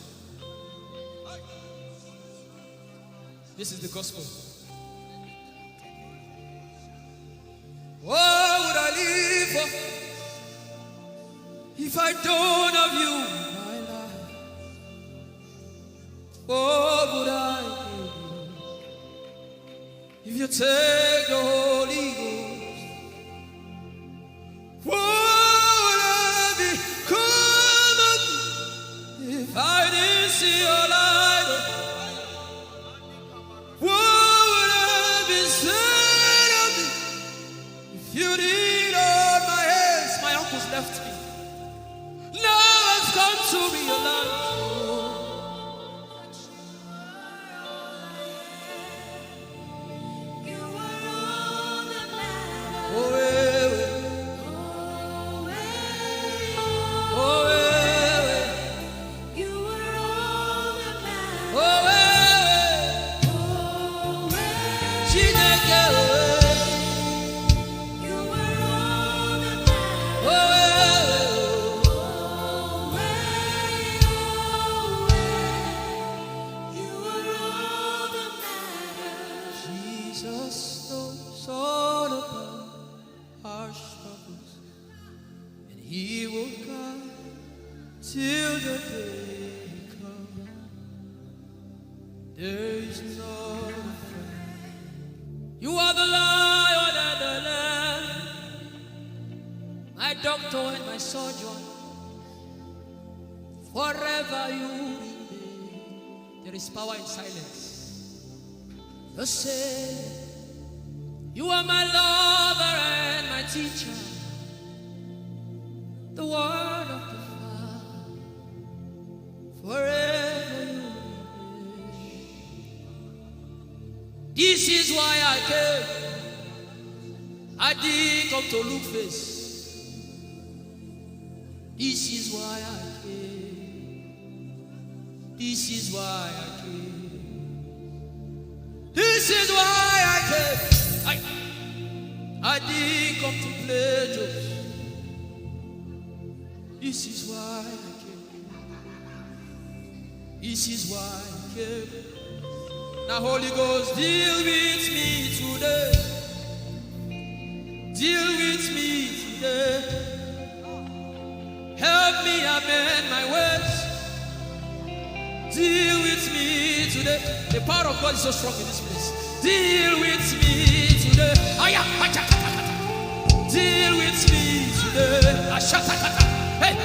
This is the gospel. What would I live for if I don't have you in my life? What would I give if you take the Holy Ghost? What would I become of me if I didn't see your light? What would I be said of me if you did all my hands? My uncles left me. Now I've come to realize. Forever you remain. There is power in silence. You say, you are my lover and my teacher, the word of the Father. Forever you remain. This is why I came. I didn't come to look face. This is why I came. This is why I came. This is why I came. I didn't come to play jokes. This is why I came. This is why I came. Now Holy Ghost, deal with me today. Deal with me today. Help me amend my ways. Deal with me today. The power of God is so strong in this place. Deal with me today. Deal with me today. Hey,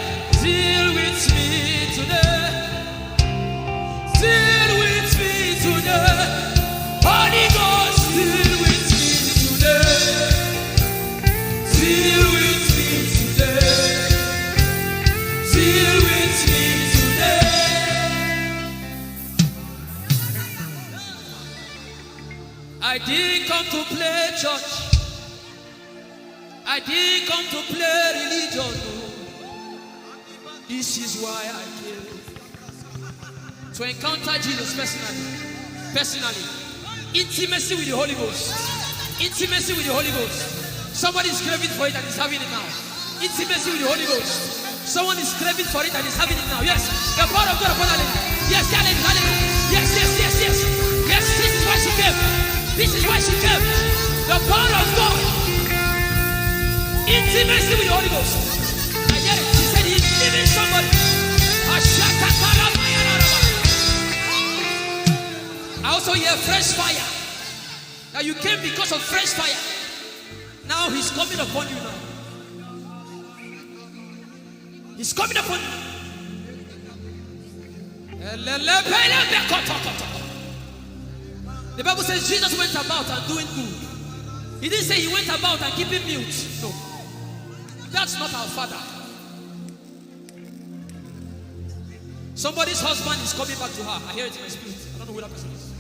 deal with me today. Deal with me today. Holy Ghost, deal with me today. Deal with me today. Deal with me today. I didn't come to play church. I didn't come to play religion. No. This is why I came. To encounter Jesus personally. Intimacy with the Holy Ghost. Intimacy with the Holy Ghost. Somebody is craving for it and is having it now. Intimacy with the Holy Ghost. Someone is craving for it and is having it now. Yes. The power of God upon her. Yes, hallelujah. Yes. Yes, this is why she came. This is why she came. The power of God. Intimacy with the Holy Ghost. I get it. He said he's giving somebody. I also hear fresh fire. Now you came because of fresh fire. Now he's coming upon you now. He's coming upon you. The Bible says Jesus went about and doing good. He didn't say he went about and keeping mute. No. That's not our Father. Somebody's husband is coming back to her. I hear it in my spirit. I don't know who that person is.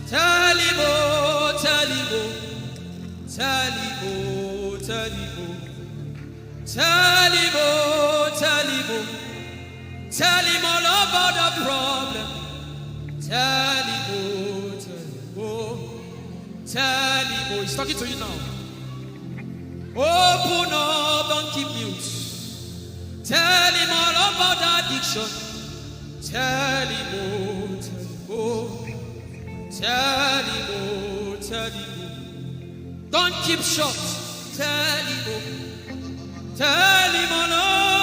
Tell him, oh, tell him, oh. Tell him, oh, tell him, oh. Tell him, oh, tell him, oh. Tell him all about the problem. Tell him, oh, tell him, oh. Tell him, oh. He's talking to you now. Open up, don't keep mute. Tell him all about the addiction. Tell him, oh, tell him, oh. Tell him, oh, tell him, oh. Don't keep short. Tell him, oh. Tell him all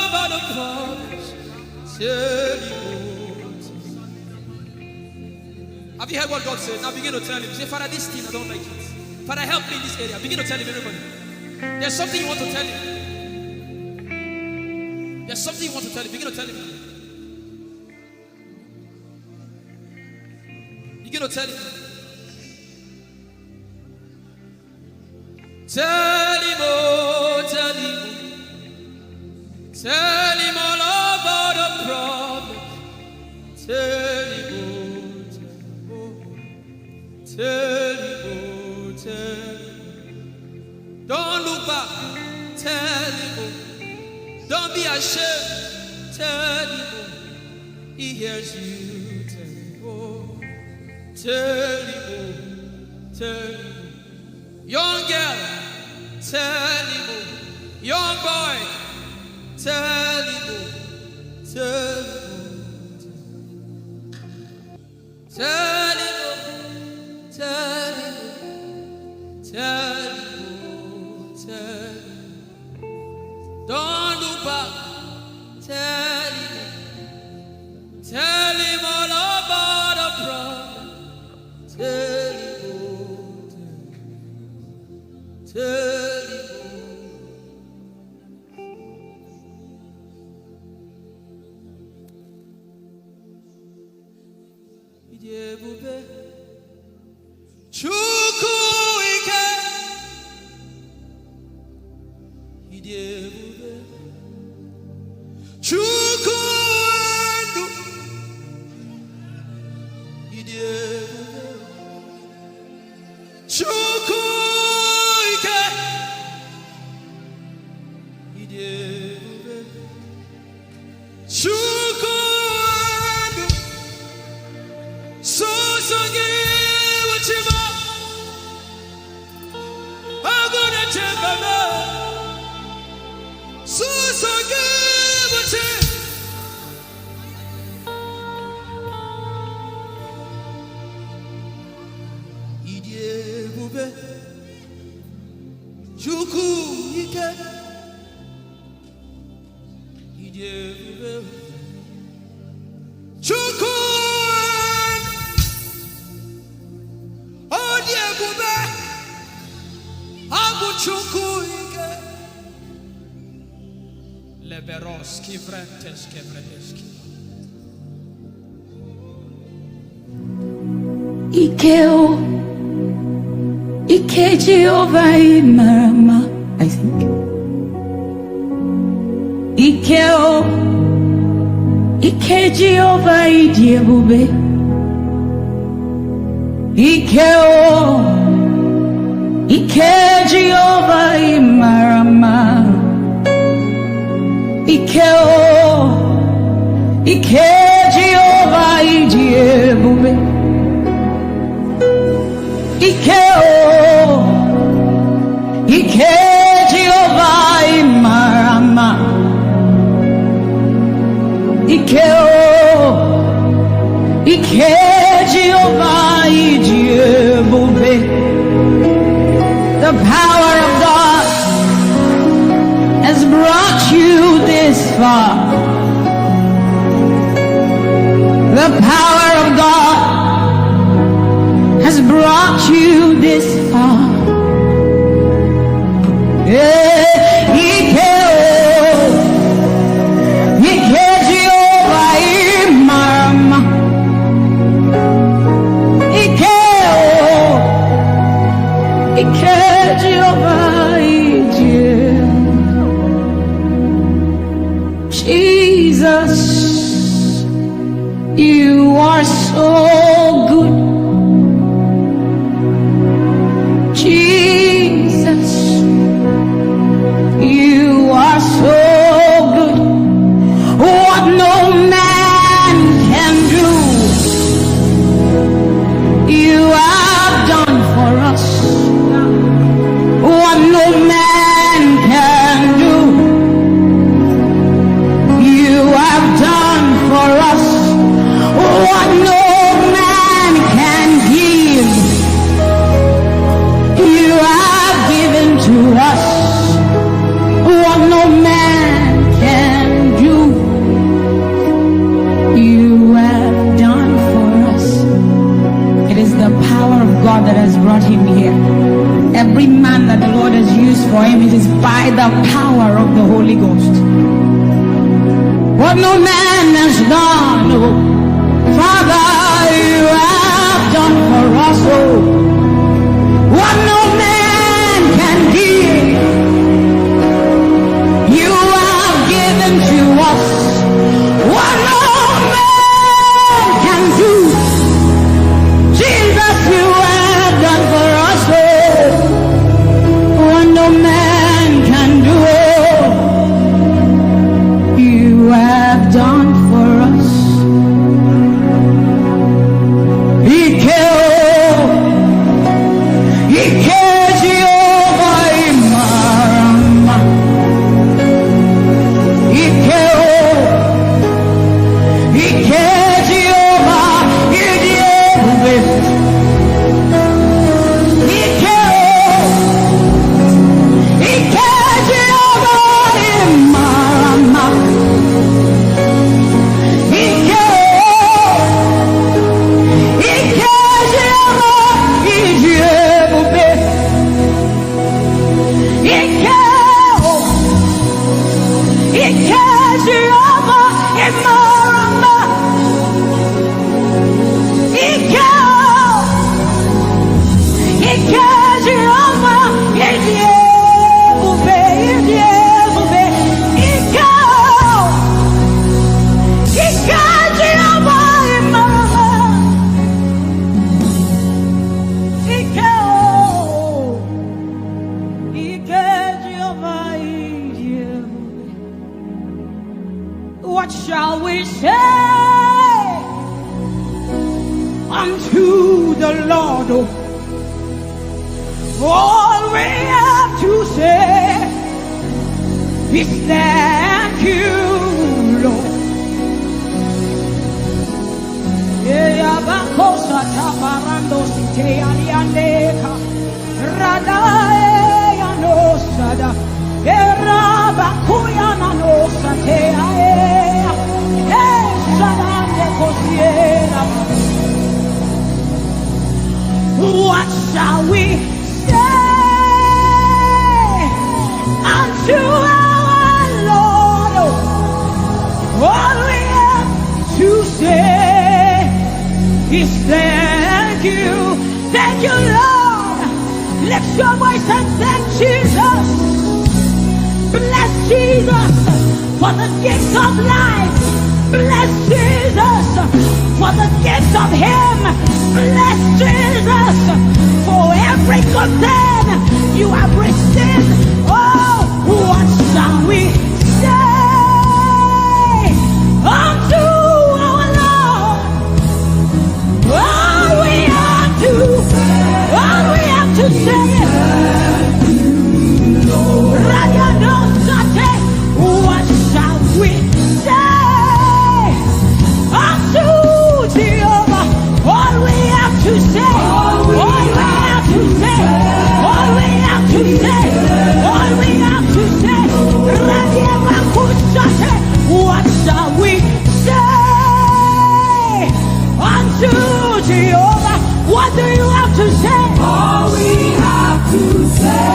about the problems. Tell him, oh. Have you heard what God said? Now begin to tell him. Say, Father, this thing I don't like it. Father, help me in this area. Begin to tell him, everybody. There's something you want to tell him. There's something you want to tell him. Begin to tell him. Begin to tell him. Tell him, oh, tell him. Tell him all about the problem. Tell him, oh, tell him, oh, tell him. Don't look back. Tell him, oh. Don't be ashamed. Tell him, oh. He hears you. Tell him, oh. Tell him, oh. Tell him, oh. Young girl, tell him, oh. Young boy, tell him, oh. Tell him, oh. Tell him, oh. Tell him, oh. Tell him, oh. Tell him. Don't look back. Tell him, oh. Tell him all about the problem. Tell him, oh. Tell him, oh. Ijeoma Chukwu ike. Ijeoma Chukwu ndu. Ijeoma Chukwu ike. Ijeoma Chukwu ndu. Songi wachima. Aguna chembaba. Songi wachima. Ijeoma Chukwu ike. Ijeoma Chukwu. Ojeoma Abu Chukwu ike. Leberoski Vrenteski Vredeski. Ikeo, Ike Jehovah Marama, I think. Ikeo, Ike Jehovah Idiebube. Ike Jehovah Imarama. Ike Jehovah Idiebube. Ike Jehovah Imarama. Ike Jehovah Idiebube. The power of God has brought you this far. The power of God has brought you this far. Jesus, you are so good. Jesus, you are so good. What no man can do, you have done for us. What no man can do, you have done for us. What no man can give, you have given to us. What no man can do, you have done for us. It is the power of God that has brought him here. Every man that the Lord has used for him, it is by the power of the Holy Ghost. What no man has done, oh, Father, you have done for us, oh. What no man can give, you have given to us. What no man can do, Jesus, you have done for us, oh. What no man can do, oh, you have done for us. What shall we say unto the Lord? All we have to say is thank you, Lord. What shall we say unto our Lord? All we have to say is thank you, Lord. Lift your voice and thank Jesus. Bless Jesus for the gift of life. Bless Jesus for the gift of him. Bless Jesus for every good thing you have received. Oh, what shall we say unto our Lord? All we have to say. What shall we say unto Jehovah? All we have to say, all we have to say, all we have to say, all we have to say. What shall we say unto Jehovah? What do you have to say? All we have to say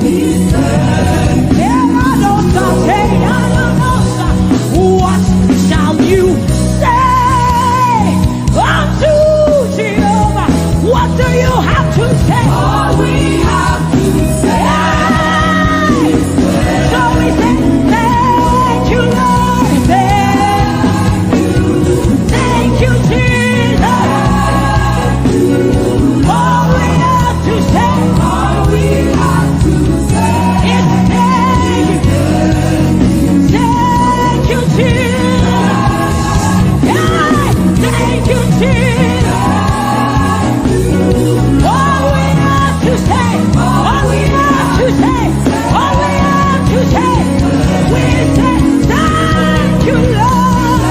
is what shall you say unto Jehovah? What do you have to say? All we have to say. So we say, thank you, Lord. Thank you, Jesus. All we have to say. All we have to say. Thank you, Jesus. Thank you, Jesus. All we have to say, all we have to say, all we have to say, we say, thank you, Lord.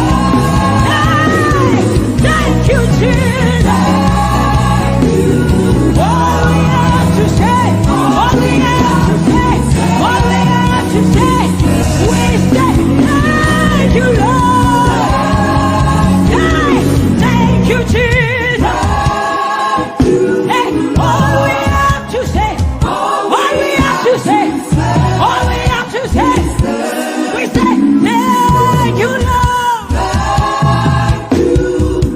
Thank you, Jesus. All we have to say, all we have to say, all we have to say, we say, thank you, Lord. Thank you, Jesus. Hey, all we have to say, all we have to say, all we have to say, we say, thank you, Lord.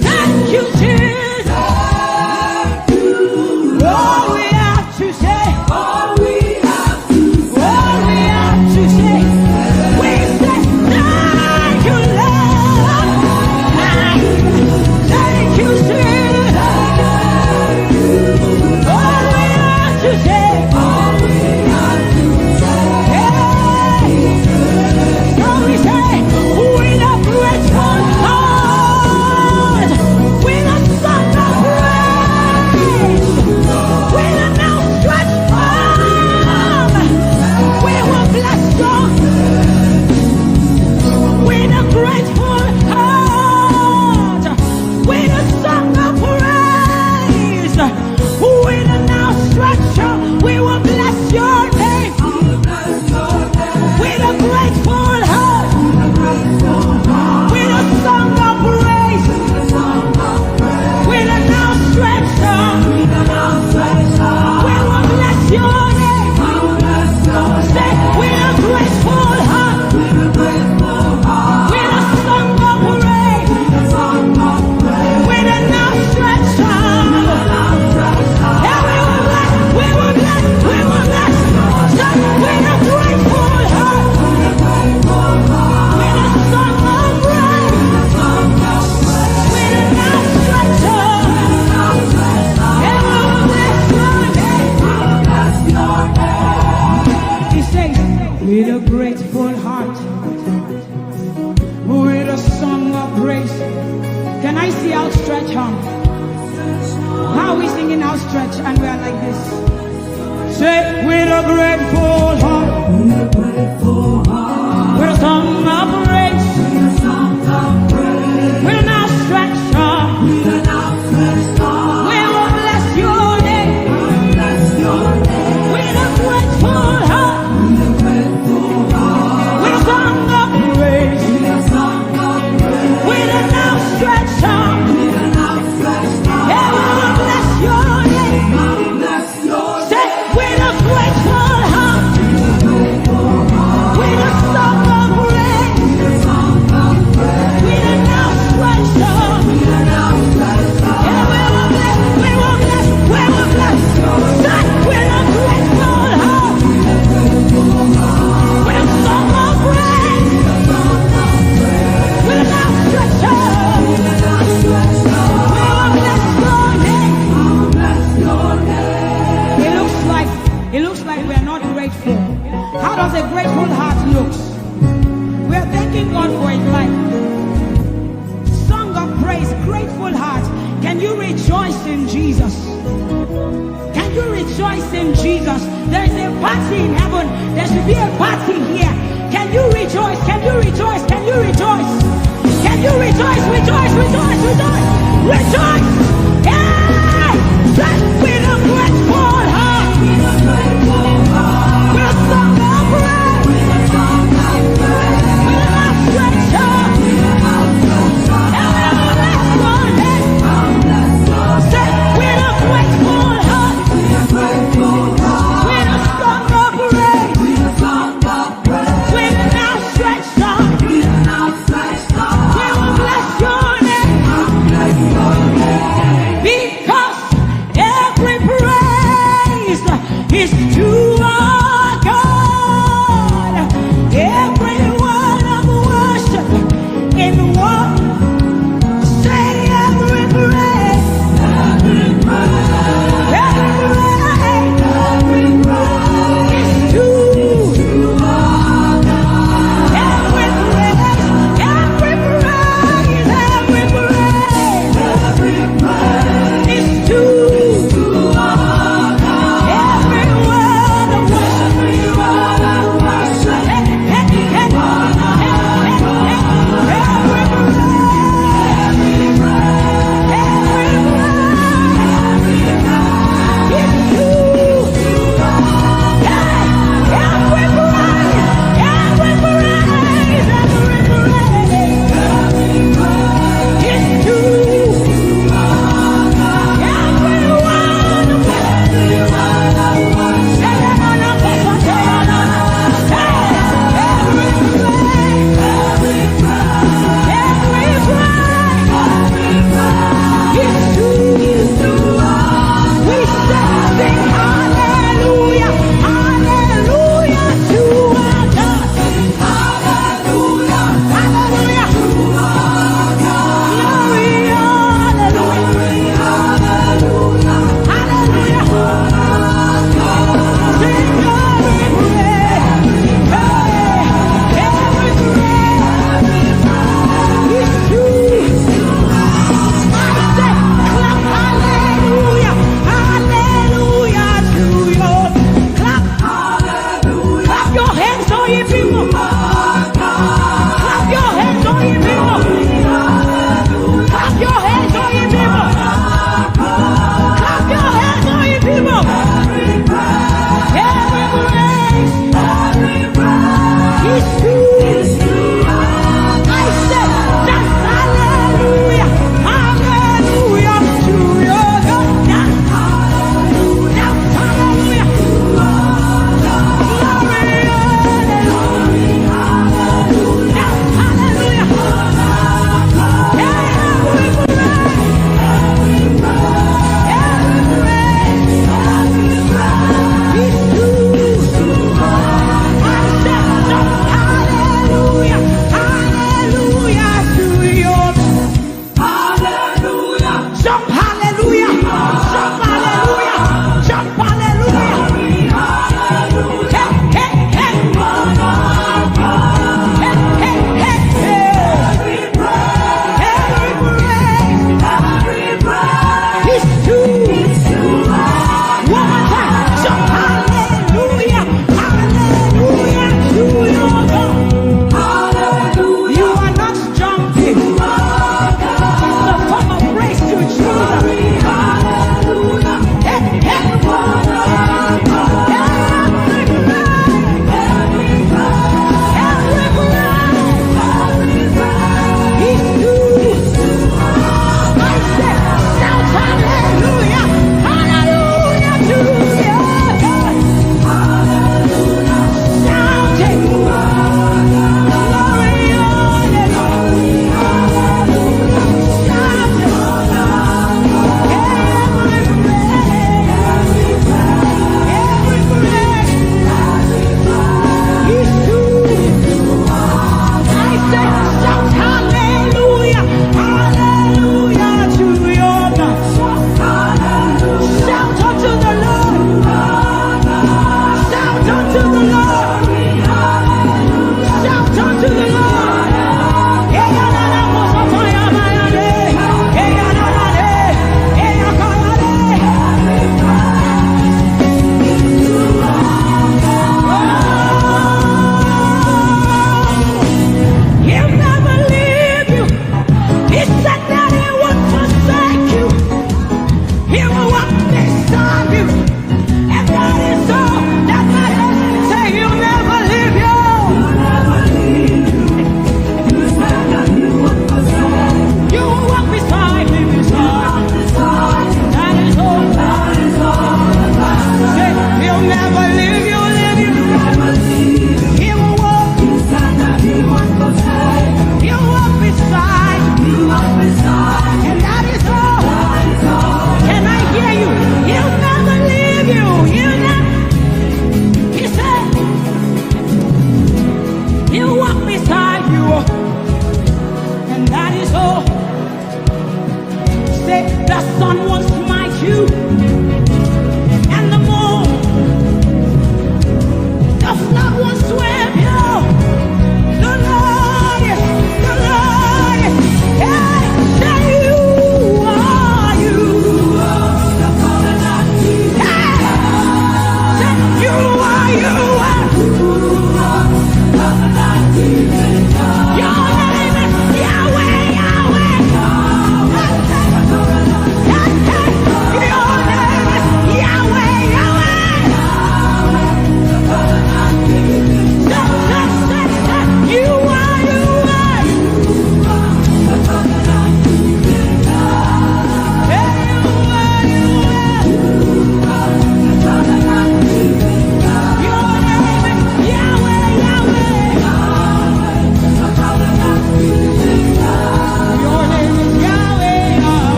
Thank you, Jesus. All we have to say, all we have to say, we say, thank you, Lord. Thank you, Jesus. All we have to say, all we have to say, so we say, with a grateful heart, with a song of praise, with an outstretched arm, we will bless God. With a grateful heart, with a song of praise, with an outstretched arm, we will bless your name. With a grateful heart, with a song of praise, with an outstretched arm, we will bless your name. Say, with a grateful heart, with a song of praise, with an outstretched arm, yeah, we will bless, we will bless. Say, with a grateful heart, with a song of praise, with an outstretched arm, yeah, we will bless your name. He says, with a grateful heart, with a song of praise. Can I see outstretched arm? How are we singing outstretched and we are like this? Say, with a grateful heart, with a song of praise, with an outstretched arm, we will bless your name. With a grateful heart, with a song of praise, with an outstretched arm, yeah, we will bless your name. Say, with a grateful heart, with a song of praise. Jesus. There is a party in heaven. There should be a party here. Can you rejoice? Can you rejoice? Can you rejoice? Can you rejoice? Rejoice, rejoice, rejoice, rejoice! Hey! Just with a grateful heart. With a song of praise. With a outstretched heart. And we'll bless your name. Say, with a grateful heart. With a song of praise. With an outstretched arm, we will bless your name.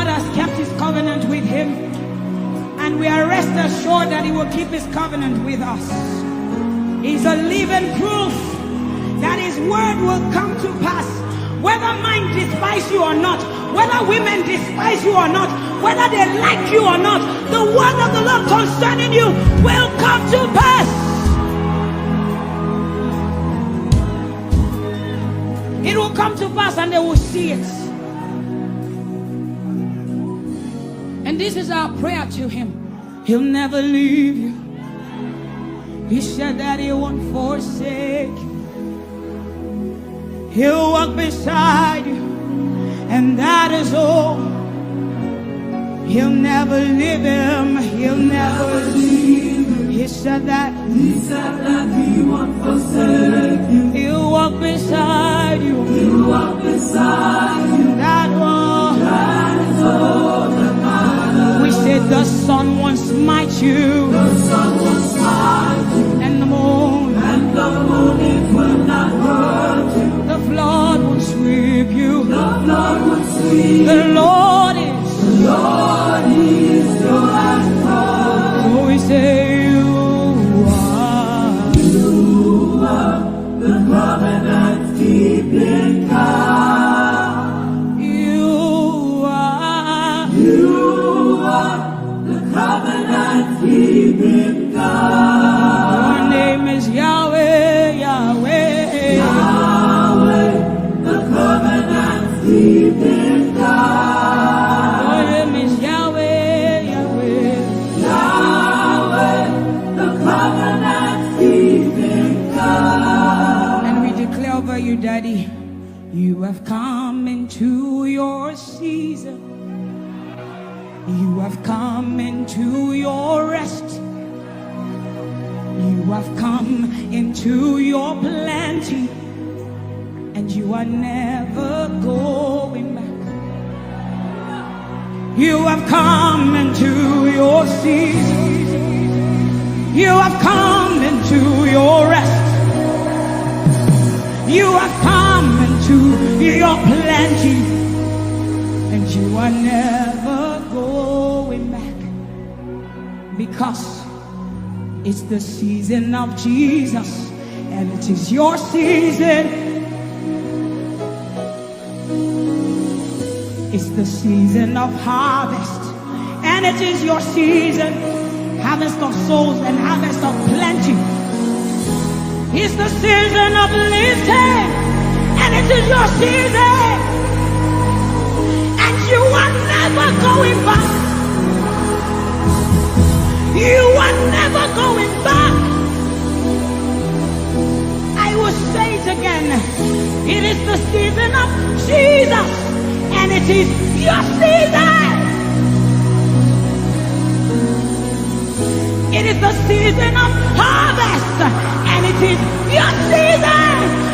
God has kept his covenant with him, and we are rest assured that he will keep his covenant with us. He's a living proof that his word will come to pass. Whether men despise you or not, whether women despise you or not, whether they like you or not, the word of the Lord concerning you will come to pass. It will come to pass and they will see it. And this is our prayer to him. He'll never leave you. He said that he won't forsake you. He'll walk beside you, and that is all. He'll never leave him. He'll never leave him. He said that he won't forsake you. He'll walk beside you. He'll walk beside you. That is all that matters. We said the sun won't smite you. The sun won't smite you. And the moon. And the moon, it will not hurt you. The flood will sweep you. The flood will sweep. The Lord is your anchor. So we say you are the covenant keeping God. You are the covenant keeping God. Your name is Yahweh, Yahweh. Yahweh, the covenant keeping God. Your name is Yahweh, Yahweh. Yahweh, the covenant keeping God. And we declare over you, Daddy, you have come into your season. You have come into your rest. You have come into your plenty, and you are never going back. You have come into your season. You have come into your rest. You have come into your plenty, and you are never going back, because it's the season of Jesus, and it is your season. It's the season of harvest, and it is your season. Harvest of souls and harvest of plenty. It's the season of lifting, and it is your season. And you are never going back. You are never going back. I will say it again. It is the season of Jesus, and it is your season. It is the season of harvest, and it is your season.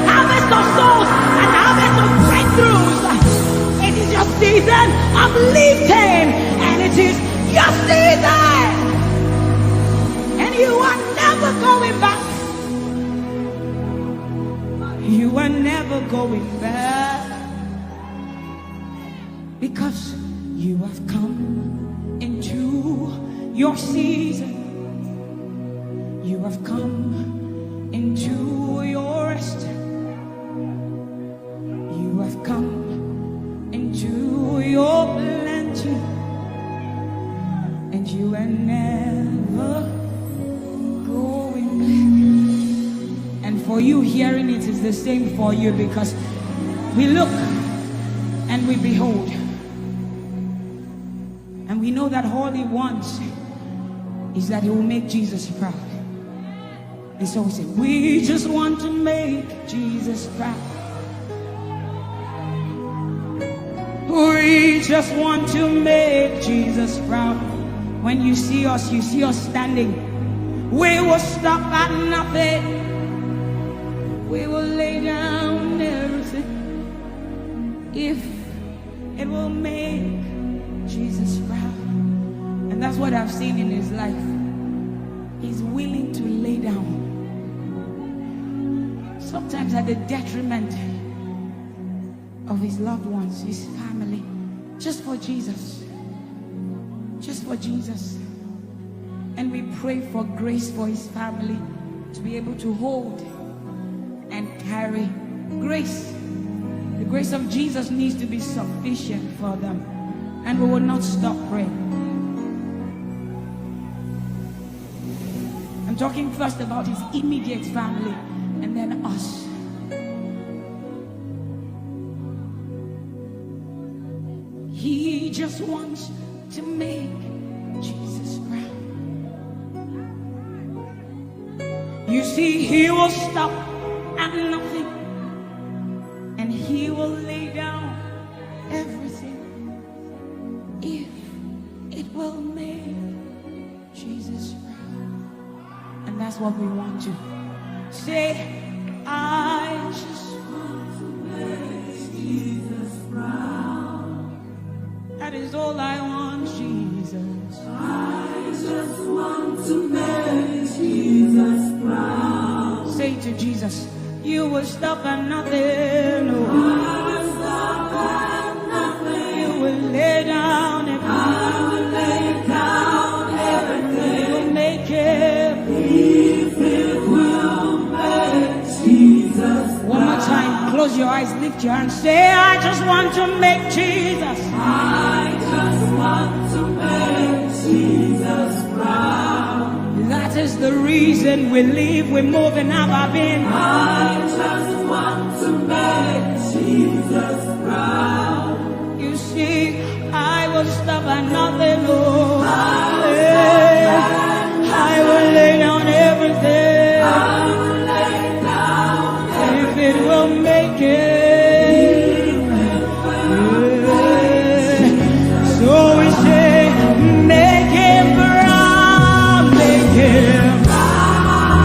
Harvest of souls and harvest of breakthroughs. It is your season of lifting, and it is your season. And you are never going back. You are never going back, because you have come into your season. You have come into your rest. You have come into your plenty, and you are never going back. And for you hearing it is the same for you, because we look and we behold, and we know that all he wants is that he will make Jesus proud. And so we say, we just want to make Jesus proud. We just want to make Jesus proud. When you see us standing. We will stop at nothing. We will lay down everything if it will make Jesus proud. And that's what I've seen in his life. He's willing to lay down, sometimes at the detriment of his loved ones, his family, Just for Jesus. Just for Jesus. And we pray for grace for his family to be able to hold and carry grace. The grace of Jesus needs to be sufficient for them. And we will not stop praying. I'm talking first about his immediate family and then us. He just wants to make Jesus proud. You see, he will stop at nothing and he will lay down everything if it will make Jesus proud. And that's what we want to say. I just want to make Jesus proud. That is all I want, Jesus. I just want to make Jesus proud. Say to Jesus, you will stop at nothing. No. I will stop at nothing. You will lay down everything. I will lay down everything. You will make it. If it will make Jesus. One more time, close your eyes, lift your hands, say, I just want to make Jesus. I just want to make Jesus proud. That is the reason we live, we move, and have our being. I just want to make Jesus proud. You see, I will stop at nothing, Lord. I will lay down everything. I will lay down everything. If it will make it. So we say, make him proud, make him proud.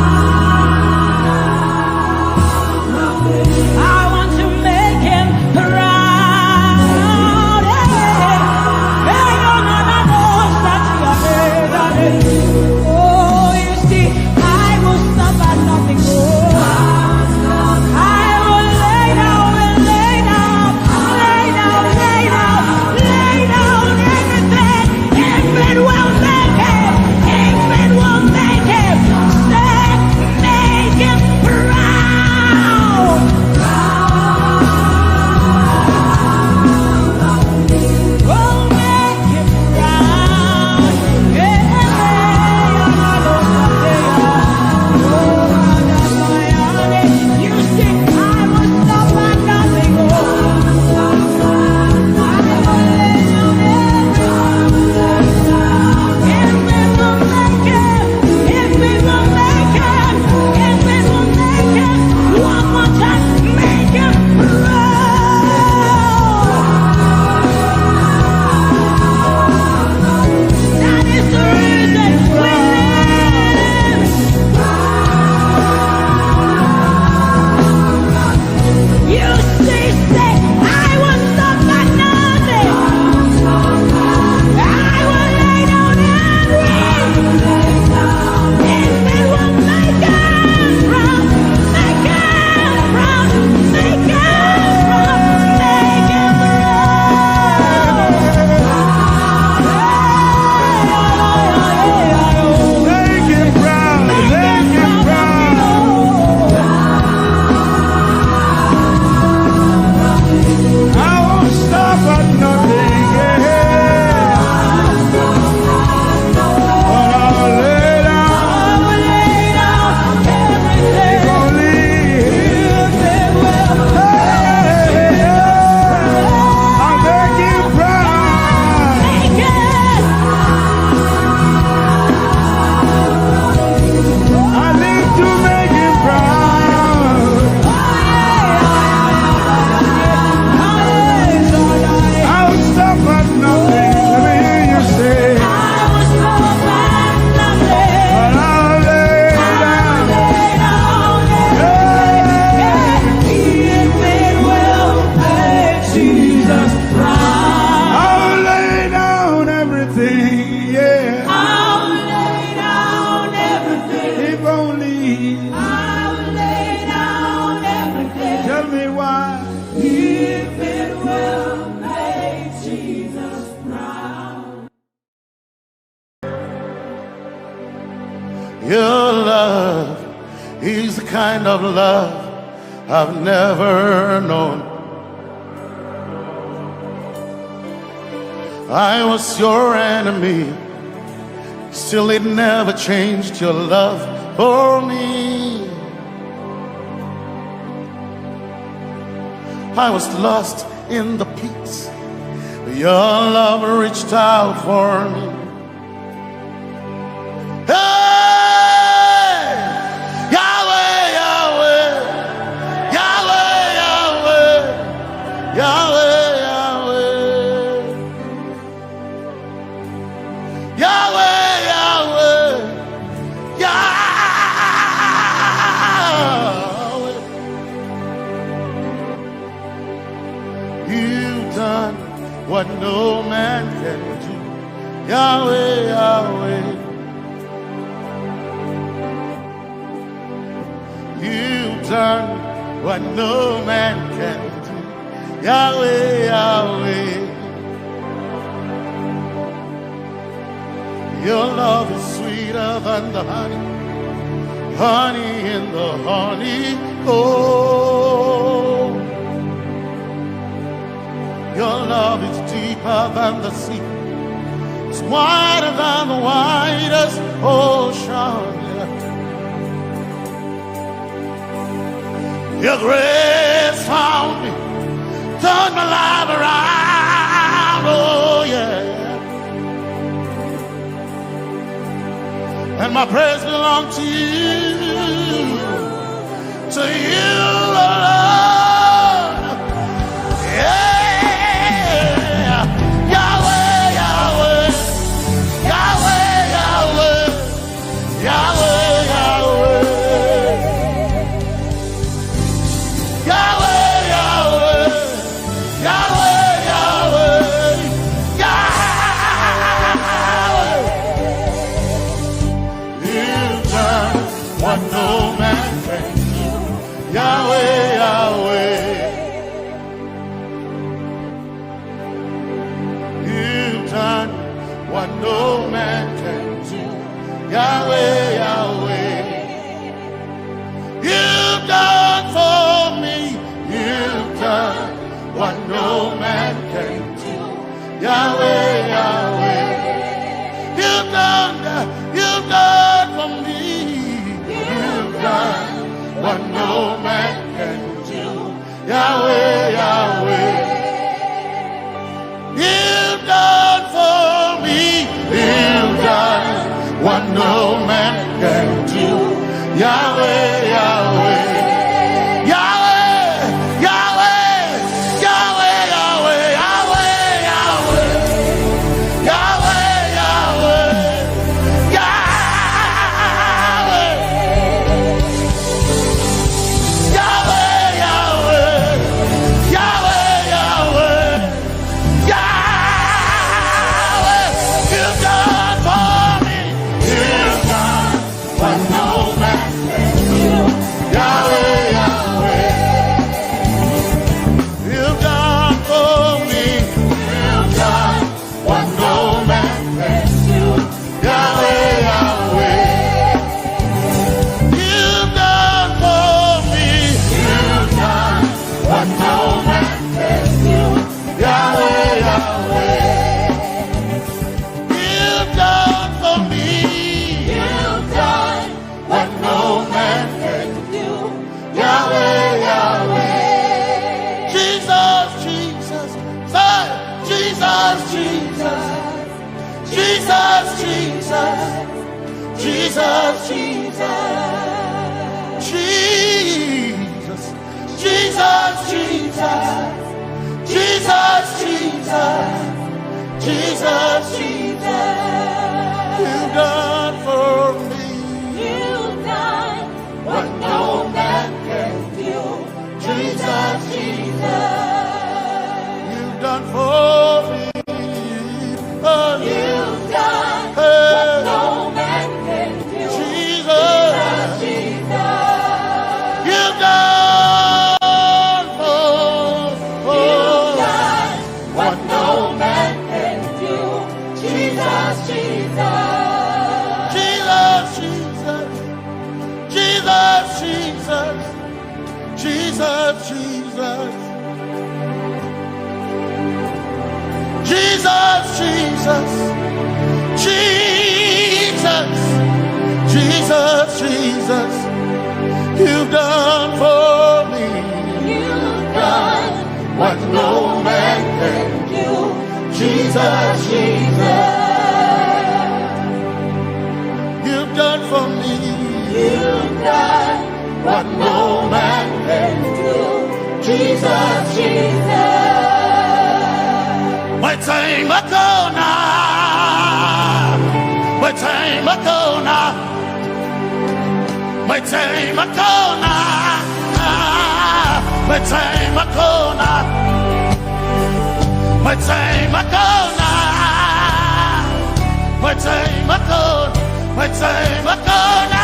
I want to make him proud. Hey, no, no, no, no. Your love is the kind of love I've never known. I was your enemy, still it never changed your love for me. I was lost in the pits, but your love reached out for me. Hey! Yahweh, Yahweh, Yahweh, Yahweh, Yahweh, Yahweh, Yahweh, Yahweh, Yahweh. You've done what no man can do. Yahweh, Yahweh. You've done what no man can do. Yahweh, Yahweh. Your love is sweeter than the honey, honey in the honey. Oh, your love is deeper than the sea. It's wider than the widest ocean. Your grace found me, turned my life around. Oh yeah. And my praise belongs to you, Lord. Yeah. Yahweh, Yahweh, Yahweh, Yahweh, Yahweh, Yahweh, Yahweh, Yahweh, Yahweh, what no man can do. Yahweh, Yahweh. You've done what no man can do. Yahweh, Yahweh. You've done for me. You've done what no man can do. Yahweh, Yahweh. You've done for me. What no man can do. Yahweh, Yahweh. You've done for me. You've done what no man can do. Yahweh, Yahweh. You've done for me. You've done what no man can do. Jesus, Jesus. You've done for me. You've done what no man can do. Jesus, Jesus. You've done what no man can do. Jesus, Jesus. Jesus, Jesus. Jesus, Jesus. Jesus, Jesus. Jesus. Jesus, Jesus. You've done for me. You've done what no man can do. Jesus, Jesus. You've done for me. You've done what no man can do. Jesus, Jesus. My time ago now. My time ago now. My time ago now. My time ago now. My time ago now. My time ago. My time ago now.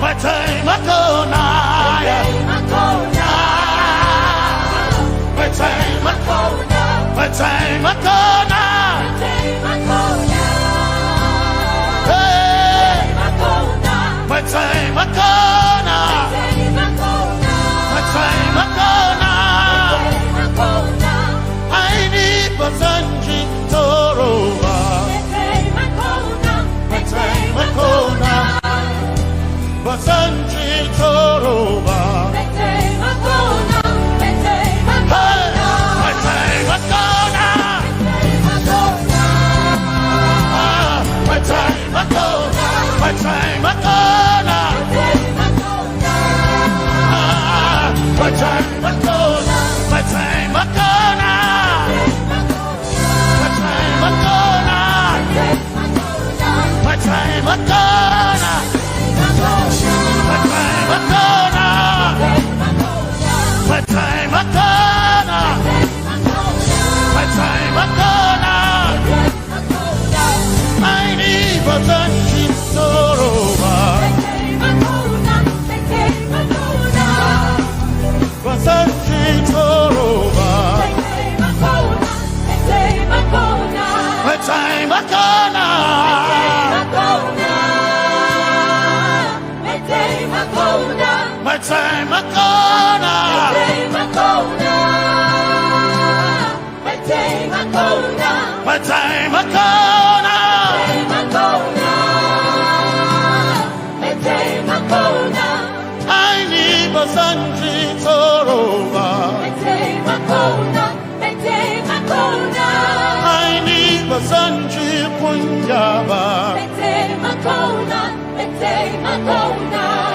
My time ago now. My time ago. My time ago now. Hey. My time ago now. My time ago now. I need Basanji Toroba. My time ago now. Basanji Toroba. My time ago now. My time ago now. My time ago now. My time ago now. My time ago now. My time ago now. My time ago now. My time ago now. My time ago now. I need Basanji Toroba. Basanji Toroba. My time ago now. My time ago now. My time ago now. I need Basanji Toroba. I need Basanji Punjaba.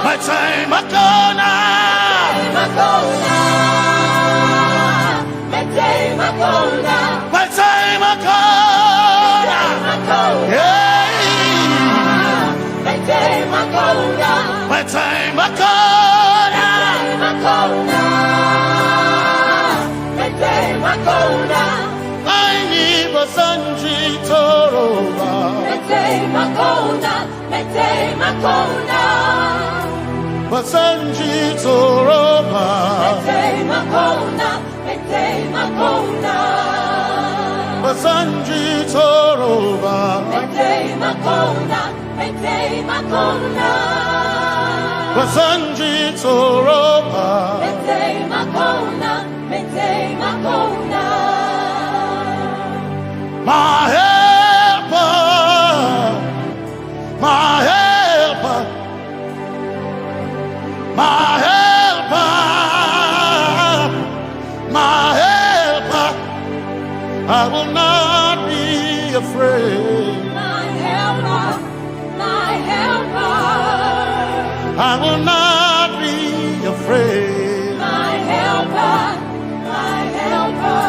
My time ago now. My time ago now. Yeah. My time ago now. My time ago now. I need Basanji Toroba. Basanji Toroba. Basanji Toroba. Basanji Toroba. My helper. My helper. My helper. My helper. I will not be afraid. My helper, my helper. I will not be afraid. My helper, my helper.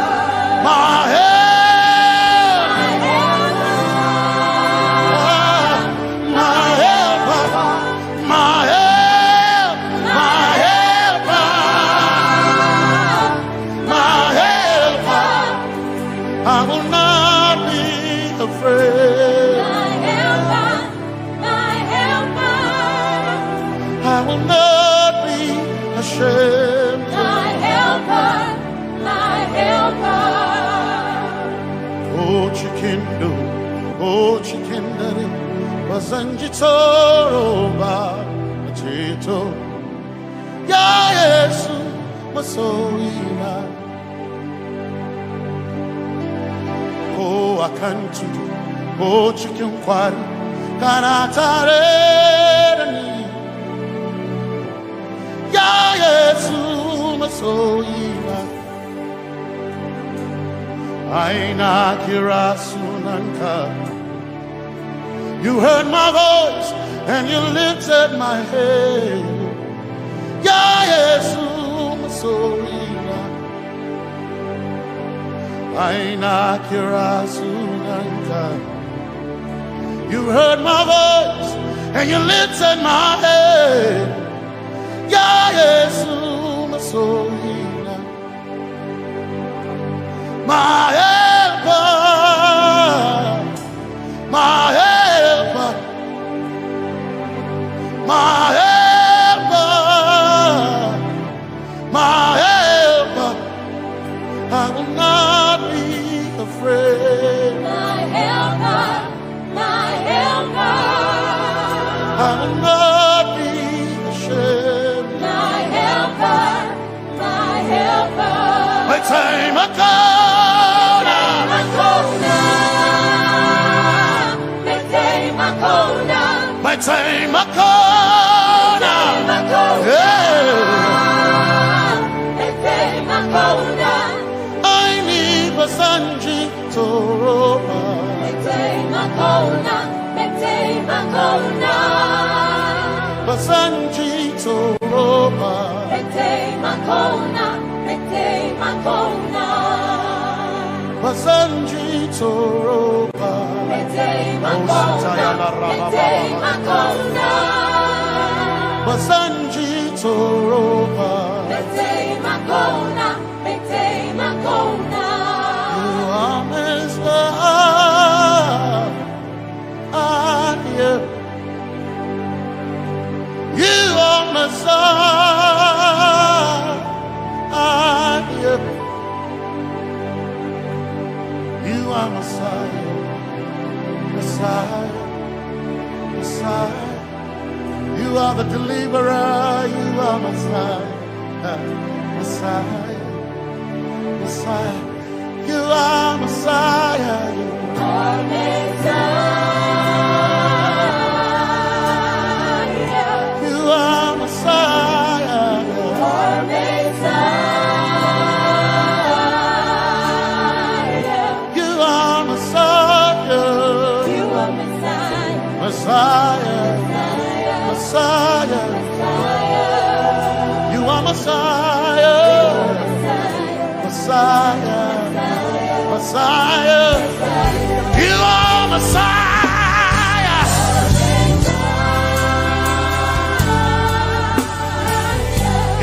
My helper. I will not be afraid. My helper, my helper. I will not be ashamed. My helper, my helper. Oh, chicken do, oh, chicken daddy, Basanjitoroba Chito Ya Yesu Masoina Oh Akantu Oh Chicken Kwari Kanatareni Ya Yesu Masoina Aina Kirasunanka You heard my voice and you lifted my head. Ya Yesu Masoina Aina Kirasunanka You heard my voice and you lifted my head. Ya Yesu Masoina My helper My helper My helper My helper I will not be afraid My helper My helper I will not be ashamed My helper My helper My time I come My time I call I need Basanji Toroba Basanji Toroba Basanji Toroba Basanji Toroba You are Messiah You are Messiah You are Messiah Messiah Messiah You are the deliverer You are Messiah Messiah Messiah You are Messiah You are Messiah You are Messiah You are Messiah You are Messiah You are Messiah Messiah You are Messiah Messiah Messiah You are Messiah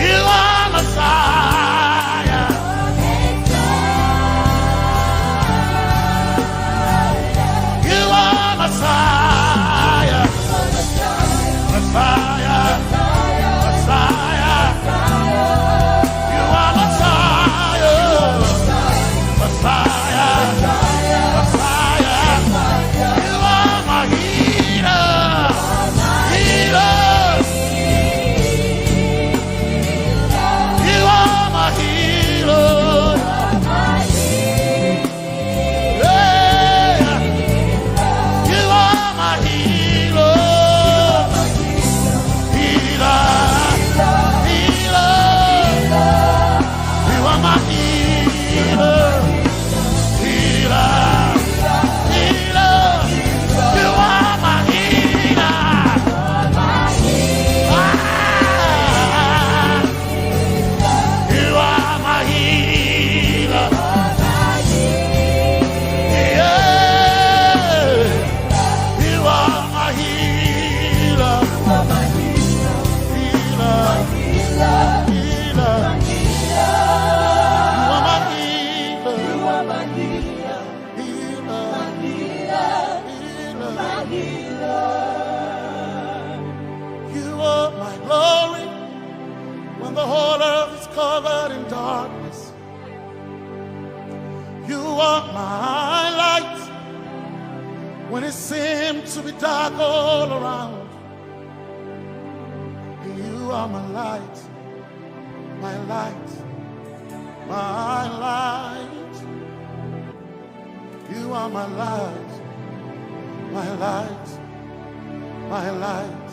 You are Messiah You are Messiah Messiah Messiah You are Messiah Messiah Messiah You are my healer Healer You are my healer Yeah You are my healer Healer Healer You are my healer Healer Healer You are my healer You are my healer Yeah You are my healer Healer Healer You are my healer You are my glory when the whole earth is covered in darkness. You are my light when when it seems to be dark all around. You are my light, my light, my light. You are my light, my light, my light.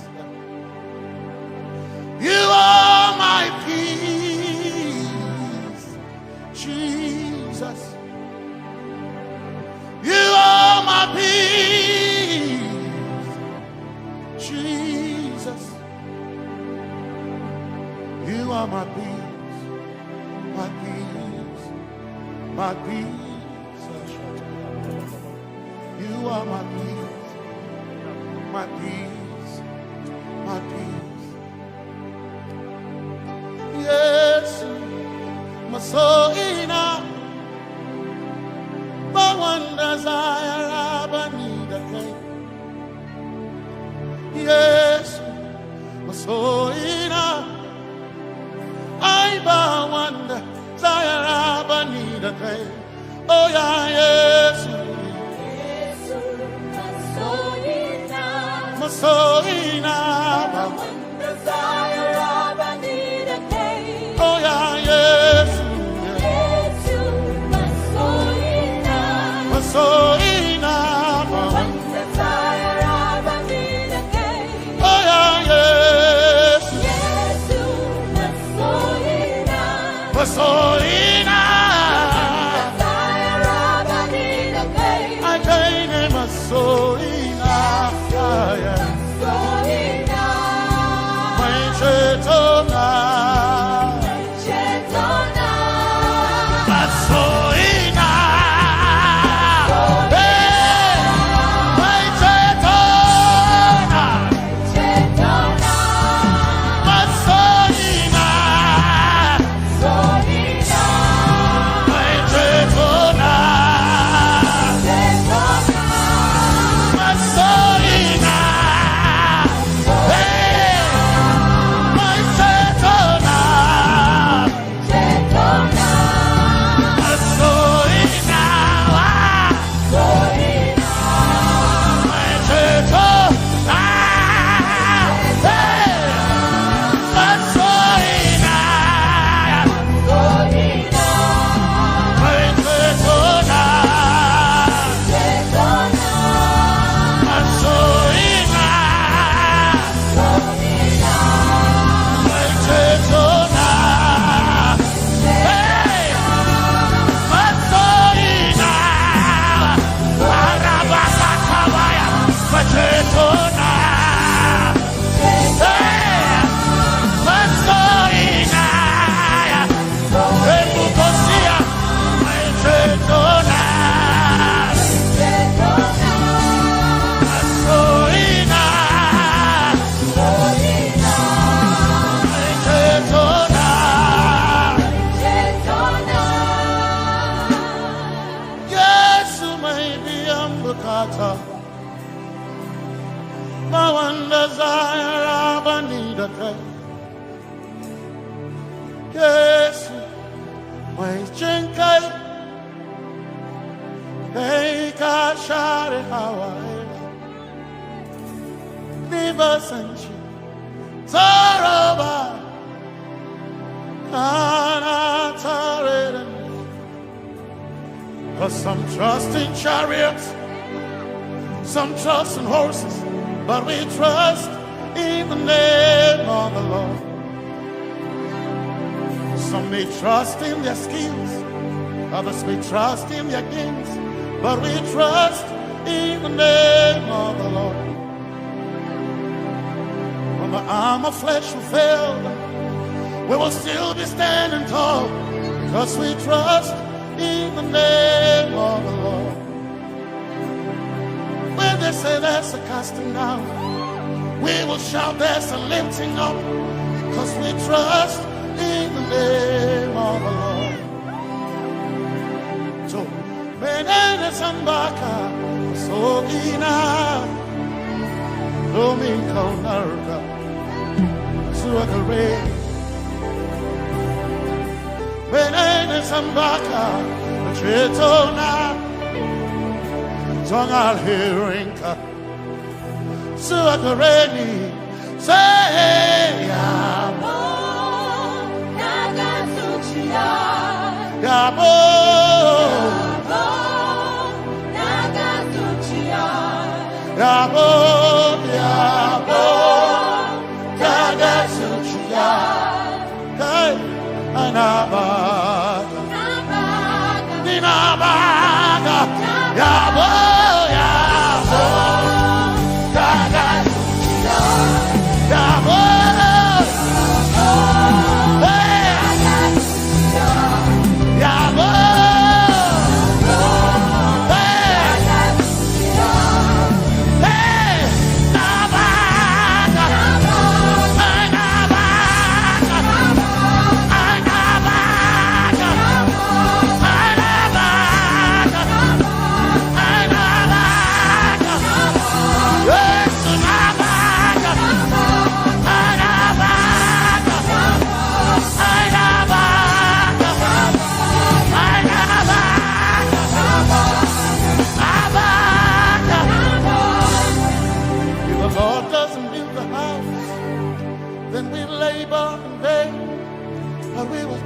You are my peace, Jesus. You are my peace, Jesus. You are my peace, my peace, my peace. You are my peace, my peace, my peace. Yes, my soul in a one desire, I need a king. Yes, my soul in a I one desire, I need a king. Oh yeah, yes, my soul in a one desire, I need a king. Oh yeah, yes. So enough, one desire of a need again. Oh yeah, yes, yes, so enough, desire of a need again. I gain him a so enough, so enough. My chetona, but so my one desire, I need a king. Yes, my chenkai, they can share it how I never sent you. Zaraba, cause some trust in chariots, some trust in horses, but we trust in the name of the Lord. Some may trust in their skills, others may trust in their gains, but we trust in the name of the Lord. When the arm of flesh will fail, we will still be standing tall, because we trust in the name of the Lord. When they say there's a casting down, we will shout there's a lifting up, because we trust in the name of the Lord. So, Benene Sambaka, so ina, Domingo Narga, Suakare, Benene Sambaka, Chetona, Tongal Hirinka, Suakareni, say, Yabo, Yabo, Yabo, Yabo, Nagasuchia, Hey, Anabaga, Ninabaga, Yabo, Yabo, Nagasuchia, Yabo, Hey, Yabo,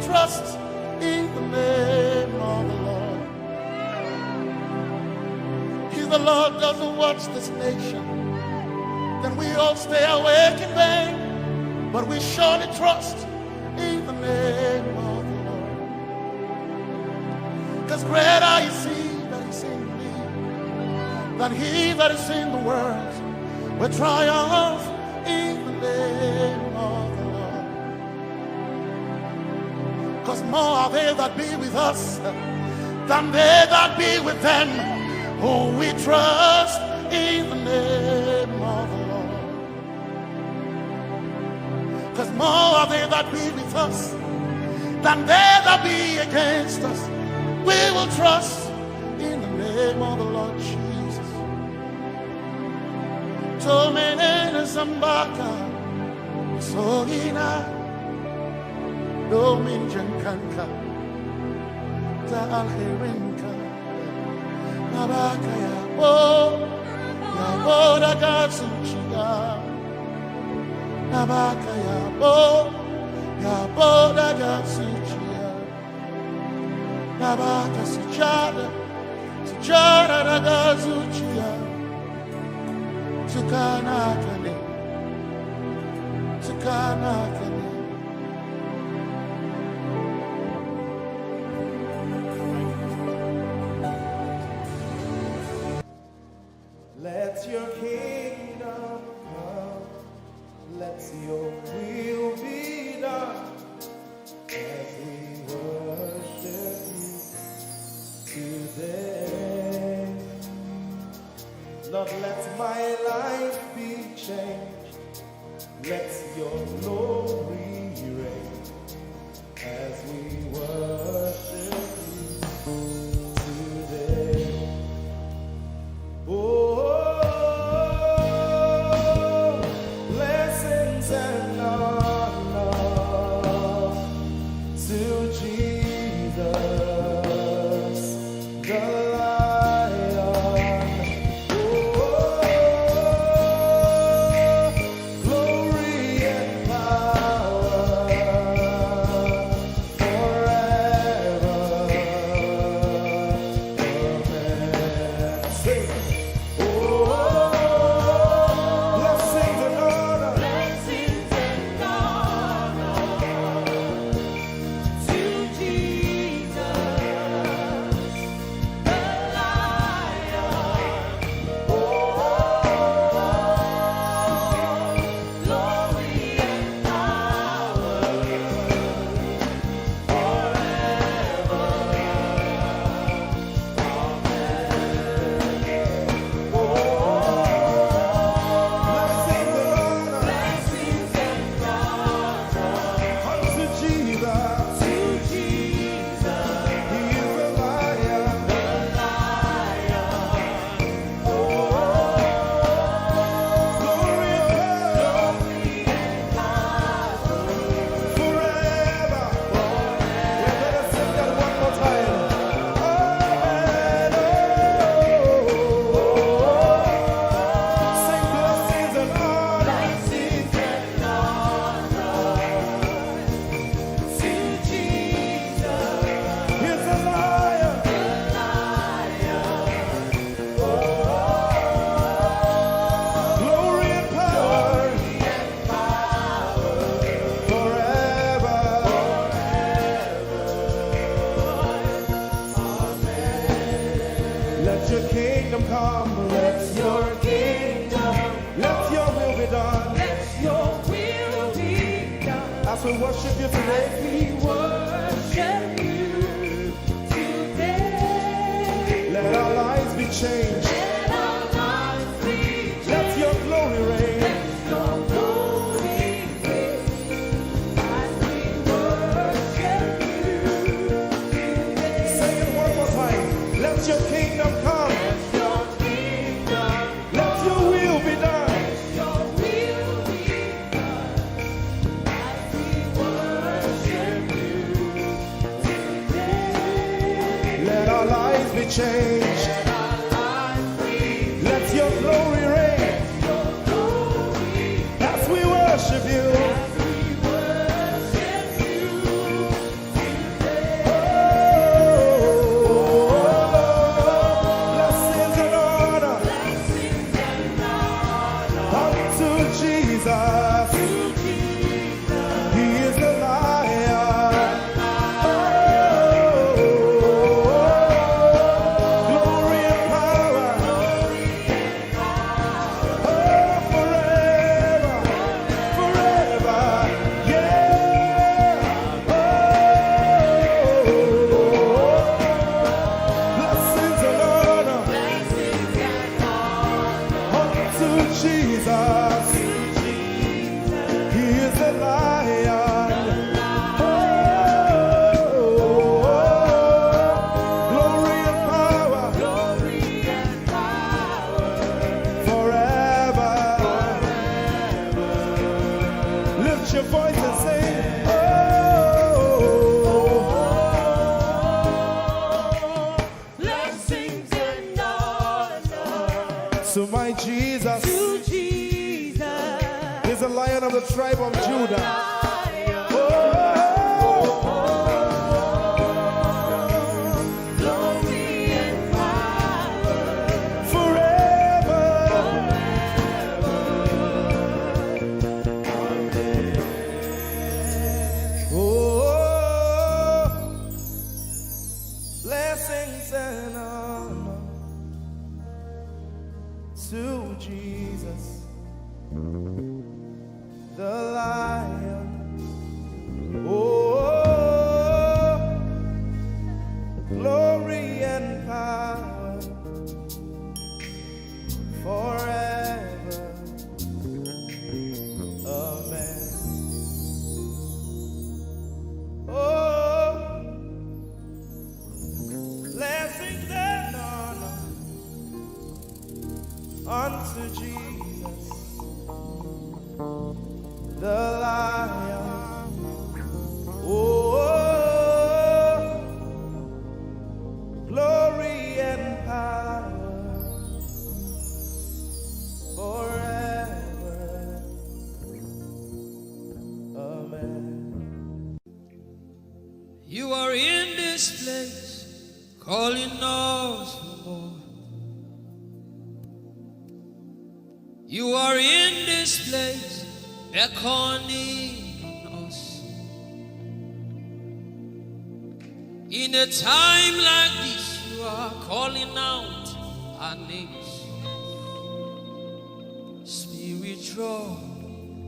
trust in the name of the Lord. If the Lord doesn't watch this nation, then we all stay awake in vain. But we surely trust in the name of the Lord. Because greater is He that is in me than he that is in the world. We triumph in the name of the Lord. Because more are they that be with us than they that be with them. Who we trust in the name of the Lord. Because more are they that be with us than they that be against us. We will trust in the name of the Lord Jesus. Tomene Zambaka, Sogina. Dominjankanka, Ta'alhirinka, Nabaka Yabo, Yabo Dagasuchia, Nabaka Yabo, Yabo Dagasuchia, Nabaka Sujada, Sujada Dagasuchia, Tukanakane, Tukanakane. Let your kingdom come, let your will be done, as we worship you today. Lord, let my life be changed, let your glory reign, as we worship you today. Oh, forever. worship you today. We worship you today. Let our lives be changed. Let our lives be changed. Let your glory reign. Let your glory reign. As we worship you today. Say it one more time. Let your kingdom come. Let your kingdom Let your will be done. Your will be done as we worship you today. Let our lives be changed. Let our lives be Let your glory reign. your glory As we worship you. as we worship you today. Blessings and honor Blessings and honor unto Jesus. to Jesus. He is the Lion. Glory and power. Forever. Forever. Yeah. Blessings and honor Blessings and honor unto Jesus. He is the Lion. Glory and power forever. Lift your voice and sing. blessings and honor To my Jesus to Jesus. is the Lion of the tribe of Judah. Glory and power Forever. Oh, blessings and honor to Jesus, the Lion. Oh, glory and power forever. Amen. Oh, blessings and honor unto Jesus, the Lion. Oh, glory and power forever. Amen. You are in this place, calling us for more. You are in this place, beckoning us. In a time like this, you are calling out our names. Spirit, draw,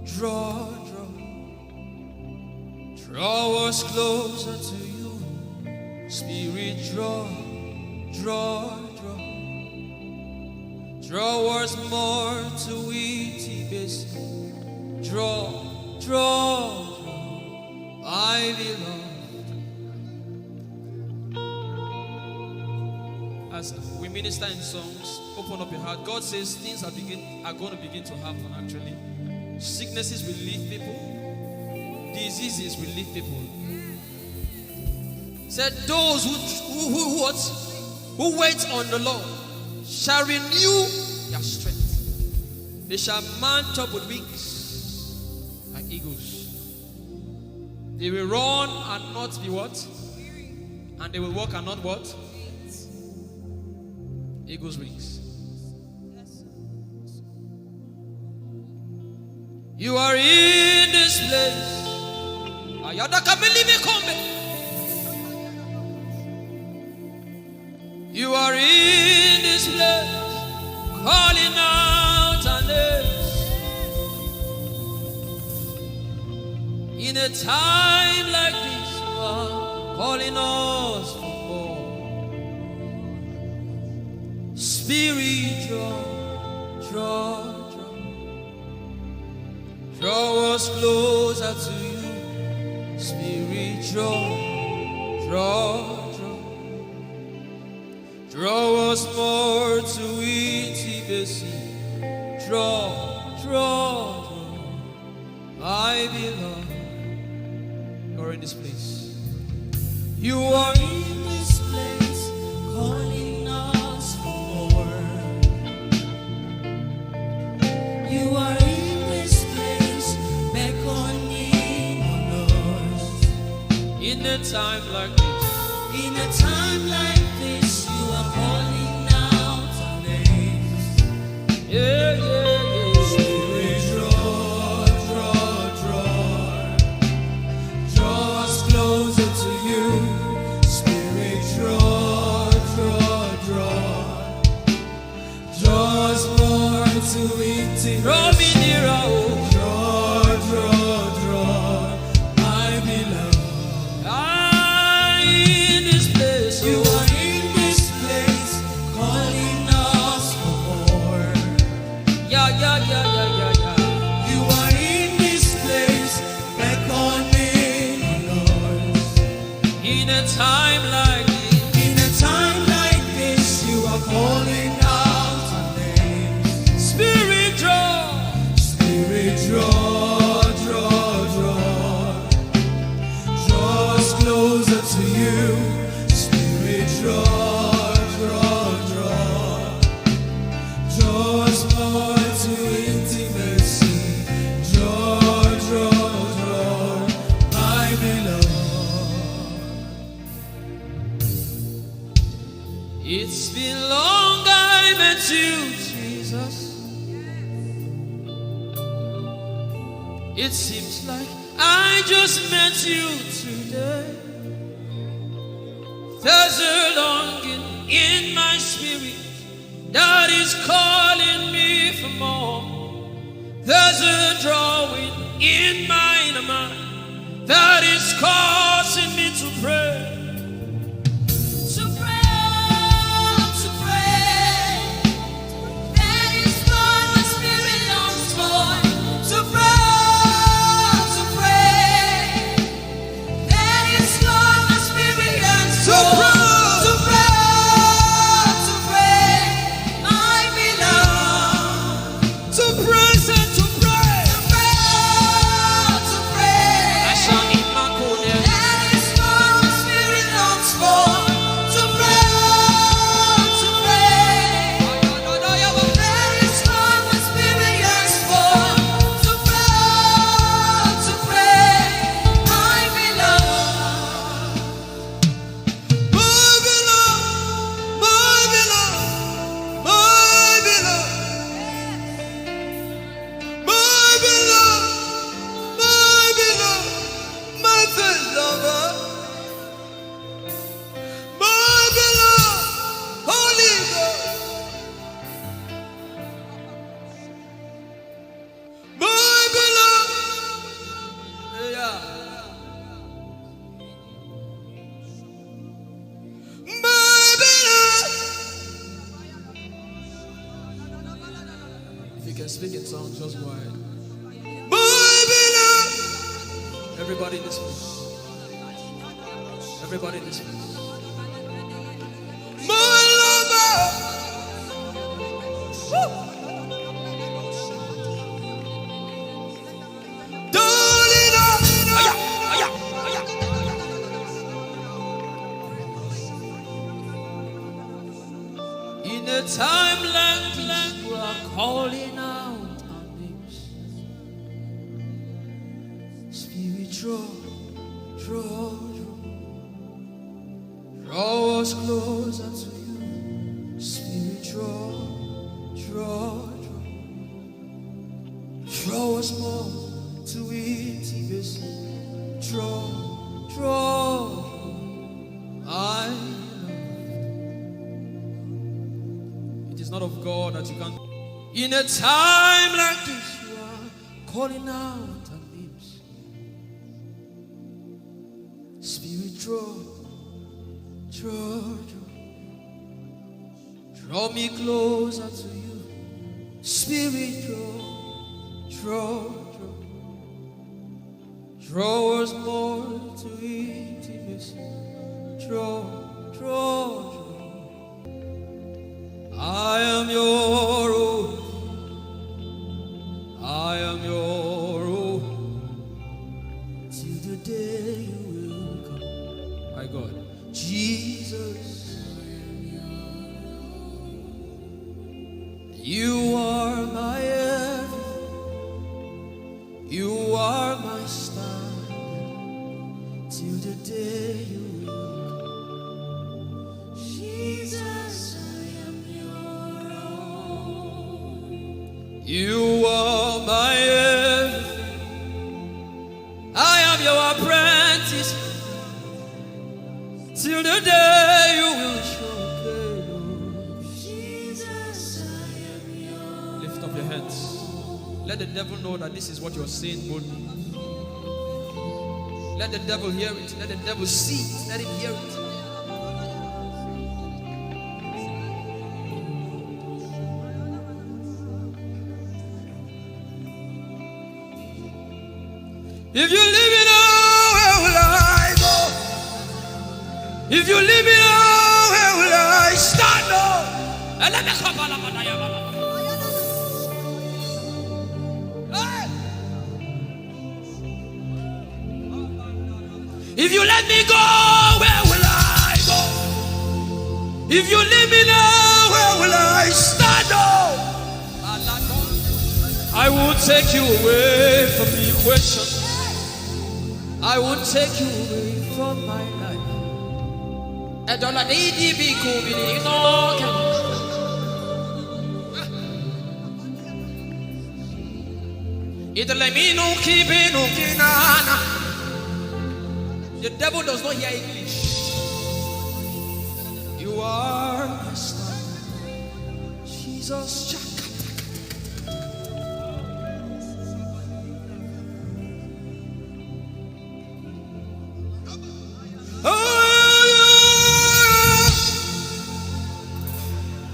draw, draw. Draw us closer to you. Spirit, draw, draw, draw. Draw us more to Ehi Moses. Draw, draw, draw, my beloved. As we minister in songs, open up your heart. God says things are going to begin to happen actually. Sicknesses will leave people. Diseases will leave people. Said those who wait on the Lord shall renew their strength. They shall mount up with wings like eagles. They will run and not be what? And they will walk and not what? Eagles' wings. You are in this place. You are in this place, calling out our names. In In a time like this, you are calling us for more. Spirit, draw us closer to you. Spirit, draw us more to intimacy. Draw, I belong. You're in this place. You are in this place, calling us for more. You are in this place, beckoning on us. In a time like this, in a time like this, you are calling out our names. Yeah. Spirit, draw us closer to you. Spirit, draw us more to intimacy. Draw me nearer, draw, I belong. In this place, you are in this place, calling us for more. Yeah. You are in this place, beckoning on us. In a time like this, you are calling out our names. Spirit, draw us closer to you. Spirit, draw us more to intimacy. Draw, I belong. It's been long I met you, Jesus. It seems like I just met you today. There's a longing in my spirit that is calling me for more. There's a drawing in my mind that is causing me to pray. That is what my spirit longs for. To pray. That is what my spirit yearns for. To pray. I belong. To praise and to pray. To pray. I shall eat my corner. That is what my spirit longs for. To pray. That is what my spirit yearns for. To pray. I belong. My first lover. My beloved, Holy Ghost. My beloved. Yeah. My beloved. If you can speak in tongues, just go ahead. My beloved. Everybody in this place. Everybody in this place. My lover. Woo. Darling, in a time like this, you are calling out our names. Spirit, draw us closer to you. Spirit, draw us more to intimacy. Draw, I love. It is not of God that you can. In a time like this, you are calling out our names. Draw me closer to you. Spirit, draw us more to intimacy. Draw. I am your own. I am your own. Till the day you will come. My God. Jesus. You are my everything. You are my star. Till the day you will come. Jesus, I am your own. You are my everything. I am your apprentice. Till the day you will show. Your hands. Let the devil know that this is what you're saying boldly. Let the devil hear it. Let the devil see it. Let him hear it. If you leave me now, where will I go? If you leave me now, where will I stand up? And let me come. If you let me go, where will I go? If you leave me now, where will I stand up? I will take you away from the equation. I will take you away from my life. I don't let it be cool. The devil does not hear English. You are my star, Jesus.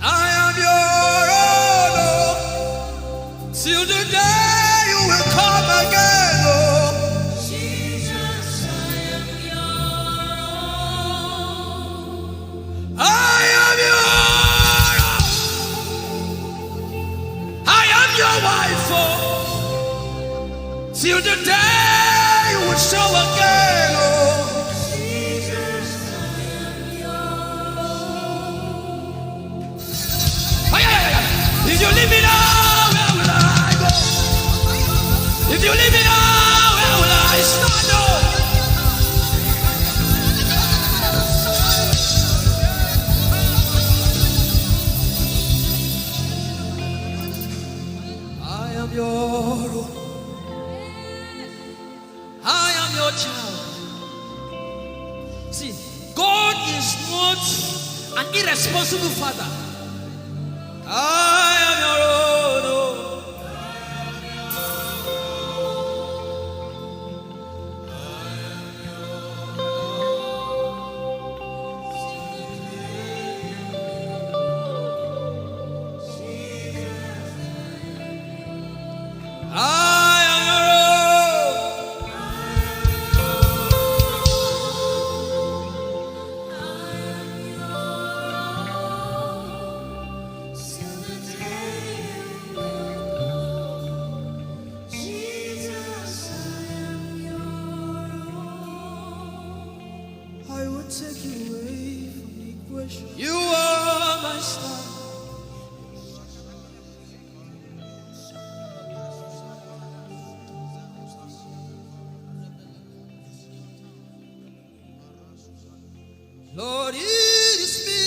I am your own, till the day you will come again. Till the day you will show again, oh Jesus, I am yours. If you leave me now, where will I go? If you leave me now, where will I stand up? I am your own. I am your child. See, God is not an irresponsible father. I am your own. You are my star. Lord, it is me,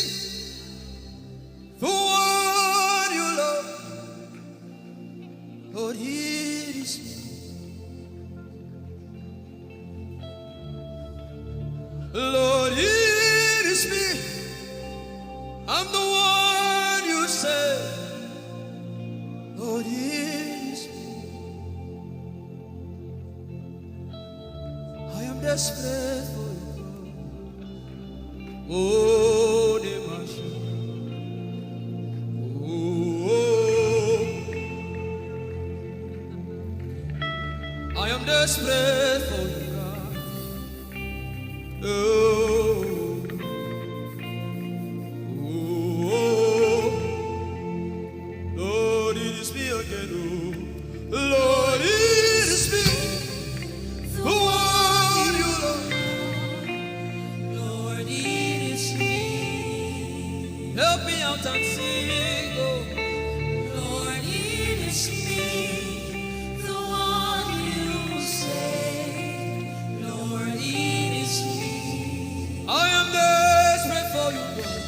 the one you love. Lord, it is me. Lord, it is me. I'm the one you say. Lord, it is me. I am desperate for you. Oh, Demasha. Oh, I am desperate for you, God. Oh, Lord, it is me again. Oh, Lord, it is me. The one you love. Lord, it is me. Help me out and sing. Oh, Lord, it is me. The one you say. Lord, it is me. I am desperate for you, God.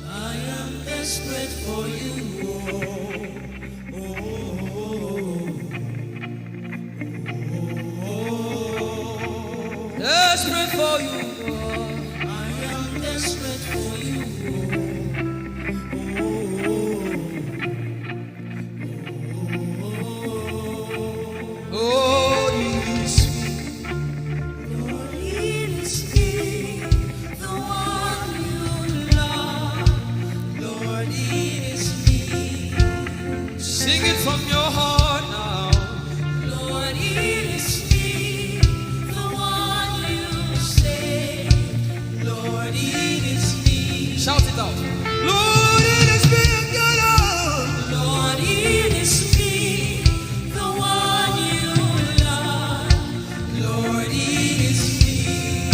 I am desperate for you. Desperate for you, God. I am desperate for you. Oh, it is me. Lord, it is me, the one you love. Lord, it is me. Sing it from your heart now. Lord, it is me, the one you say. Lord, it is me. Shout it out. Lord, it is me, your Lord. Lord, it is me, the one you love. Lord, it is me.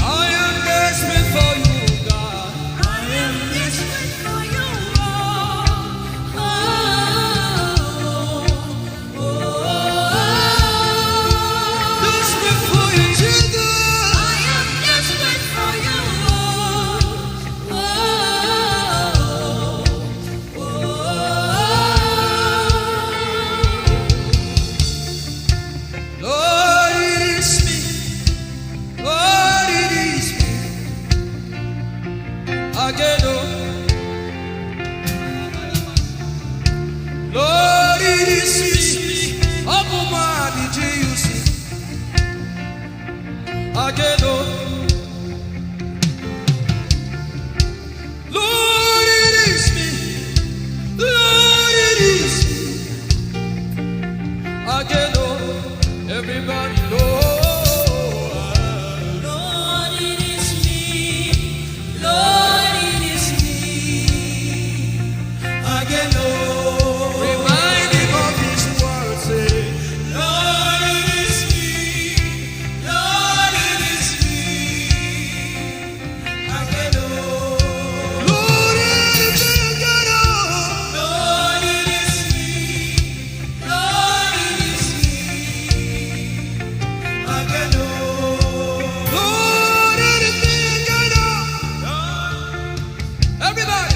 I am desperate for you, God. I am desperate for you. Desperate for you, Jesus. I am desperate for you. Lord, it is me. Lord, it is me. Again, oh. Lord, it is me. Omatade, Jesus. Again, oh. Lord, it is me. Lord, it is me. Again, oh. Everybody, Lord. Lord, it is me. Lord, it is me. Again, Lord. Remind him of his word, say, Lord, it is me. Lord, it is me. Again, Lord. Lord, it is me, God, oh. Lord, it is me. Lord, it is me. Again, Lord. Lord, it is me, God, oh. Everybody.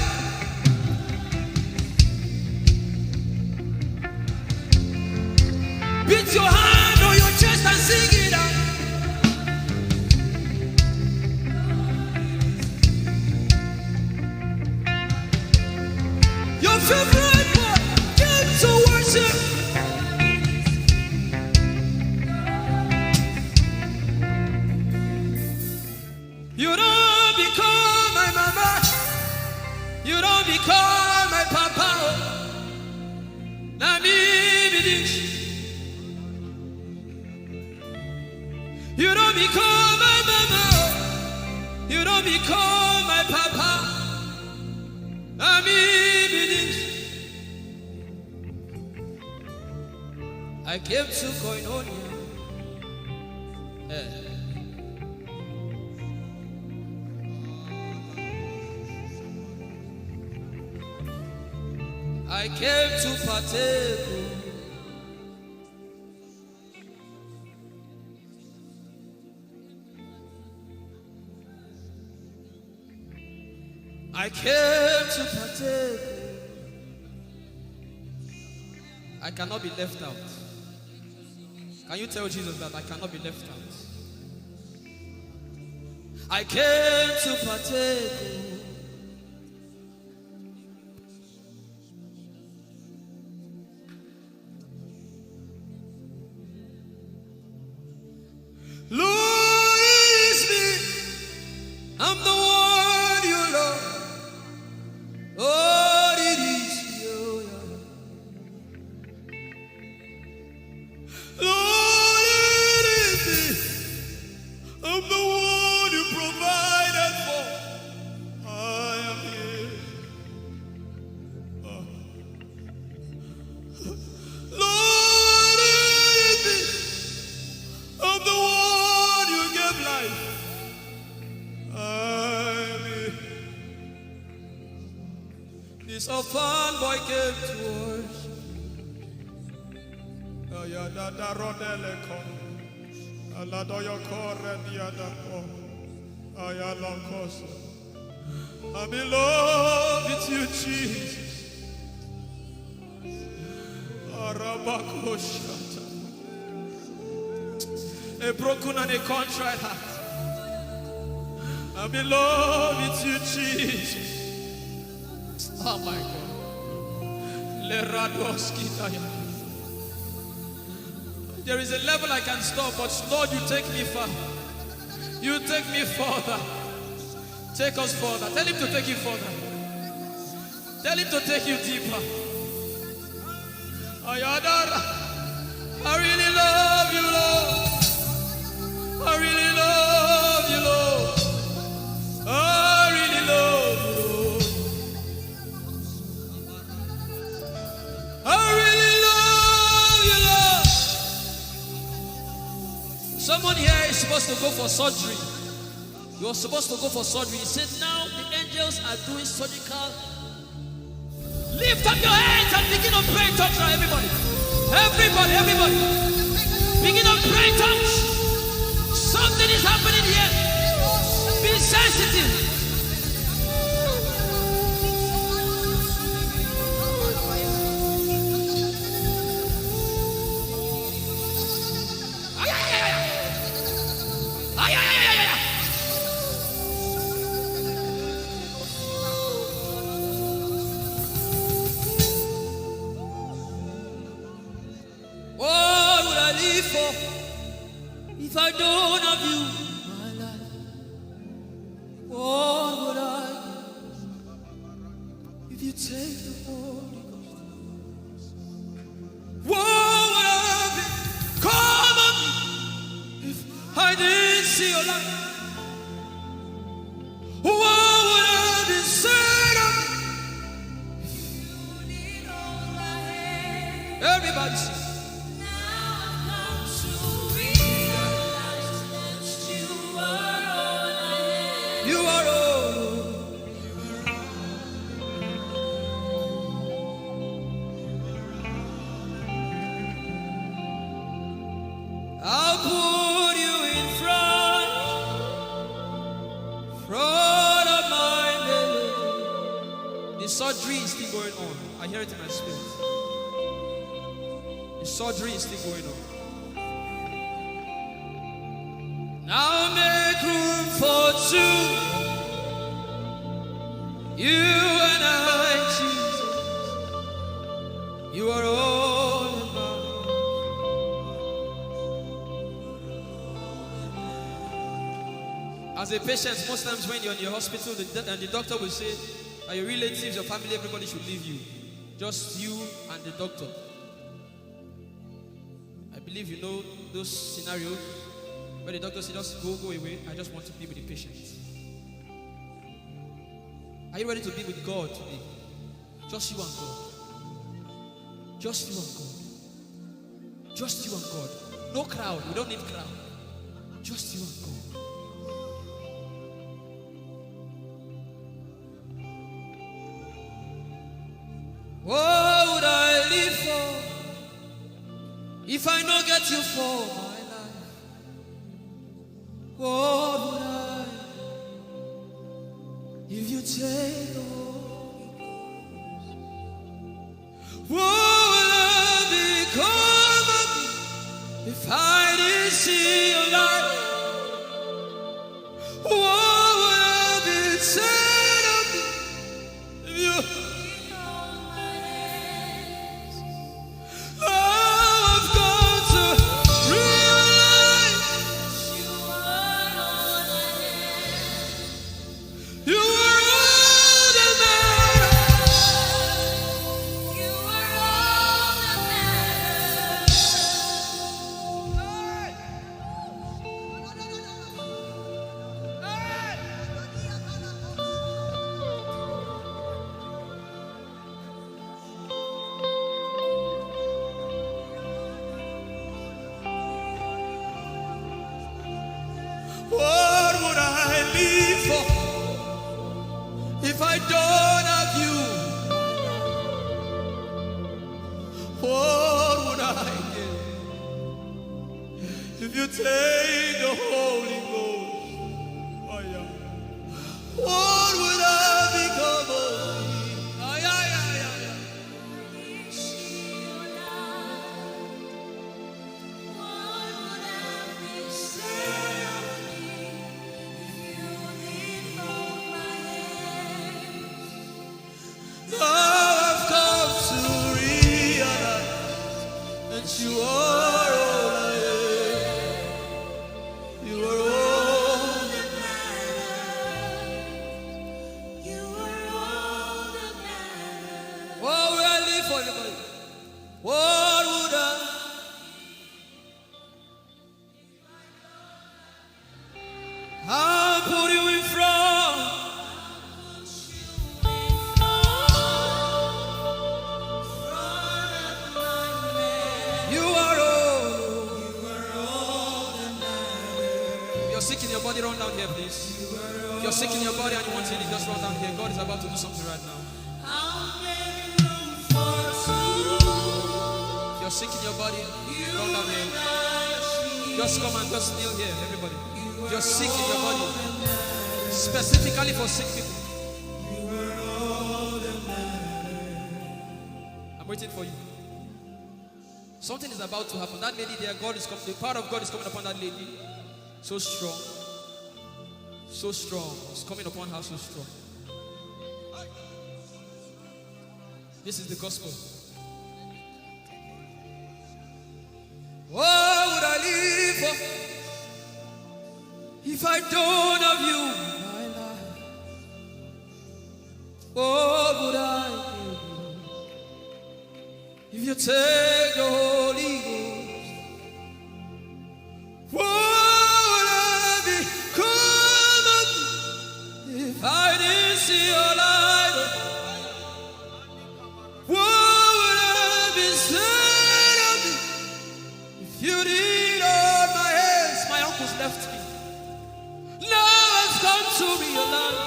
Beat your hand on your chest and sing it out. Your favorite part, get to worship. You don't become my mama. You don't become my papa. Na me be this. You don't become my mama. You don't become my papa. Na me be this. I came to Koinonia. I came to partake. I came to partake. I cannot be left out. Can you tell Jesus that I cannot be left out? I came to partake. Lord, it is me. I'm the one you love. This orphan boy came to worship. Oyelade rodeleko. Aladoyokore diadapo. Oyalokoso. I'm in love with you, Jesus. Arabakoshata. A broken and a contrite heart. I'm in love with you, Jesus. Oh my God. There is a level I can stop, but Lord, you take me far. You take me further. Take us further. Tell him to take you further. Tell him to take you deeper. Ayadara. I really love you, Lord. I really love you, Lord. I really love you, Lord. I really love you, Lord. Someone here is supposed to go for surgery. You're supposed to go for surgery. He said, now the angels are doing surgical. Lift up your hands and begin to pray in tongues now, everybody. Everybody. Begin to pray in tongues. Something is happening here. Be sensitive. If I don't have you, my life, what would I do? If you take the Holy Ghost, what would I become of me if I didn't see your light? What would I be said of me if you need all my hand? Everybody sing. You are all. I'll put you in front of my belly. The surgery is still going on. I hear it in my spirit. The surgery is still going on. Now make room for two. You and I, Jesus. You are all about. As a patient, most times when you're in the hospital, the doctor will say, are your relatives, your family, everybody should leave you. Just you and the doctor. I believe you know those scenarios. But the doctor said, just go away. I just want to be with the patient. Are you ready to be with God today? Just you and God. Just you and God. Just you and God. No crowd. We don't need crowd. Just you and God. What would I live for if I don't get you for my life? What would I if you take the Holy Ghost? What would I become of me if I didn't see your light? What would I be said of me if you I've got to realize you are all that matters. You are all that What would I live for if I don't have you? If you take the Holy Ghost, oh yeah, what would I become of me? Oh yeah, yeah, yeah, yeah. Now I've come to realize that you are all I am. You are all that matters. You are all that matters. What would I live for anybody? What would I? I'll put you in front. You are all. If you're sick in your body, run down here, please. If you're sick in your body and you want healing, just run down here. God is about to do something right now. If you're sick in your body, run down here. Just come and just kneel here, everybody. If you're sick in your body, specifically for sick people, I'm waiting for you. Something is about to happen. That lady there, God is coming. The power of God is coming upon that lady. So strong. So strong. It's coming upon her so strong. This is the gospel. What would I live for if I don't have you in my life? What would I do if you take the Holy Ghost? What would I become of me if I didn't see your light? What would I be said of me if you didn't hold my hands? My uncles left me. Now I've come to realize.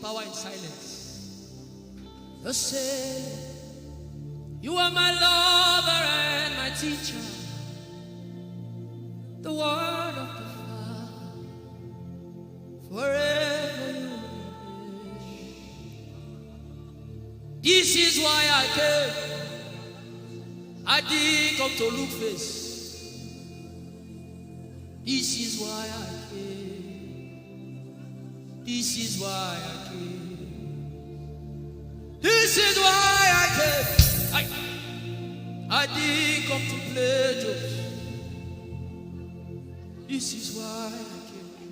Power in silence. You say, you are my lover and my teacher, the word of the Father, forever you will. This is why I came. I didn't come to look face. This is why I came. This is why I came. This is why I came. I didn't come to play jokes. This is why I came.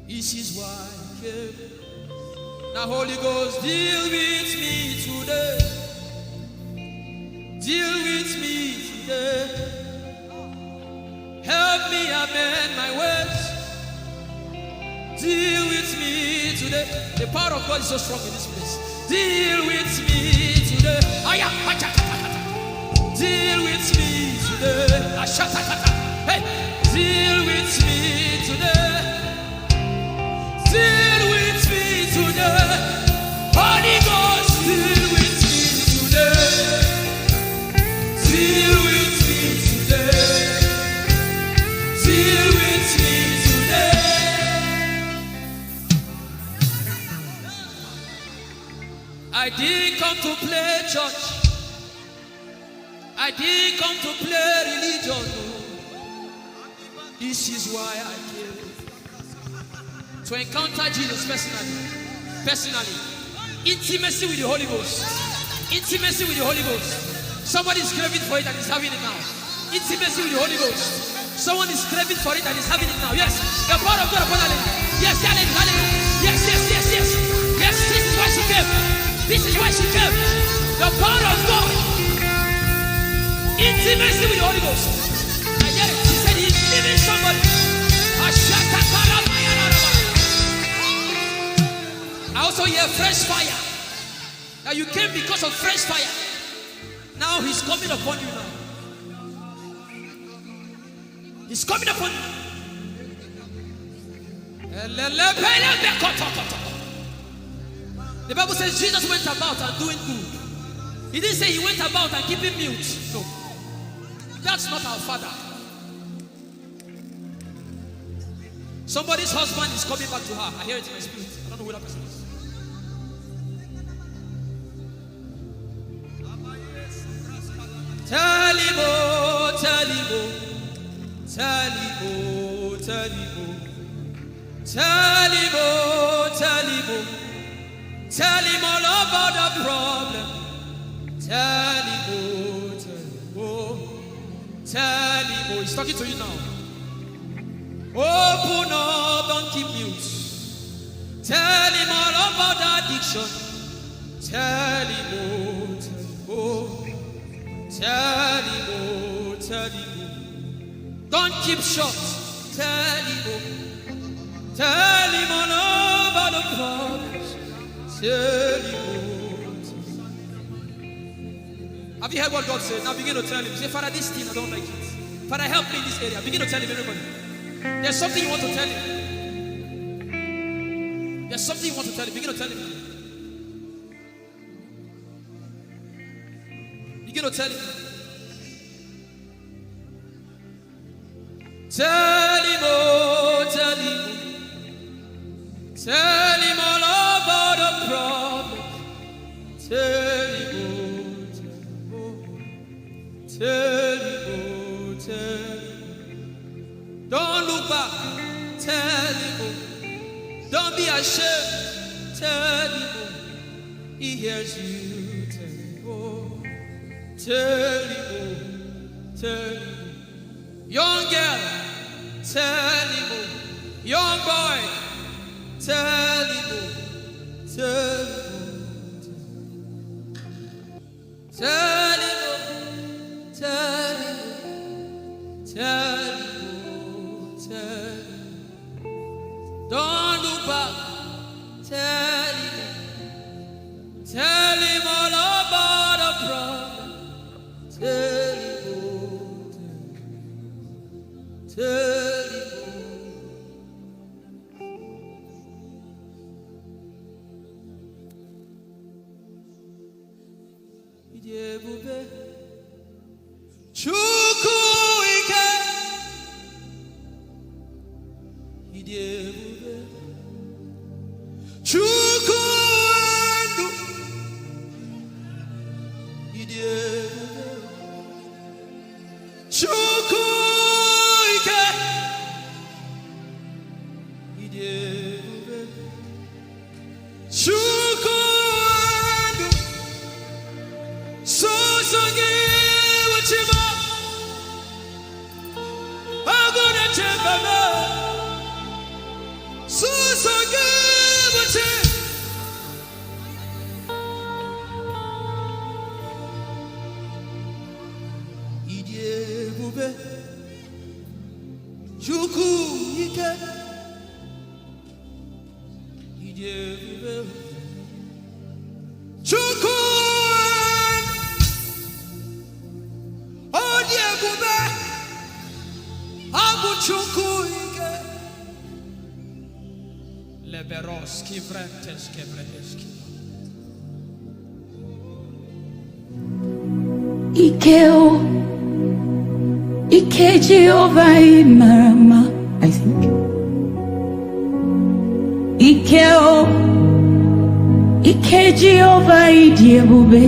This is why I came. Now Holy Ghost, deal with me today. Deal with me today. Help me amend my ways. Deal with me today. The power of God is so strong in this place. Deal with me today. Deal with me today. Hey, deal with me today. Deal with me today. Holy Ghost, deal with me today. Deal with me today. Deal with me today. I didn't come to play church. I I didn't come to play religion. No. This is why I came. To encounter Jesus personally. Intimacy with the Holy Ghost. Intimacy with the Holy Ghost. Somebody is craving for it and is having it now. Intimacy with the Holy Ghost. Someone is craving for it and is having it now. Yes. The power of God upon her. Yes, hallelujah. Yes. Yes, this is why she came. This is why she came. The power of God. Intimacy with the Holy Ghost. I get it. She said he's living somebody. I also hear fresh fire. Now you came because of fresh fire. Now he's coming upon you now. He's coming upon you. The Bible says Jesus went about and doing good. He didn't say he went about and keeping mute. No. That's not our Father. Somebody's husband is coming back to her. I hear it in my spirit. I don't know who that person is. Talibo, Talibo, Talibo, Talibo, Talibo, Talibo. Tell him all about the problem. Talibo, Talibo, Talibo. He's talking to you now. Open up, don't keep mute. Tell him all about the addiction. Talibo, Talibo, Talibo, Talibo. Don't keep short. Talibo. Tell him all about the problems. Talibo. Have you heard what God said? Now begin to tell him. Say, Father, this thing I don't like it. Father, help me in this area. Begin to tell him, everybody. There's something you want to tell him. There's something you want to tell him. Begin to tell him. Begin to tell him. Tell him, oh, tell him. Tell him all about the problem. Tell him, oh, tell him, oh, tell him. Don't look back. Tell him, oh. Don't be ashamed. Tell him, oh. He hears you. Tell him, oh. Tell him, oh. Tell him. Young girl. Tell him, oh. Young boy. Tell him, oh. Tell him, oh. Tell him, oh. Tell him, oh. Tell him. Don't look back. Tell him all about the problem. Tell him. Ijeoma. Chukwu ike. Ijeoma. Chukwu ndu. Ijeoma. Chukwu ike. Ijeoma. Chukwu ndu. Songi wachima. Aguna chembama. Songi wachima. Ijeoma. Chukwu ike. Ijeoma. Chukwu. Odiebube. Abu Chukwu ike. Leberos kivrentes kebredeski. Ikeo. Ike Jehovah Marama, I think. Ikeo. Ike Jehovah Idiebube.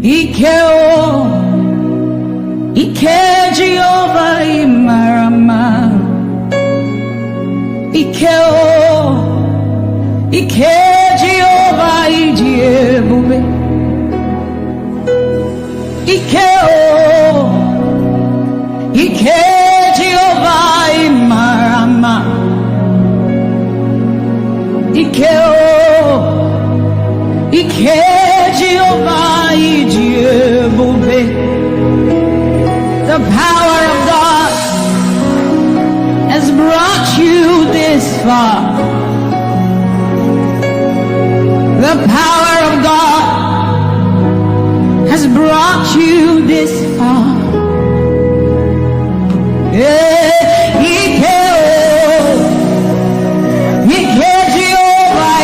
Ike Jehovah Imarama. Ike Jehovah Ijeoma. Ike Jehovah Imarama. Ike Jehovah Ijeoma. The power of God has brought you this far. The power of God has brought you this far. Jehovah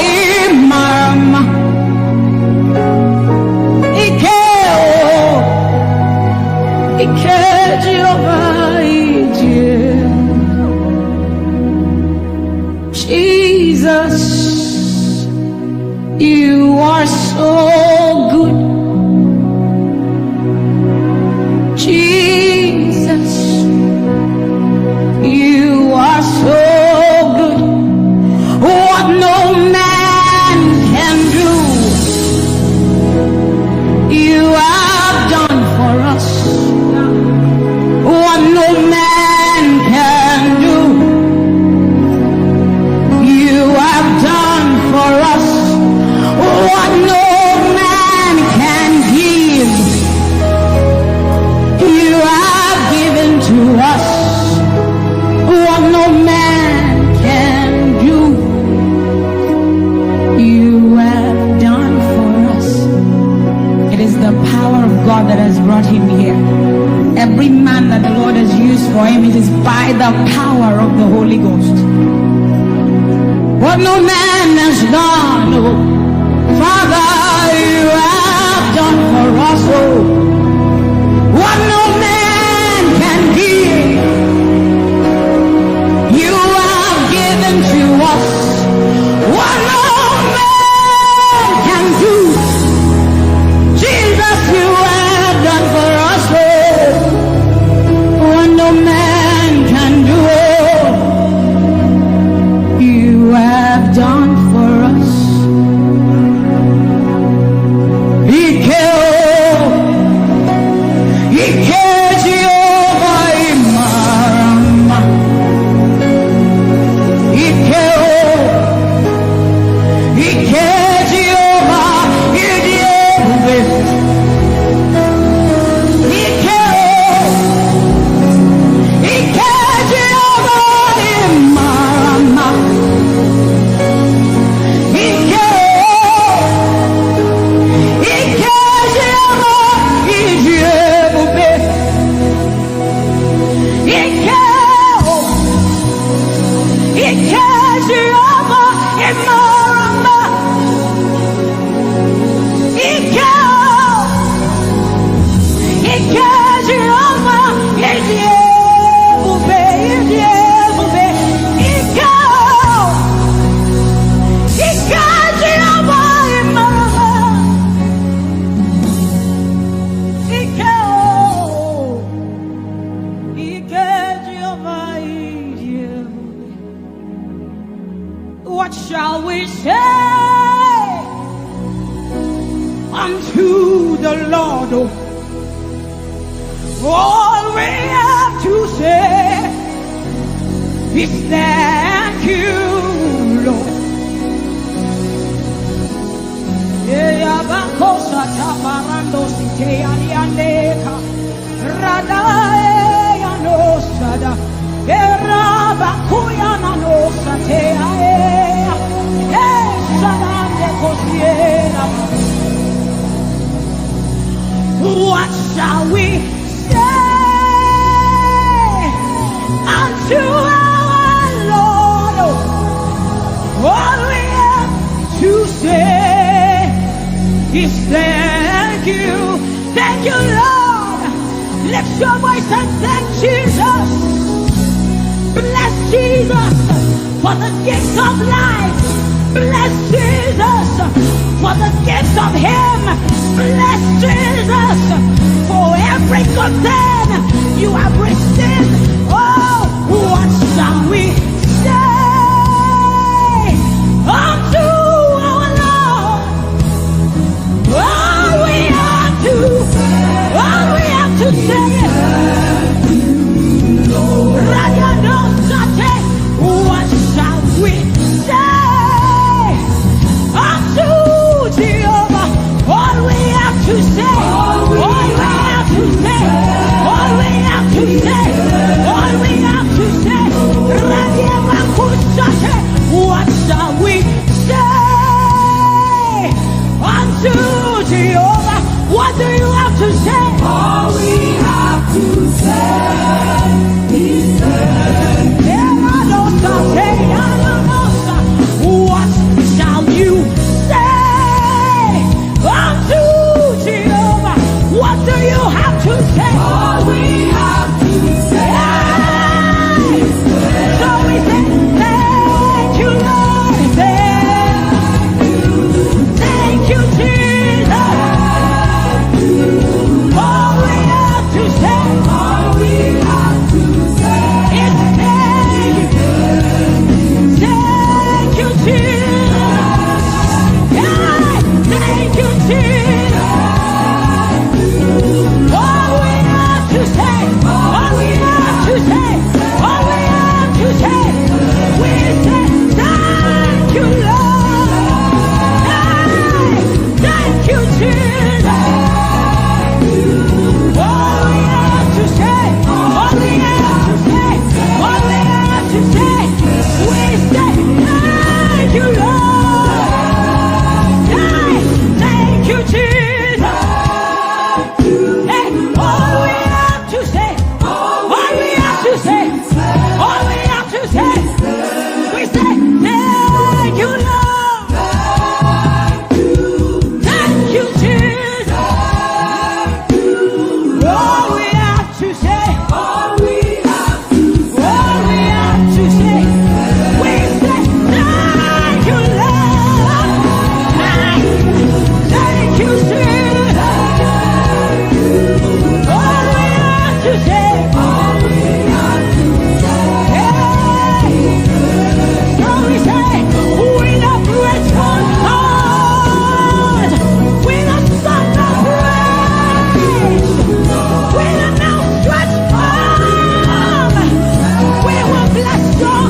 Imarama. Jehovah Jesus, you are so good. Jesus, you are so good. What no man can do, you have done for us. What no man can do, you have done for us. What no man can give, you have given to us. What no man can do, you have done for us. It is the power of God that has brought him here. Every man that the Lord has used for him, it is by the power of the Holy Ghost. What no man has done, oh, Father, you have done for us, oh. What no man can give, you have given to us. What no man can do, Jesus, you have done for us, oh. What no man can do, you have done for us. Ike Jehovah Imarama. Ike Jehovah Ijeoma. What shall we say unto the Lord? All we have to say is thank you, Lord. What shall we say unto our Lord? All we have to say is thank you. Thank you, Lord. Lift your voice and thank Jesus. Bless Jesus for the gift of life. Bless Jesus for for the gifts of him. Bless Jesus for every good thing you have received. Oh, what shall we say unto our Lord? All we have to say what shall we say unto Jehovah? All we have to say, all we have to say, all we have to say, all we have to say. What shall we say unto Jehovah? What do you have to say? All we have to say is what shall you say unto Jehovah? What do you have to say? All we have to say is so we say, thank you, Lord. Thank you, Jesus. All we have to say, all we have to say is thank you, Jesus. Thank you, Jesus. All we have to say, all we have to say, all we have to say, we say thank you, Lord. Thank you, Jesus. All we have to say, all we have to say, all we have to say, we say thank you, Lord. Thank you, Jesus. Hey, all we have to say, all we have to say, all we have to say, we say thank you, Lord. Thank you, Jesus. All we have to say, all we have to say, we say thank you, Lord. Thank you, Jesus. All we have to say, all we have to say, so we say, with a grateful heart, with a song of praise, with an outstretched arm, we will bless you.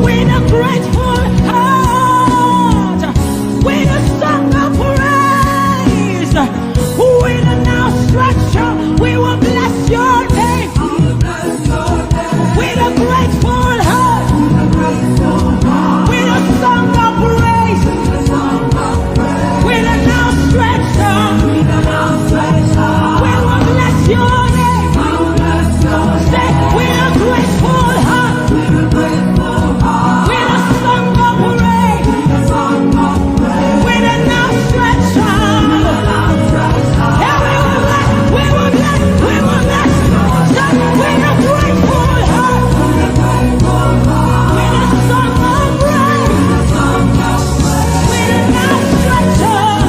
With a grateful heart, with a song of praise, with an outstretched arm, we will bless your name. With a grateful heart, with a song of praise, with an outstretched arm, we will bless your name. Say, with a grateful heart, with a song of praise, with an outstretched arm. Yeah, we will bless, we will bless, we will bless. Say, with a grateful heart, with a song of praise, with an outstretched arm.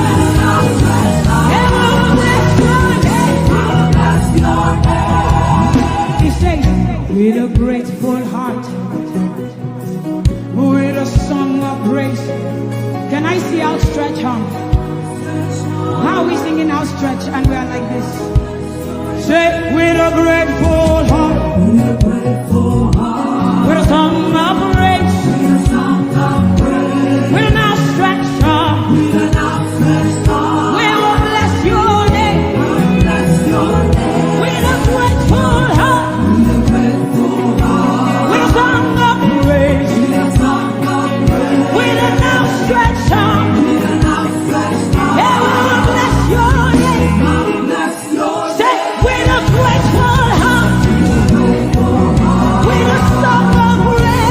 Yeah, we will bless your name. He says, with a grateful heart, with a song of praise. Can I see outstretched arm? How are we singing outstretched and we are like this? Say, with a grateful heart, with a song of praise, with an outstretched arm, we will bless your name. With a grateful heart, with a song of praise, with an outstretched arm, yeah, we will bless your name. Say, with a grateful heart, with a song of praise.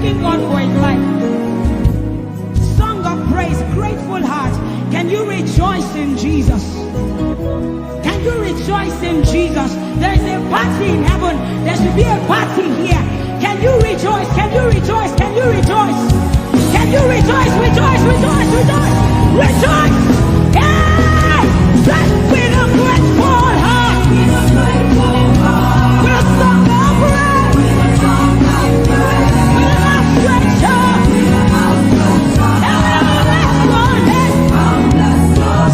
thanking God for his life. Song of praise, grateful heart. Can you rejoice in Jesus? Can you rejoice in Jesus? There is a party in heaven. There should be a party here. Can you rejoice? Can you rejoice? Can you rejoice? Can you rejoice? Rejoice, rejoice, rejoice, rejoice! Hey! Let's with a grateful heart. With a grateful heart. With a song of praise. With a song of praise. With an outstretched arm. With an outstretched arm. And we will bless your name.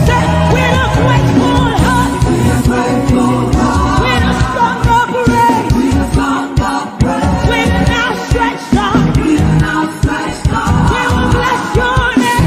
Say, with a grateful heart. With a grateful heart. With a song of praise. With a song of praise. With an outstretched arm. With an outstretched arm. We will bless your name.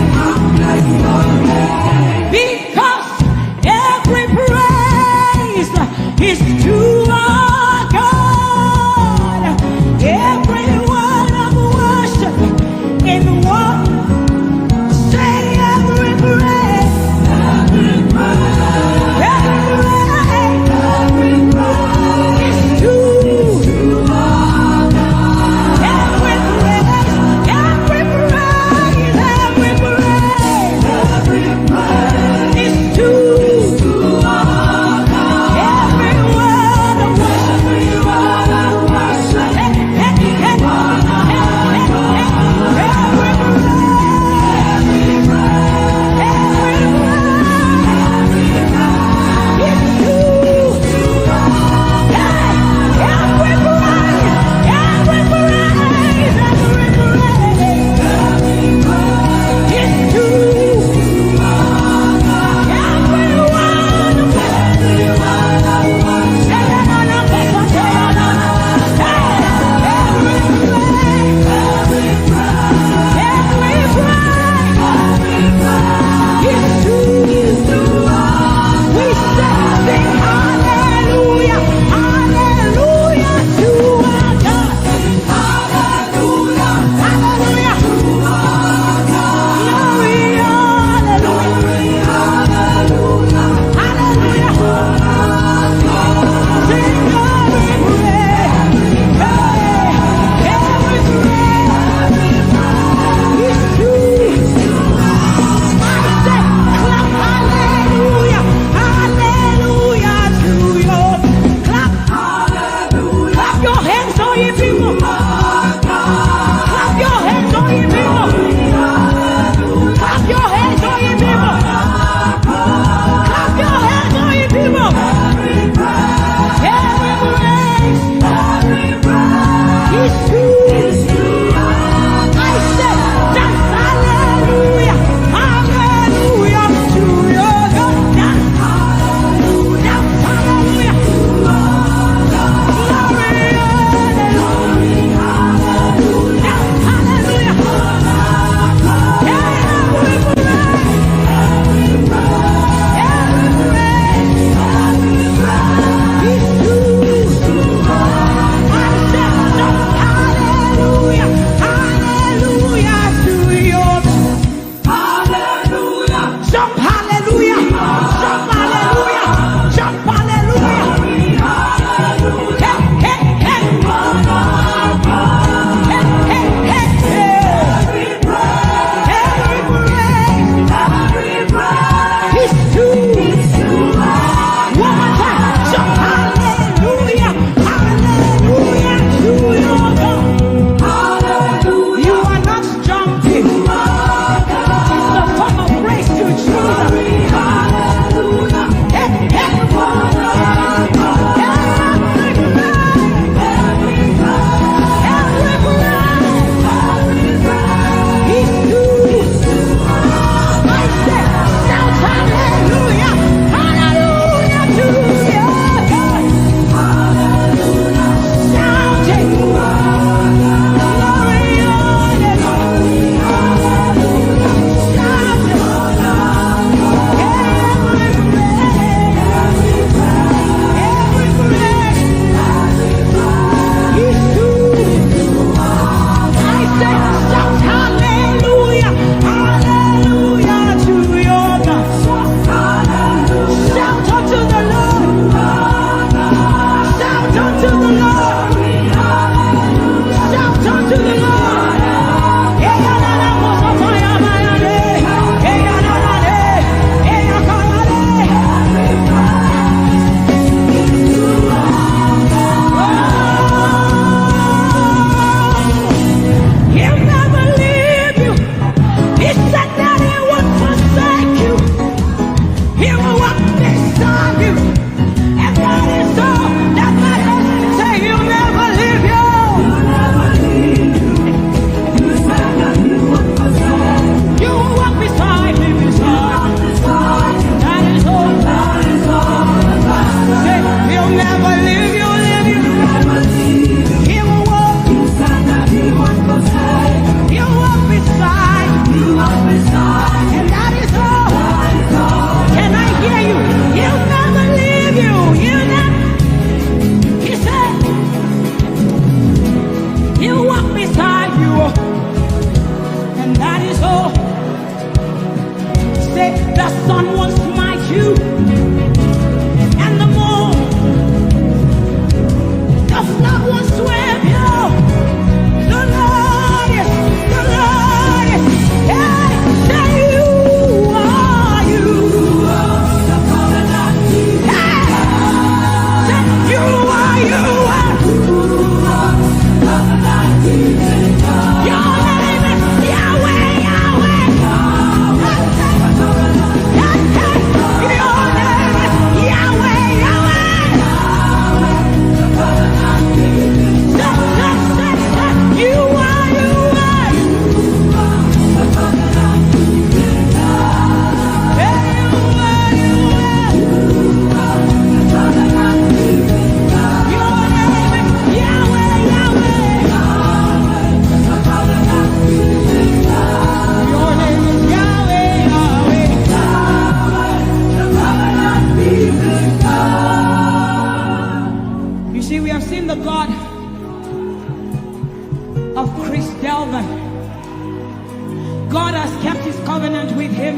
God has kept his covenant with him,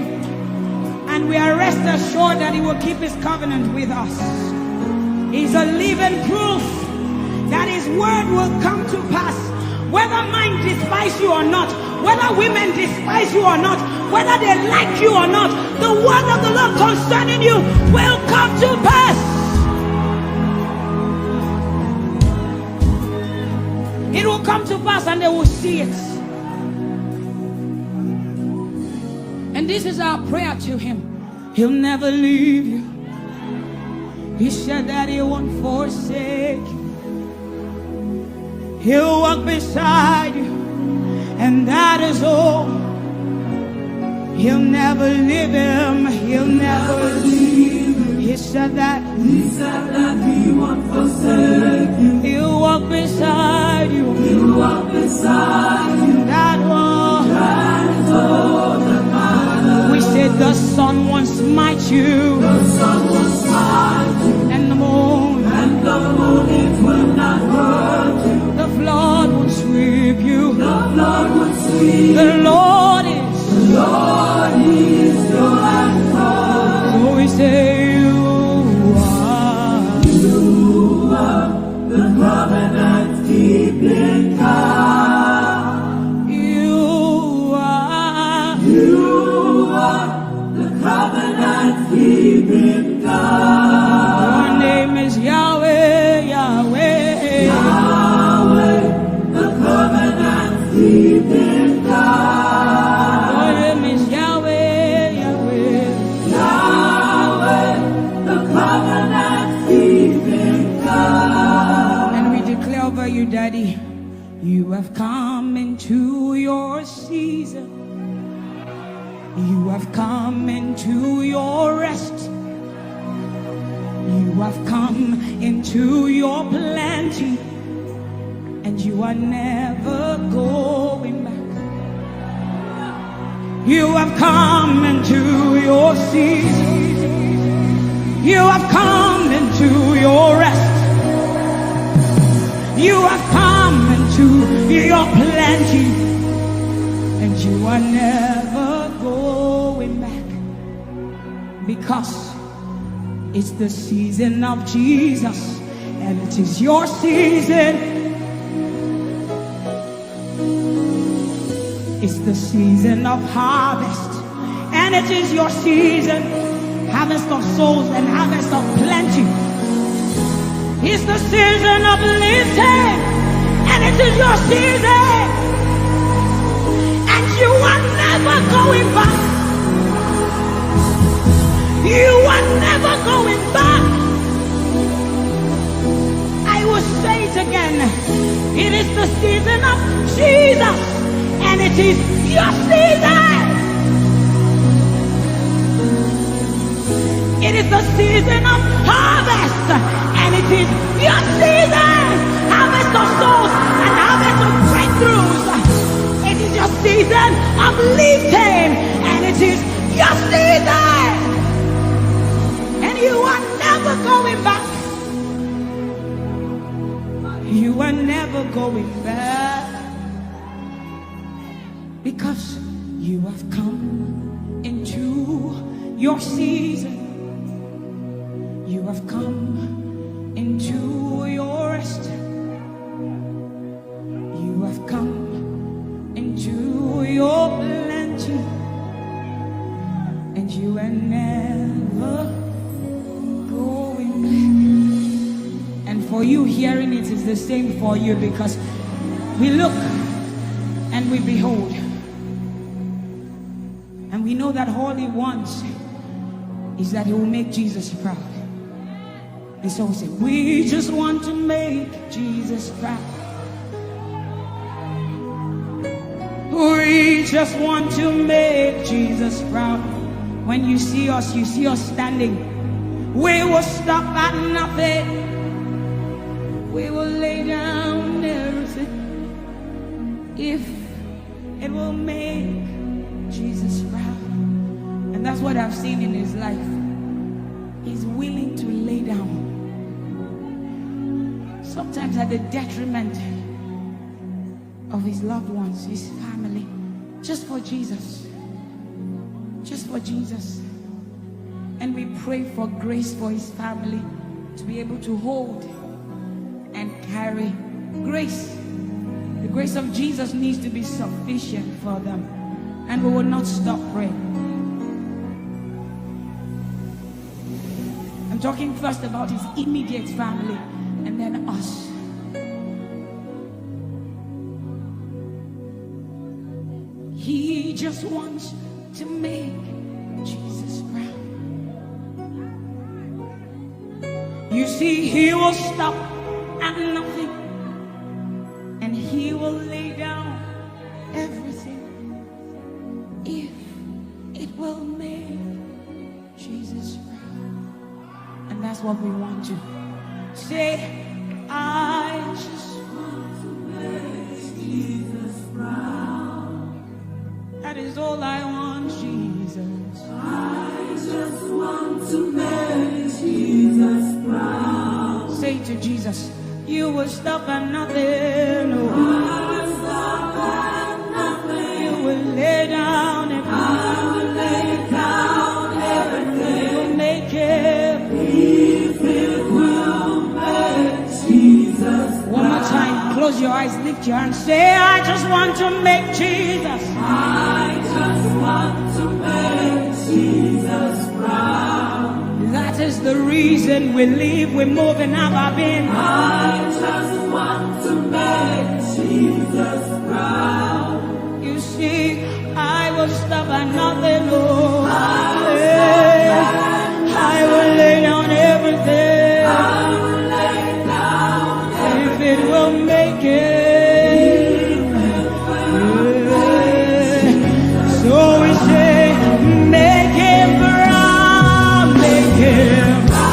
and we are rest assured that he will keep his covenant with us. He's a living proof that his word will come to pass. Whether men despise you or not, whether women despise you or not, whether they like you or not, the word of the Lord concerning you will come to pass. It will come to pass and they will see it. And this is our prayer to him. He'll never leave you. He said that he won't forsake you. He'll walk beside you, and that is all. He'll never leave him. He'll never leave him. He said that he won't forsake you. He'll walk beside you. He'll walk beside you. That one. That is all that matters. We said the sun won't smite you. The sun won't smite you. And the moon. And the moon it will not hurt you. The flood will sweep you. The flood will sweep. The Lord is your anchor. So we say you are the covenant keeping God. You are the covenant keeping God. Your name is Yahweh, Yahweh. Yahweh, the covenant keeping God. Your name is Yahweh, Yahweh. Yahweh, the covenant keeping God. And we declare over you, Daddy, you have come into your season. You have come into your rest. You have come into your plenty, and you are never going back. You have come into your season. You have come into your rest. You have come into your plenty, and you are never going back, because it's the season of Jesus, and it is your season. It's the season of harvest, and it is your season. Harvest of souls and harvest of plenty. It's the season of lifting, and it is your season. And you are never going back. You are never going back. I will say it again. It is the season of Jesus, and it is your season. It is the season of harvest, and it is your season. Harvest of souls and harvest of breakthroughs. It is your season of lifting, and it is your season. And you are never going back. You are never going back, because you have come into your season. You have come into your rest. You have come into your plenty, and you are never going back. And for you hearing it is the same for you, because we look and we behold, and we know that all he wants is that he will make Jesus proud. And so we say, we just want to make Jesus proud. We just want to make Jesus proud. When you see us standing. We will stop at nothing. We will lay down everything if it will make Jesus proud. And that's what I've seen in his life. He's willing to lay down, sometimes at the detriment of his loved ones, his family, Just for Jesus. Just for Jesus. And we pray for grace for his family to be able to hold and carry grace. The grace of Jesus needs to be sufficient for them. And we will not stop praying. I'm talking first about his immediate family and then us. He just wants to make Jesus proud. You see, he will stop at nothing and he will lay down everything if it will make Jesus proud. And that's what we want to say. I just want to make Jesus proud. That is all I want, Jesus. I just want to make Jesus proud. Say to Jesus, you will stop at nothing. No. I will stop at nothing. You will lay down everything. I will lay down everything. You will make it. If it will make Jesus proud. One more time, close your eyes, lift your hands, say, I just want to make Jesus. I just want to make Jesus proud. That is the reason we live, we move, and have our being. I just want to make Jesus proud. You see, I will stop at nothing. Oh, I will lay down everything. I will lay down everything. If it will make it. So we say, make him proud, make him proud.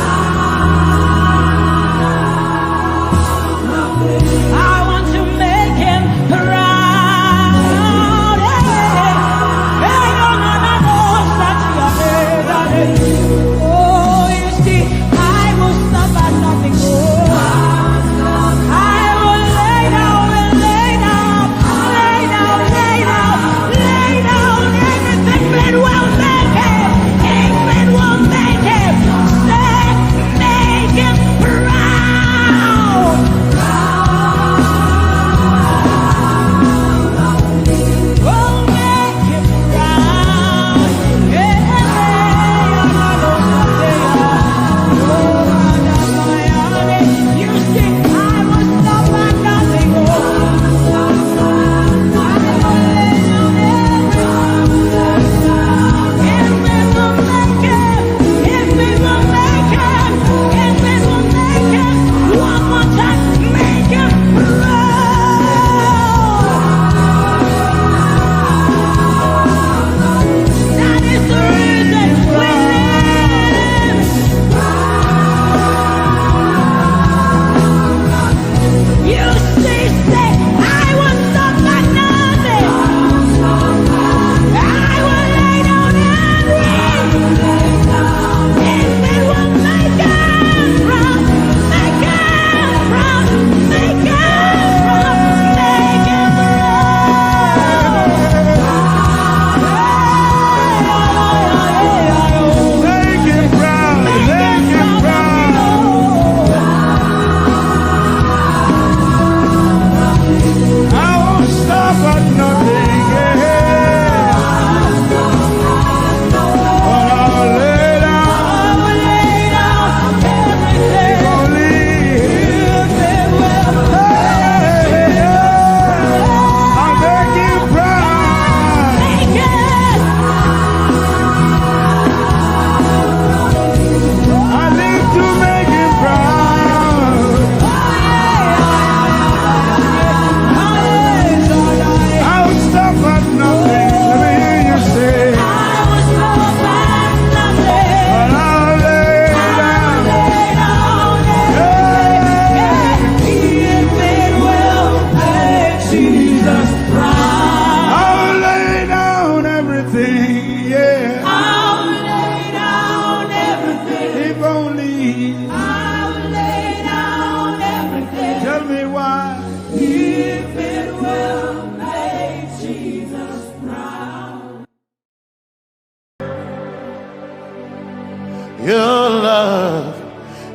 I want to make him proud. Hey, no, no, no, no. Your love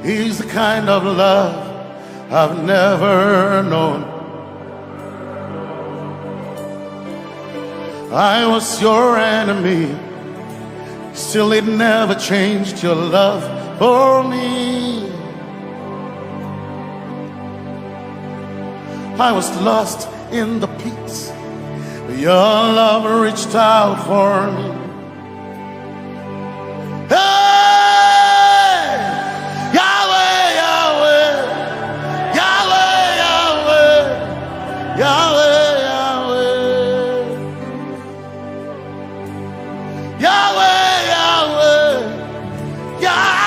is the kind of love I've never known. I was your enemy, still it never changed your love for me. I was lost in the pits, but your love reached out for me. Hey! Yahweh, Yahweh, Yahweh, Yahweh, Yahweh, Yahweh, Yahweh, Yahweh, Yahweh.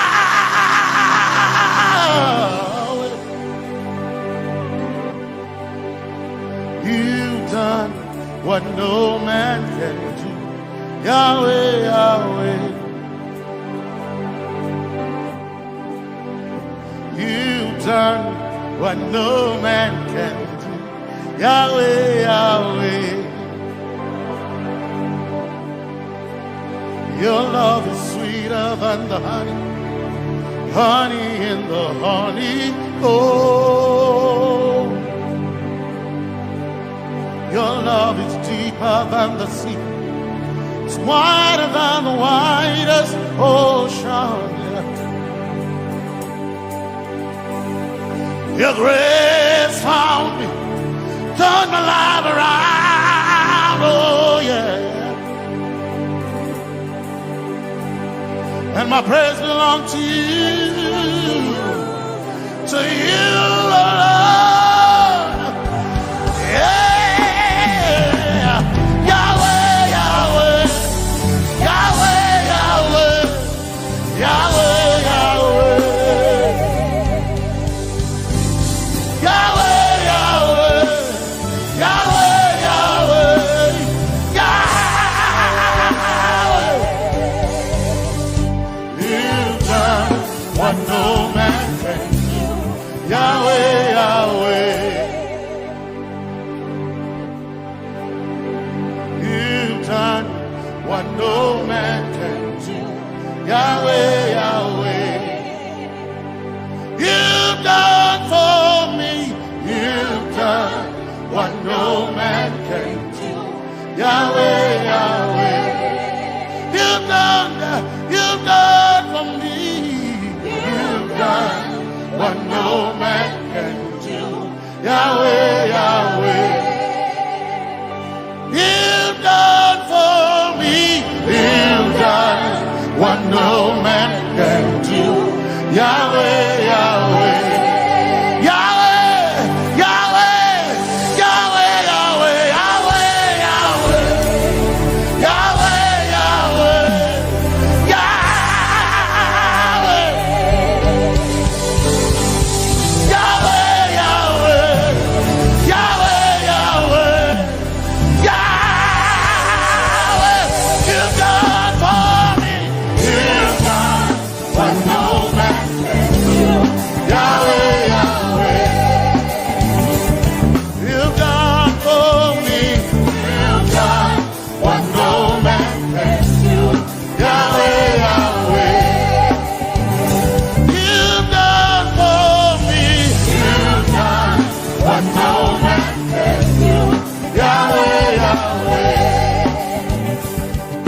You've done what no man can do. Yahweh, Yahweh. You've done what no man can do. Yahweh, Yahweh. Your love is sweeter than the honey, honey in the honey. Oh, your love is deeper than the sea. It's wider than the widest ocean. Your grace found me, turned my life around. Oh yeah. And my praise belongs to you, alone. Yeah. Yahweh, Yahweh, Yahweh, Yahweh, Yahweh, Yahweh, Yahweh, Yahweh, Yahweh, what no man can do. Yahweh, Yahweh. You've done what no man can do. Yahweh, Yahweh. You've done for me. You've done what no man can do. Yahweh, Yahweh. You've done for me. You've done what no man can do. Yahweh, Yahweh.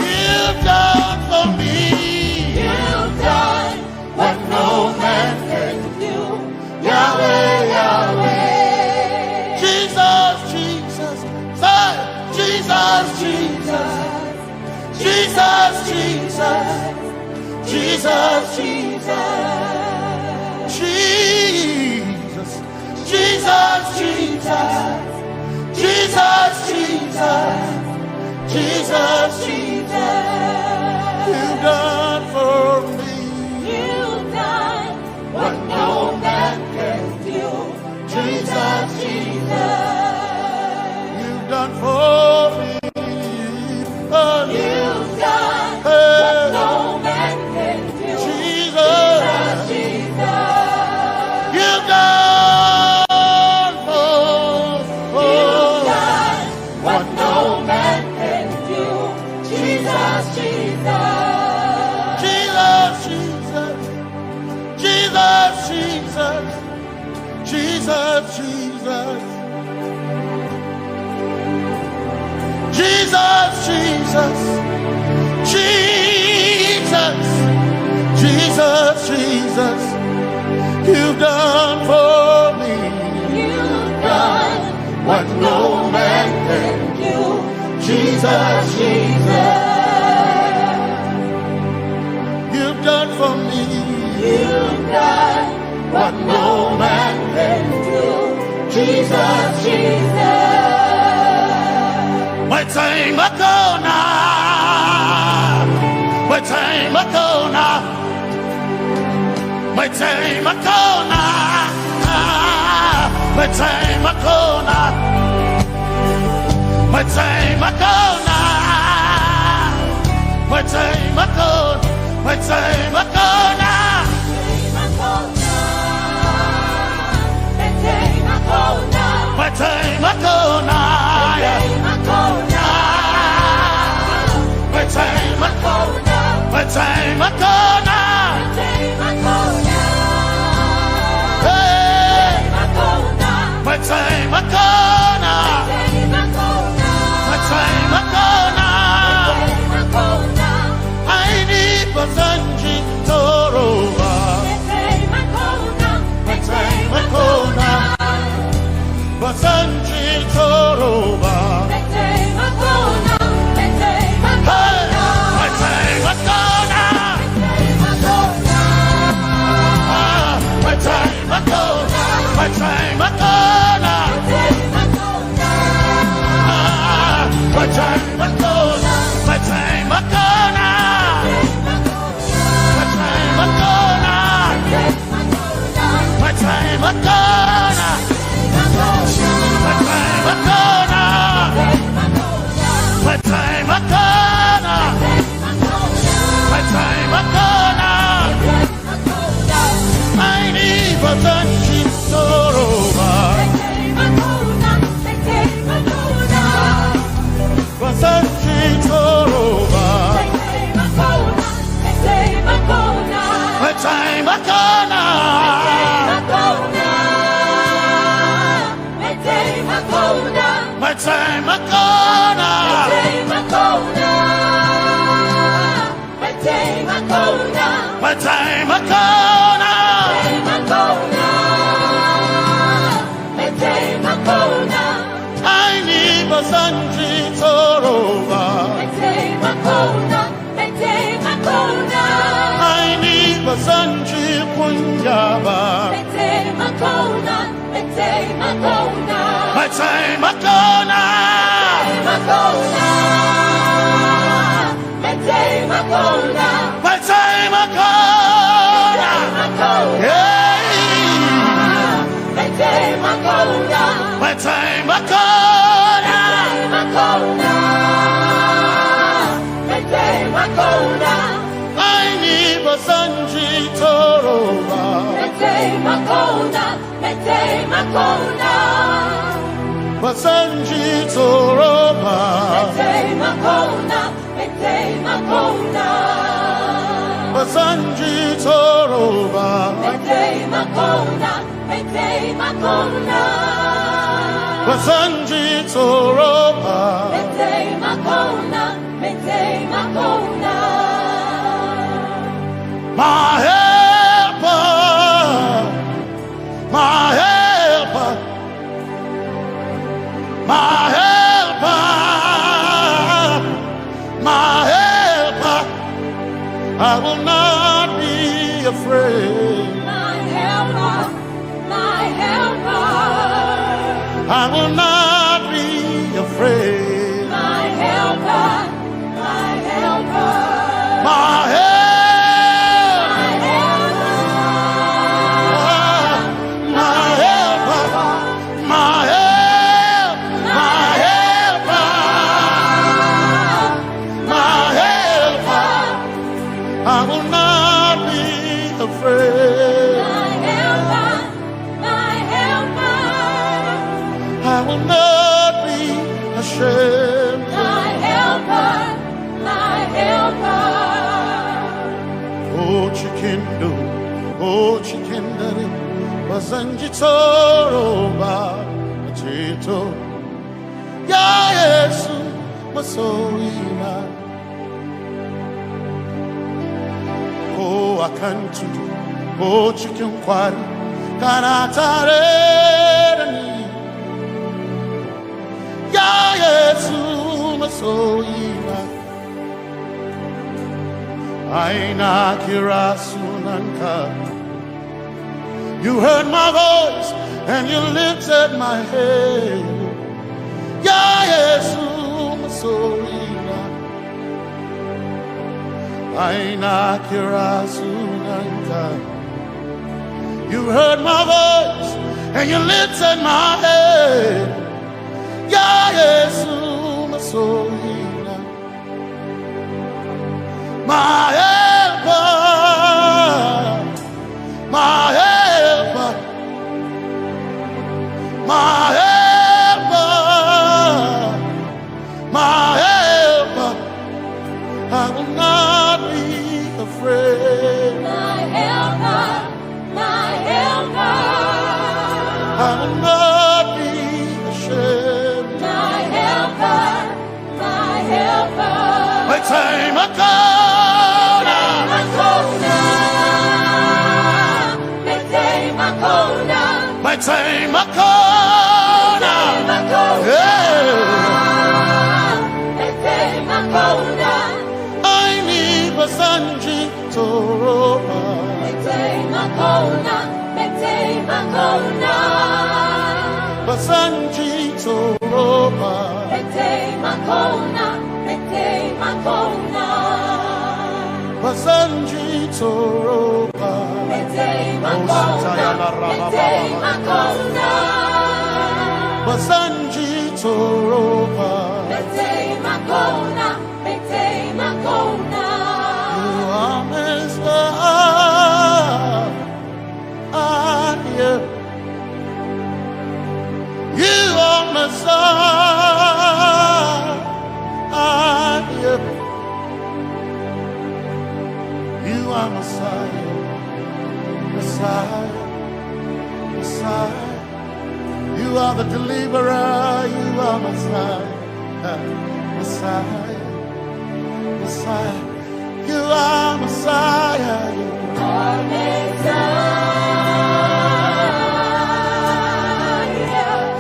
You've done for me. You've done what no man can do. Yahweh, Yahweh. Jesus, Jesus, Jesus, Jesus, Jesus, Jesus, Jesus. You've done for me. You've done what no man can do. Jesus, Jesus. You've done for me. Oh, you've done what no man can do. Jesus, Jesus. You've done for what no man can do. Jesus, Jesus. Jesus, Jesus, Jesus, you've done for me. You've done what no man can do. Jesus, Jesus, you've done for me. you've done what no man can do. Jesus, Jesus. My time ago now, my time ago now, my time ago now, my time ago now, my time ago now, my time ago, my time ago now. My time ago now, my time ago, my time ago now, hey, my time ago now, my time ago now, I need Basanji Toroba, my time ago now. Basanji Toroba. My time akona. My time akona. My time akona. My time akona. My time akona. My time akona. My time akona. My time akona. My time akona. My time akona. I need Basanji Toroba. Basanji Toroba. My time akona. My time akona. My time akona. I need Basanji Toroba. I need Basanji Punjaba. My time akona. My time akona. My time akona. Yeah. My time akona. My time akona. I need Basanji Toroba. Basanji Toroba. Basanji Toroba. Basanji Toroba. My helper, my helper, my helper, my helper. I will not be afraid. My helper, my helper. I will not be afraid. My helper, my helper. My helper. I will not be afraid. My helper, my helper. I will not be ashamed. My helper, my helper. Oh, chikindo, oh, chikindari, Basanji Toroba, Chito. Ya Yesu, masoina. Oh, akantu, oh, chicken quarry, kanatare ni. Ya Yesu masoina. Aina kirasunanka. You heard my voice and you lifted my head. Ya Yesu masoina. Aina kirasunanka. You heard my voice and you lifted my head. Ya Yesu masoina. My helper, my helper, my helper, my helper. I will not be afraid. My helper, my helper. I will not be ashamed. My helper, my helper. My time I come. My time I come. I need Basanji Toroba. Basanji Toroba. Basanji Toroba. Basanji Toroba. You are Messiah. You are Messiah. You are Messiah. Messiah, Messiah. You are the deliverer. You are Messiah. Messiah, Messiah. You are Messiah. You are Messiah.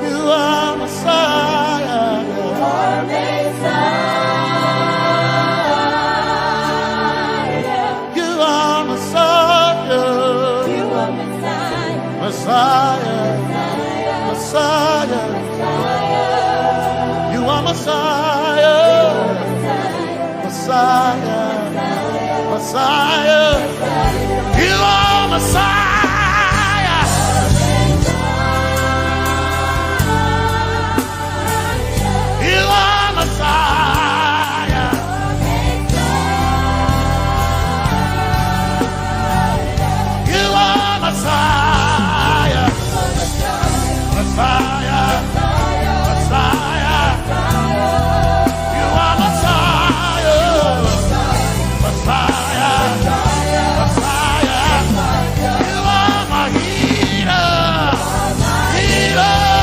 You are Messiah. You are Messiah. You are Messiah. You are Messiah. Messiah. Messiah. You are Messiah. Messiah. Messiah. You are Messiah. You are Messiah. You are Messiah. Messiah. Messiah. You are Messiah. Messiah. Messiah. You are my healer. Healer.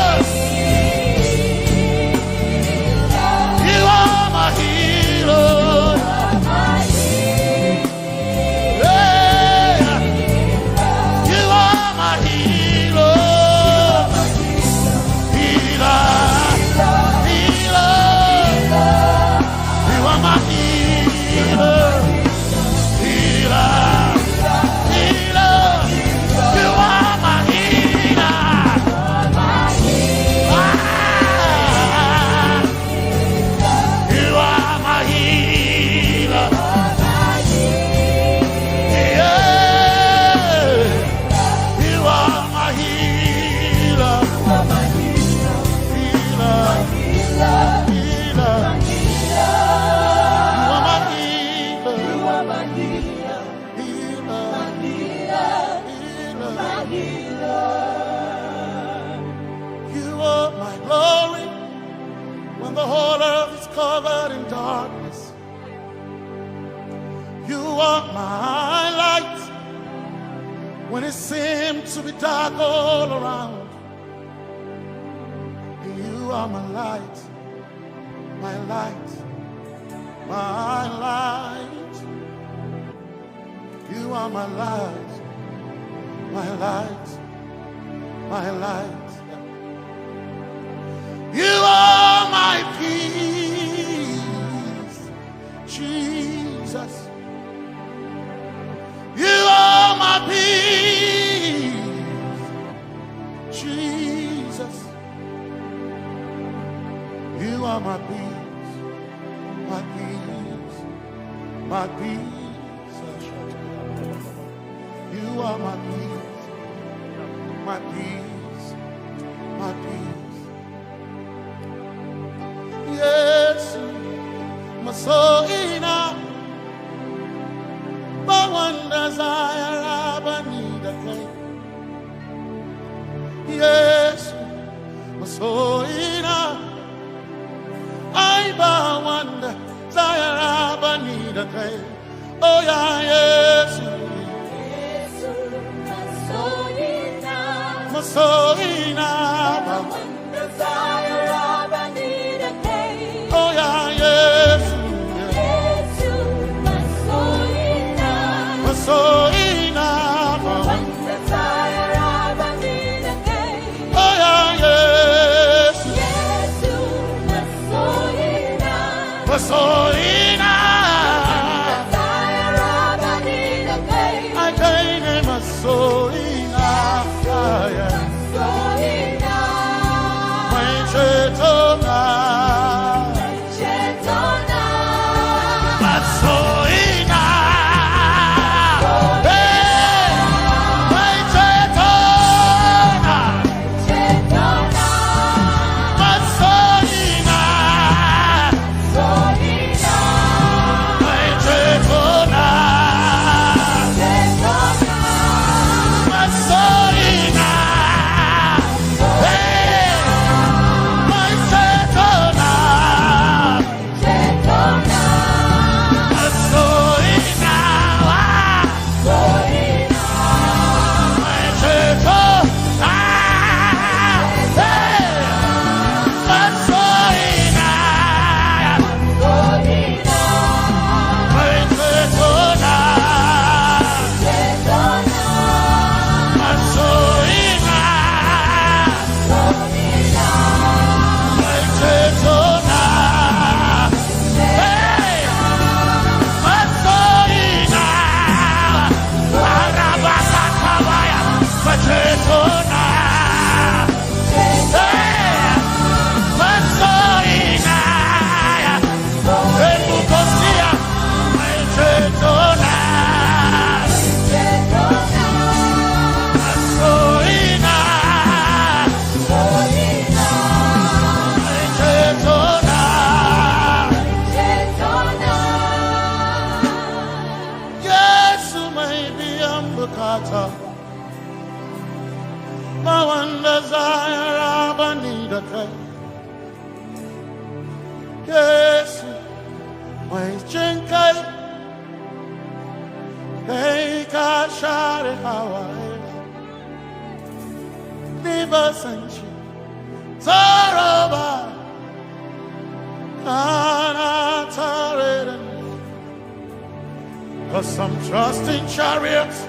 You are my healer. Yeah. You are my healer. Healer. Healer. You are my healer. Healer. Healer. You are my healer. Ah. You are my healer. Yeah. You are my healer. Healer. Healer. You are my healer. Healer. You are my glory when the whole earth is covered in darkness. You are my light when it seemed to be dark all around. You are my light, my light. my light. You are my light, my light, my light. You are my peace, Jesus. You are my peace, Jesus. You are my peace, my peace, my peace. You are my peace, my peace, my peace. Yes, my soul enough. But one desire I need a thing. Yes, my soul enough. I but one desire I need a thing. Oh yeah, yes. My soul enough. One desire I need a thing. Oh yeah, yes. So enough, one desire I need a day. Oh yeah, yes, yes, so enough, desire I need a day. I gain him a so enough, yeah, so enough. My chetona, but so enough. Some trust in chariots,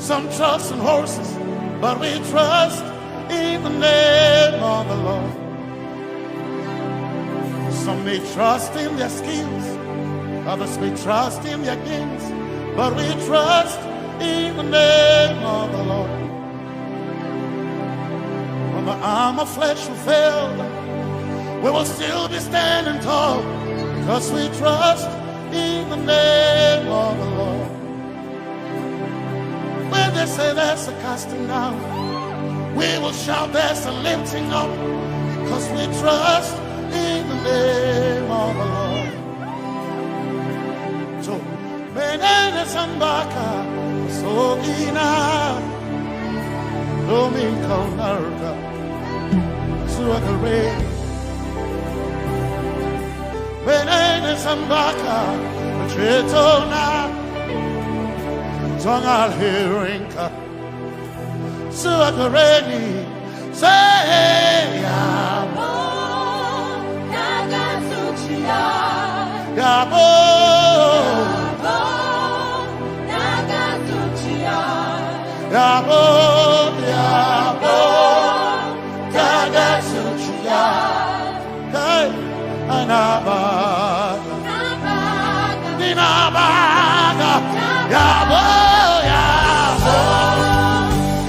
some trust in horses, but we trust in the name of the Lord. Some may trust in their skills, others may trust in their gifts, but we trust in the name of the Lord. When the arm of flesh will fail, we will still be standing tall, because we trust in the name of the Lord. When they say there's a casting down, we will shout there's a lifting up, because we trust in the name of the Lord. So, Benene Sambaka, so ina, Domingo Narga, Suakare. Benene Sambaka, Chetona, Tongal Hirinka, Suakareni, say, Yabo, Yabo, Yabo, Tagasuchiya, Hey, Anabaga, Ninabaga, Yabo, Yabo,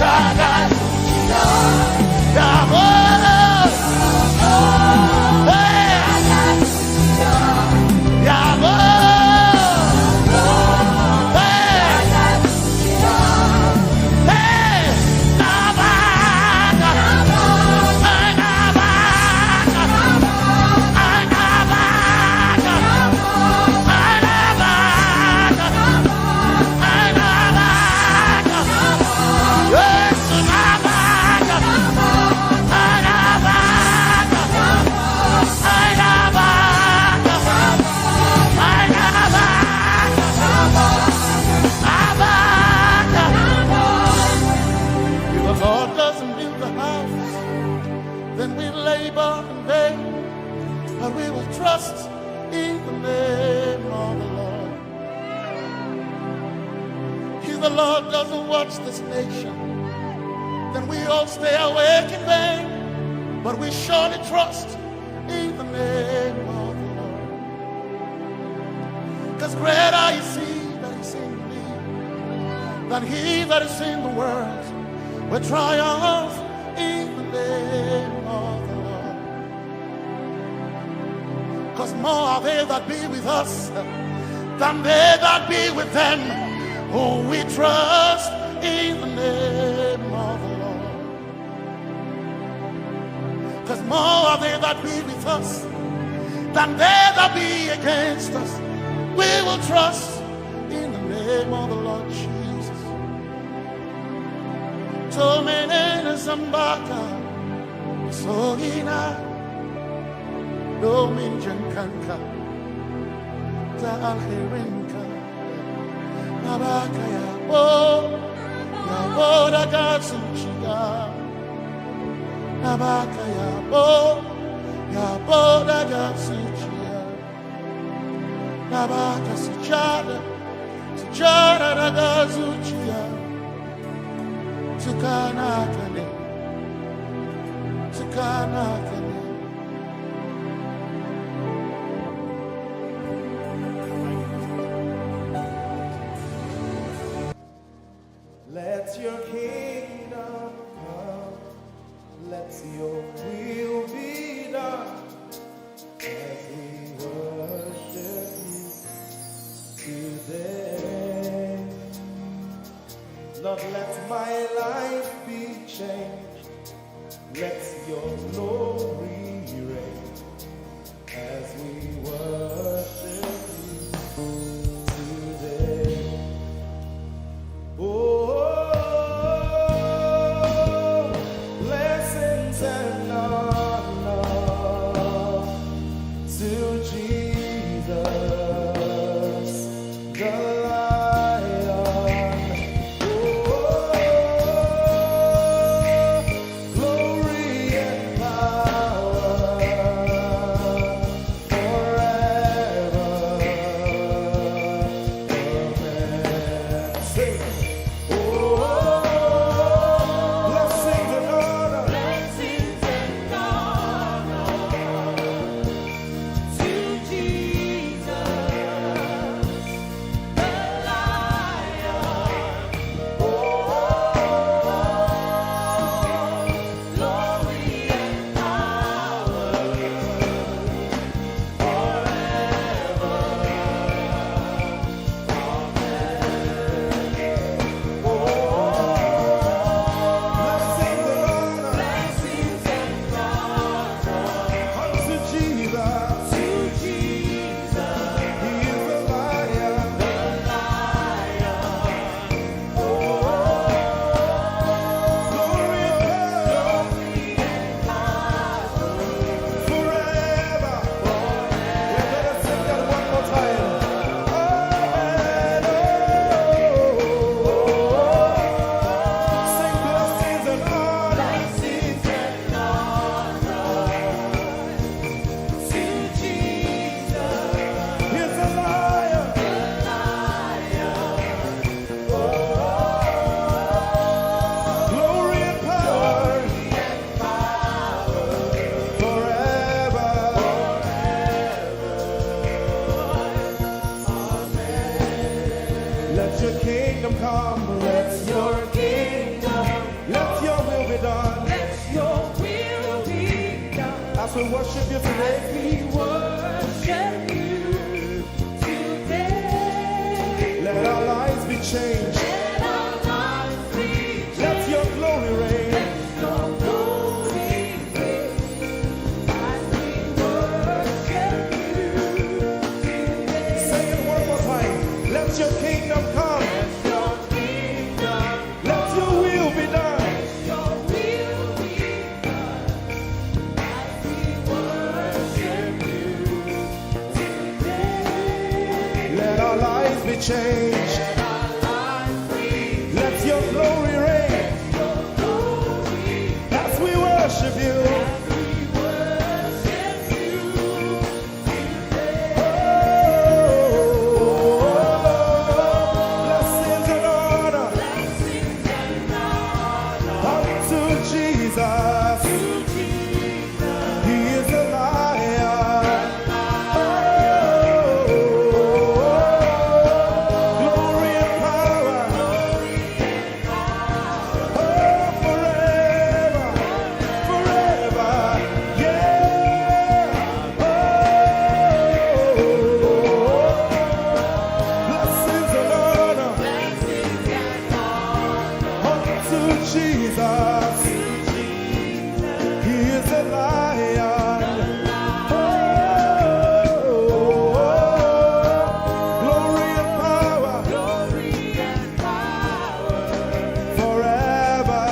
Tagasuchiya, Yabo, Hey, Yabo. Trust in the name of the Lord. If the Lord doesn't watch this nation, then we all stay awake in vain. But we surely trust in the name of the Lord. Because greater is He that is in me than he that is in the world. We triumph in the name of the Lord. Because more are they that be with us than they that be with them. Oh, we trust in the name of the Lord. Because more are they that be with us than they that be against us. We will trust in the name of the Lord Jesus. Tomenene Zambaka, Sohina. Dominjan kanka ta alherenka nabaka ya boda gatsuchiya nabaka ya boda gatsuchiya nabaka sujada gatsuchiya tukana kane Let your kingdom come, let your will be done, as we worship you today. Lord, let my life be changed, let your glory reign, as we worship you today. Oh, blessings and honor to Jesus, the Lion. Oh, glory and power Let your kingdom come. Let your kingdom. Let your will be done. Let your will be done. As we worship you today. We worship you today. Let our lives be changed. Let our lives be changed. Let your glory reign. Let your glory reign. As we worship you today. Say it one more time. Let your kingdom come. Let your kingdom. Let your will be done. Let your will be done. As we worship you today. Let our lives be changed. Let our lives be Let your glory reign. your glory. As we worship you. We worship you today. Blessings and honor Blessings and honor unto Jesus. to Jesus. He is a lion. Glory and power. Forever. Forever. Yeah. Blessings and honor Blessings and honor unto Jesus. He is a lion. Glory and power forever.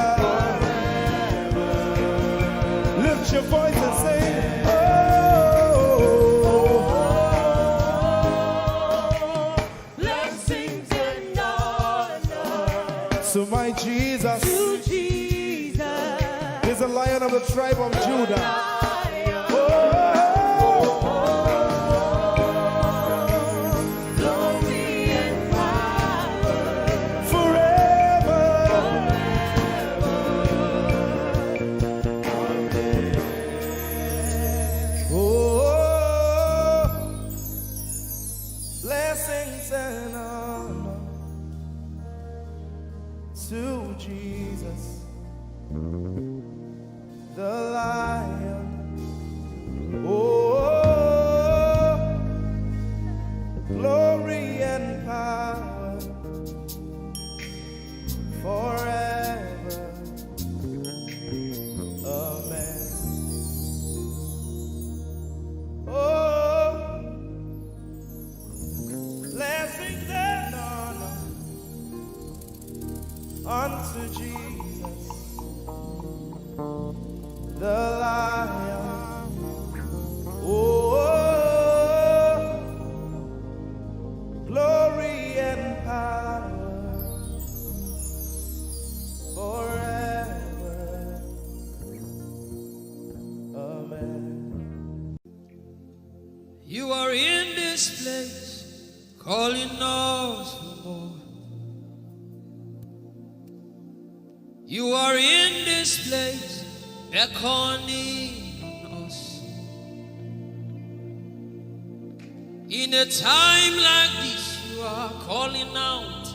Lift your voice and sing. blessings and honor So my Jesus to Jesus. is a lion of the tribe of Judah. Lion, glory and power Forever. Blessings and honor to Jesus, the Lion. Glory and power forever. Amen. Blessings and honor unto Jesus, the Lion. Glory and power forever. Amen. You are in this place, calling us for more. You are in this place, beckoning us. In a time like this, you are calling out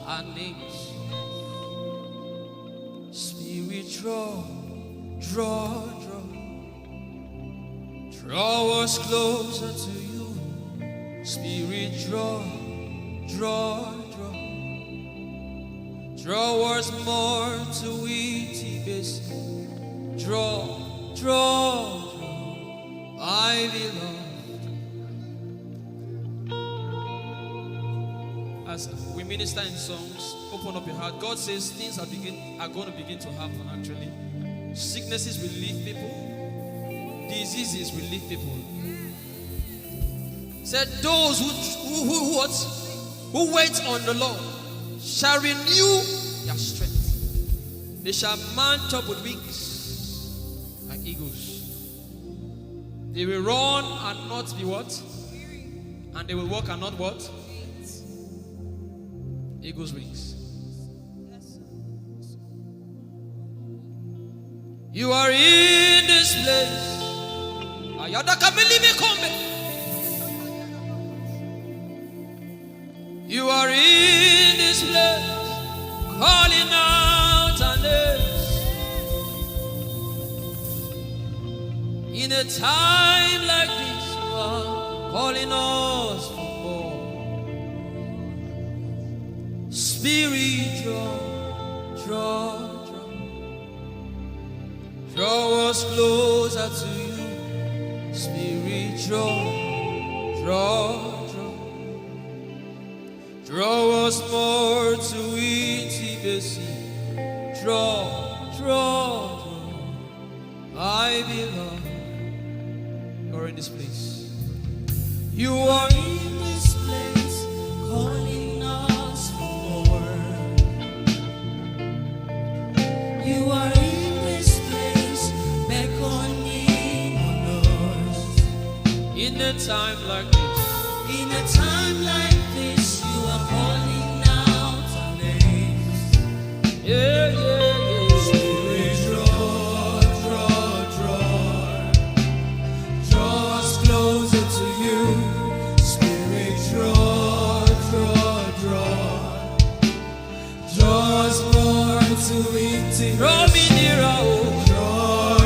our names. Spirit, draw, draw, draw. Draw us closer to you. Spirit, draw, draw, draw. Draw us more to Ehi Moses. Draw, draw, draw. I belong. As we minister in songs, open up your heart. God says things are going to begin to happen actually. Sicknesses will leave people. Diseases will leave people. Said those who wait on the Lord shall renew their strength. They shall mount up with wings like eagles. They will run and not be what? And they will walk and not what? Eagle's wings. You are in this place. You are in place, calling out our names. In a time like this, you are calling us for more. Spirit, draw us closer to you. Spirit, draw us more to intimacy. Draw, I belong. You're in this place. You are in this place, calling us for more. You are in this place, beckoning on us. In a time like this, in a time like this, you are calling out our names. Yeah. Spirit, draw us closer to you. Spirit, draw us more to intimacy. Draw me nearer, oh. Draw,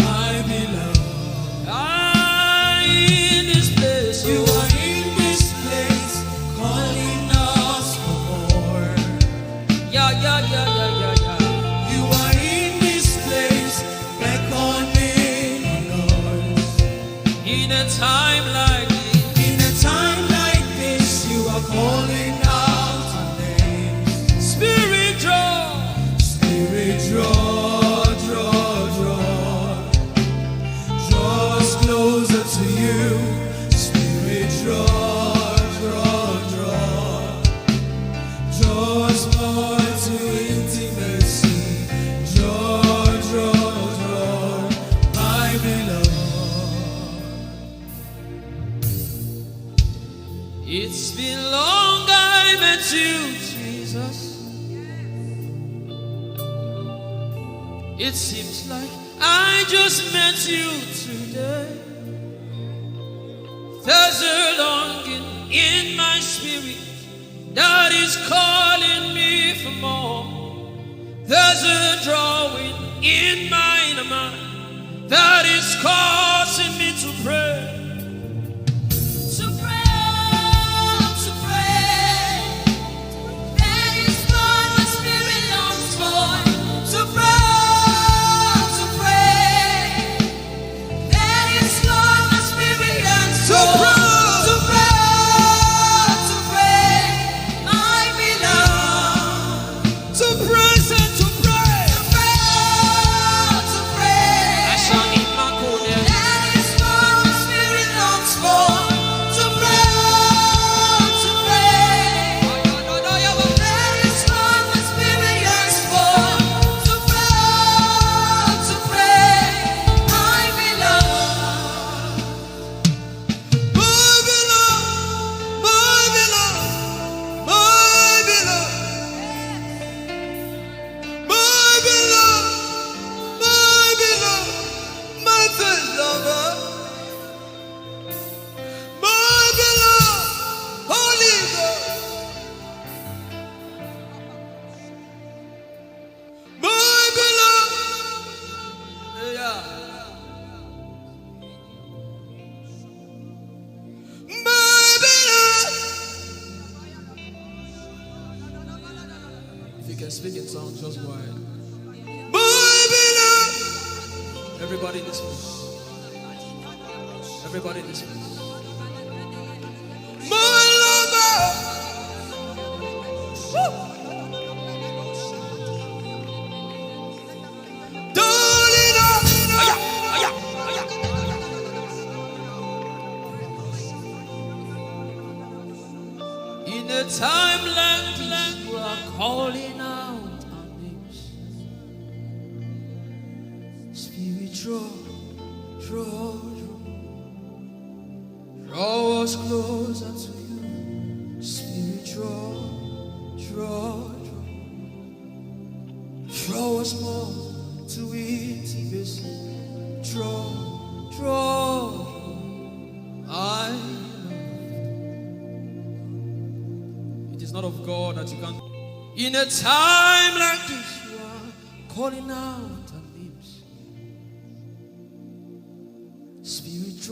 I belong. In this place, you are in this place, calling us for more. Yeah. You are in this place, beckoning on us. In a time like this, you are calling out our names. Spirit, draw us closer to you. Spirit, draw us more to intimacy. Draw, I belong. It's been long I met you, Jesus. It seems like I just met you today. There's a longing in my spirit that is calling me for more. There's a drawing in my mind that is causing me to pray. That is what my spirit longs for. To pray. That is what my spirit yearns for. To pray, I belong. To praise and to pray. To pray. That is what my spirit longs for. To pray. That is what my spirit yearns for. To pray, I belong. If you can speak in tongues, just go ahead. Everybody in this place. Everybody in this place. In a time like this, you are calling out our names. Spirit, draw us closer to you. Spirit, draw us more to intimacy. Draw, I is not of God that you can't. In a time like this, you are calling out our names. Spirit,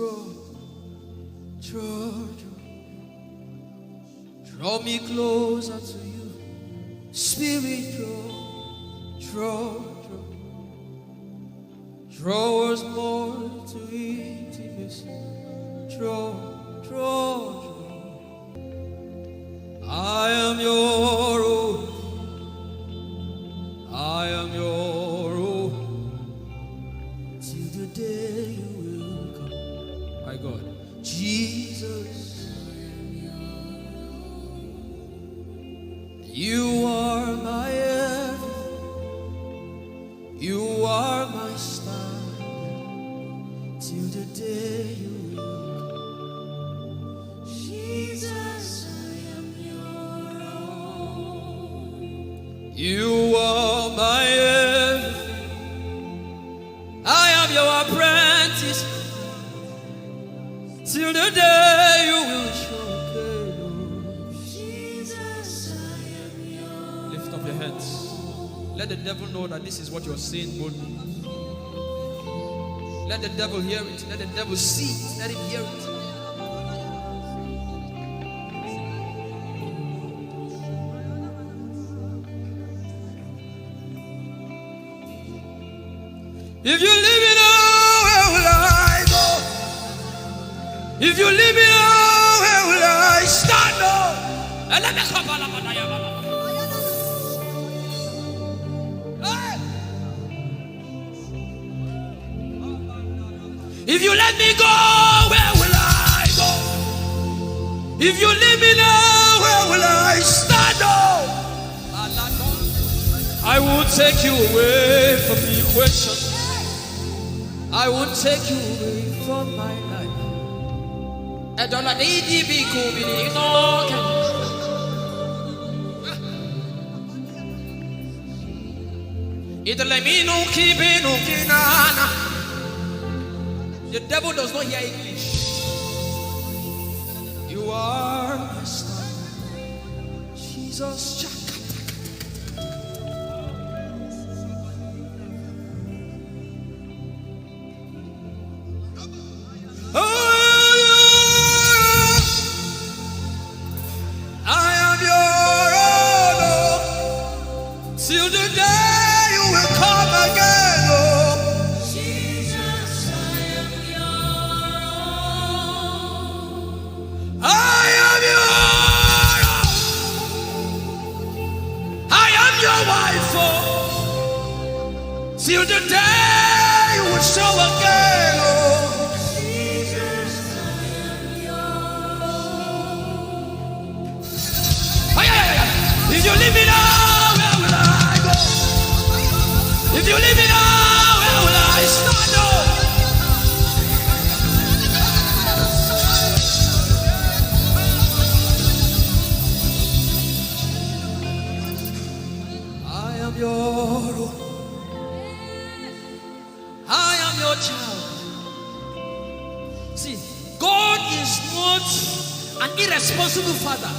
draw me closer to you. Spirit, draw us more to intimacy. Draw. I am your own. I am your own. Till the day you will come. My God. Jesus. You are my everything. You are my star. Till the day you will come. Jesus, I am your own. You are my everything. I am your apprentice. Till the day you will show. Lift up your hands. Let the devil know that this is what you're saying boldly. Let the devil hear it. Let the devil see it. Let him hear it. If you leave me now, where will I go? If you leave me now, where will I stand up? If you let me go, where will I go? If you leave me now, where will I stand up? I will take you away from the equation. I will take you away from my life. The devil does not hear English. You are my star, Jesus. Till the day you will come again, oh Jesus, I am your own. I am your own. I am your wife, oh. Till the day you will show again, oh Jesus, I am your own. If you leave me now, if you leave me now, where will I stand up? I am your own. I am your child. See, God is not an irresponsible father.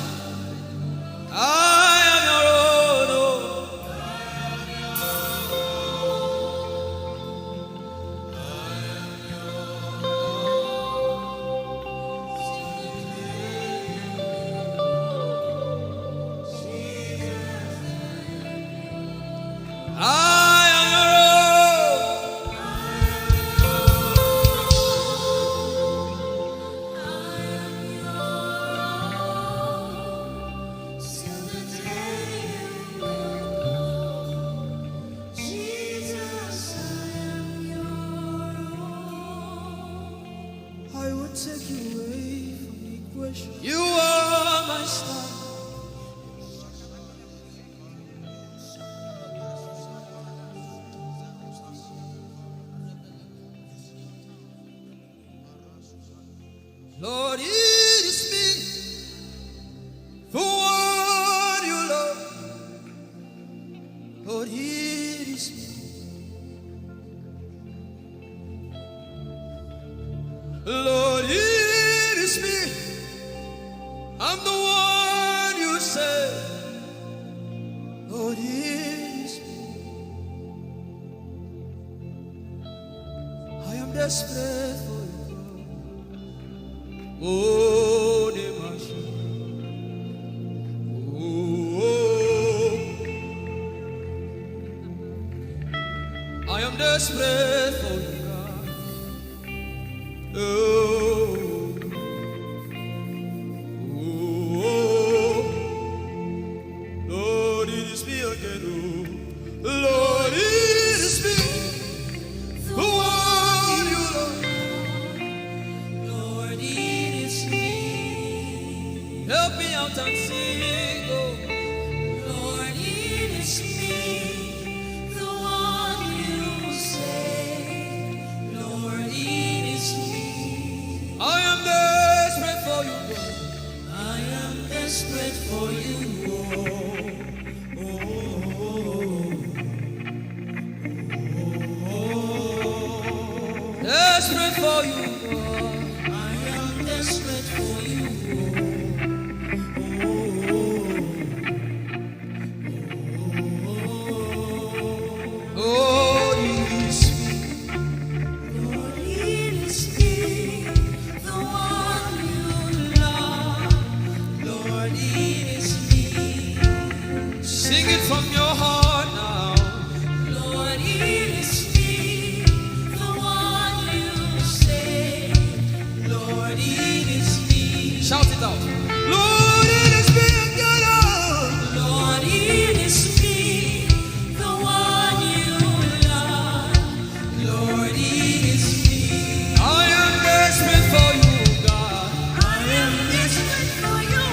I am your own. You are my star. Lord, it is me, the one you love. Lord, it is me. Lord, it is me. I'm the one you say, Lord, is me. I am desperate for you. Oh, Demasha. Oh, I am desperate for you, God. Oh, oh, Lord, it is me again. Oh, Lord, it is me. The one you love. Lord, it is me. Help me out and sing. Oh, Lord, it is me. The one you say. Lord, it is me. I am desperate for you, God. I am desperate for you. Desperate for you, God. I am desperate for you. Oh, it is me. Lord, it is me, the one you love. Lord, it is me. Sing it from your heart now. Lord, it is me, the one you say. Lord, it is me. Shout it out. Lord, it is me again. Lord, it is me, the one you love. Lord, it is me. I am desperate for you, God. I am desperate for you.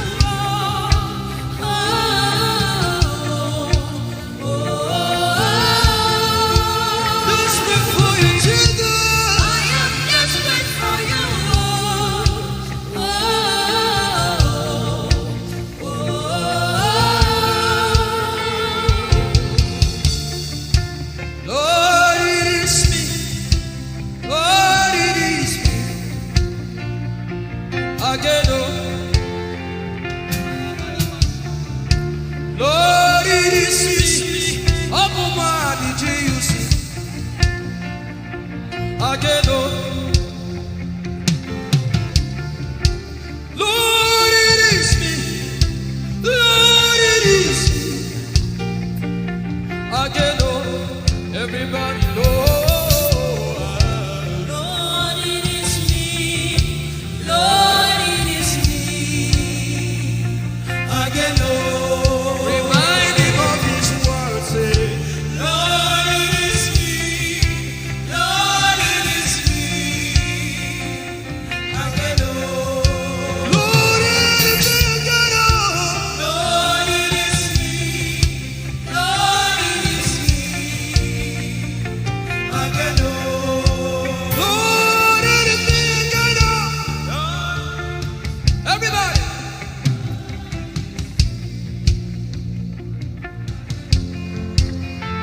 Desperate for you, Jesus. I am desperate for you. Lord, it is me. Lord, it is me. Again, oh. Lord, it is me. Omatade, Jesus. Again, oh. Lord, it is me. Lord, it is me. Again, oh. Everybody, Lord. Lord, it is me. Lord, it is me. Again, oh. Remind him of his word, say, Lord, it is me. Lord, it is me. Again, oh. Lord, it is me again, oh. Lord, it is me. Lord, it is me. Again, oh. Lord, it is me again, oh. Everybody.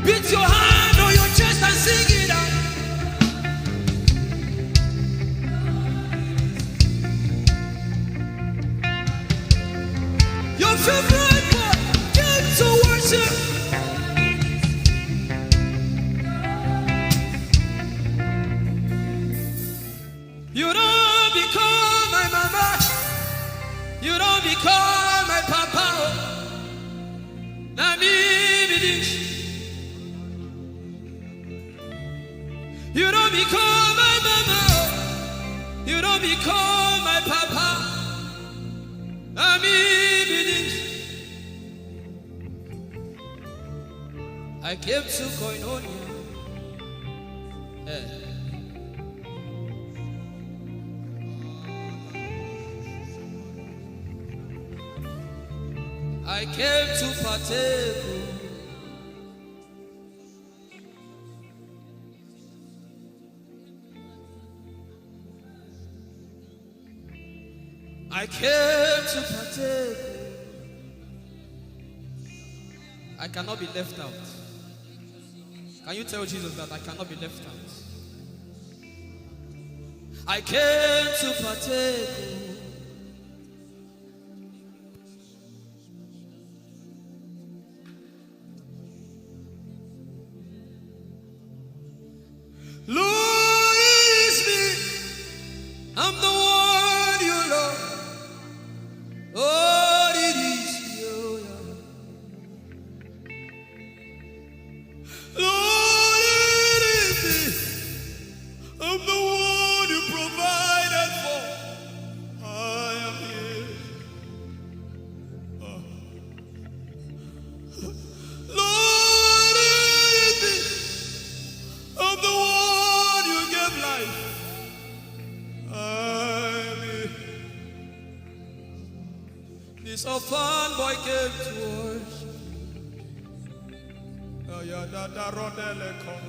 Beat your hand on your chest and sing it out. Your favorite part, get to worship. You don't become my mama. You don't become my papa. Na me be this. You don't become my mama. You don't become my papa. Na me be this. I came to Koinonia. I came to partake. I came to partake. I cannot be left out. Can you tell Jesus that I cannot be left out? I came to partake. This orphan boy came to worship. Ayadada rodele kon.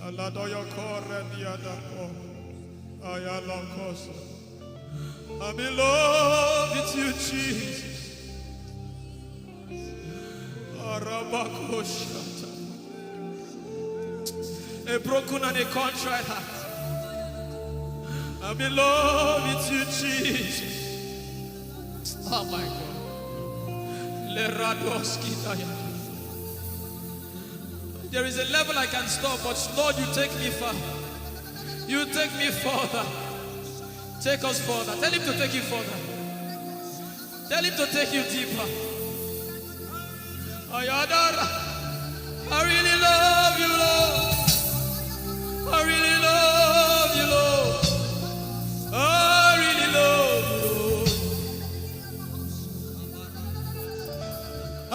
Aladoyo kore diadako. Ayalokoso. I'm in love with you, Jesus. Arabakoshata. A broken and a contrite heart. I'm in love with you, Jesus. Oh my God. There is a level I can stop, but Lord, you take me far. You take me further. Take us further. Tell him to take you further. Tell him to take you deeper. Ayadara. I really love you, Lord. I really love you, Lord. I really love you, Lord.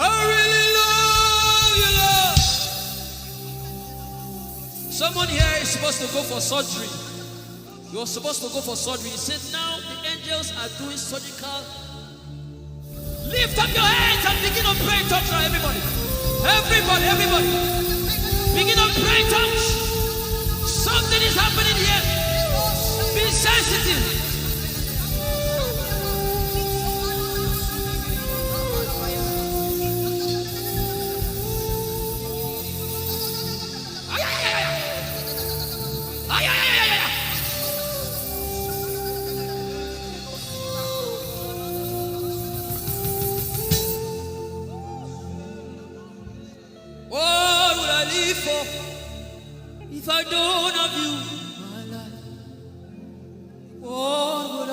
I really love you, Lord. Someone here is supposed to go for surgery. You're supposed to go for surgery. He said, now the angels are doing surgical. Lift up your hands and begin to pray in tongues now, everybody. Everybody. Begin to pray in tongues. Something is happening here. Be sensitive. If I don't have you, my life, what would I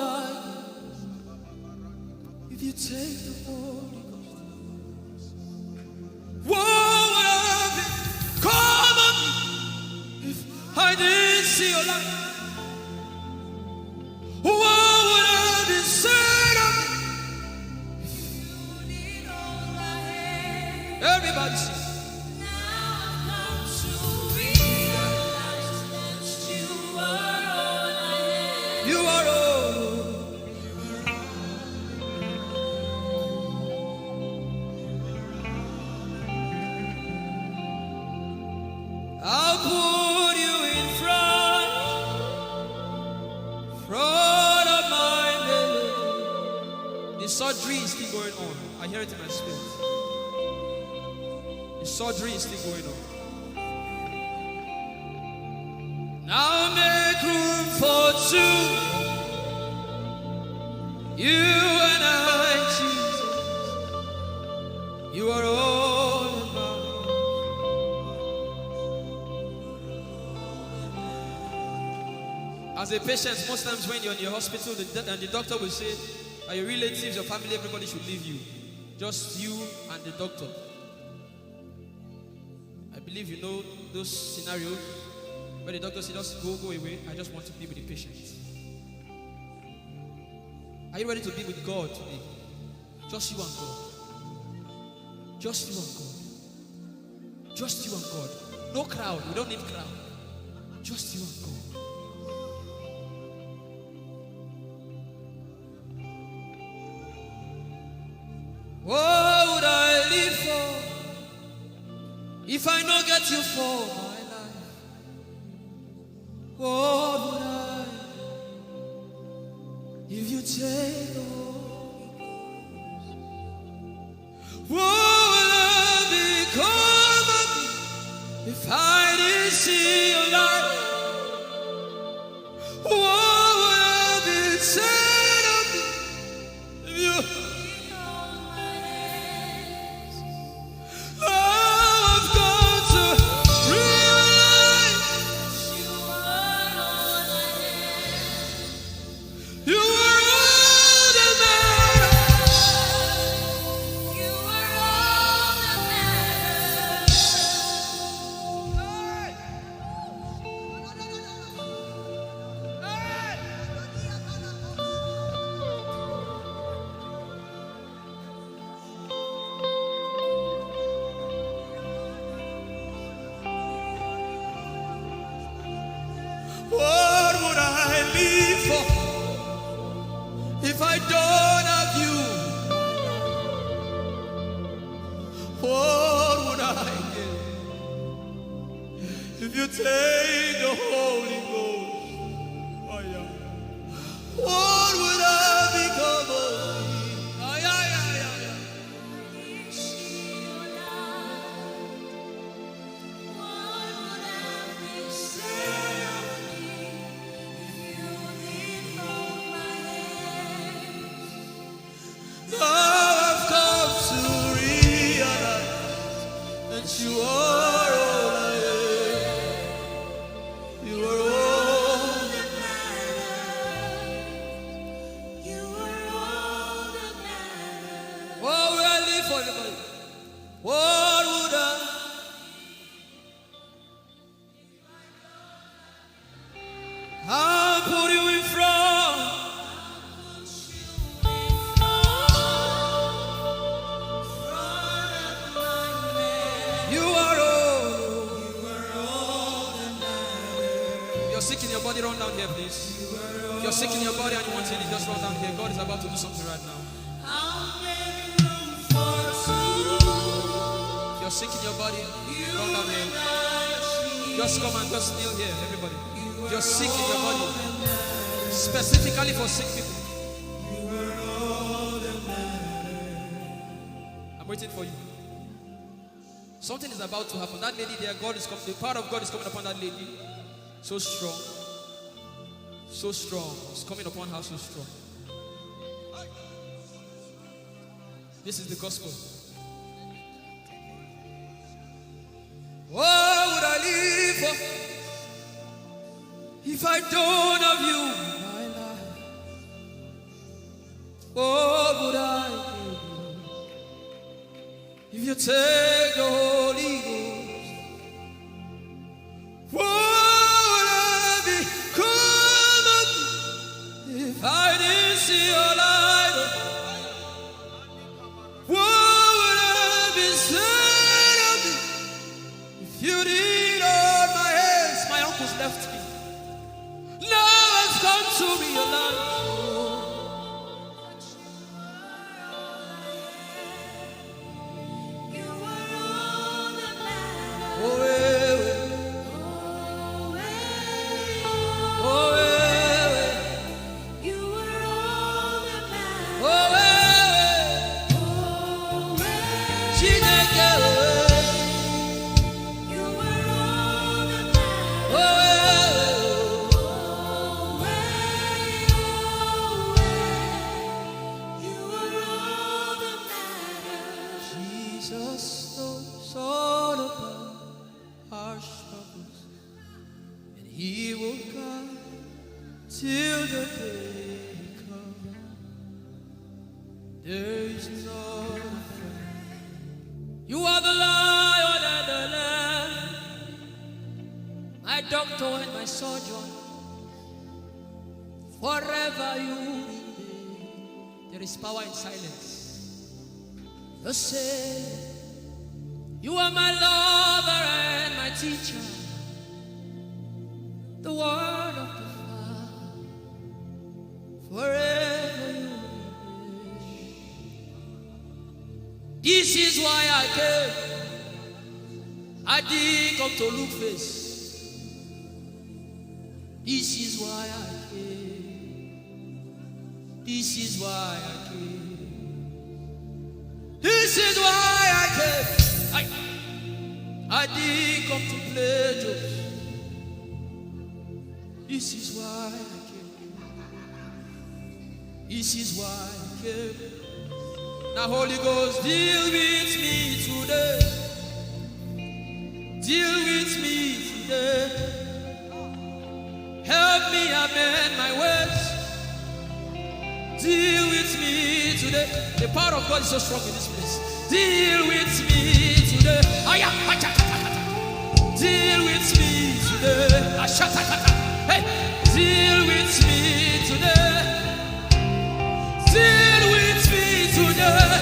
give? If you take the Holy Ghost, what would I have? Come on me, if I didn't see your light, what would I have said of me? If you need all my hand, everybody sing. You are all. I'll put you in front of my belly. The surgery is still going on. I hear it in my spirit. The surgery is still going on. Now make room for two. You and I, Jesus. You are all about. As a patient, most times when you're in your hospital, the doctor will say, are your relatives, your family, everybody should leave you. Just you and the doctor. I believe you know those scenarios. But the doctor said, just go away. I just want to be with the patient. Are you ready to be with God today? Just you and God. Just you and God. Just you and God. No crowd. We don't need crowd. Just you and God. What would I live for if I not get you for my life? What would I if you take the Holy Ghost? What would I become of me if I didn't see your light? What would I be said of me if you? I've got to realize you are all that matters. You are all that matters. What would I live for if I don't have you? you take the Holy Ghost, oh yeah, what would I become of me? Oh yeah, yeah, yeah, yeah. Now I've come to realize that you are all I am. You are all that matters. You are all that matters. What would I live for, everybody? What would I? I'll put you in front. You are all. If you're sick in your body, run down here, please. If you're sick in your body and you want healing, just run down here. God is about to do something right now. If you're sick in your body, run down here. Just come and just kneel here, everybody. If you're sick in your body, specifically for sick people. I'm waiting for you. Something is about to happen. That lady there, God is coming. The power of God is coming upon that lady. So strong. So strong. It's coming upon her so strong. This is the gospel. What would I live for if I don't have you in my life? What would I do if you take the Holy Ghost? What would I become of me if I didn't see your light? What would I be said of me if you did hold my hands? My uncles left me. Now I've come to realize. Forever you remain. There is power in silence. You say, you are my lover and my teacher, the word of the Father. Forever you remain. This is why I came. I didn't come to look face. This is why I came. This is why I came. This is why I came. I didn't come to play jokes. This is why I came. This is why I came. Now Holy Ghost, deal with me today. Deal with me today. Help me amend my ways. Deal with me today. The power of God is so strong in this place. Deal with me today. Deal with me today. Hey, deal with me today. Deal with me today.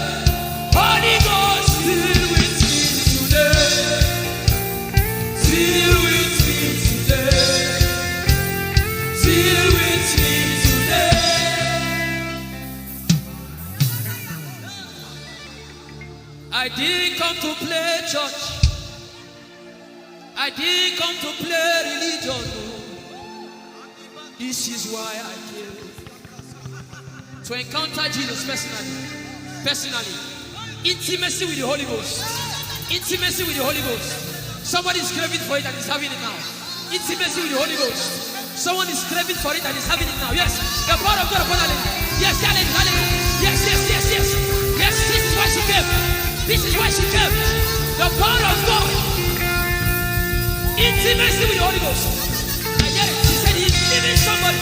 Holy Ghost, deal with me today. Deal with me today. Deal with me today. I didn't come to play church. I I didn't come to play religion. This is why I came. To encounter Jesus personally. Intimacy with the Holy Ghost. Intimacy with the Holy Ghost. Somebody is craving for it and is having it now. Intimacy with the Holy Ghost. Someone is craving for it and is having it now. Yes. The power of God upon her. Yes, hallelujah. Yes. Yes, this is why she came. This is why she came. The power of God. Intimacy with the Holy Ghost. I get it. She said he's giving somebody.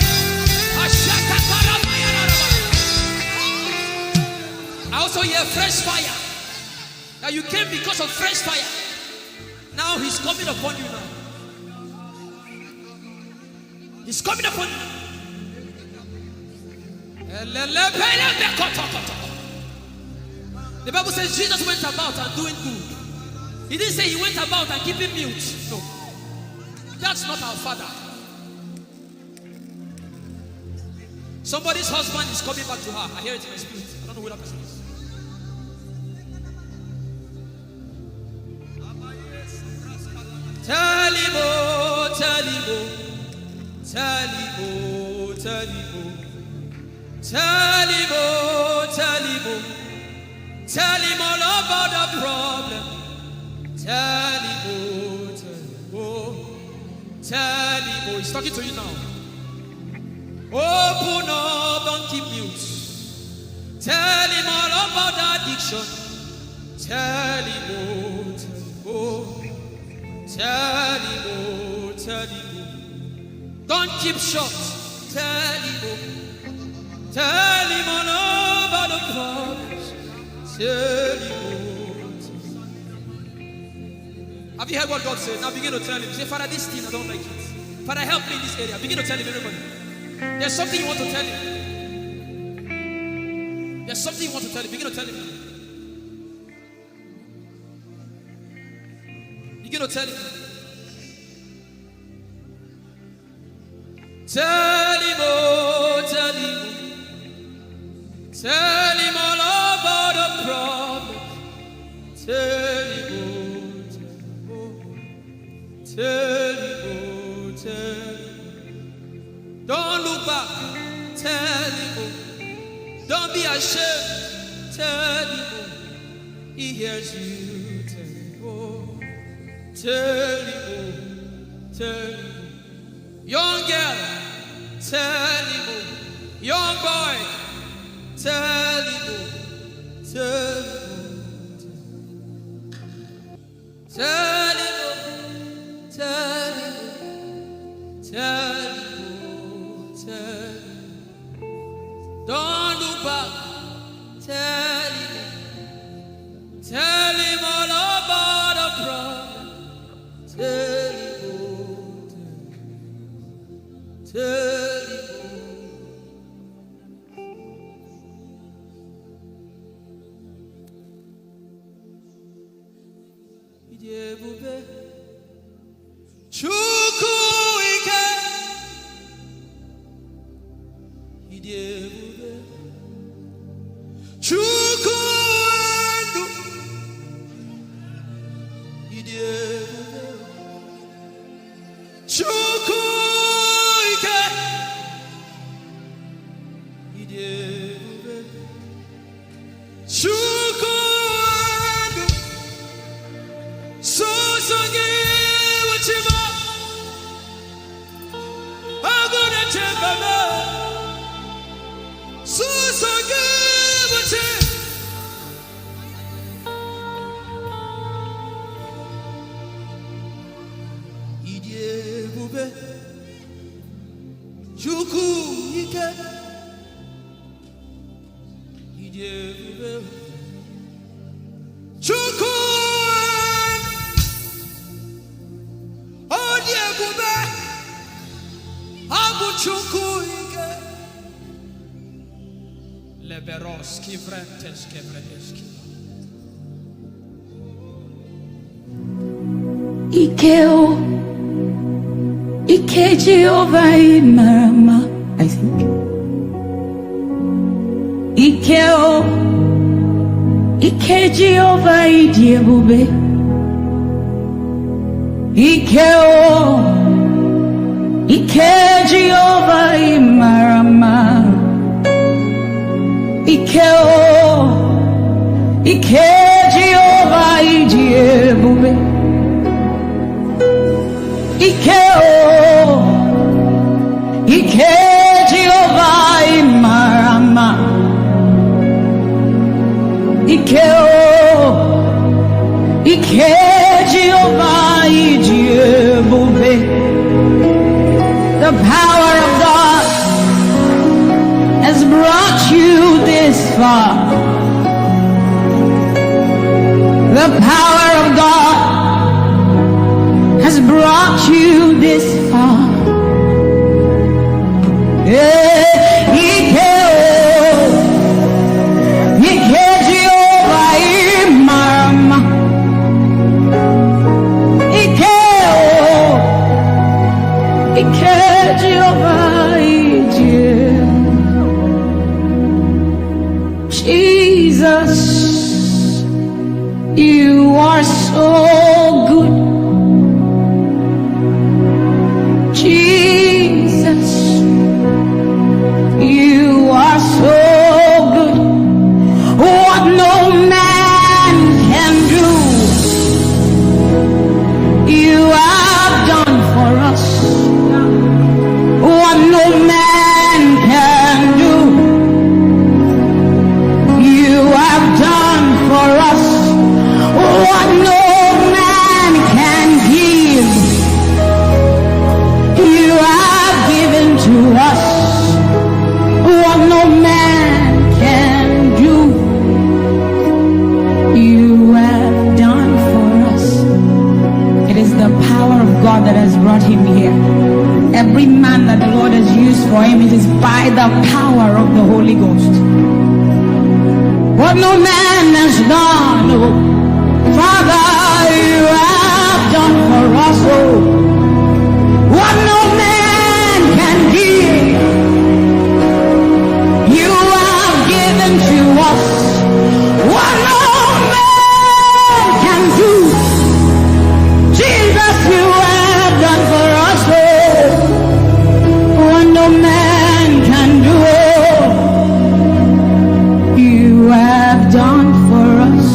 I also hear fresh fire. Now you came because of fresh fire. Now he's coming upon you now. He's coming upon you. The Bible says Jesus went about and doing good. He didn't say he went about and keeping mute. No. That's not our Father. Somebody's husband is coming back to her. I hear it in my spirit. I don't know who that person is. Tell him, oh, tell him, oh. Tell him, oh, tell him, oh. Tell him, oh, tell him, oh. Tell him all about the problem. Tell him, oh, tell him, oh. Tell him, oh. He's talking to you now. Open up, don't keep mute. Tell him all about the addiction. Tell him, oh, tell him, oh. Tell him, oh, tell him, oh. Don't keep short. Tell him, oh. Tell him all about the problems. Tell him, oh. Have you heard what God said? Now begin to tell him. Say, Father, this thing I don't like it. Father, help me in this area. Begin to tell him, everybody. There's something you want to tell him. There's something you want to tell him. Begin to tell him. Begin to tell him. Tell him, oh, tell him. Tell him all about the problem. Tell him, oh, tell him, oh. Tell him. Don't look back. Tell him, oh. Don't be ashamed. Tell him, oh. He hears you. Tell him, oh. Tell him, oh. Tell him, oh. Young girl, tell him, oh. Young boy, tell him, oh. Tell him, oh. Tell him, oh. Tell him, oh. Tell him, oh. Tell him. Don't look back. Tell him, oh. Tell him all about the problem. Tell him, oh. Tell him, oh. Ijeoma Chukwu ike. Ijeoma Chukwu ndu. Ijeoma Chukwu ike. Ijeoma Chukwu ndu. Songi wachima. Agone chembama. Songi wachima. Ijeoma Chukwu ike. Ijeoma Chukwu. Ojeoma Abu Chukwu ike. Leberoski Vrenteski Vredeski. Ikeo, Ike Jehovah Marama, I think. Ikeo, Ike Jehovah Idiebube. Ike Jehovah Imarama. Ike Jehovah Ijeoma. Ike Jehovah Imarama. Ike Jehovah Ijeoma. The power of God has brought you this far. The power of God has brought you this far. Jesus, you are so good. Jesus, you are so good. What no man can do, you have done for us. What no man can do, you have done for us. What no man can give, you have given to us. What no man can do, you have done for us. It is the power of God that has brought him here. Every man that the Lord has used for him, it is by the power of the Holy Ghost. What no man has done, oh, Father, you have done for us, oh. What no man can give, you have given to us. What no man can do, Jesus, you have done for us, oh. What no man can do, oh, you have done for us.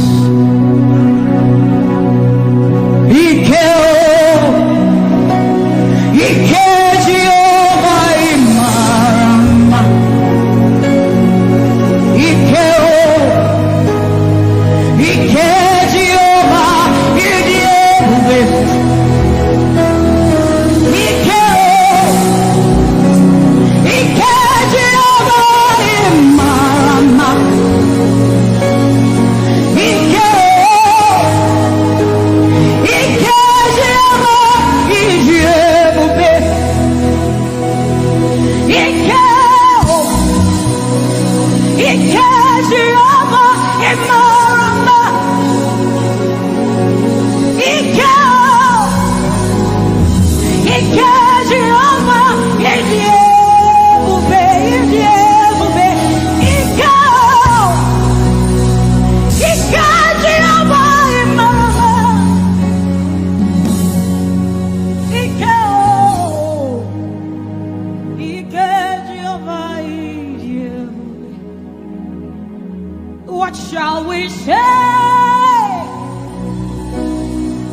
What shall we say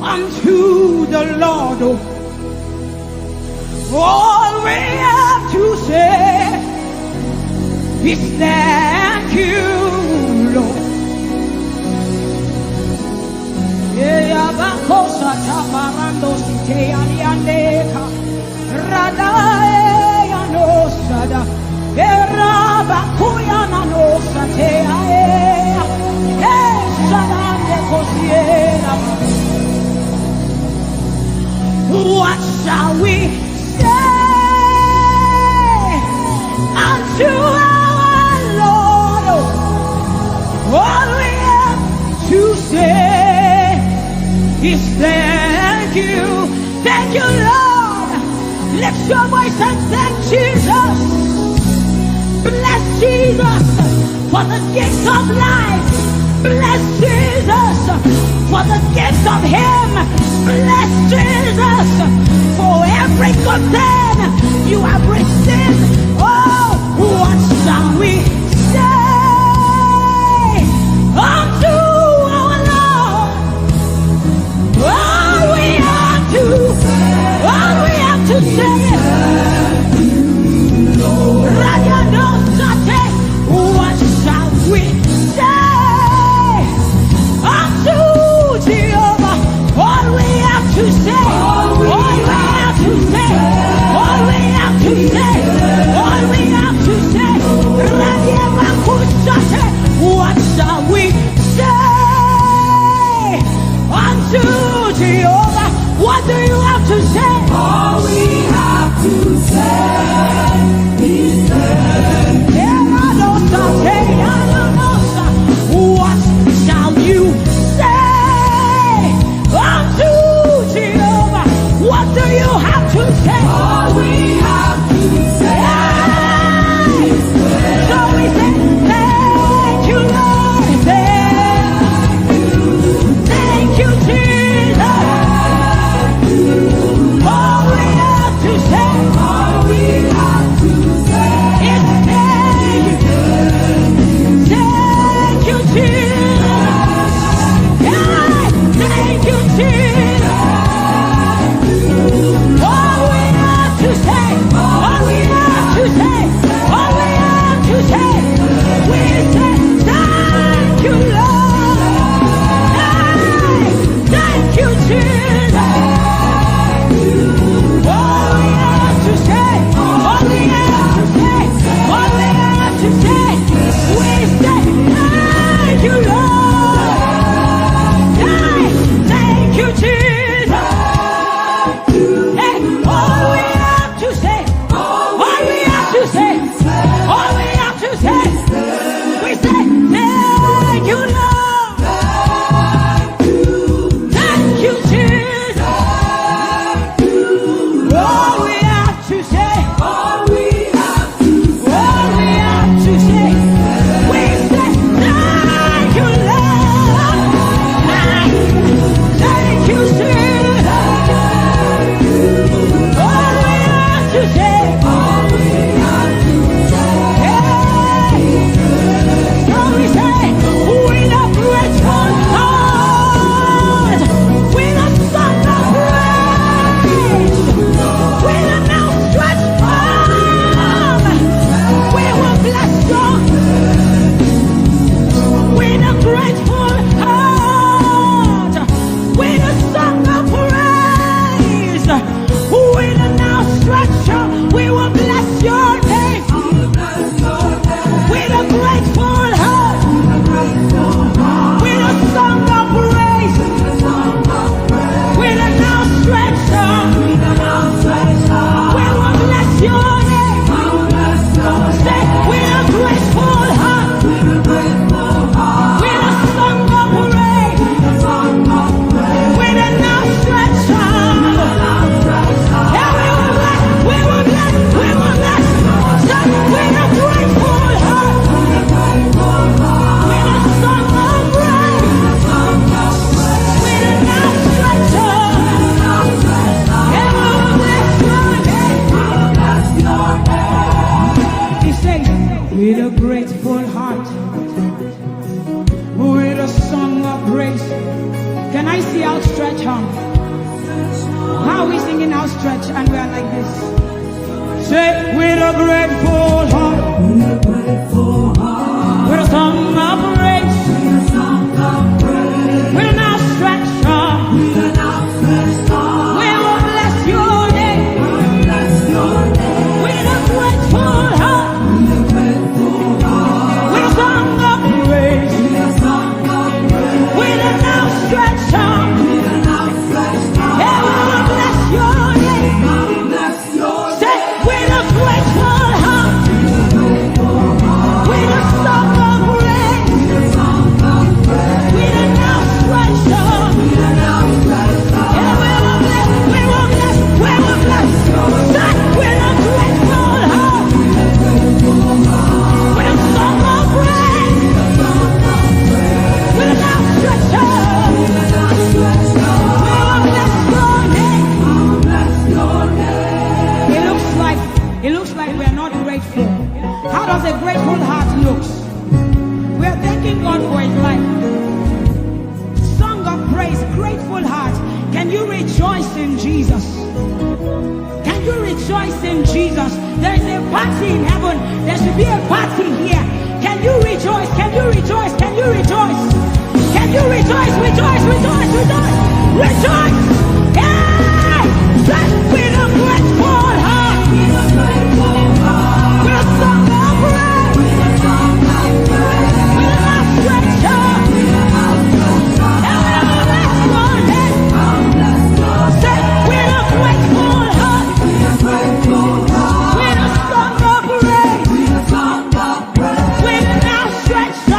unto the Lord? All we have to say is thank you, Lord. What shall we say unto our Lord? All we have to say is thank you. Thank you, Lord. Lift your voice and thank Jesus. Bless Jesus for the gift of life. Bless Jesus for the gift of him. Bless Jesus for every good thing you have received. Oh, what shall we say unto our Lord? All we have to say what shall we say unto Jehovah? All we have to say, all we have to say, all we have to say, all we have to say. What shall we say unto Jehovah? What do you have to say? All we have to say is what shall you say unto Jehovah? What do you have to say? all we have to say. So we say, thank you, Lord. Thank you, Jesus. All we have to say, All we have to say is thank you, Jesus. Yeah, thank you, Jesus. All we have to say, all we have to say, all we have to say, we say thank you, Lord. Hey, thank you, Jesus. All we have to say, all we have to say, all we have to say, we say thank you, Lord. Hey, thank you, Jesus. Hey, all we have to say, all we have to say, all we have to say, we say thank you, Lord. Thank you, Jesus. All we have to say, all we have to all we have to say, we say thank you, Lord. Thank you, Jesus. All we have to say, all we have to hey. So we say, with a grateful heart, with a song of praise, with an outstretched arm, we will bless God. With a grateful heart, with a song of praise, with an outstretched arm, we will bless your name. With a grateful heart, with a song of praise, with an outstretched arm, we will bless your name. Say, with a grateful heart, with a song of praise, with an outstretched arm. Yeah, we will bless, we will bless. Say, with a grateful heart, with a song of praise, with an outstretched arm. Yeah, we will bless your name. He says, with a grateful heart, with a song of praise. Can I see outstretched arm? How are we singing outstretched and we are like this? Say, with a grateful heart, with a song of praise, with an outstretched arm, we will bless your name. With a grateful heart, with a song of praise, with an outstretched arm, yeah, we will bless your name. Say, with a grateful heart, with a song of praise, God for his life. Song of praise, grateful heart. Can you rejoice in Jesus? Can you rejoice in Jesus? There is a party in heaven. There should be a party here. Can you rejoice? Can you rejoice? Can you rejoice? Can you rejoice? Rejoice, rejoice, rejoice, rejoice! Hey! Set with a grateful heart. With a song of praise. With a outstretched arm. And we'll bless your name. Set with a grateful heart. With a song of praise. With an outstretched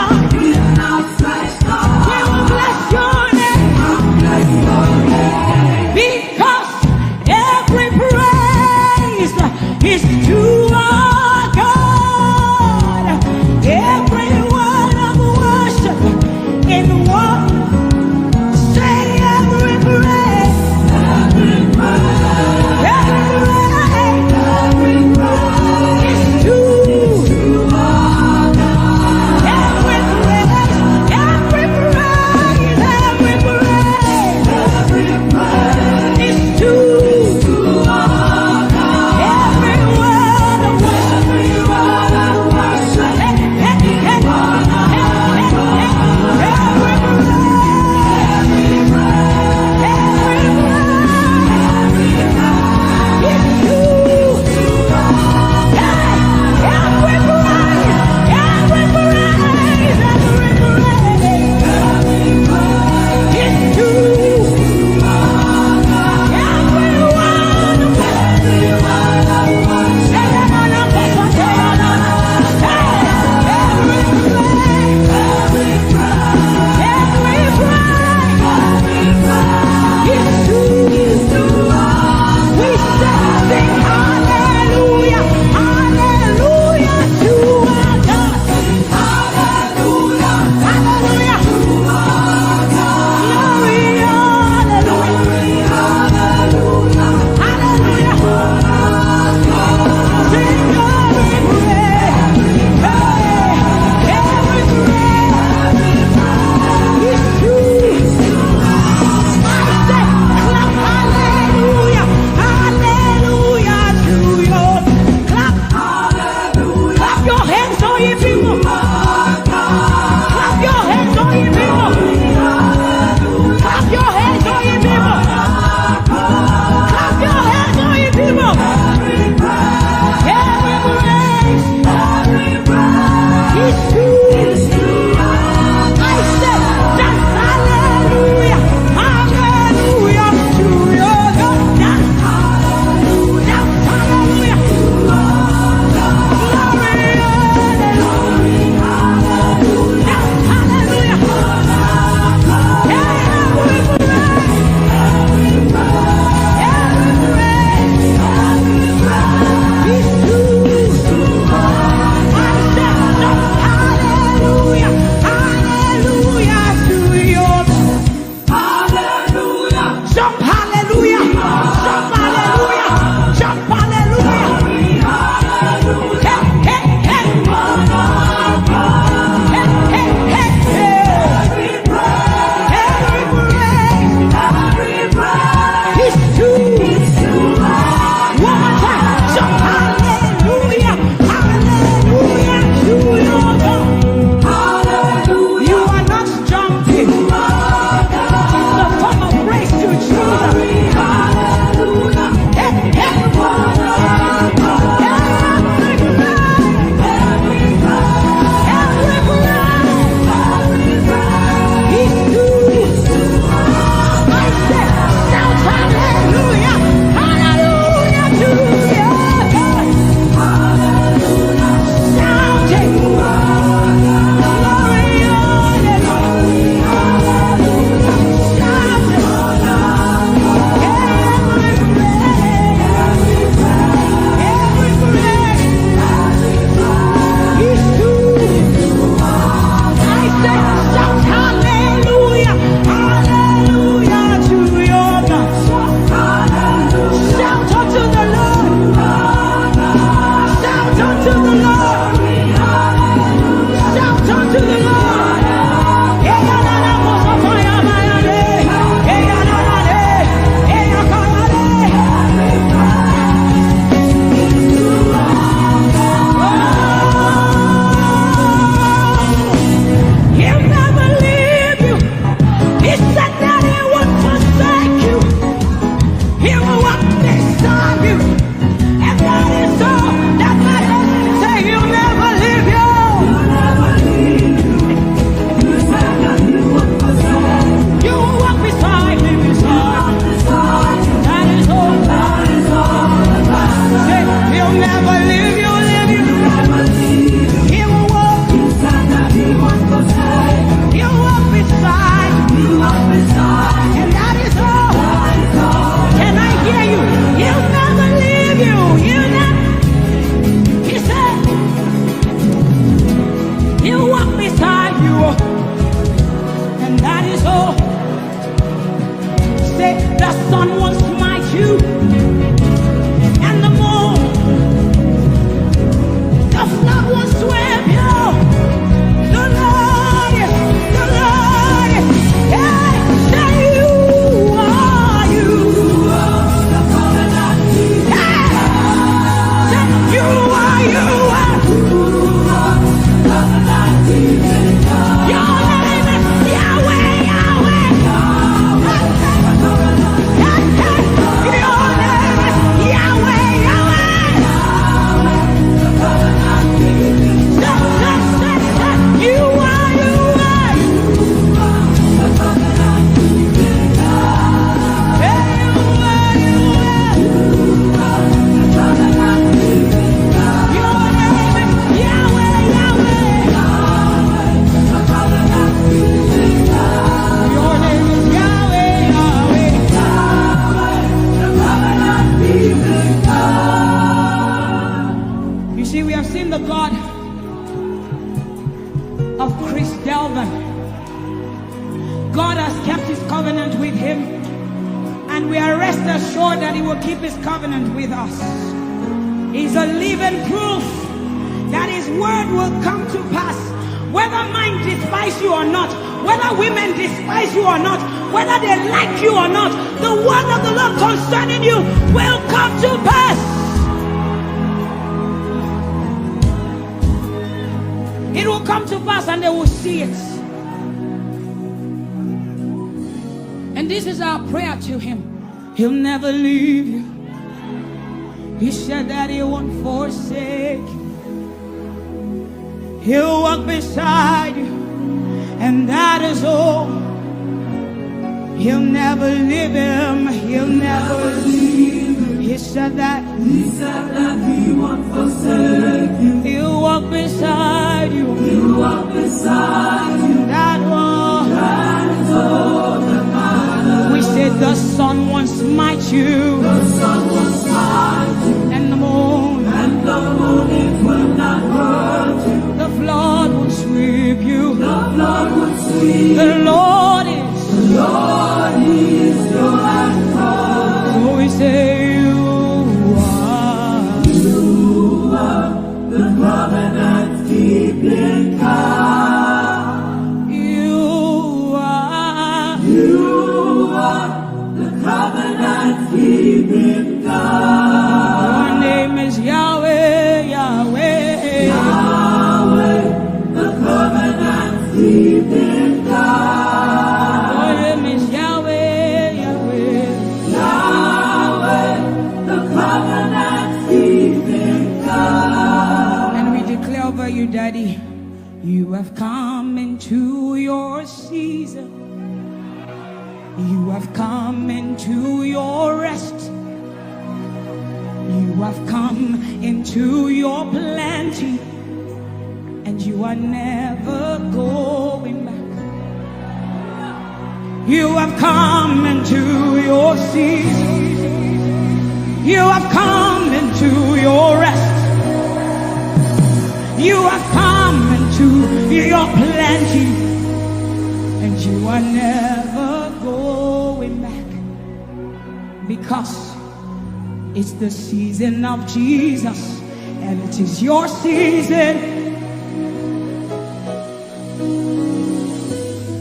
The sun will smite you, and the moon. The flood will swim you. The Lord, hey, say you are you. The covenant keeper. Hey, say you are you. Covenant keeper. Your name is Yahweh, Yahweh. Your name is Yahweh, Yahweh. You are, you are. Your name is Yahweh, Yahweh. Your name is Yahweh, Yahweh. You see, we have seen the God of Chris Delvin. God has kept his covenant with him, and we are rest assured that he will keep his covenant with us. He's a living proof that his word will come to pass. Whether men despise you or not, whether women despise you or not, whether they like you or not, the word of the Lord concerning you will come to pass. It will come to pass and they will see it. And this is our prayer to him. He'll never leave you. He said that he won't forsake you. He'll walk beside you, and that is all. He'll never leave him. He'll never leave him. He said that he won't forsake you. He'll walk beside you. He'll walk beside you. That is all that matters. We said the sun won't smite you. The sun won't smite you. And the moon. And the moon, it will not hurt you. The flood will sweep you. The flood will sweep. The Lord is your anchor. So we say you are the covenant keeping God. You are the covenant keeping God. Your name is Yahweh, Yahweh. Yahweh, the covenant keeping God. Your name is Yahweh, Yahweh. Yahweh, the covenant keeping God. And we declare over you, Daddy, you have come into your season. You have come into your rest. You have come into your plenty, and you are never going back. You have come into your season. You have come into your rest. You have come into your plenty, and you are never going back, because it's the season of Jesus, and it is your season.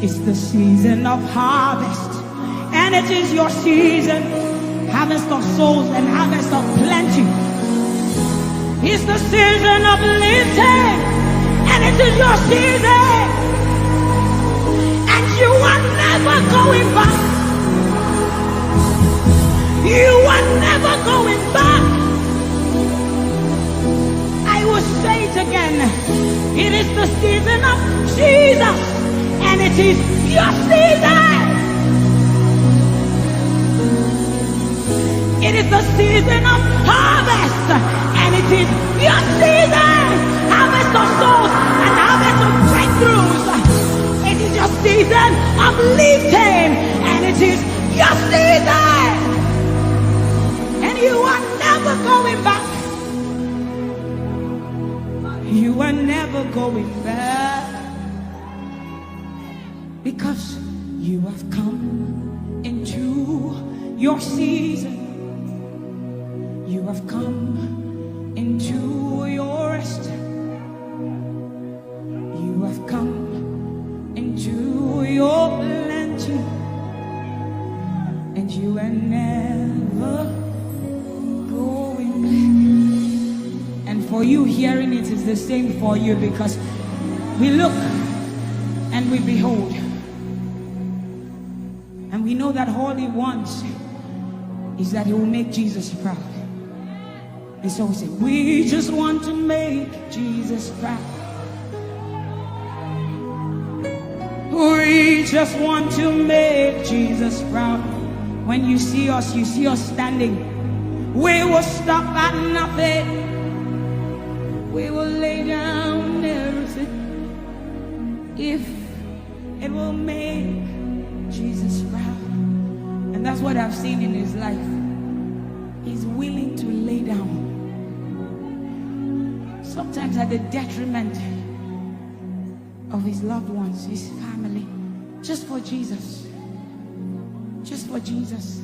It's the season of harvest, and it is your season. Harvest of souls and harvest of plenty. It's the season of lifting, and it is your season. And you are never going back. You are never going back. I will say it again. It is the season of Jesus, and it is your season. It is the season of harvest, and it is your season. Harvest of souls and harvest of breakthroughs. It is your season of lifting, and it is your season. And you are never going back. You are never going back, because you have come into your season. You have come into your rest. You have come into your plenty, and you are never going back. And for you hearing it is the same for you, because we look and we behold, and we know that all he wants is that he will make Jesus proud. And so we say, we just want to make Jesus proud. We just want to make Jesus proud. When you see us standing. We will stop at nothing. We will lay down everything if it will make Jesus proud. And that's what I've seen in his life. He's willing to lay down, sometimes at the detriment of his loved ones, his family, just for Jesus. Just for Jesus.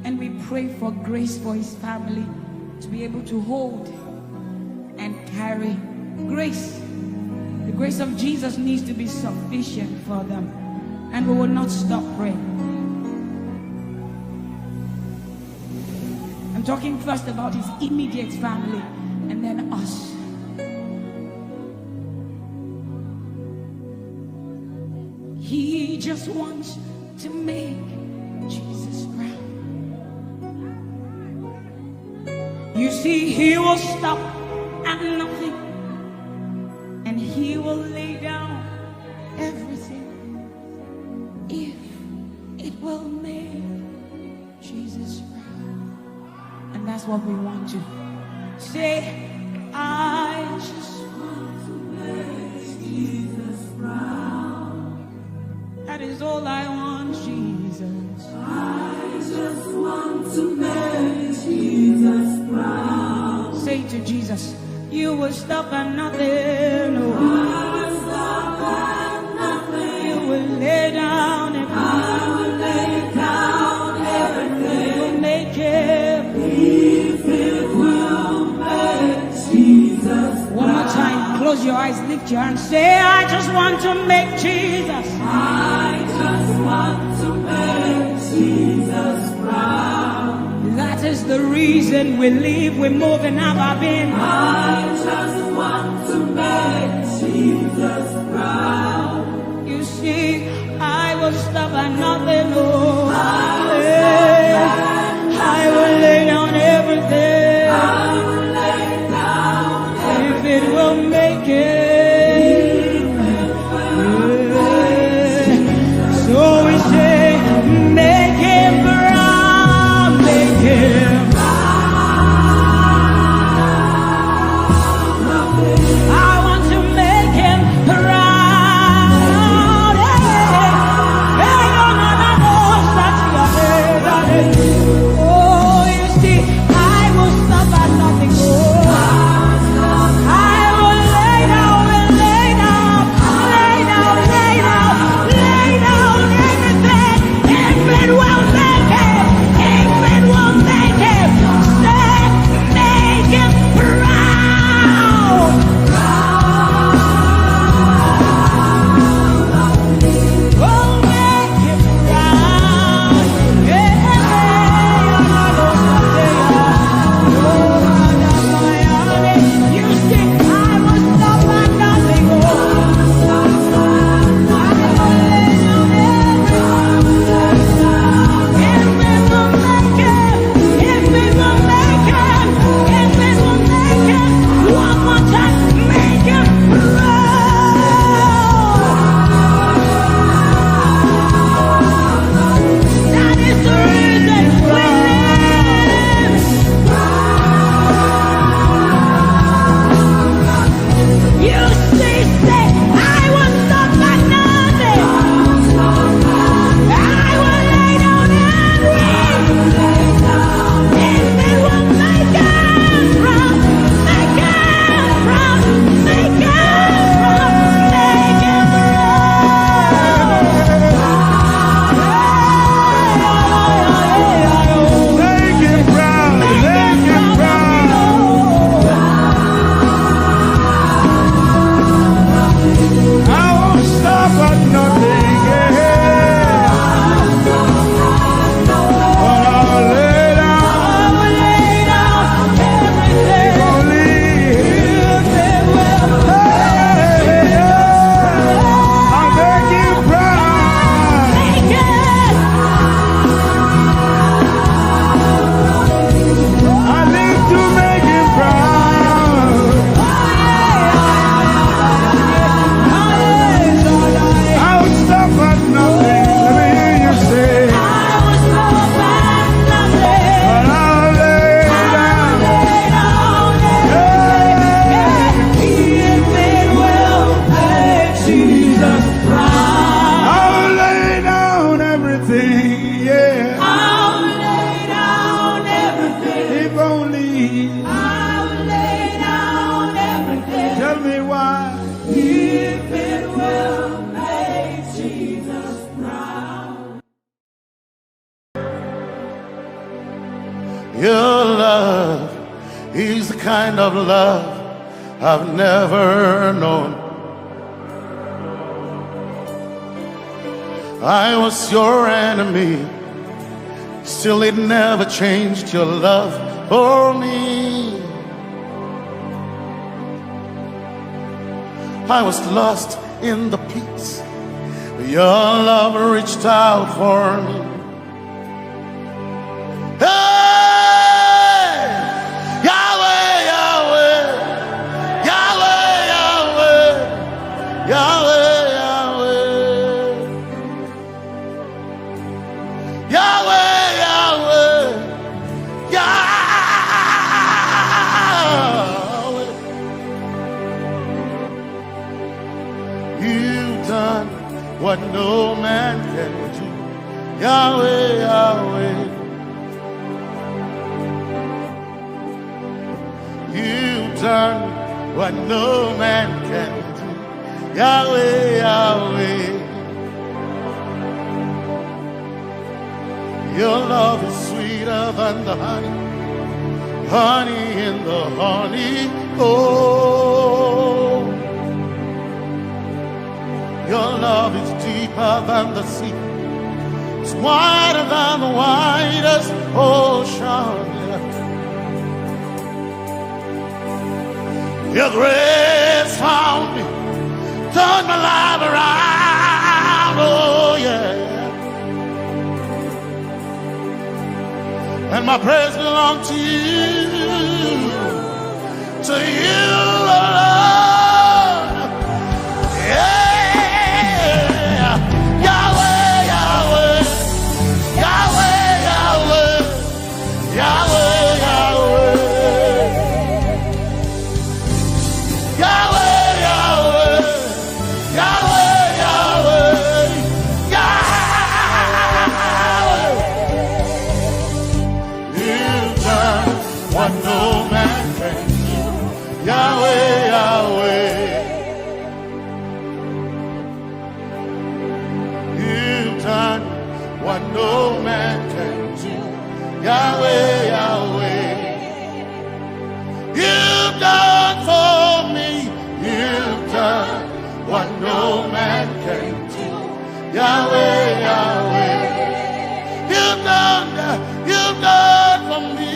And we pray for grace for his family to be able to hold and carry grace. The grace of Jesus needs to be sufficient for them, and we will not stop praying. I'm talking first about his immediate family and then us. He just wants to make Jesus proud. You see, he will stop at nothing, and he will lay down everything if it will make Jesus proud. And that's what we want to say. I just want to make Jesus proud. That is all I want, Jesus. I just want to make Jesus proud. Say to Jesus, you will stop at nothing. No. I will stop at nothing. You will lay down and I will lay down everything. You will make it. If it will make Jesus proud. One more time, close your eyes, lift your hands, say, I just want to make Jesus. I just want to make Jesus proud. That is the reason we live, we move, and have our being. I just want to make Jesus proud. You see, I will stop at nothing. Oh, I will lay down everything. I will lay down everything. If it will make it. So we say, make him proud, make him proud. I want to make him proud. Hey, hey, no, no, no, no. Your love is the kind of love I've never known. I was your enemy, still it never changed your love for me. I was lost in the pits, but your love reached out for me. Hey! Yahweh, Yahweh, Yahweh, Yahweh, Yahweh, Yahweh, Yahweh, Yahweh, Yahweh. You've done what no man can do. Yahweh, Yahweh. You've done what no man can do. Yahweh, Yahweh. Your love is sweeter than the honey, honey in the honey. Oh, your love is deeper than the sea. It's wider than the widest ocean. Your grace found me, turned my life around. Oh yeah. And my praise belongs to you, Lord. Yeah. Yahweh, Yahweh, Yahweh, Yahweh, Yahweh, Yahweh, Yahweh, Yahweh, Yahweh, Yahweh, what no man can do. Yahweh, Yahweh. You've done what no man can do. Yahweh, Yahweh. You've done for me. You've done what no man can do. Yahweh, Yahweh. You've done for me.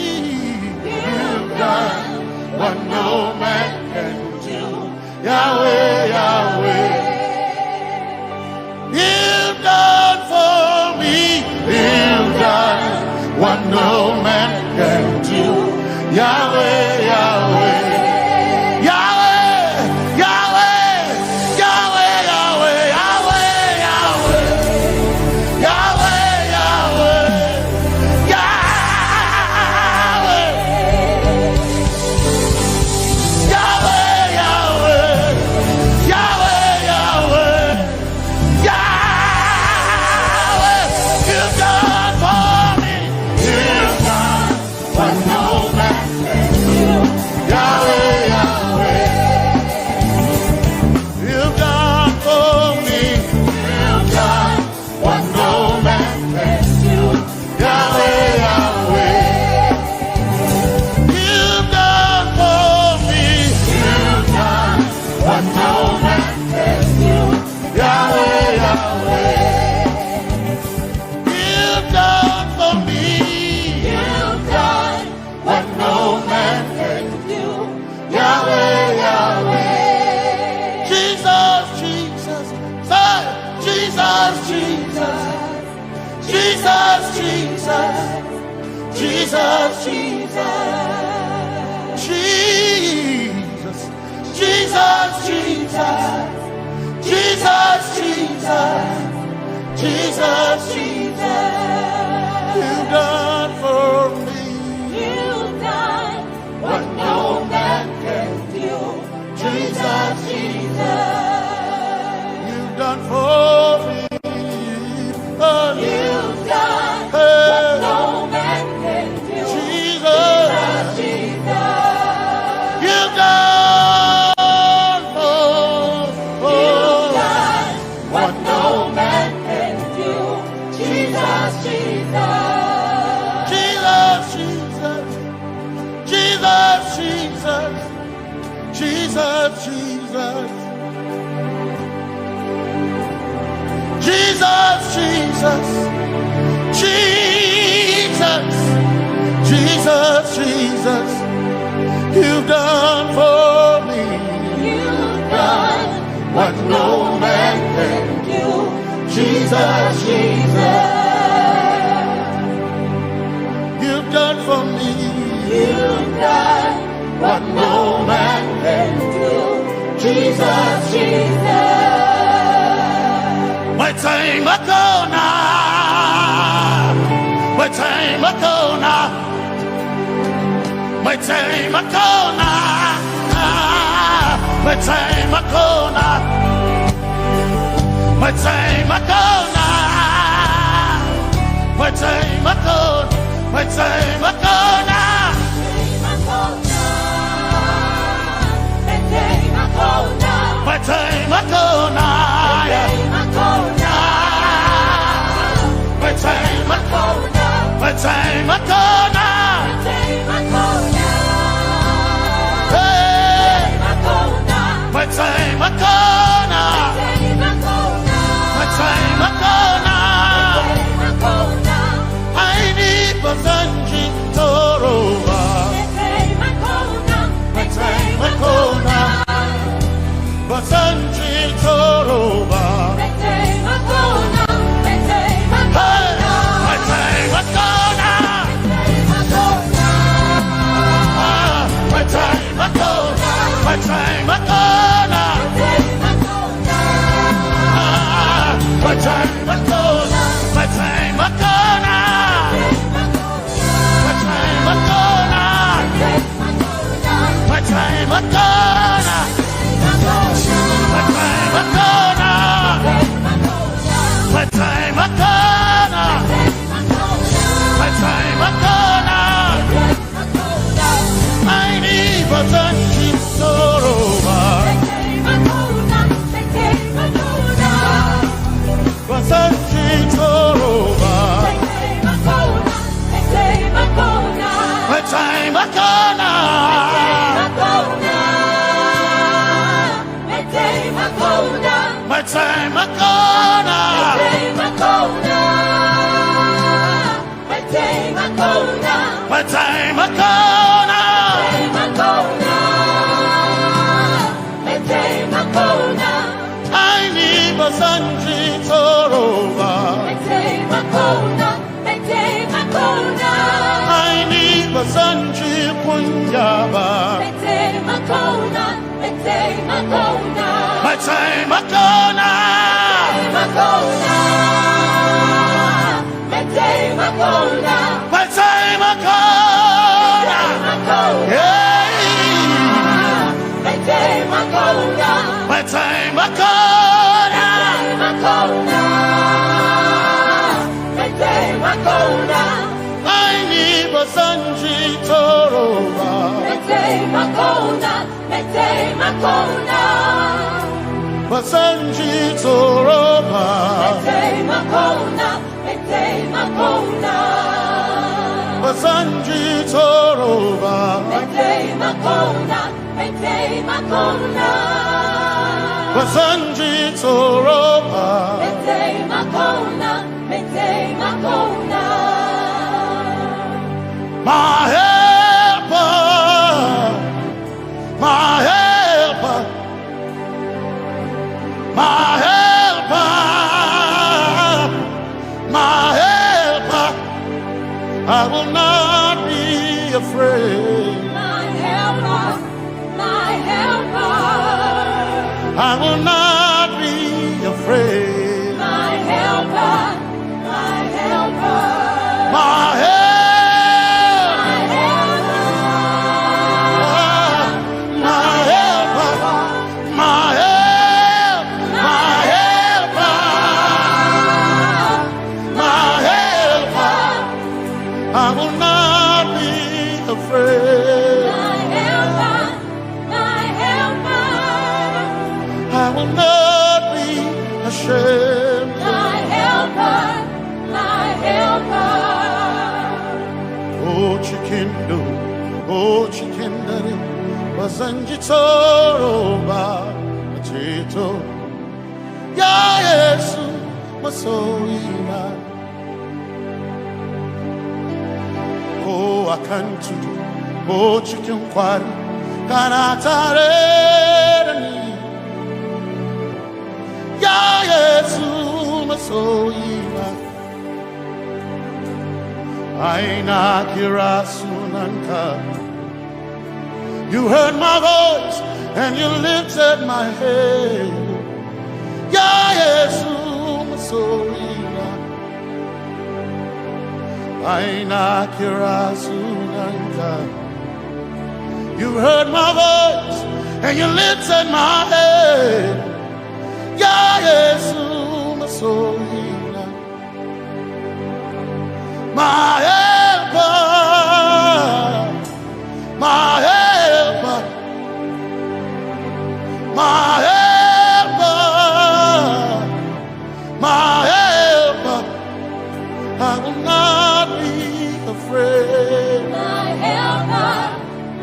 What no man can do. Yahweh, Yahweh. You've done for me. You've done what no man can do. Yahweh, Yahweh. Yahweh, Yahweh, Yahweh, Yahweh, Yahweh, Yahweh, Yahweh, Yahweh. Jesus, Jesus, Jesus, Jesus, Jesus, Jesus, Jesus, Jesus. You've done for me. You've done what no man can do. Jesus, Jesus. You've done for me. You've done what no man can do. Jesus, Jesus. You've done what no man can do. Jesus. Jesus, Jesus, Jesus, Jesus, you've done for me. You've done what no man can do. Jesus, Jesus, you've done for me. you've done what no man can do. Jesus, Jesus. My time ago now, my time ago now, my time ago now, my time ago now, my time ago now, my time ago, my time ago now. My time ago now, my time ago, my time ago now, hey, my time ago now, my time ago now, I need Basanji Toroba, my time ago now. Basanji Toroba. My time akona. My time akona. My time akona. My time akona. My time akona. My time akona. My time akona. My time akona. My time akona. I need Basanji Toroba. Basanji Toroba. My time akona. My time akona. My time akona. I need Basanji Toroba. I need Basanji Punjaba. My time akona. My time akona. Yeah. My time akona. I need Basanji Toroba. Basanji Toroba. Basanji Toroba. Basanji Toroba. My helper, my helper, my helper, my helper. I will not be afraid. My helper, my helper. I will not be afraid. My helper, my helper. My helper. Oh, chikendare, Basanji Toroba, Chito, Ya Yesu, masoima. Oh, I can't do. Oh, chicken quarry. Kanatare. Ya Yesu masoima. Aina kirasunanka. You heard my voice and you lifted my head. Ya Yesu masoima. Aina kirasunanka. You heard my voice and you lifted my head. Ya Yesu masoima. My helper, my helper, my helper, my helper. I will not be afraid. My helper,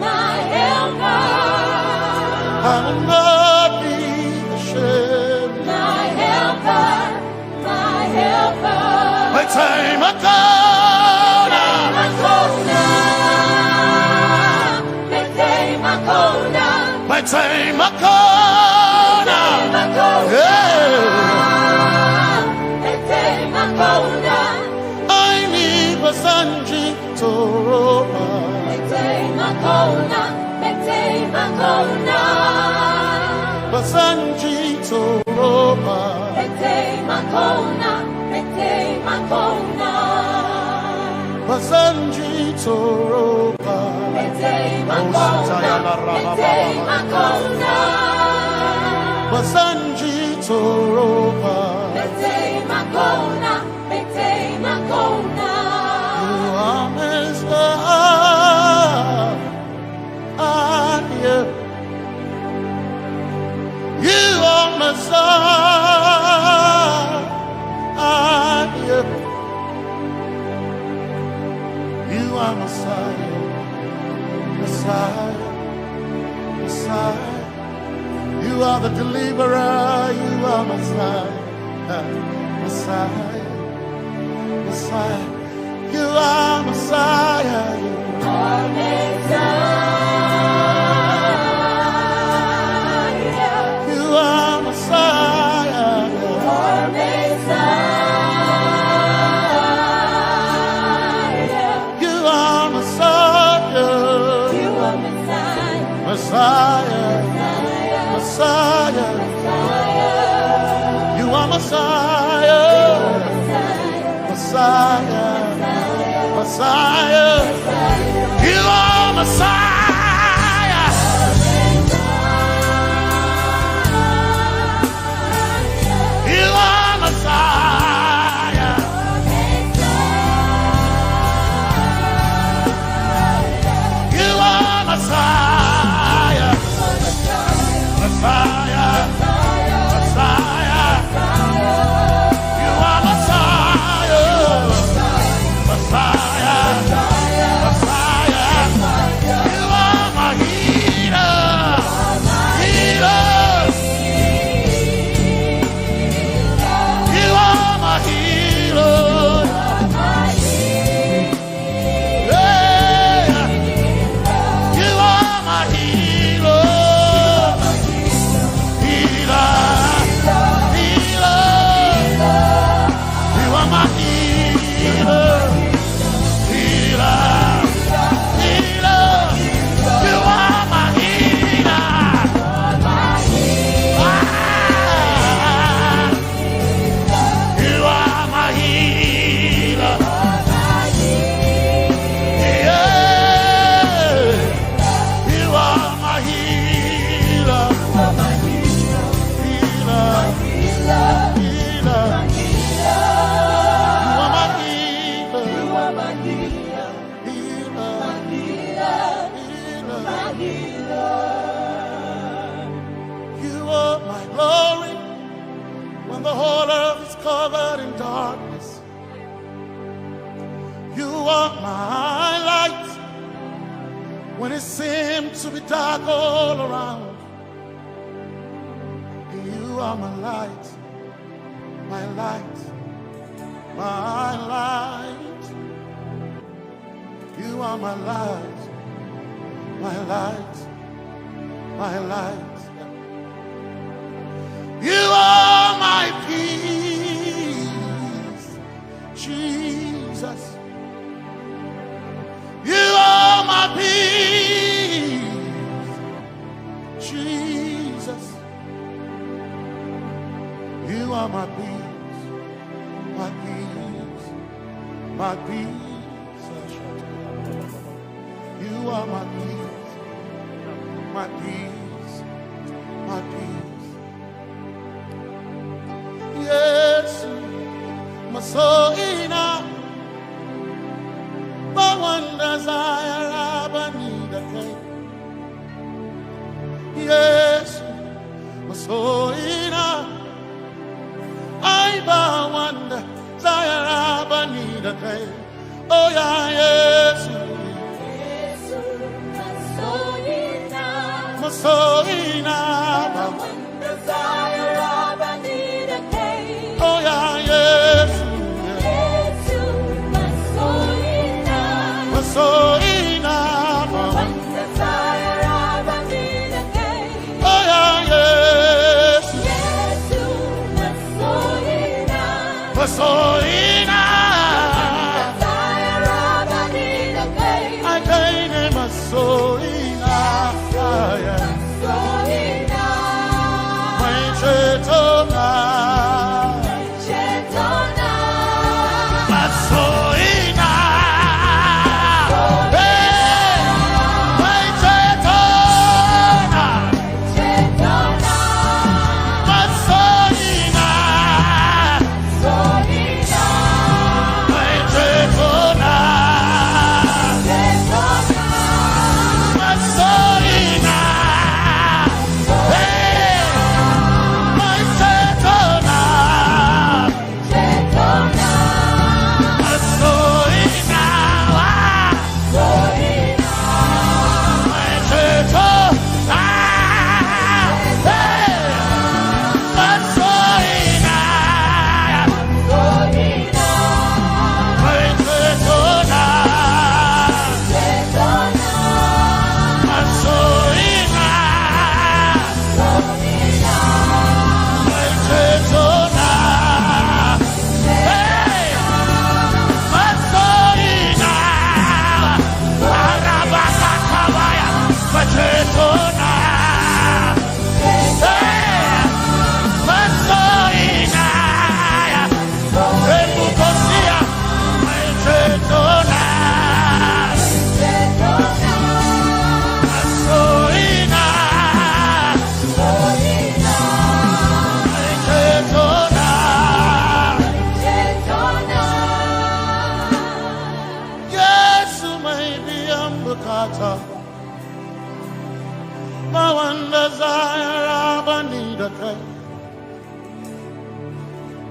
my helper. I will not be ashamed. My helper, my helper. My time I come. My time I come. I need Basanji Toroba. Basanji Toroba. Basanji Toroba. Basanji Toroba. You are Messiah. You are Messiah. You are Messiah. Messiah, Messiah, you are the deliverer, you are Messiah, Messiah, Messiah, you are Messiah, you are Messiah, you are Messiah, you are Messiah, you are Messiah. Messiah, Messiah, you are Messiah, Messiah, Messiah, you are Messiah, you are Messiah, you are Messiah. Messiah, Messiah, you are Messiah, Messiah, Messiah, you are my healer, healer, you are my healer, yeah, you are my healer. Covered in darkness, you are my light when it seems to be dark all around. You are my light my light, my light. You are my light, my light, my light. You are my peace, Jesus. You are my peace, Jesus. You are my peace, my peace, my peace. You are my peace, my peace, my peace. Yes, my soul in a but one desire I need a king. Yes, my soul in a I but one desire I need a king. Oh yeah, yes. Masolina, oh yeah, yes, Masolina, oh yeah, yes, Masolina, I gain a Masolina.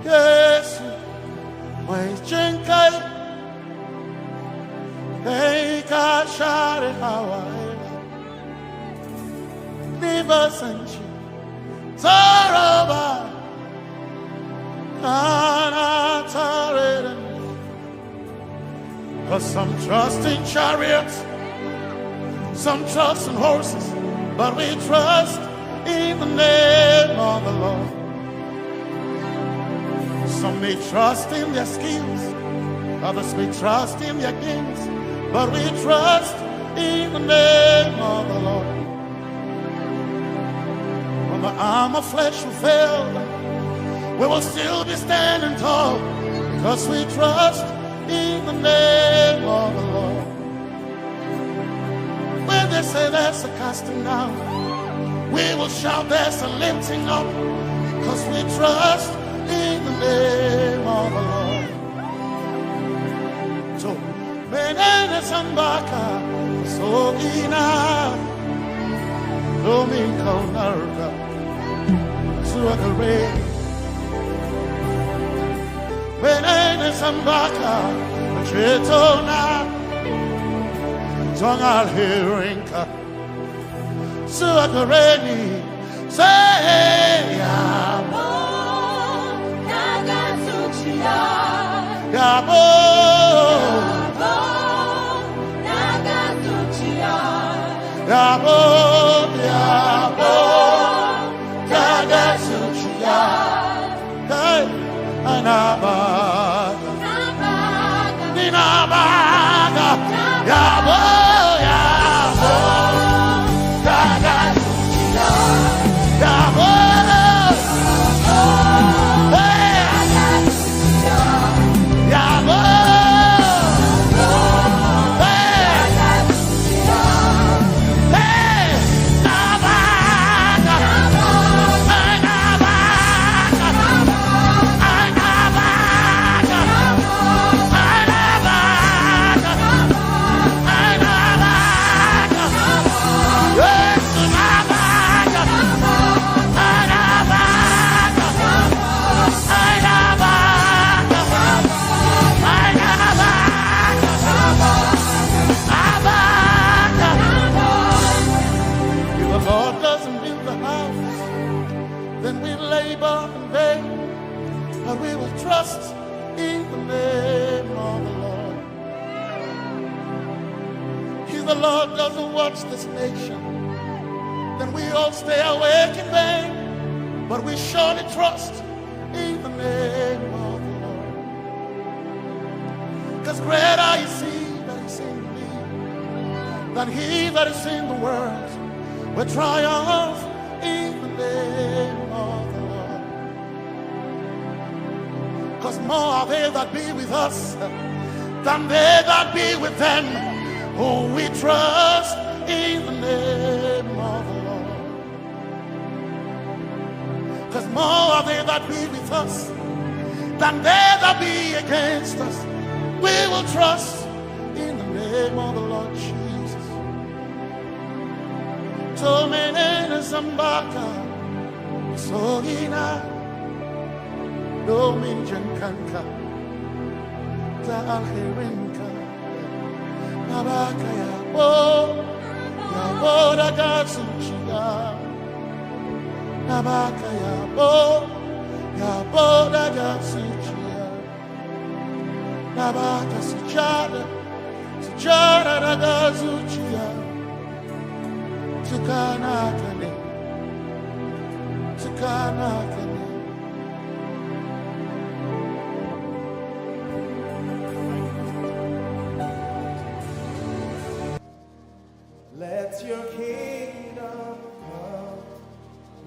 Yes, my chenkai, they can share it Hawaii. Never sanchi, Zaraba, Kanataren. Cause some trust in chariots, some trust in horses, but we trust in the name of the Lord. Some may trust in their skills, others may trust in their gains, but we trust in the name of the Lord. When the arm of flesh will fail, we will still be standing tall, because we trust in the name of the Lord. When they say there's a casting down, we will shout there's a lifting up, because we trust in the name of the Lord. So, menene sambaka, so ina, dominka unarga, suakare. Menene sambaka, chetona, zongal hearinka, suakareni, say ya. Yabo, Yabo, Yabo, Yagasuchiya, Hey, Anabaga, Ninabaga, Yabo, Yabo, Yagasuchiya, Yabo, Hey, Yabo. Trust in the name of the Lord. If the Lord doesn't watch this nation, then we all stay awake in vain. But we surely trust in the name of the Lord. Because greater is He that is in me than he that is in the world. We triumph in the name of the Lord. Because more are they that be with us than they that be with them. Who we trust in the name of the Lord. Because more are they that be with us than they that be against us. We will trust in the name of the Lord Jesus. Tomi Favored, Sogina. Domin jankanka ta alherinka nabaka yabo daga zuciya nabaka yabo daga zuciya nabaka sujada daga zuciya tukana kane Let your kingdom come,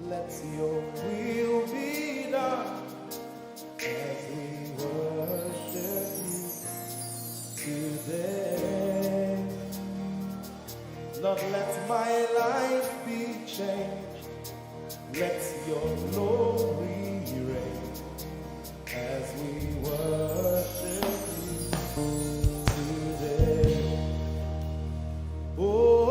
let your will be done, as we worship you today. Lord, let my life be changed, let your glory reign, as we worship you today. Oh,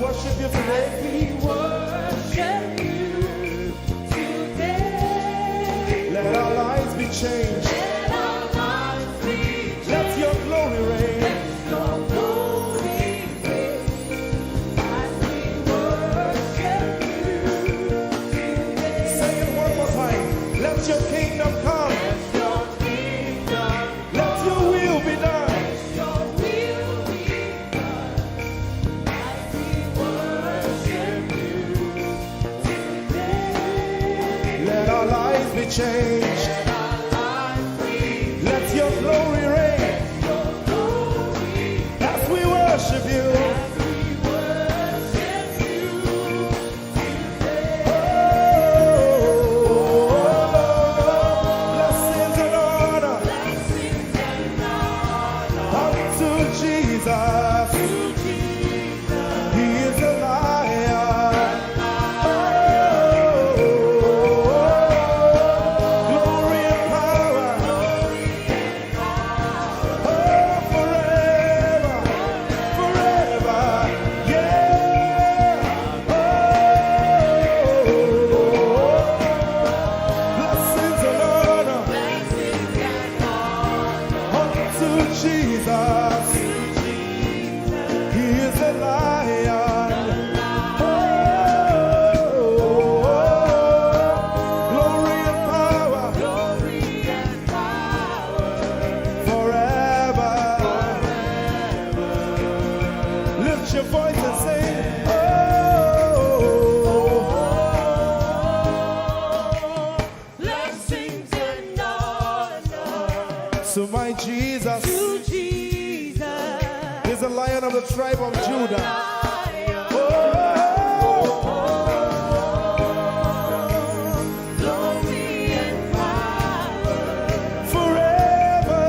worship you today. We worship you today. Let our lives be changed. Let our lives be changed. Let your glory reign. Let your glory reign. As we worship you today. Say it one more time. Let your kingdom come. Let your kingdom Let your will be done. your will be done. As we worship you today. Let our lives be changed. Let our lives be Let your glory reign. your glory. As we worship you. As we worship you today. Blessings and honor Blessings and honor unto Jesus. to Jesus. He is a lion. Glory and power. Forever. Forever. Yeah. Blessings and honor Blessings and honor unto Jesus. He is a lion. Glory and power forever. Lift your voice and sing. blessings and honor So my Jesus to Jesus. is the lion of the tribe of Judah. Glory and power Forever.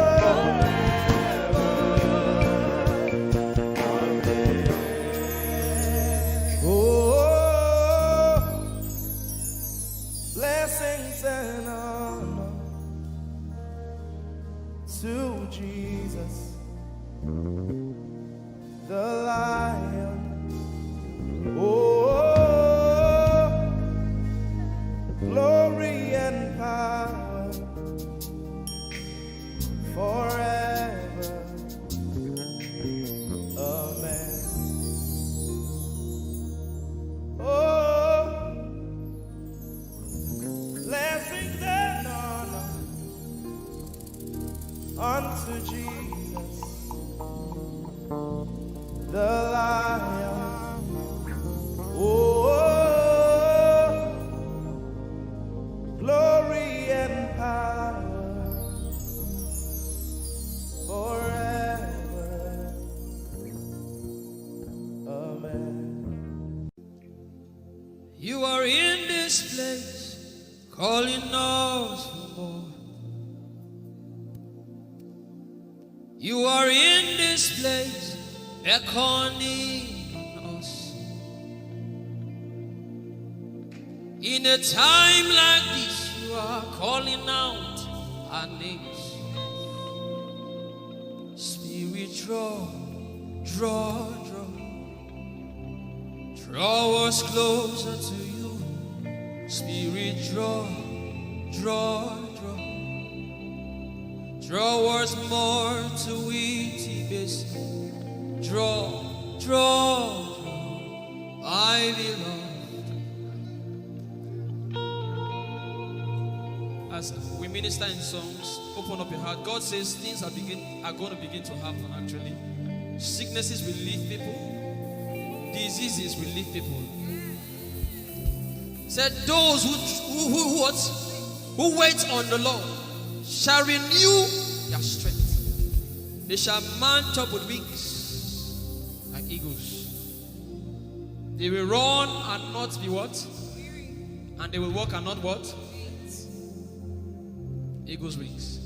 Oh, blessings and honor to Jesus, the lion. Oh, glory and power forever. Amen. Oh, blessings and honor unto Jesus, the lion. Oh, glory and power forever. Amen. You are in this place, calling us for more. You are in this place, beckoning us. In a time like this, you are calling out our names. Spirit, draw, draw, draw. Draw us closer to you. Spirit, draw, draw, draw. Draw us more to Ehi Moses. Draw, draw, draw. My beloved. As we minister in songs, open up your heart. God says things are going to begin to happen actually. Sicknesses will leave people. Diseases will leave people. Said those who wait on the Lord shall renew their strength. They shall mount up with wings like eagles. They will run and not be what? And they will walk and not what? Eagle's wings.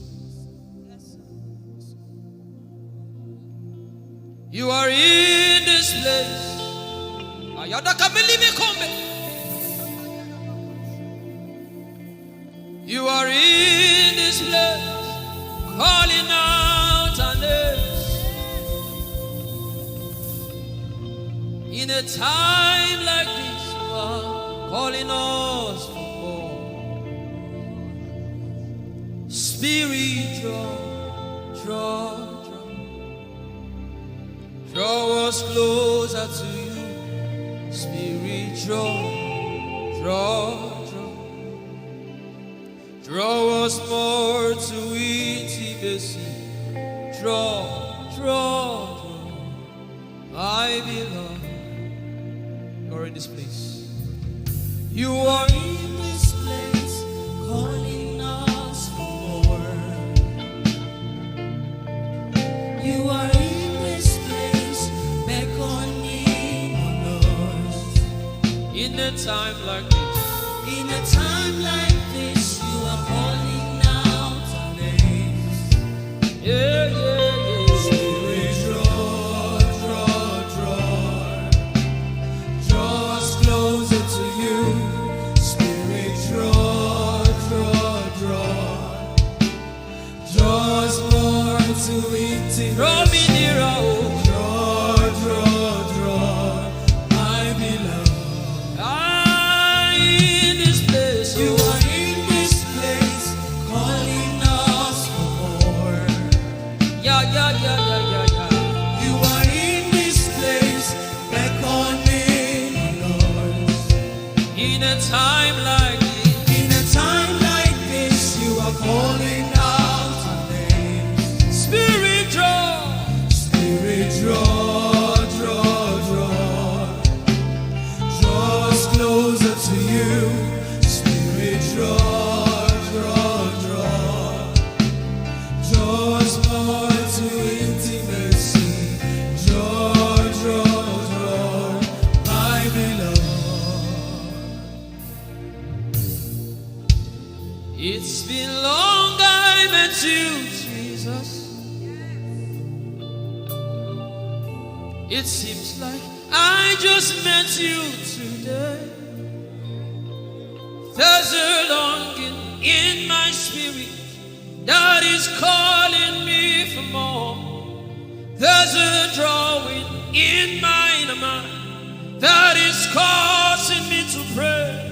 You are in this place. You are in this place, calling out our names. In In a time like this, you are calling us for more. Spirit, draw us closer to you. Spirit, draw us more to intimacy. Draw, my beloved. You're in this place. You are in this place, calling us for more. You are in this place, beckoning on us. In a time like this, in a time like this, you are calling out our names. Yeah. Spirit, draw us closer to you. Spirit, draw us more to intimacy. Draw me nearer, draw, my beloved. In this place, you are in this place, calling us for more. Yeah. You are in this place, beckoning on us. In a time like this, you are calling out our names. Spirit, draw us closer to you. Spirit, draw us more to intimacy. Draw, my beloved. It's been long I met you, Jesus. It seems like I just met you today. There's a longing in my spirit that is calling me for more. There's a drawing in my mind that is causing me to pray.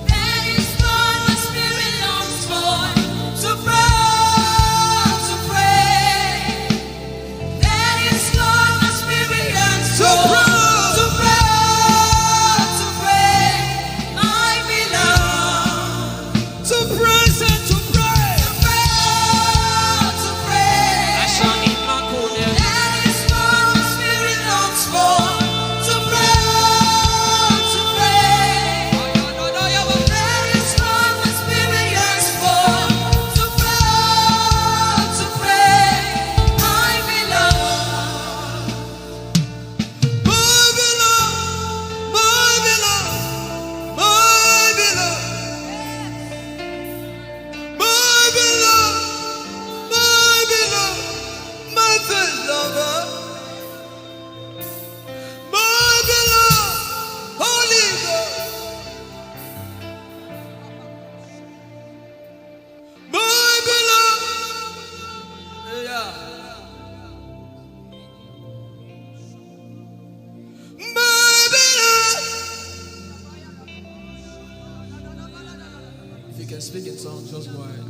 That is what my spirit longs for. To pray. That is what my spirit yearns for. To pray, my beloved. To praise and to pray. To pray. I shall eat my cold. That is what my spirit longs for. To pray. That is what my spirit yearns for. To pray, my beloved. If you can speak in tongues, just go ahead.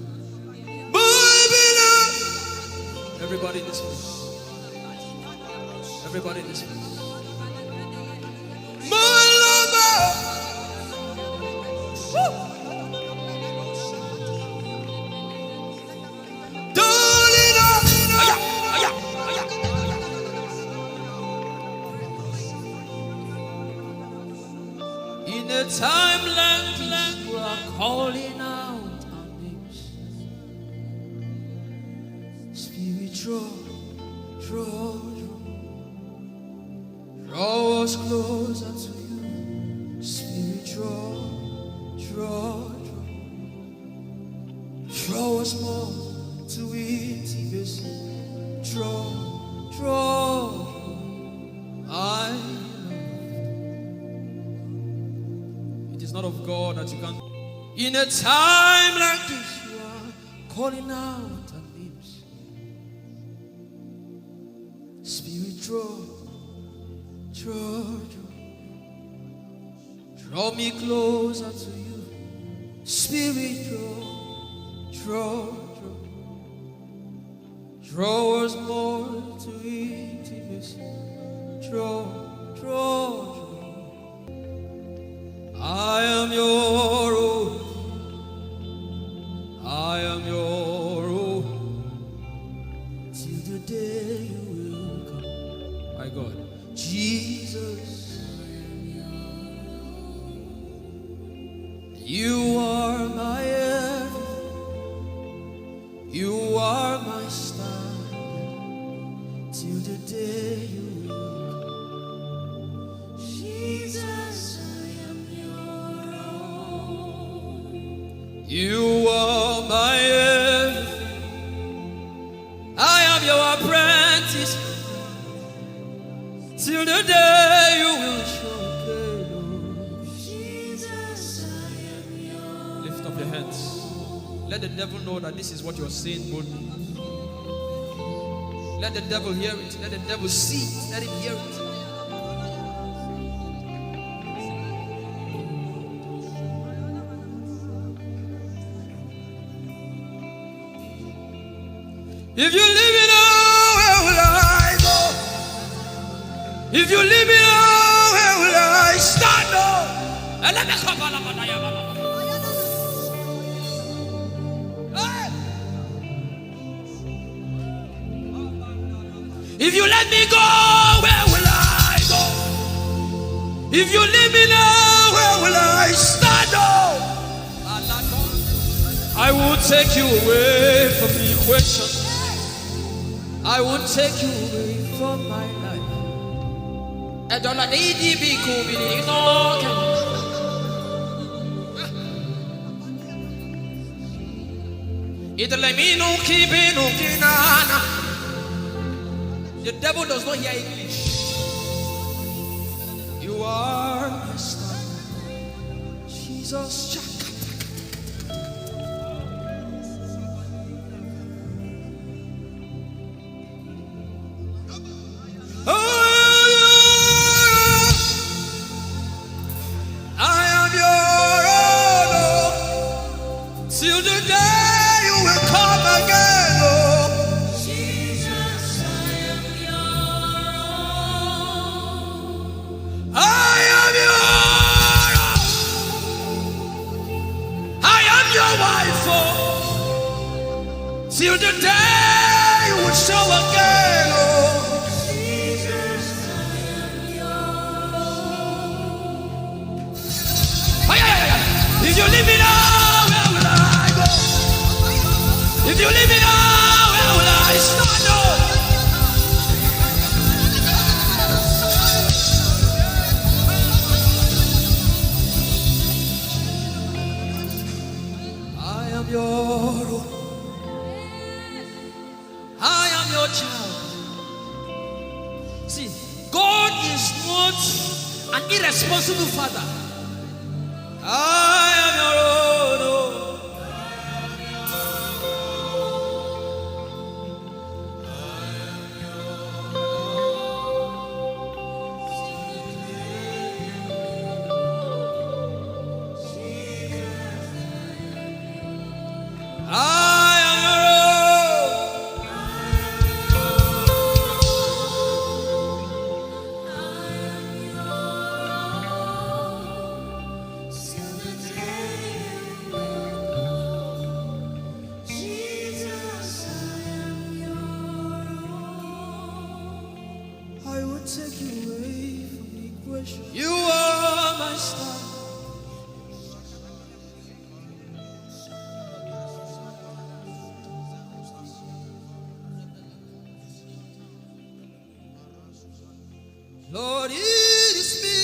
Everybody in this place. Everybody in this place. In a time like this, you are calling out our names. Spirit, draw us closer to you. Spirit, draw us more to intimacy. Draw, I love. It is not of God that you can. In a time like this, you are calling out our names. Draw me closer to you. Spirit, draw us more to intimacy. Draw. I am your own. I am your own. Till the day you will come. My God. Jesus. You are my everything. You are my star. Till the day you will come. Jesus, I am your own. You are my everything. I am your apprentice. Till the day you will show. Your hands. Let the devil know that this is what you're saying boldly. Let the devil hear it. Let the devil see it. Let him hear it. If you leave me now, where will I go? If you leave me now, where will I stand up? And let me come on. If you let me go, where will I go? If you leave me now, where will I stand up? I will take you away from the equation. I will take you away from my life. I don't let it be cool. The devil does not hear English. You are my star, Jesus. I am your own, till the day you will come again. Till the day you will show again, oh Jesus, I am yours. If you leave me now, where will I go? If you leave me now, where will I stand up? I am your own. I am your child. See, God is not an irresponsible father. I am your own. You are my star. Lord, it is me,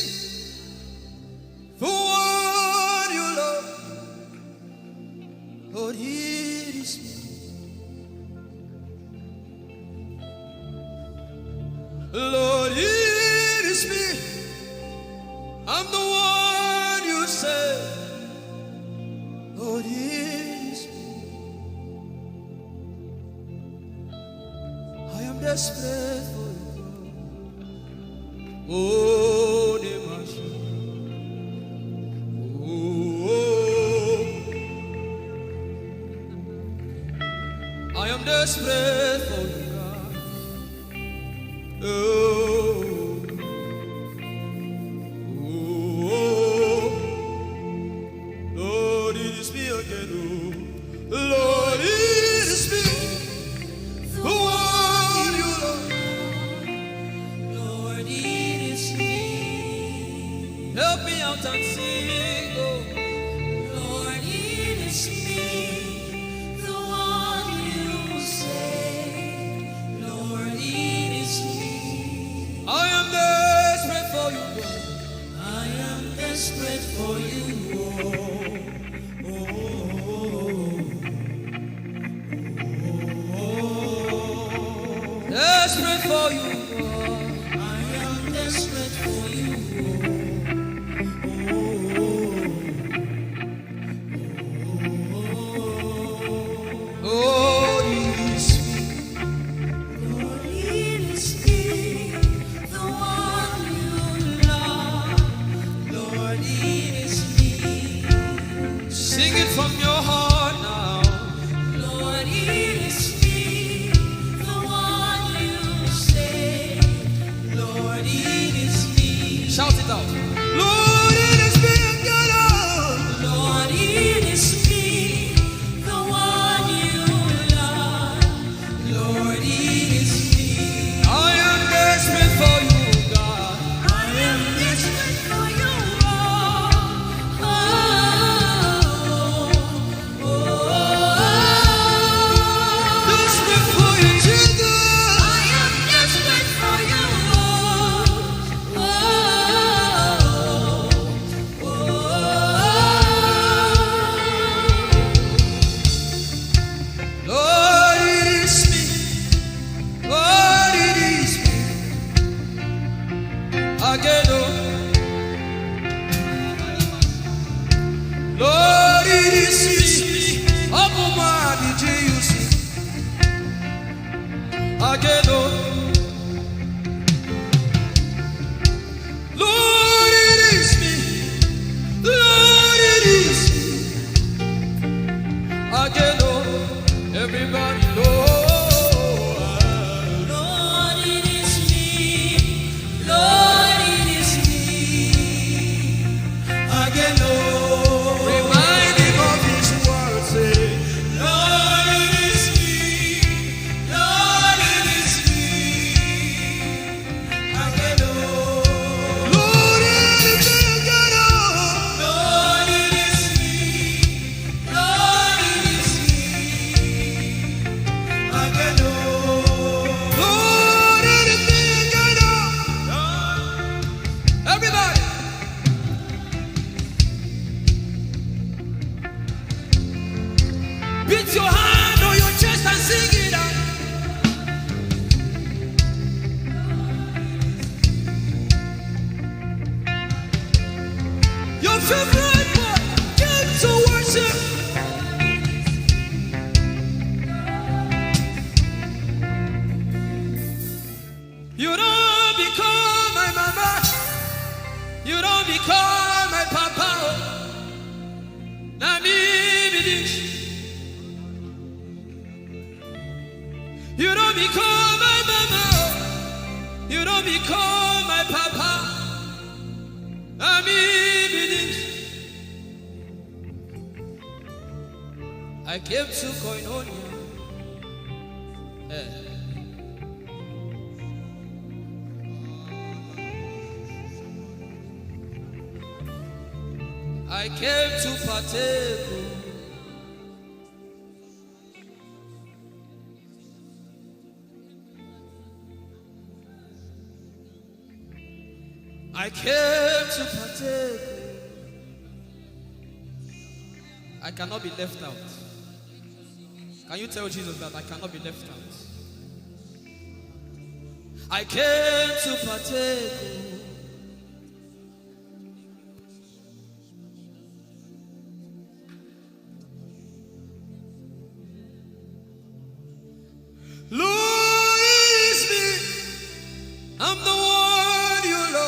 the one you love. Lord, it is me. Lord, it is me. I'm the one you say. Lord, it is me. I am desperate for you. Oh, Nemashi. Oh, I am desperate for you, God. Oh, oh, Lord, it is me again. Oh, Lord, it is me. The one you love. Lord, it is me. Help me out and sing. Oh, Lord, it is me. The one you say. Lord, it is me. I am desperate for you, God. I am desperate for you. Desperate for you, God. I am desperate for you. Oh, it is me. Lord, it is me, the one you love. Lord, it is me. Sing it from your heart now. Lord, it is me, the one you say. Lord, it is me. Shout it out. Lord, it is me, your love. Lord, it is me, the one you love. Lord, it is me. I am desperate for you, God. I am desperate for you. Desperate for you, Jesus. I am desperate for you. Lord, it is me. Lord, it is me. Again, oh. Lord, it is me. Omatade, Jesus. Again, oh. Lord, it is me. Lord, it is me. Again, oh. Everybody, Lord. Lord, it is me. Lord, it is me. Again, Lord. Remind him of his word, say, Lord, it is me. Lord, it is me. Again, Lord. Lord, it is me, God, oh. Lord, it is me. Lord, it is me. Again, Lord. Lord, it is me, God, oh. Everybody. Beat your hand on your chest and sing it out. Your favorite part, get to worship. You don't become my mama. You don't become my papa. Na me be this. You don't become my mama. You don't become my papa. Na me be this. I came to Koinonia. I came to partake. I came to partake. I cannot be left out. Can you tell Jesus that I cannot be left out? I came to partake. Lord, it is me. I'm the one you love.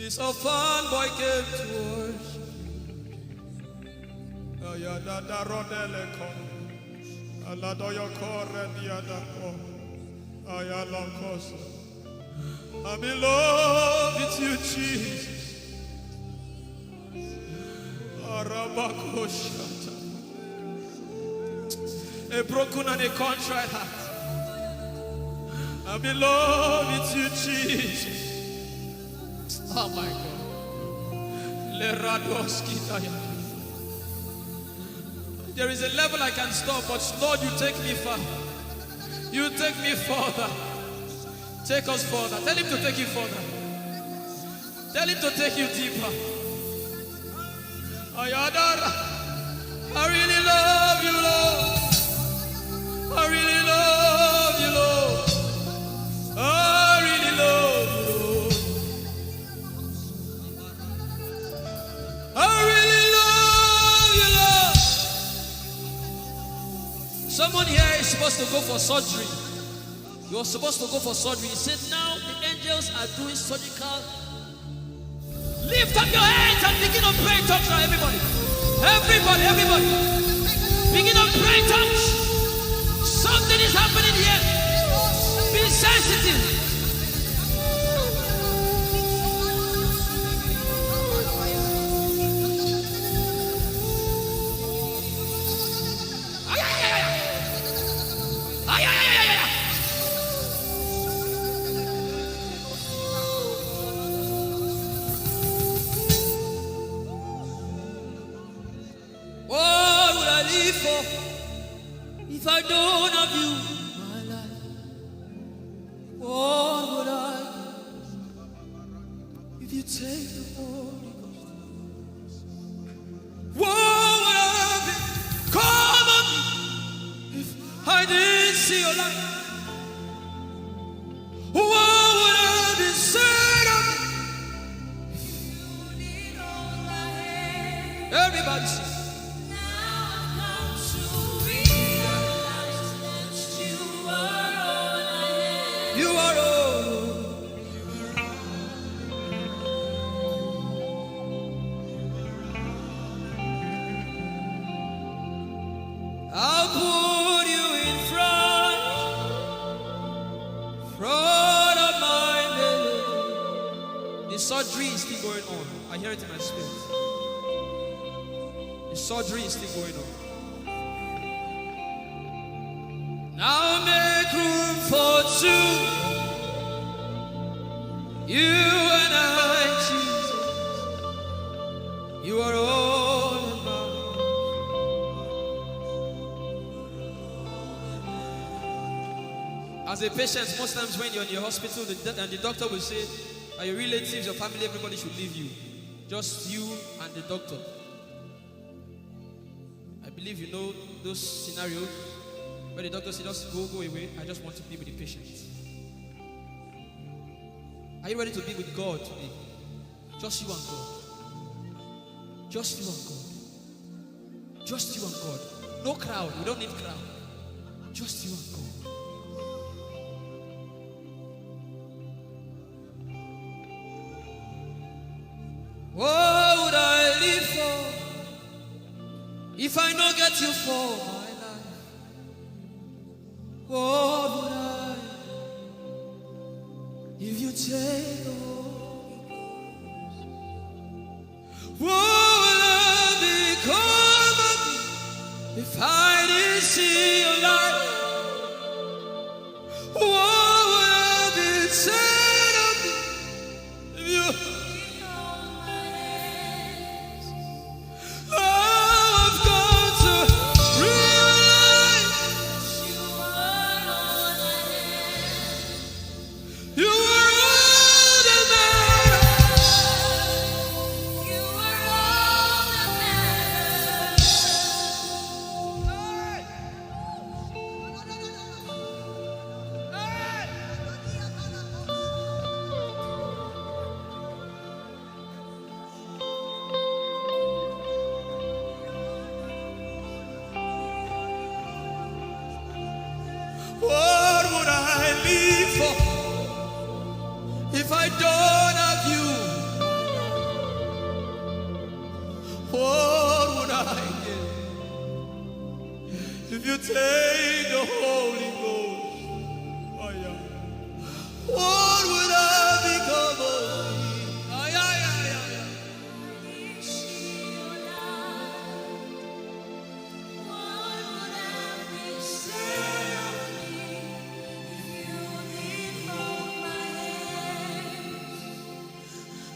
This orphan boy came to worship. Oyelade rodele kon. Aladoyo kore diadako. Oyalakoso. I'm in love with you, Jesus. Arabakoshata. A broken and a contrite heart. I'm in love with you, Jesus. Oh my God. There is a level I can stop, but Lord, you take me far. You take me further. Take us further. Tell him to take you further. Tell him to take you deeper. Ayadara. I really love you, Lord. I really love you, Lord. I really love you, Lord. I really love you, Lord. Someone here is supposed to go for surgery. You're supposed to go for surgery. He said, now the angels are doing surgical. Lift up your hands and begin to pray in tongues now, everybody. Everybody. Begin to pray in tongues. Something is happening here. Be sensitive. If I don't have you, my life, what would I do? If you take the Holy Ghost, what would I be? Come on me, if I didn't see your light, what would I be said of me? Everybody sing. You are all. I'll put you in front of my belly. The surgery is still going on. I hear it in my spirit. The surgery is still going on. Now make room for two. You and I, Jesus. You are all about. As a patient, most times when you're in your hospital, the doctor will say, are your relatives, your family, everybody should leave you. Just you and the doctor. I believe you know those scenarios. But the doctor said, just go away. I just want to be with the patient. Are you ready to be with God today? Just you and God. Just you and God. Just you and God. No crowd. We don't need crowd. Just you and God. What would I live for if I not get you for my life? What would I if you take the Holy Ghost? What will I become of me if I didn't see your light? What would I be said of me if you? I've got to realize you are all that matters. You are all that matters. What would I live for if I don't have you? take the Holy Ghost, oh yeah, what would I become of me? Oh yeah, yeah, yeah, yeah.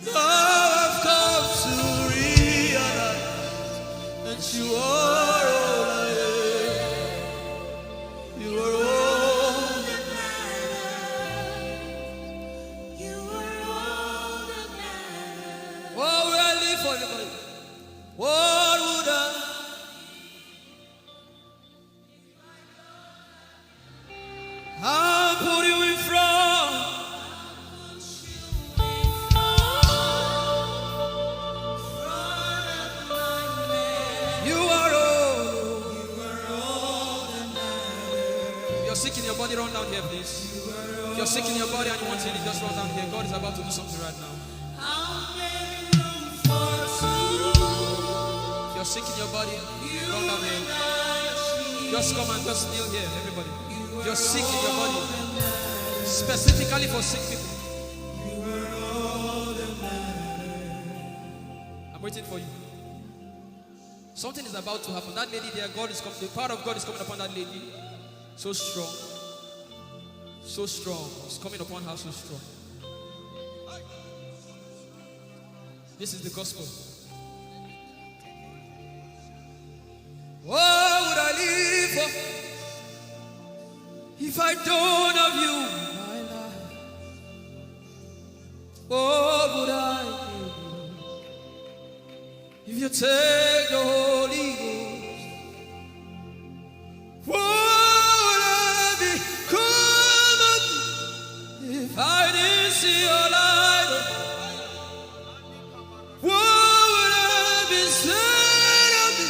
Now I've come to realize that you are all I am. You are all that matters. You are all that matters. What would I live for, everybody? What would I? I'll put you in front. You are all that matters. You're sick in your body, run down here, please. If you're sick in your body and you want healing, just run down here. God is about to do something right now. If you're sick in your body, run down here. Just come and just kneel here, everybody. If you're sick in your body, specifically for sick people, I'm waiting for you. Something is about to happen. That lady there, God is coming. The power of God is coming upon that lady. So strong. So strong. It's coming upon her so strong. This is the gospel. What would I live for if I don't have you in my life? What would I do if you take the Holy Ghost? What would I become of me if I didn't see your light? What would I be said of me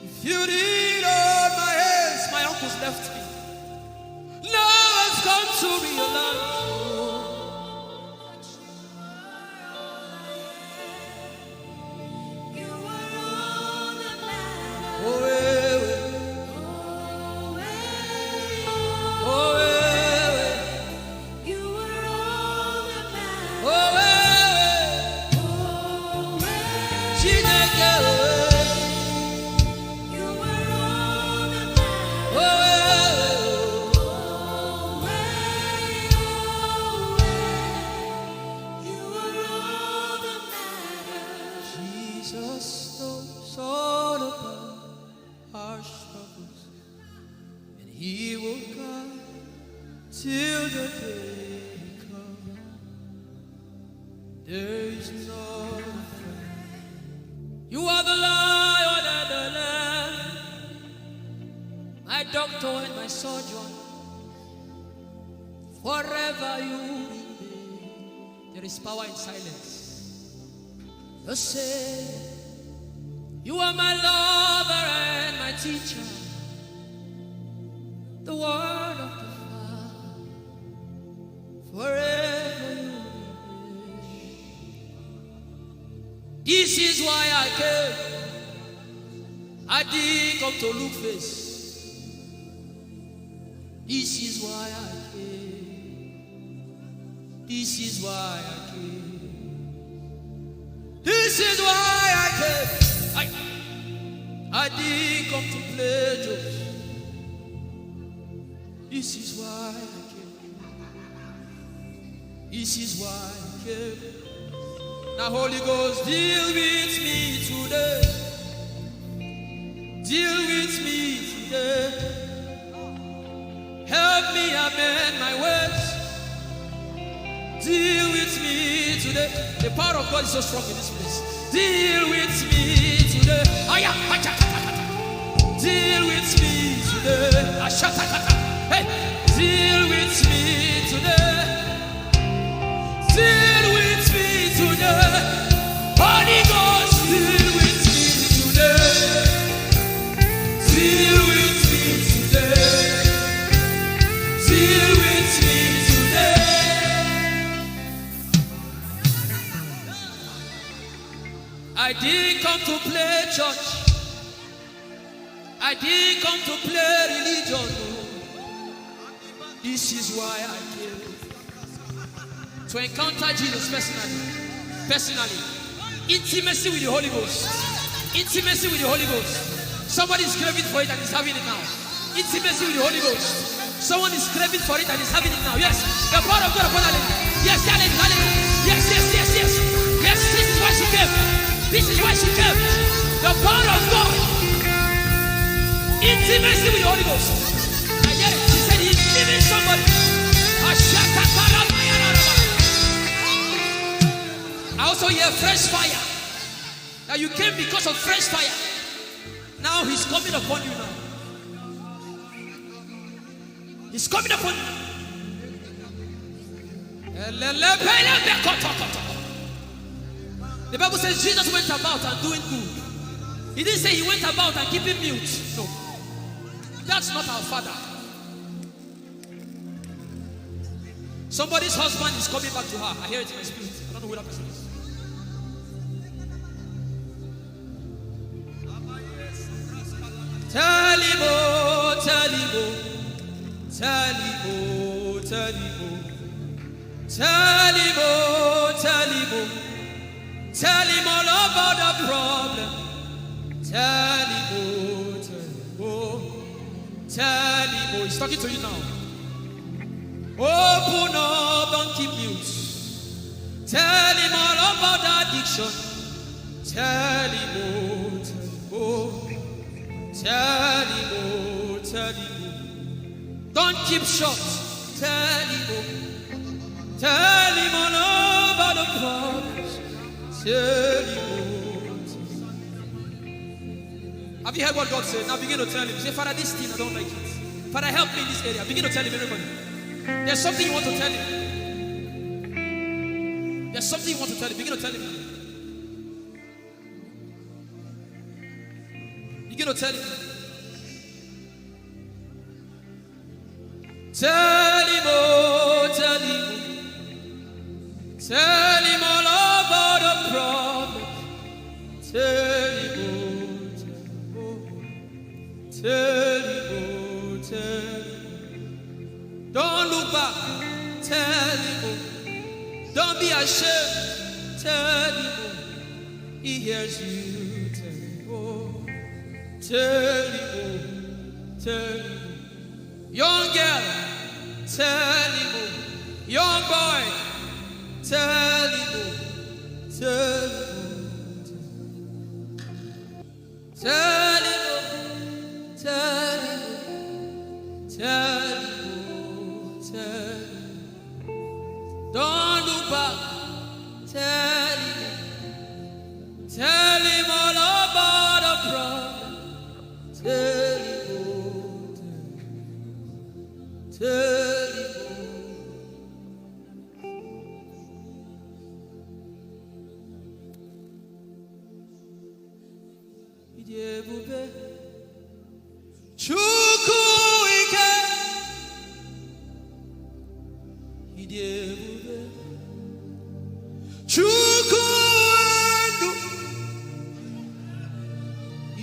if you did hold my hands? My uncles left me. Now I've come to realize. Power in silence. You say, you are my lover and my teacher, the word of the Father, forever you will be. This is why I came. I didn't come to look face. This is why I came. This is why I came. This is why I came. I didn't come to play jokes. This is why I came. This is why I came. Now Holy Ghost, deal with me today. Deal with me today. Help me amend my words. Deal with me today. The power of God is so strong in this place. Deal with me today. Deal with me today. Hey, deal with me today. Deal with me today. Holy Ghost, deal with me today. Deal with me today. Deal with me today. I didn't come to play church. I I didn't come to play religion. No. This is why I came. To encounter Jesus personally. Intimacy with the Holy Ghost. Intimacy with the Holy Ghost. Somebody is craving for it and is having it now. Intimacy with the Holy Ghost. Someone is craving for it and is having it now. Yes. The power of God upon hallelujah. Yes, hallelujah. Yes. Yes, this is why she came. This is why she came. The power of God. Intimacy with the Holy Ghost. I get it. She said he's giving somebody. I also hear fresh fire. Now you came because of fresh fire. Now he's coming upon you now. He's coming upon you. The Bible says Jesus went about and doing good. He didn't say he went about and keeping mute. No. That's not our Father. Somebody's husband is coming back to her. I hear it in my spirit. I don't know who that person is. Tell him, oh, tell him, oh, tell him, oh, tell him, oh, tell him, oh, tell him, oh, tell him all about the problem. Tell him, oh, tell him, oh, tell him, oh, he's talking to you now. Open up, don't keep mute. Tell him all about the addiction. Tell him, oh, tell him, oh. Tell him, oh, tell him, oh. Don't keep short. Tell him, oh. Tell him all about the problems. Tell him, oh. Have you heard what God said? Now begin to tell him. Say, Father, this thing I don't like it. Father, help me in this area. Begin to tell him, everybody. There's something you want to tell him. There's something you want to tell him. Begin to tell him. Begin to tell him. Tell him, oh, tell him. Tell him all about the problem. Tell him, oh, tell him, oh, tell him. Don't look back. Tell him, oh. Don't be ashamed. Tell him, oh. He hears you. Tell him, oh. Tell him, oh. Tell him, oh. Young girl. Tell him, oh. Young boy. Tell him, oh. Tell him, oh. Tell him, oh. Tell him, oh. Tell him. Don't look back. Tell him all about the problem. Tell him, oh, tell him, oh. Ijeoma Chukwu ike. Ijeoma Chukwu ndu.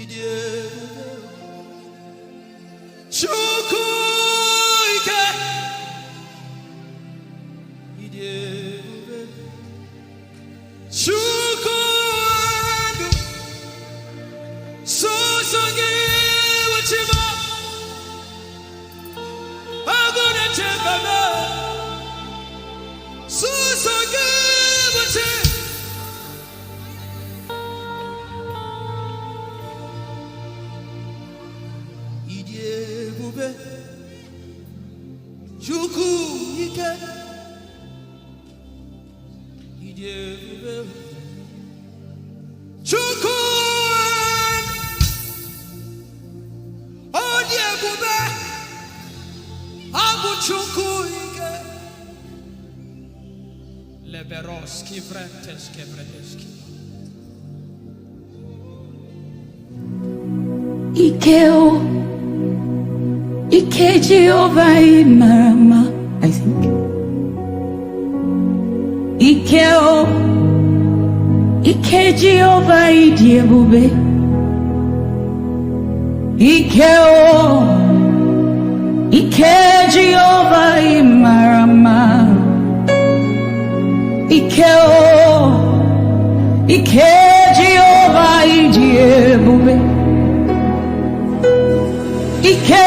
Ijeoma Chukwu ike. Ijeoma Chukwu ndu. Sosogi wachima. Agone chebaba. Sosogi wachima. Ijeoma Chukwu ike. Ijeoma Chukwu Ijeoma Abu Chukwu ike. Leberoski vrenteski vredeski. Ikeo, Ike Jehovah Marama, I think. Ikeo, Ike Jehovah Idiebube. Ike Jehovah Imarama. Ike Jehovah Ijeoma. Ike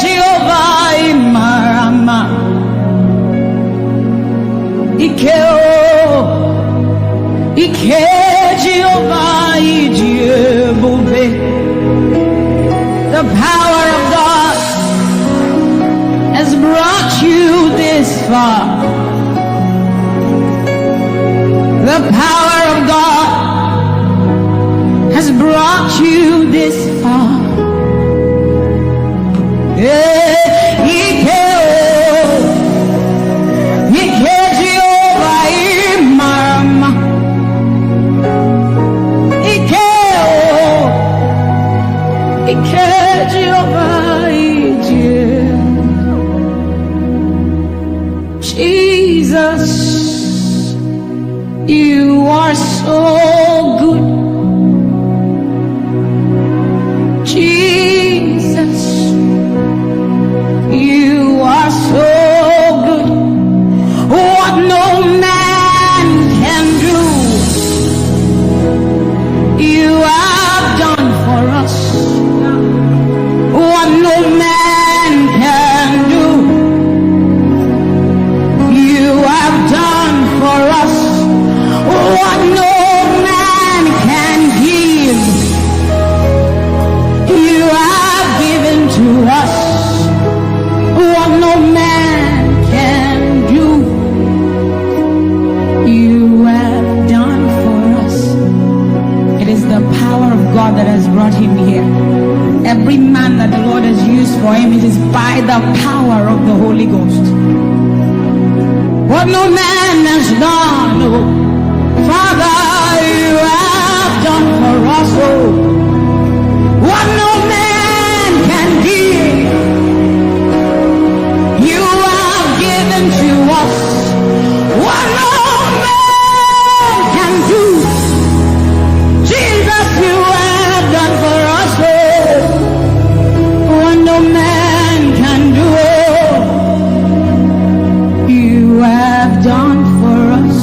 Jehovah Imarama. Ike Jehovah Ijeoma. The power of God has brought you this far. The power of God has brought you this far. Jesus, you are so good. Jesus, you are so good. What no man can do, you have done for us. What no man can do, you have done for us. What no man can give, you have given to us. What no man can do, you have done for us. It is the power of God that has brought him here. Every man that the Lord has used for him, it is by the power of the Holy Ghost. What no man has done, oh, Father, you have done for us, oh. What no man can give, you have given to us. What no man can do, Jesus, you have done for us, oh. What no man can do, you have done for us.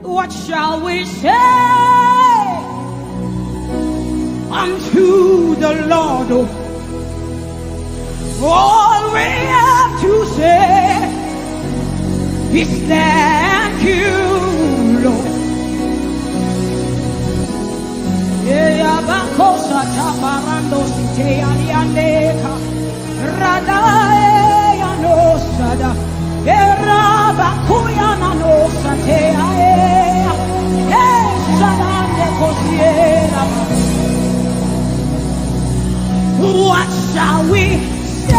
What shall we say unto the Lord? All we have to say is thank you, Lord. What shall we say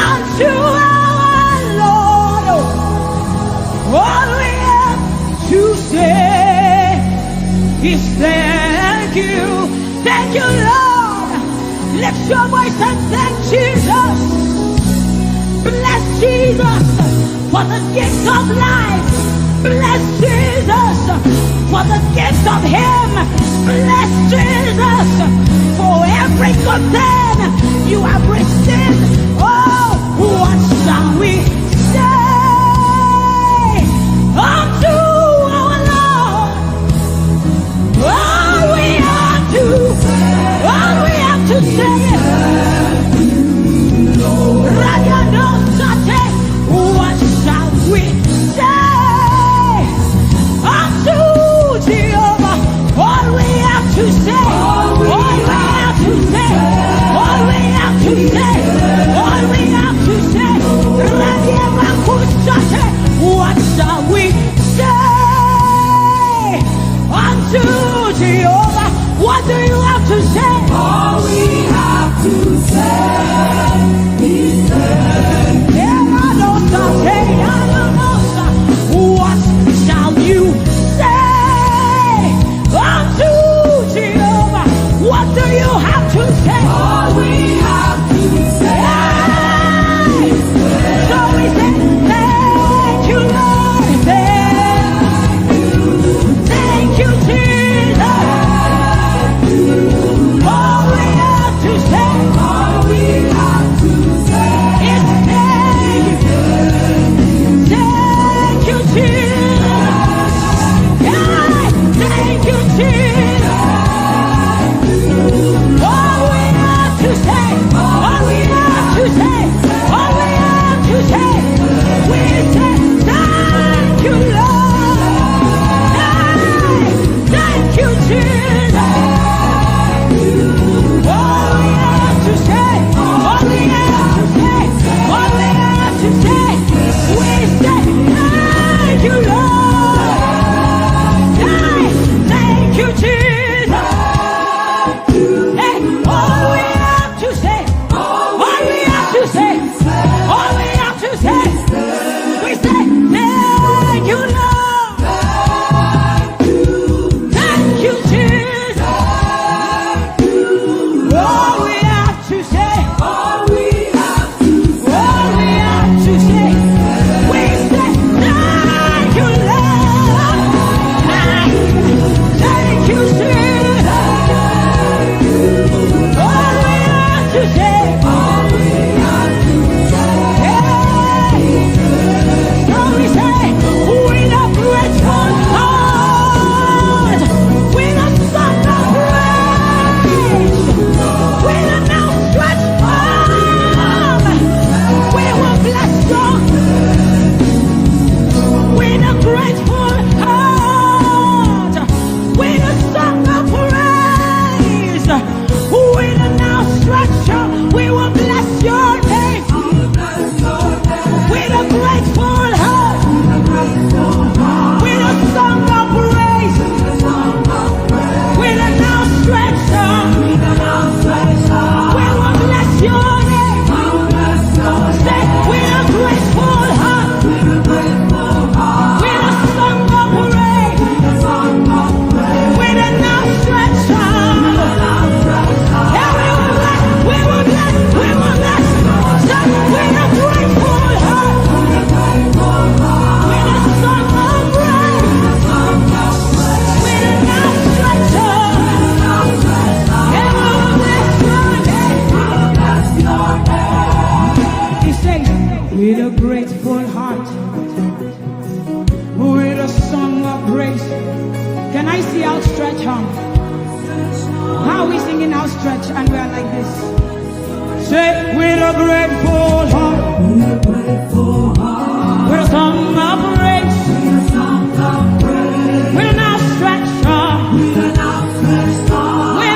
unto our Lord? All we have to say is thank you. Thank you, Lord. Lift your voice and thank Jesus. Bless Jesus for the gift of life. Bless Jesus for for the gift of him. Bless Jesus for every good thing you have received. Oh, what shall we say unto our Lord? All we have to say, what shall we say unto Jehovah? All we have to say, all we have to say, all we have to say, all we have to say, what shall we say unto Jehovah? What do you have to say? All we have to say is what shall you say unto Jehovah? What do you have to say? all we have to say. So we say, thank you, Lord. Thank you, Jesus. All we have to say, All we have to say is thank you, Jesus. Yeah, thank you, Jesus. All we have to say, all we have to say, all we have to say, we say thank you, Lord. Thank you, Jesus. All we have to say, all we have to say, all we have to say, we say thank you, Lord. Thank you, Jesus. Hey, all we have to say, all we have to say, all we have to say, we say thank you, Lord. Thank you, Jesus. All we have to say, all we have to all we have to say, we say thank you, Lord. Thank you, Jesus. All we have to say, all we have to hey. So we say, with a grateful heart, with a song of praise, with an outstretched arm, we will bless you. With a grateful heart, with a song of praise, with an outstretched arm, we will bless your name. With a grateful heart, with a song of praise, with an outstretched arm, we will bless your name. Say, with a grateful heart, with a song of praise, with an outstretched arm. Yeah, we will bless, we will bless, we will bless. Say, with a grateful heart, with a song of praise, with an outstretched arm. Yeah, we will bless your name. He says, with a grateful heart, with a song of praise. Can I see outstretched arm? How are we singing outstretched and we are like this? Say, with a grateful heart, with a song of praise, with an outstretched arm, we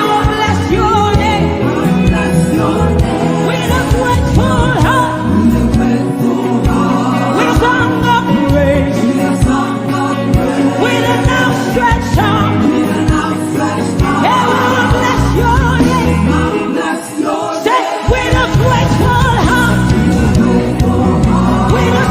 will bless your name. With a grateful heart, with a song of praise, with an outstretched arm, yeah, we will bless your name. Say, with a grateful heart, with a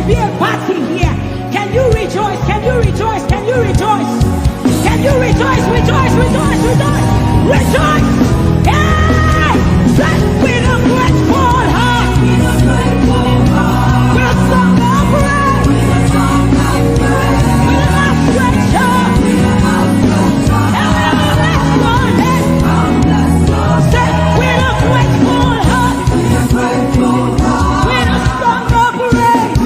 to be a party here. Can you rejoice? Can you rejoice? Can you rejoice? Can you rejoice? Rejoice, rejoice, rejoice, rejoice! Hey! With a grateful heart, with a song of praise, with a outstretched arm, and we will bless your name. Say, with a grateful heart, with a song of praise,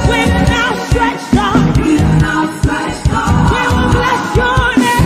with an outstretched arm, we will bless your name.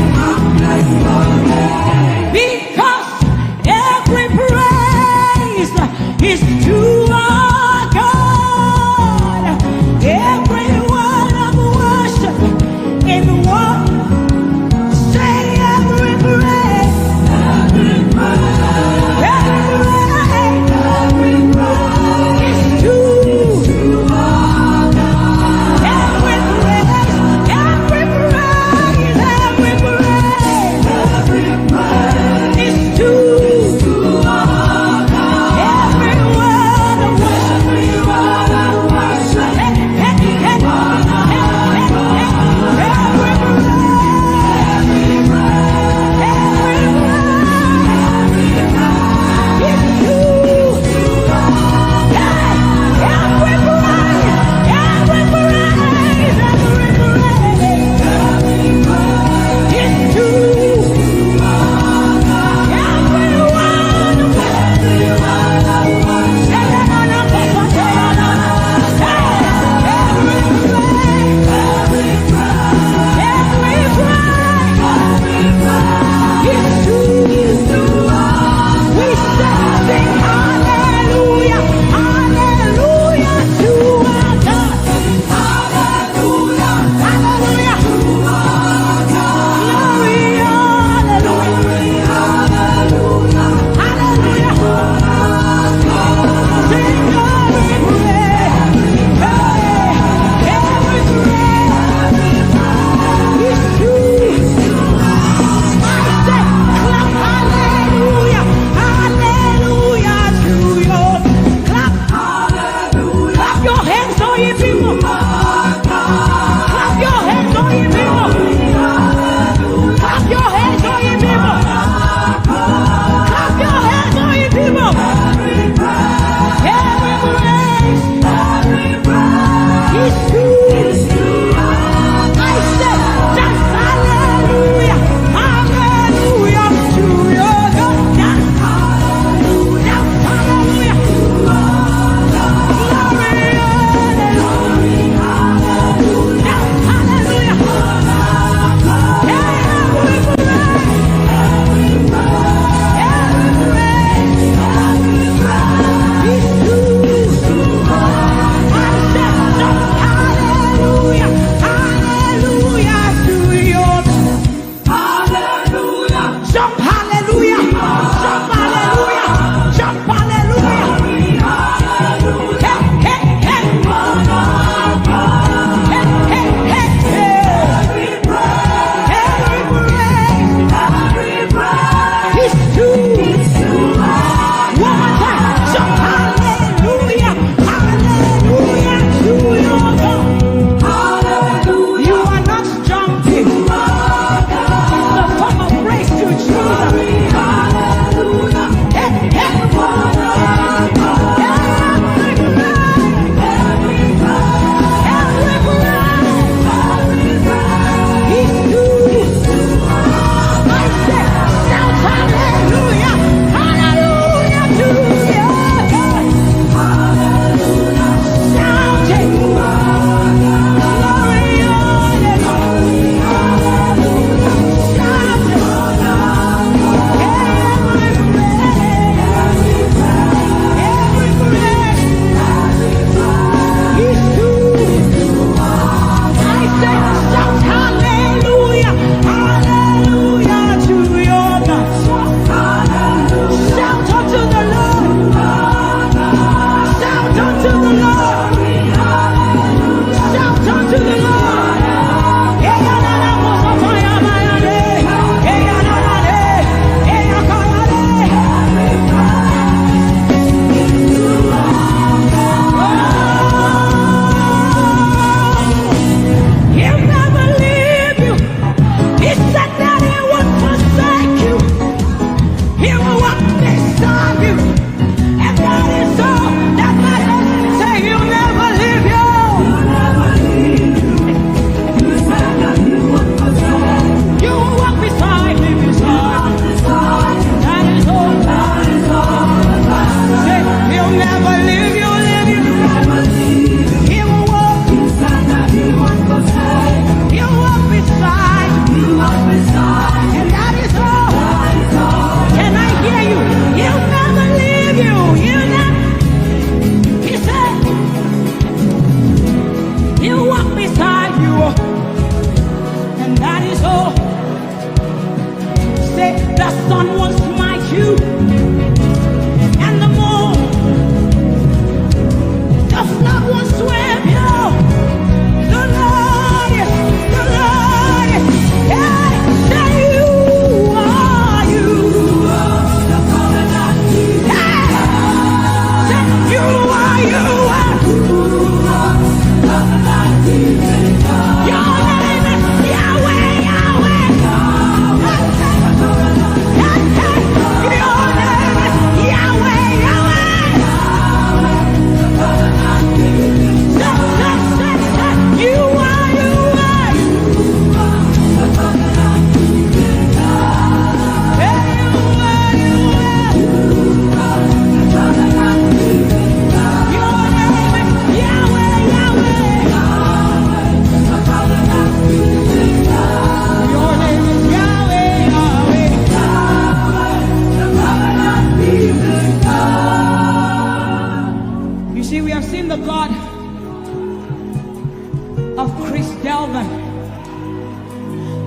of Chris Delvin.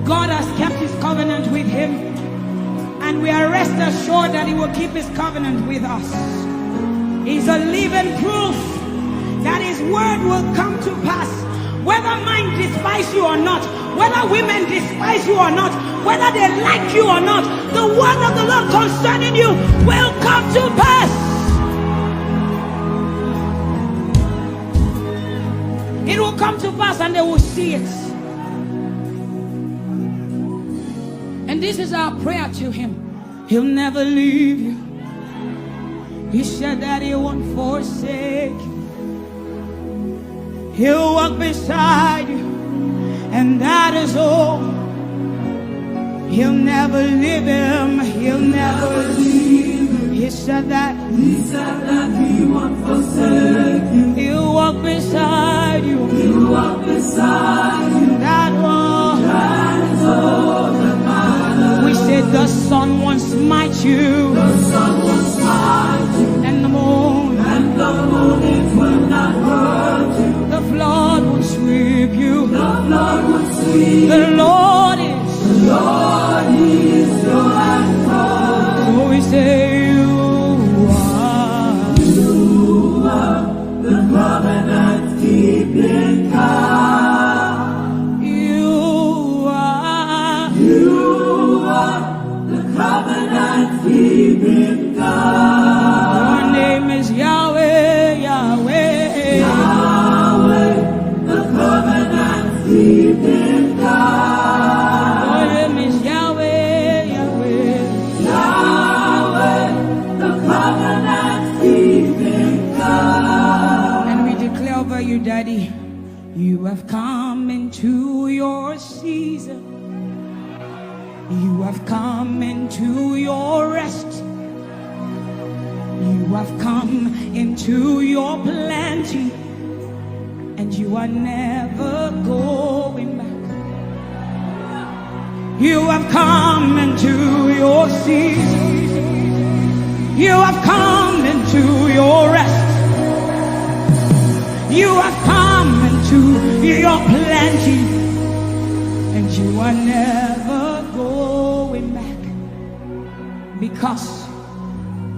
God has kept his covenant with him, and we are rest assured that he will keep his covenant with us. He's a living proof that his word will come to pass. Whether men despise you or not, whether women despise you or not, whether they like you or not, the word of the Lord concerning you will come to pass. It will come to pass and they will see it. And this is our prayer to him. He'll never leave you. He said that he won't forsake you. He'll walk beside you, and that is all. He'll never leave him. He'll never leave him. He said that he won't forsake you. He'll walk beside you. He'll walk beside you. And that is all that matters. We said the sun won't smite you. The sun won't smite you. And the moon. And the moon it will not hurt you. The flood will sweep you. The flood will sweep. The Lord is your anchor. So we say you are the covenant keeping God. You are the covenant keeping God. Your name is Yahweh, Yahweh. Yahweh, the covenant keeping God. Your name is Yahweh, Yahweh. Yahweh, the covenant keeping God. And we declare over you, Daddy, you have come into your season. You have come into your rest. You have come into your plenty, and you are never going back. You have come into your season. You have come into your rest. You have come into your plenty, and you are never going back, because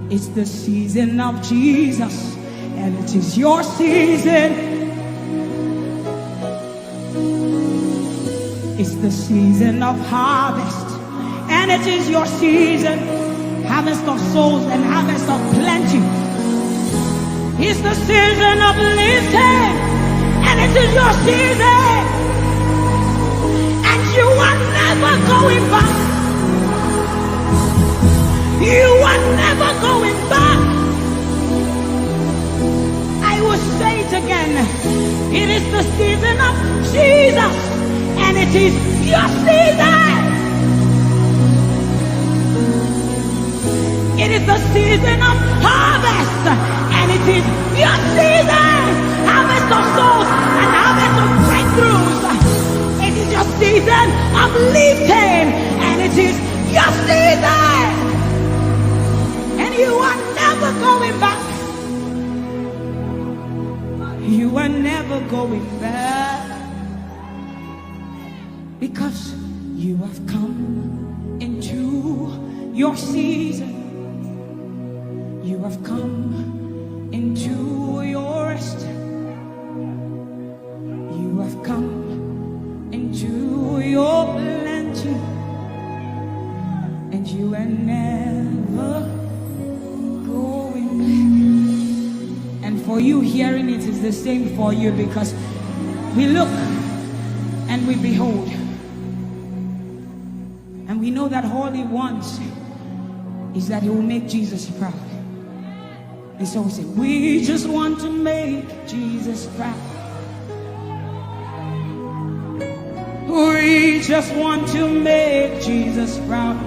it's the season of Jesus, and it is your season. It's the season of harvest, and it is your season. Harvest of souls and harvest of plenty. It's the season of lifting, and it is your season. And you are never going back. You are never going back. I will say it again. It is the season of Jesus, and it is your season. It is the season of harvest, and it is your season. Harvest of souls and harvest of breakthroughs. It is your season of lifting, and it is your season. And you are never going back. You are never going back, because you have come into your season. You have come into your rest. You have come into your plenty, and you are never going back. And for you hearing it is the same for you, because we look and we behold, and we know that all he wants is that he will make Jesus proud. And so we say, we just want to make Jesus proud. We just want to make Jesus proud.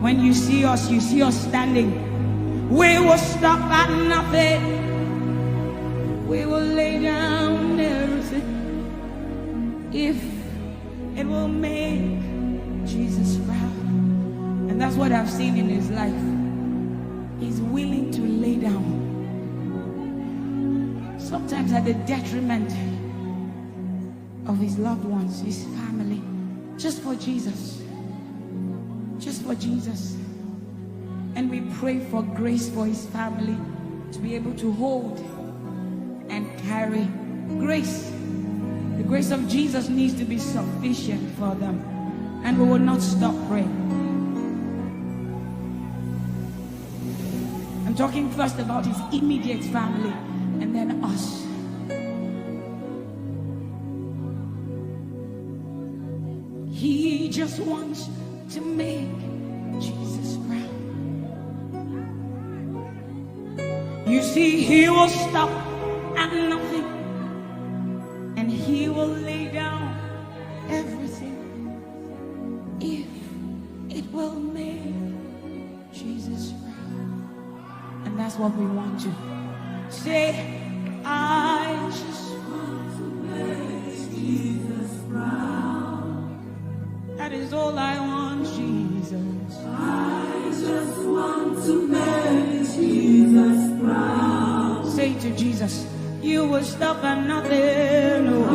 When you see us standing. We will stop at nothing. We will lay down everything if it will make Jesus proud. And that's what I've seen in his life. He's willing to lay down, sometimes at the detriment of his loved ones, his family, just for Jesus. Just for Jesus. And we pray for grace for his family to be able to hold and carry grace. The grace of Jesus needs to be sufficient for them. And we will not stop praying. I'm talking first about his immediate family and then us. He just wants to make Jesus proud. You see, he will stop at nothing and he will lay down everything if it will make Jesus proud. And that's what we want to say. I just want to make Jesus proud. That is all I want, Jesus. I just want to make Jesus proud. Say to Jesus, you will stop at nothing. No. I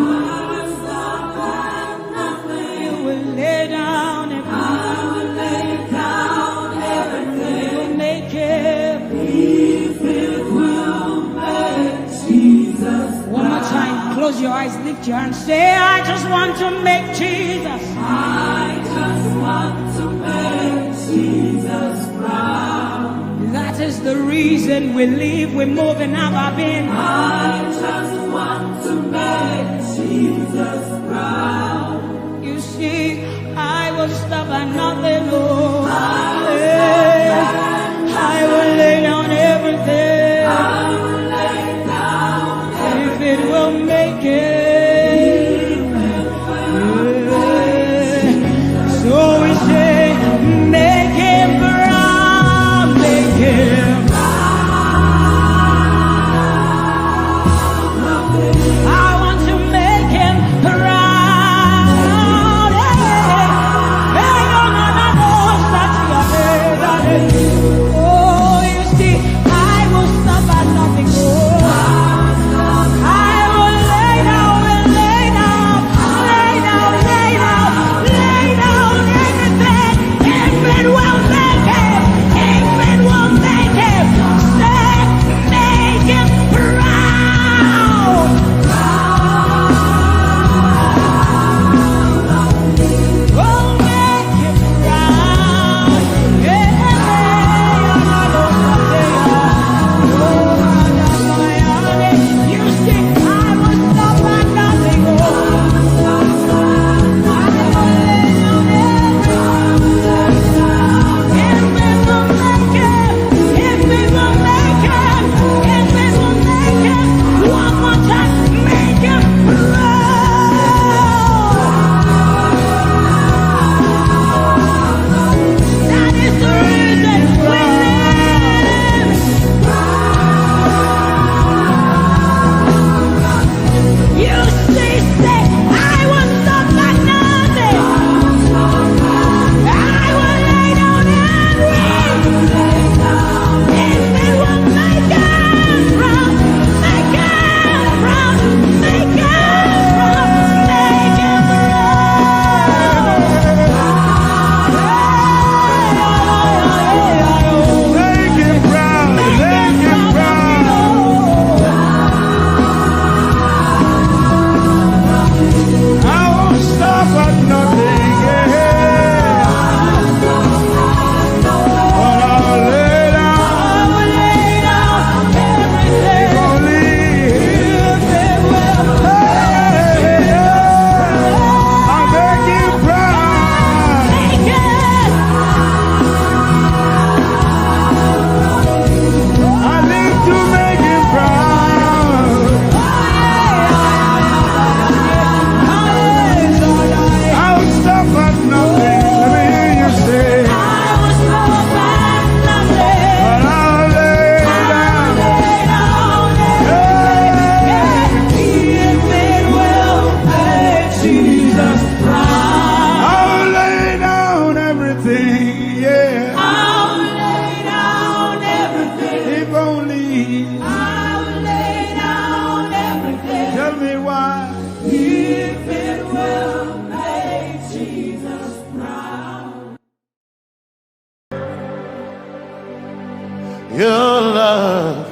will stop at nothing. You will lay down everything. I will lay down everything. You will make it. If it will make Jesus. One more time, close your eyes, lift your hands, say, I just want to make Jesus. I just want to make Jesus proud. That is the reason we live, we move, and have our being. I just want to make Jesus proud. You see, I will stop at nothing. Oh, I will lay down everything. I will lay down if it will make it. So we say, make him proud, make him proud. I want to make him proud. Hey, no, no, no, no, your love